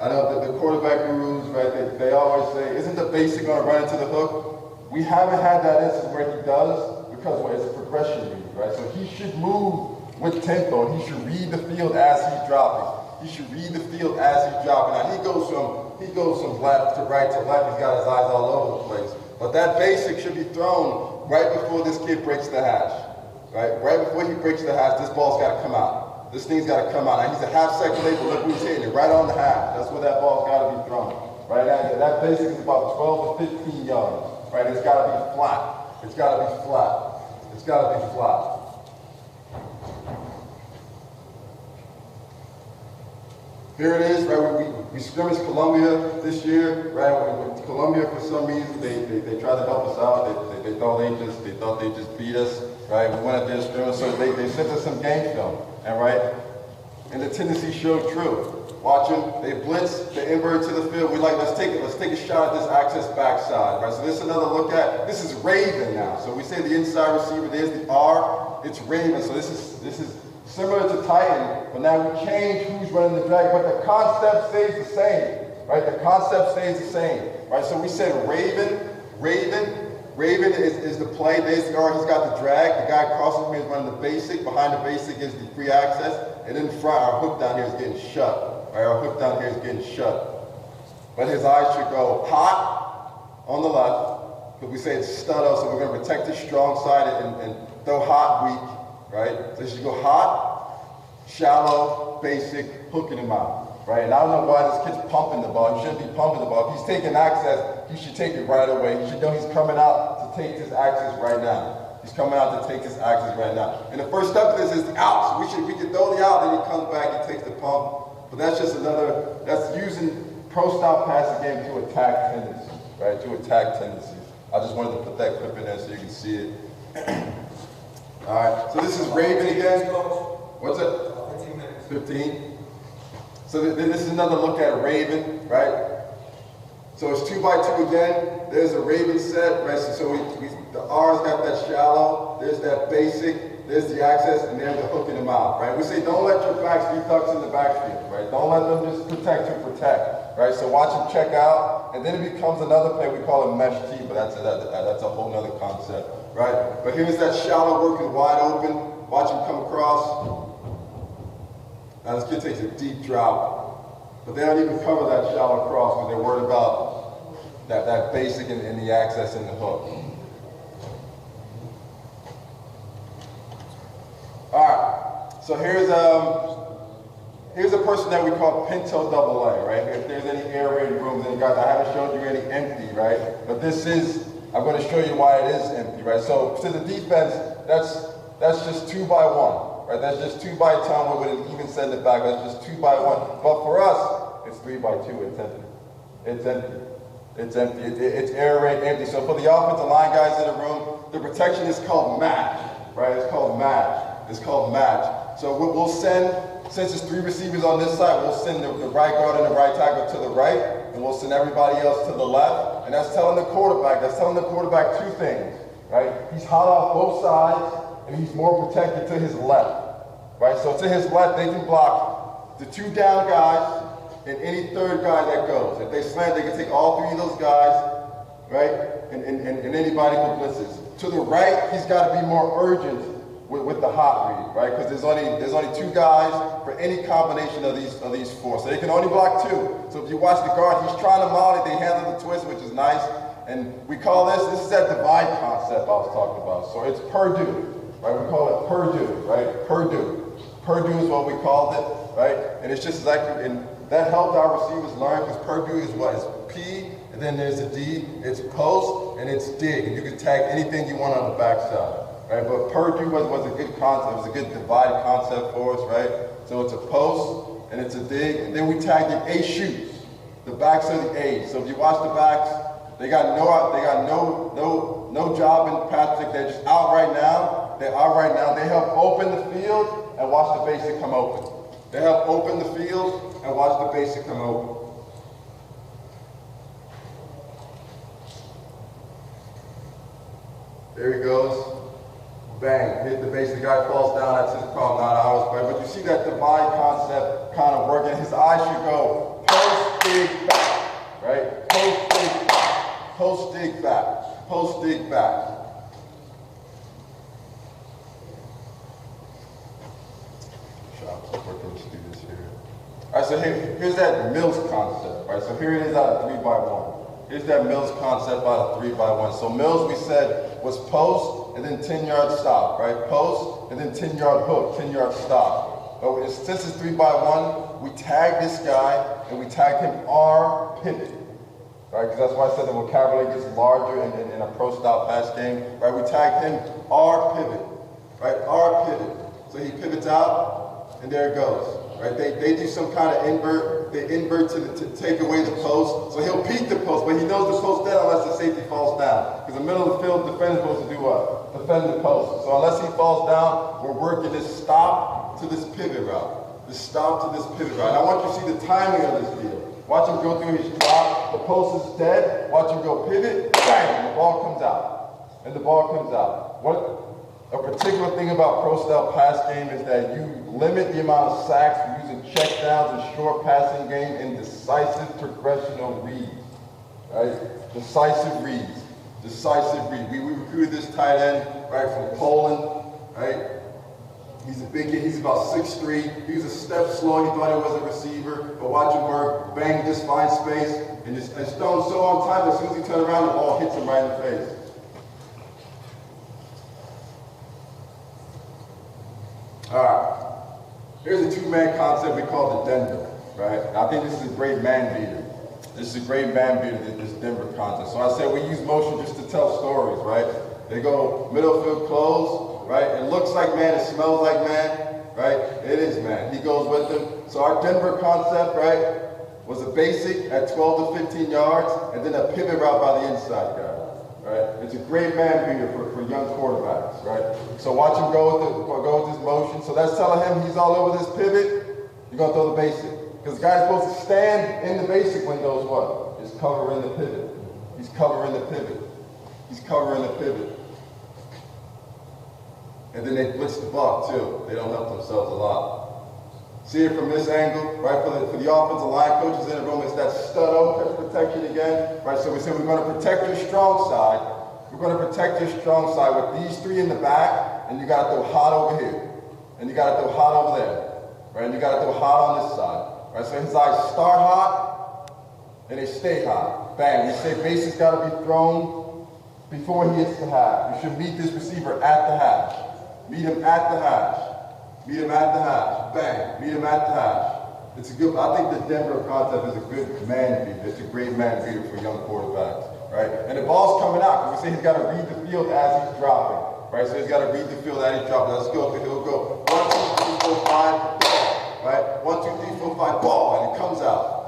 I know the quarterback gurus, right? They always say, isn't the basic going to run into the hook? We haven't had that instance where he does because it's a progression read, right? So he should move with tempo, and he should read the field as he's dropping. He should read the field as he's dropping. Now he goes from left to right to left. He's got his eyes all over the place. But that basic should be thrown right before this kid breaks the hash, right? Right before he breaks the hash, this ball's got to come out. This thing's got to come out. Now he's a half second late, but look who's hitting it right on the half. That's where that ball's got to be thrown, right? That basic is about 12 to 15 yards, right? It's got to be flat. It's got to be flat. It's got to be flat. Here it is, right? We scrimmaged Columbia this year, right? With Columbia, for some reason, they tried to help us out. They thought they just beat us, right? We went up there to scrimmage, so they sent us some game film, and right? And the tendency showed true. Watch them, they blitz, they invert to the field. We're like, let's take a shot at this access backside, right? So this is another look at. This is Raven now. So we say the inside receiver. There's the R. It's Raven. So this is similar to Titan, but now we change who's running the drag, but the concept stays the same, right? The concept stays the same, right? So we said Raven is the play. There's the R, he's got the drag. The guy across from me is running the basic. Behind the basic is the free access. And in front, our hook down here is getting shut, right? Our hook down here is getting shut. But his eyes should go hot on the left, because we say it's stud up, so we're going to protect his strong side and throw hot weak. Right? So you should go hot, shallow, basic, hooking him out. Right? And I don't know why this kid's pumping the ball. He shouldn't be pumping the ball. If he's taking access, he should take it right away. He should know he's coming out to take this access right now. He's coming out to take this access right now. And the first step of this is the out. So we can throw the out, then he comes back, he takes the pump. But that's just that's using pro-style passing game to attack tendencies, right? To attack tendencies. I just wanted to put that clip in there so you can see it. All right, so this is Raven again. What's it? 15 minutes. 15. So this is another look at Raven, right? So it's 2x2 again. There's a Raven set, right? So the R's got that shallow. There's that basic. There's the access, and there's the hook in the mouth, right? We say don't let your backs be ducks in the backfield, right? Don't let them just protect to protect, right? So watch them check out, and then it becomes another play we call a mesh tee, but that's a whole nother concept, right? But here's that shallow working wide open. Watch him come across. Now this kid takes a deep drop, but they don't even cover that shallow cross because they're worried about that basic and the access and the hook. All right, so here's a person that we call Pinto double A, right? If there's any air raid rooms, and guys, I haven't showed you any empty, right? But this is, I'm going to show you why it is empty, right? So to the defense, that's just 2x1, right? That's just 2x10 with an even send it back. That's just 2x1. But for us, it's 3x2. It's empty. It's empty. It's empty. It's air raid empty. So for the offensive line guys in the room, the protection is called match, right? It's called match. It's called match. So we'll send, since it's 3 receivers on this side, we'll send the right guard and the right tackle to the right, and we'll send everybody else to the left. And that's telling the quarterback 2 things, right? He's hot off both sides, and he's more protected to his left, right? So to his left, they can block the 2 down guys and any 3rd guy that goes. If they slant, they can take all 3 of those guys, right? And anybody who blitzes. To the right, he's got to be more urgent with the hot read, right? Because there's only 2 guys for any combination of these 4. So they can only block 2. So if you watch the guard, he's trying to molly, they handle the twist, which is nice. And we call this is that divide concept I was talking about. So it's Purdue, right? We call it Purdue, right? Purdue. Purdue is what we called it, right? And it's just exactly, and that helped our receivers learn because Purdue is what? It's P, and then there's a D, it's post, and it's dig. And you can tag anything you want on the backside. Right, but Purdue was a good concept. It was a good divide concept for us, right? So it's a post and it's a dig, and then we tagged it A shoots. The backs are the A's. So if you watch the backs, they got no job in Patrick. They're just out right now. They're out right now. They help open the field and watch the basic come open. They help open the field and watch the basic come open. There he goes. Bang, hit the base, the guy falls down, that's his call, not ours. But you see that divide concept kind of working. His eyes should go post, dig, back, right? Post, dig, back, post, dig, back, post, dig, back. Let's do this here. All right, so here's that Mills concept, right? So here it is out of 3x1. Here's that Mills concept out of 3x1. So Mills, we said, was post, and then 10-yard stop, right? Post, and then 10-yard hook, 10-yard stop. But since it's 3x1, we tag this guy, and we tag him R pivot, right? Because that's why I said the vocabulary gets larger in a pro style pass game, right? We tag him R pivot, right? R pivot. So he pivots out, and there it goes, right? They do some kind of invert. They invert to take away the post. So he'll peek the post, but he knows the post dead unless the safety falls down. Because the middle of the field, the defender's supposed to do what? Defend the post. So unless he falls down, we're working this stop to this pivot route. This stop to this pivot route. And I want you to see the timing of this deal. Watch him go through his drop. The post is dead. Watch him go pivot. Bang! And the ball comes out. And the ball comes out. A particular thing about pro style pass game is that you limit the amount of sacks for using check downs and short passing game and decisive progressional reads, right? Decisive reads, decisive read. We recruited this tight end, right, from Poland, right? He's a big kid, he's about 6'3". He was a step slow, he thought he was a receiver, but watch him work, bang, just find space, and Stone's so on time, as soon as he turns around, the ball hits him right in the face. All right, here's a 2-man concept we call the Denver, right? I think this is a great man beater. This is a great man beater, this Denver concept. So I said we use motion just to tell stories, right? They go middle field close, right? It looks like man, it smells like man, right? It is man, he goes with them. So our Denver concept, right, was a basic at 12 to 15 yards, and then a pivot route by the inside guy. Right? It's a great man beater for young quarterbacks, right? So watch him go with this motion. So that's telling him he's all over this pivot. You're gonna throw the basic. Because the guy's supposed to stand in the basic windows, what? Is covering the pivot. He's covering the pivot. He's covering the pivot. And then they blitz the buck too. They don't help themselves a lot. See it from this angle, right? For the offensive line coaches in the room, it's that stud-o protection again, right? So we said we're going to protect your strong side. We're going to protect your strong side with these three in the back, and you got to throw hot over here. And you got to throw hot over there, right? And you got to throw hot on this side, right? So his eyes start hot, and they stay hot. Bang. We say bases got to be thrown before he hits the hash. You should meet this receiver at the hash. Meet him at the hash. Meet him at the hash. Bang. Meet him at the hash. It's a good, I think the Denver concept is a good man beat. It's a great man beater for young quarterbacks, right? And the ball's coming out, because we say he's got to read the field as he's dropping, right? So he's got to read the field as he's dropping. Let's go. He'll go 1, 2, 3, 4, 5, ball, right? 1, 2, 3, 4, 5, ball, and it comes out.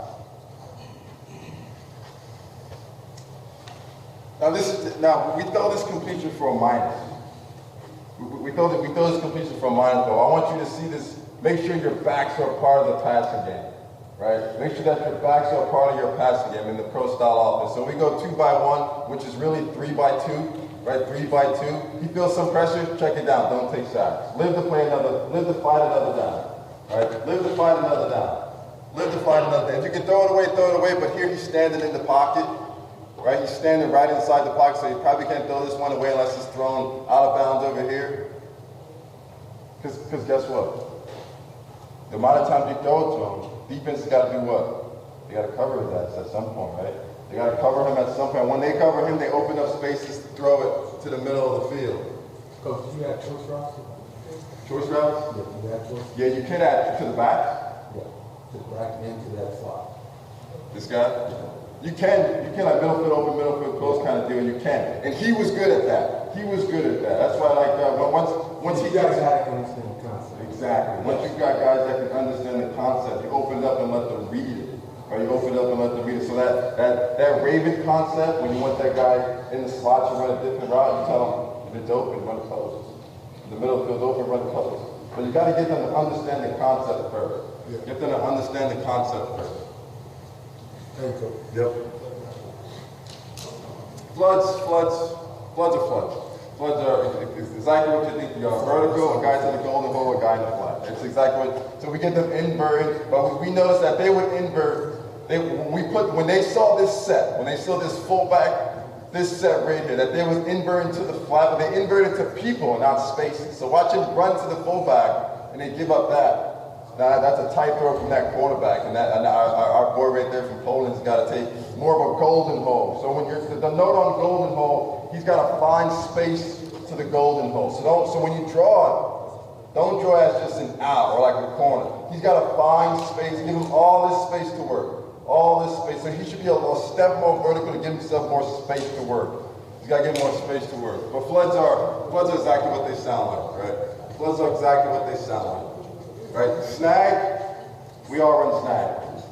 Now we throw this completion for a minus. We throw this completion for a minus, though. I want you to see this. Make sure your backs are part of the passing game, right? Make sure that your backs are part of your passing game in the pro style offense. So we go 2 by 1, which is really 3 by 2, right? 3 by 2. He feels some pressure, check it down. Don't take sacks. Live to fight another down, right? Live to fight another down. Live to fight another down. If you can throw it away, but here he's standing in the pocket, right? He's standing right inside the pocket, so you probably can't throw this one away unless it's thrown out of bounds over here. Because guess what? The amount of times you throw it to him, defense has got to do what? They got to cover that at some point, right? They got to cover him at some point. When they cover him, they open up spaces to throw it to the middle of the field. Coach, do you have choice routes? Choice routes? Yeah, you have choice? Yeah, you can add to the back. Yeah, to the back and to that slot. This guy? You can like middle field open, middle field close kind of deal, you can. And he was good at that. He was good at that. That's why I like that. Once he gets got to understand the concept. Exactly. Once you got guys that can understand the concept, you open it up and let them read it. Or you open it up and let them read it. So that Raven concept, when you want that guy in the slot to run a different route, you tell him if it's open, run the post. If the middle field's open, run the post. But you got to get them to understand the concept first. Get them to understand the concept first. Thank you. Yep. Floods are floods. Floods are exactly what you think they are. Vertical, a guy to the golden hole, a guy in the flat. It's exactly what, so we get them inverted, but we noticed that they would invert, when they saw this set, when they saw this fullback, this set right here, that they was inverting to the flat, but they inverted to people and not spaces. So watch him run to the fullback, and they give up that. Now that's a tight throw from that quarterback, and our boy right there from Poland's got to take more of a golden hole. So when the note on golden hole, he's got to find space to the golden hole. So when you draw it, don't draw as just an out or like a corner. He's got to find space, give him all this space to work, all this space. So he should be a step more vertical to give himself more space to work. He's got to get more space to work. But floods are exactly what they sound like, right? Floods are exactly what they sound like. Right? Snag, we all run snag.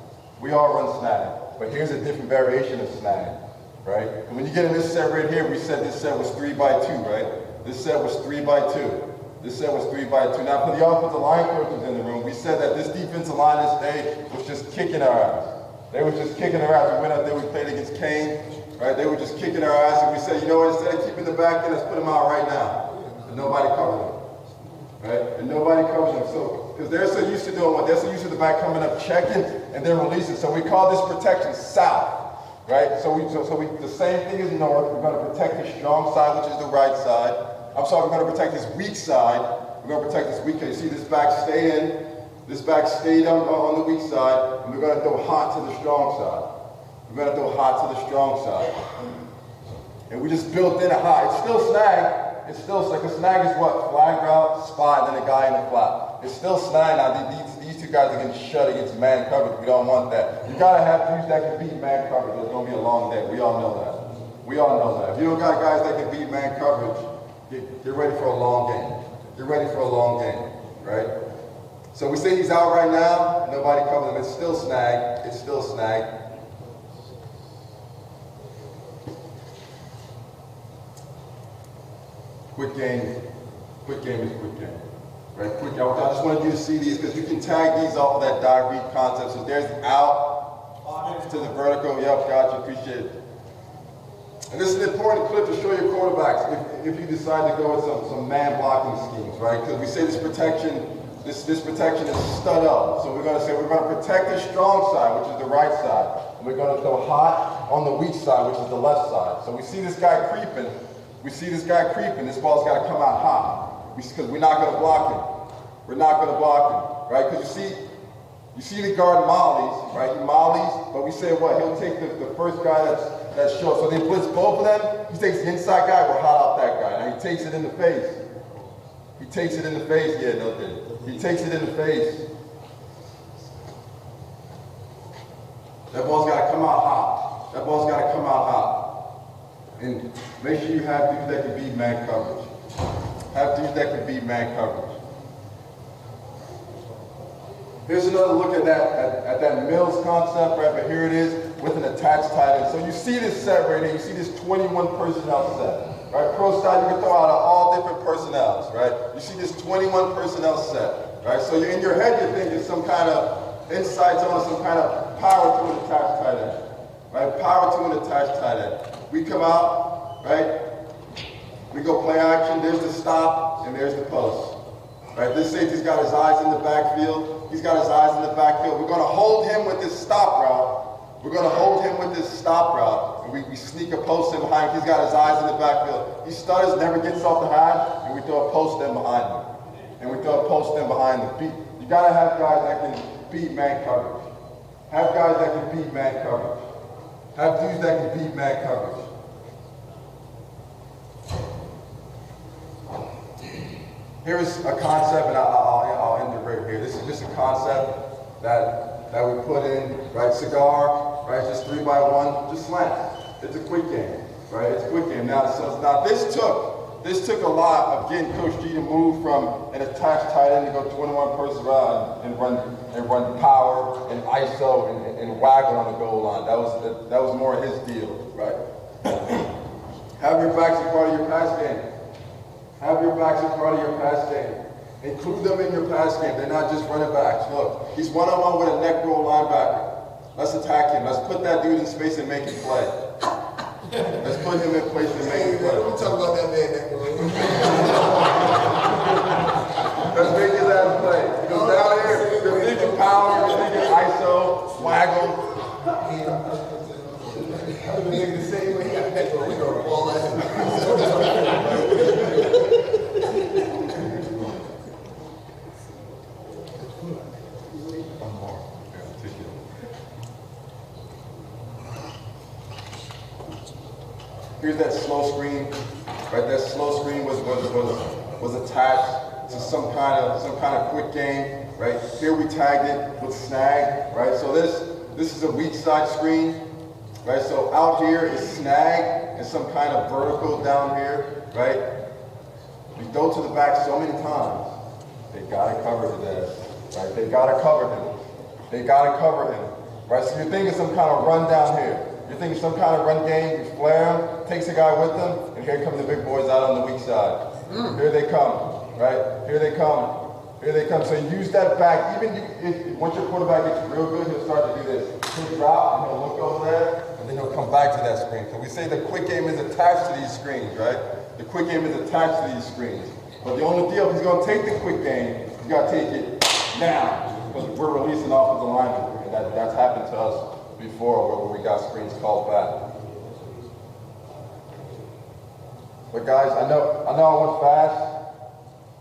We all run snag. But here's a different variation of snag, right? And when you get in this set right here, we said this set was 3 by 2, right? This set was 3 by 2. This set was 3 by 2. Now for the offensive line coaches in the room, we said that this defensive line this day was just kicking our ass. They were just kicking our ass. We went out there, we played against Kane, right? They were just kicking our ass, and we said, you know what, instead of keeping the back in, let's put them out right now. And nobody covered them. Right? And nobody covers them. So, because they're so used to doing what? They're so used to the back coming up, checking, and then releasing. So we call this protection south. Right? So the same thing as north. We're going to protect his strong side, which is the right side. I'm sorry, we're going to protect his weak side. We're going to protect his weak side. You see this back stay in. This back stayed on the weak side. And we're going to throw hot to the strong side. We're going to throw hot to the strong side. And we just built in a hot. It's still snag. It's still like a snag is what? Flag route, spot, and then a guy in the flat. It's still snag now. These two guys are getting shut against man coverage. We don't want that. You gotta have dudes that can beat man coverage. It's gonna be a long day. We all know that. We all know that. If you don't got guys that can beat man coverage, get ready for a long game. Get ready for a long game, right? So we say he's out right now. Nobody covers him. It's still snag. It's still snag. Quick game is quick game. Right, quick, I just wanted you to see these because you can tag these off of that dog read concept. So there's the out to the vertical. Yep, gotcha, appreciate it. And this is an important clip to show your quarterbacks if you decide to go with some man blocking schemes, right? Because we say this protection is stud up. So we're going to say we're going to protect the strong side, which is the right side. And we're going to go hot on the weak side, which is the left side. So we see this guy creeping. This ball's got to come out hot. Because we're not going to block him. We're not going to block him, right? Because you see the guard mollies, right? He mollies, but we say what? He'll take the first guy that's short. So they blitz both of them. He takes the inside guy, we're hot off that guy. Now he takes it in the face. He takes it in the face. Yeah, no, he takes it in the face. That ball's got to come out hot. That ball's got to come out hot. And make sure you have dudes that can beat man coverage. Have dudes that can beat man coverage. Here's another look at that Mills concept, right? But here it is with an attached tight end. So you see this set right here. You see this 21 personnel set, right? Pro style, you can throw out all different personnels, right? You see this 21 personnel set, right? So in your head, you're thinking some kind of inside zone, some kind of power to an attached tight end, right? Power to an attached tight end. We come out, right? We go play action, there's the stop, and there's the post. Right, this safety's got his eyes in the backfield. He's got his eyes in the backfield. We're gonna hold him with this stop route. We're gonna hold him with this stop route. And we sneak a post in behind him. He's got his eyes in the backfield. He stutters, never gets off the high, and we throw a post in behind him. You gotta have guys that can beat man coverage. Have guys that can beat man coverage. Have dudes that can beat man coverage. Here's a concept, and I'll end it right here. This is just a concept that we put in, right? Cigar, right? Just 3x1, just slant. It's a quick game, right? It's a quick game. Now this took a lot of getting Coach G to move from an attached tight end to go 21 person route and run power and ISO and waggle on the goal line. That was more his deal, right? Have your backs a part of your pass game. Have your backs a part of your pass game. Include them in your pass game. They're not just running backs. Look, he's one-on-one with a neck roll linebacker. Let's attack him. Let's put that dude in space and make him play. Let's put him in place and make him play. Don't talk about that man neck roll. Let's make his ass play. He goes down here, you're thinking power, you're thinking ISO, waggle. I've been thinking the same way. He got neck roll. We go all that. Here's that slow screen, right? That slow screen was attached to some kind of quick game, right? Here we tagged it with snag, right? So this is a weak side screen, right? So out here is snag and some kind of vertical down here, right? We go to the back so many times, they gotta cover his ass, right? They gotta cover him. They gotta cover him, right? So you're thinking some kind of run down here. You're thinking some kind of run game, you flare him, takes a guy with them, and here come the big boys out on the weak side. Here they come, right? Here they come. Here they come. So use that back. Once your quarterback gets real good, he'll start to do this. He'll drop, and he'll look over there, and then he'll come back to that screen. So we say the quick game is attached to these screens, right? The quick game is attached to these screens. But the only deal, if he's going to take the quick game, he's got to take it now. Because we're releasing offensive linemen, and that's happened to us before where we got screens called back. But guys, I know I went fast. I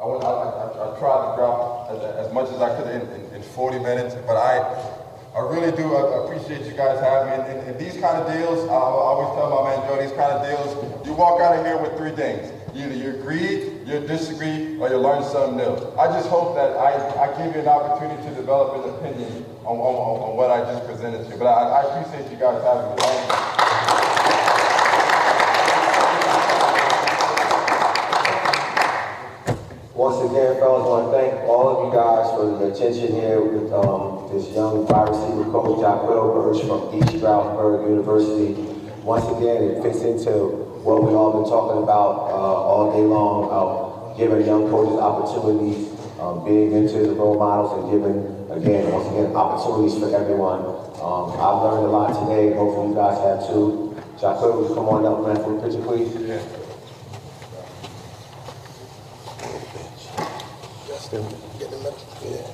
tried to drop as much as I could in 40 minutes, but I really do appreciate you guys having me. And these kind of deals, I always tell my man Joe, these kind of deals, you walk out of here with three things. Either you agree, you disagree, or you learn something new. I just hope that I give you an opportunity to develop an opinion on what I just presented to you. But I appreciate you guys having me. Once again, fellas, I want to thank all of you guys for the attention here with this young wide receiver coach, Jack Wilbers from East Stroudsburg University. Once again, it fits into what we've all been talking about all day long, about giving young coaches opportunities being into the role models and giving, again, once again, opportunities for everyone. I've learned a lot today, hopefully you guys have too. Jacob, would you come on up, man, for a picture, please? Yeah. Get in the middle. Yeah.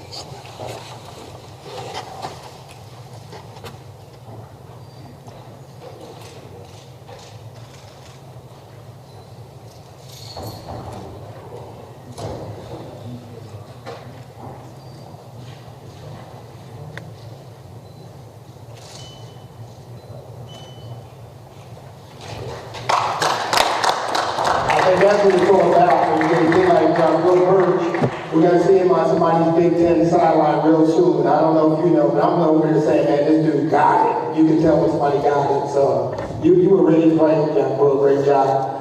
And that's what it's all about. When you get a kid like Will Birch, we're going to see him on somebody's Big Ten sideline real soon. I don't know if you know, but I'm over here saying, man, this dude got it. You can tell when somebody got it. So you were ready to play, Will. Great job.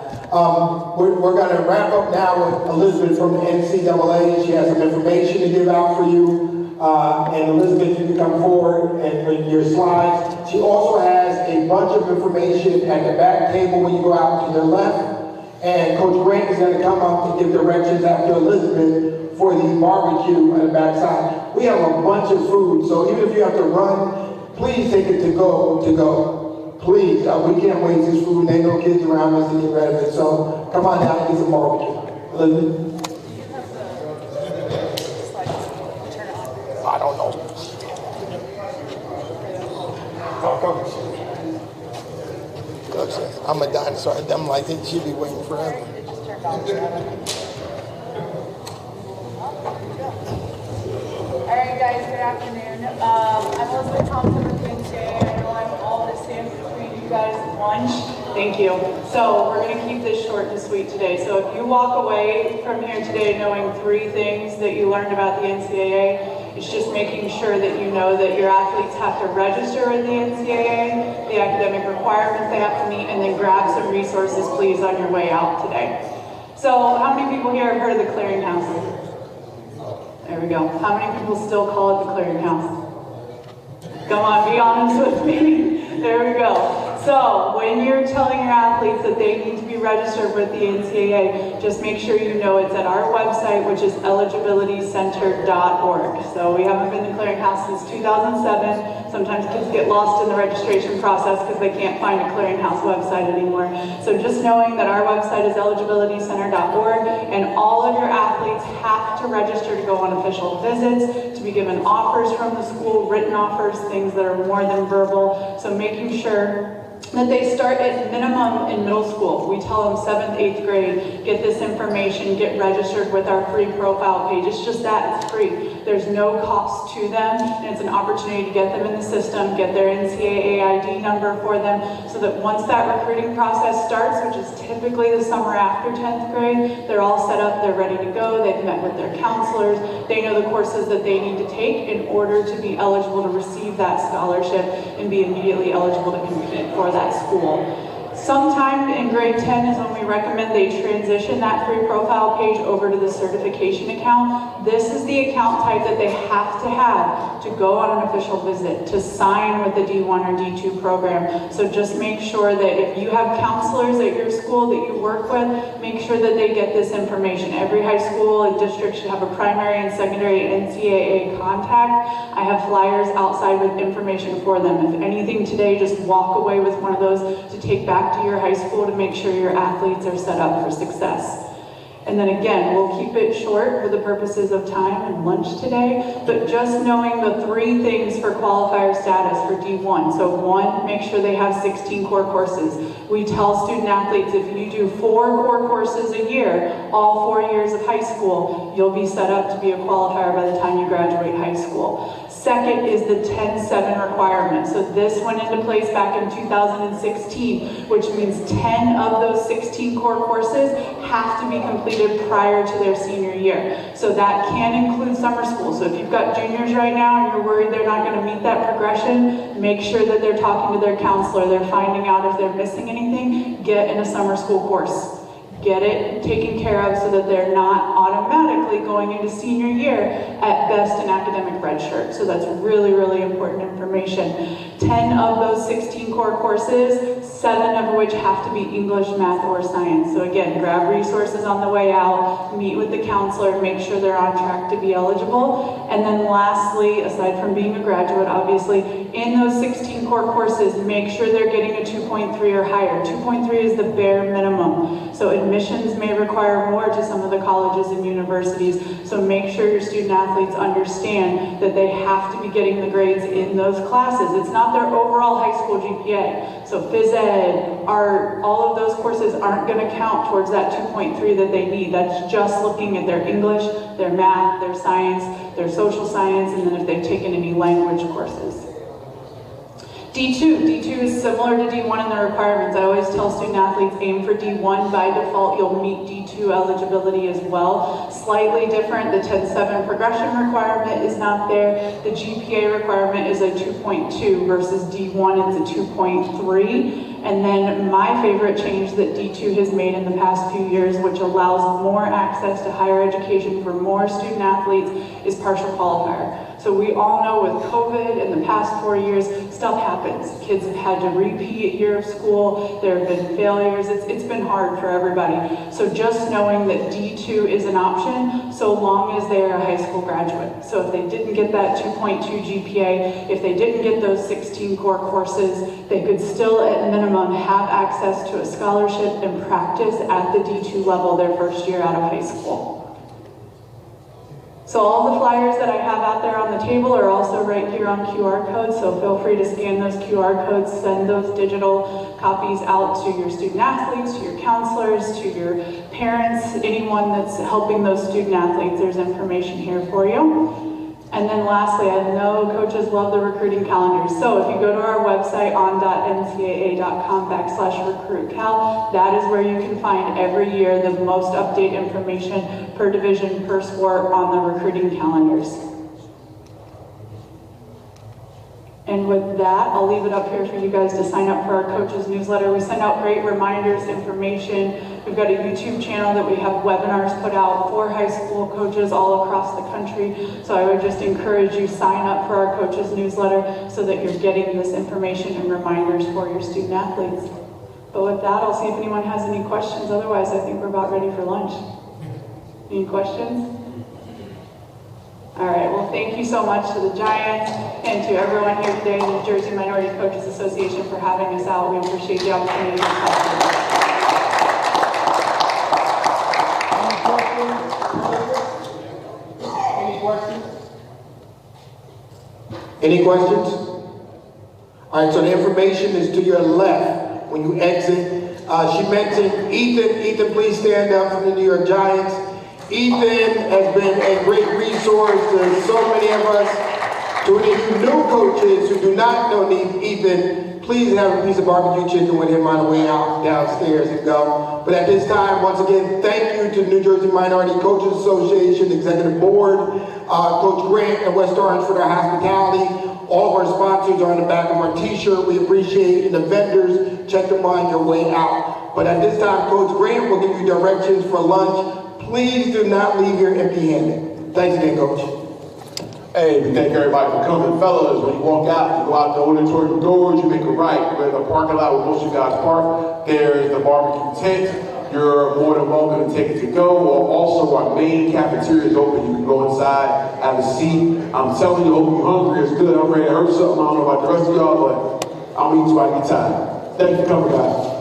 We're going to wrap up now with Elizabeth from the NCAA. She has some information to give out for you. And Elizabeth, you can come forward and with your slides. She also has a bunch of information at the back table when you go out to the left. And Coach Grant is going to come up and give directions after Elizabeth for the barbecue on the backside. We have a bunch of food, so even if you have to run, please take it to go. Please, we can't waste this food. There ain't no kids around us to get rid of it. So come on down and get some barbecue. Elizabeth? I don't know. I'm a dinosaur. I'm like, it should be waiting forever. All right, guys, good afternoon. I'm Elizabeth Thompson with the NCAA. I know I'm all the stand between you guys at lunch. Thank you. So we're going to keep this short and sweet today. So if you walk away from here today knowing 3 things that you learned about the NCAA, it's just making sure that you know that your athletes have to register with the NCAA, the academic requirements they have to meet, and then grab some resources, please, on your way out today. So how many people here have heard of the clearinghouse? There we go. How many people still call it the clearinghouse? Come on, be honest with me. There we go. So when you're telling your athletes that they need to be registered with the NCAA, just make sure you know it's at our website, which is eligibilitycenter.org. So we haven't been in the clearinghouse since 2007. Sometimes kids get lost in the registration process because they can't find a clearinghouse website anymore. So just knowing that our website is eligibilitycenter.org, and all of your athletes have to register to go on official visits, to be given offers from the school, written offers, things that are more than verbal. So making sure that they start at minimum in middle school. We tell them 7th, 8th grade, get this information, get registered with our free profile page. It's just that, it's free. There's no cost to them, and it's an opportunity to get them in the system, get their NCAA ID number for them, so that once that recruiting process starts, which is typically the summer after 10th grade, they're all set up, they're ready to go, they've met with their counselors, they know the courses that they need to take in order to be eligible to receive that scholarship and be immediately eligible to compete for that school. Sometime in grade 10 is when we recommend they transition that free profile page over to the certification account. This is the account type that they have to go on an official visit, to sign with the D1 or D2 program. So just make sure that if you have counselors at your school that you work with, make sure that they get this information. Every high school and district should have a primary and secondary NCAA contact. I have flyers outside with information for them. If anything today, just walk away with one of those to take back to your high school to make sure your athletes are set up for success. And then again, we'll keep it short for the purposes of time and lunch today, but just knowing the 3 things for qualifier status for D1. So 1, make sure they have 16 core courses. We tell student athletes if you do 4 core courses a year, all 4 years of high school, you'll be set up to be a qualifier by the time you graduate high school. Second is the 10-7 requirement. So this went into place back in 2016, which means 10 of those 16 core courses have to be completed prior to their senior year. So that can include summer school. So if you've got juniors right now and you're worried they're not going to meet that progression, make sure that they're talking to their counselor. They're finding out if they're missing anything. Get in a summer school course. get it taken care of so that they're not automatically going into senior year at best an academic redshirt. So that's really, really important information. 10 of those 16 core courses, 7 of which have to be English, math, or science. So again, grab resources on the way out, meet with the counselor, make sure they're on track to be eligible. And then lastly, aside from being a graduate, obviously, in those 16 core courses, make sure they're getting a 2.3 or higher. 2.3 is the bare minimum. So admissions may require more to some of the colleges and universities. So make sure your student athletes understand that they have to be getting the grades in those classes. It's not their overall high school GPA. So phys ed, art, all of those courses aren't going to count towards that 2.3 that they need. That's just looking at their English, their math, their science, their social science, and then if they've taken any language courses. D2 is similar to D1 in the requirements. I always tell student athletes aim for D1. By default, you'll meet D2 eligibility as well. Slightly different, the 10-7 progression requirement is not there. The GPA requirement is a 2.2 versus D1, it's a 2.3. And then my favorite change that D2 has made in the past few years, which allows more access to higher education for more student athletes, is partial qualifier. So we all know with COVID in the past 4 years, stuff happens. Kids have had to repeat a year of school, there have been failures, it's been hard for everybody. So just knowing that D2 is an option so long as they are a high school graduate. So if they didn't get that 2.2 GPA, if they didn't get those 16 core courses, they could still at minimum have access to a scholarship and practice at the D2 level their first year out of high school. So all the flyers that I have out there on the table are also right here on QR codes, so feel free to scan those QR codes, send those digital copies out to your student athletes, to your counselors, to your parents, anyone that's helping those student athletes. There's information here for you. And then lastly, I know coaches love the recruiting calendars. So if you go to our website on.ncaa.com/recruitcal, that is where you can find every year the most updated information per division, per sport on the recruiting calendars. And with that, I'll leave it up here for you guys to sign up for our coaches newsletter. We send out great reminders, information. We've got a YouTube channel that we have webinars put out for high school coaches all across the country. So I would just encourage you, sign up for our coaches newsletter so that you're getting this information and reminders for your student athletes. But with that, I'll see if anyone has any questions. Otherwise, I think we're about ready for lunch. Any questions? All right, well, thank you so much to the Giants and to everyone here today, the New Jersey Minority Coaches Association, for having us out. We appreciate the opportunity to talk to you. Any questions? Any questions? All right, so the information is to your left when you exit. She mentioned Ethan. Ethan, please stand up from the New York Giants. Ethan has been a great resource to so many of us. To any of you new coaches who do not know Ethan, please have a piece of barbecue chicken with him on the way out downstairs and go. But at this time, once again, thank you to the New Jersey Minority Coaches Association Executive Board, Coach Grant and West Orange for their hospitality. All of our sponsors are on the back of our t-shirt. We appreciate it. And the vendors, check them on your way out. But at this time, Coach Grant will give you directions for lunch. Please do not leave here empty-handed. Thanks again, Coach. Hey, we thank everybody for coming. Fellas, when you walk out, you go out the auditory doors, you make a right. We're in the parking lot where most of you guys park. There's the barbecue tent. You're more than welcome to take it to go. Or also, our main cafeteria is open. You can go inside, have a seat. I'm telling you, I hope you're hungry. It's good. I'm ready to hurt something. I don't know about the rest of y'all, but I'll eat till I get tired. Thank you for coming, guys.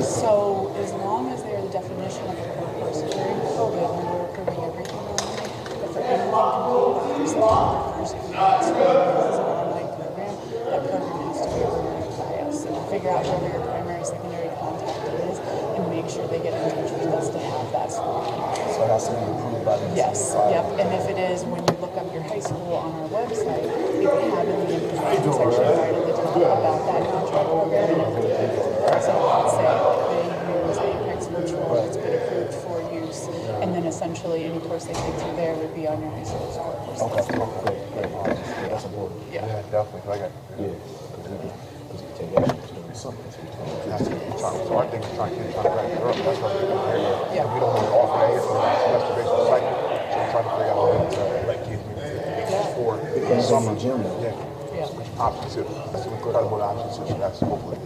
So as long as they're the definition of a core course during COVID, we were approving everything online, but for anything completed after September 1st, this is an online program. That program has to be approved by us. So figure out where your primary, secondary contact is and make sure they get in touch with us to have that school. So it has to be approved by the Yes, yep, and if it is, when you look up your high school on our website, it would have in the information section right at the top about that non-track program and everything. So let's say they use Apex Virtual, it's been approved for use, and then essentially any course they take through there would be on your high school course. Okay, great. Yeah, that's important. Yeah. Definitely. Take action to do something. So I think we're trying to wrap it up. That's what we're doing. Yeah. We don't want to offer that for the semester based on cycle. So we're trying to figure out a way to let kids before summer. Yeah. Options. That's an incredible option. So that's hopefully.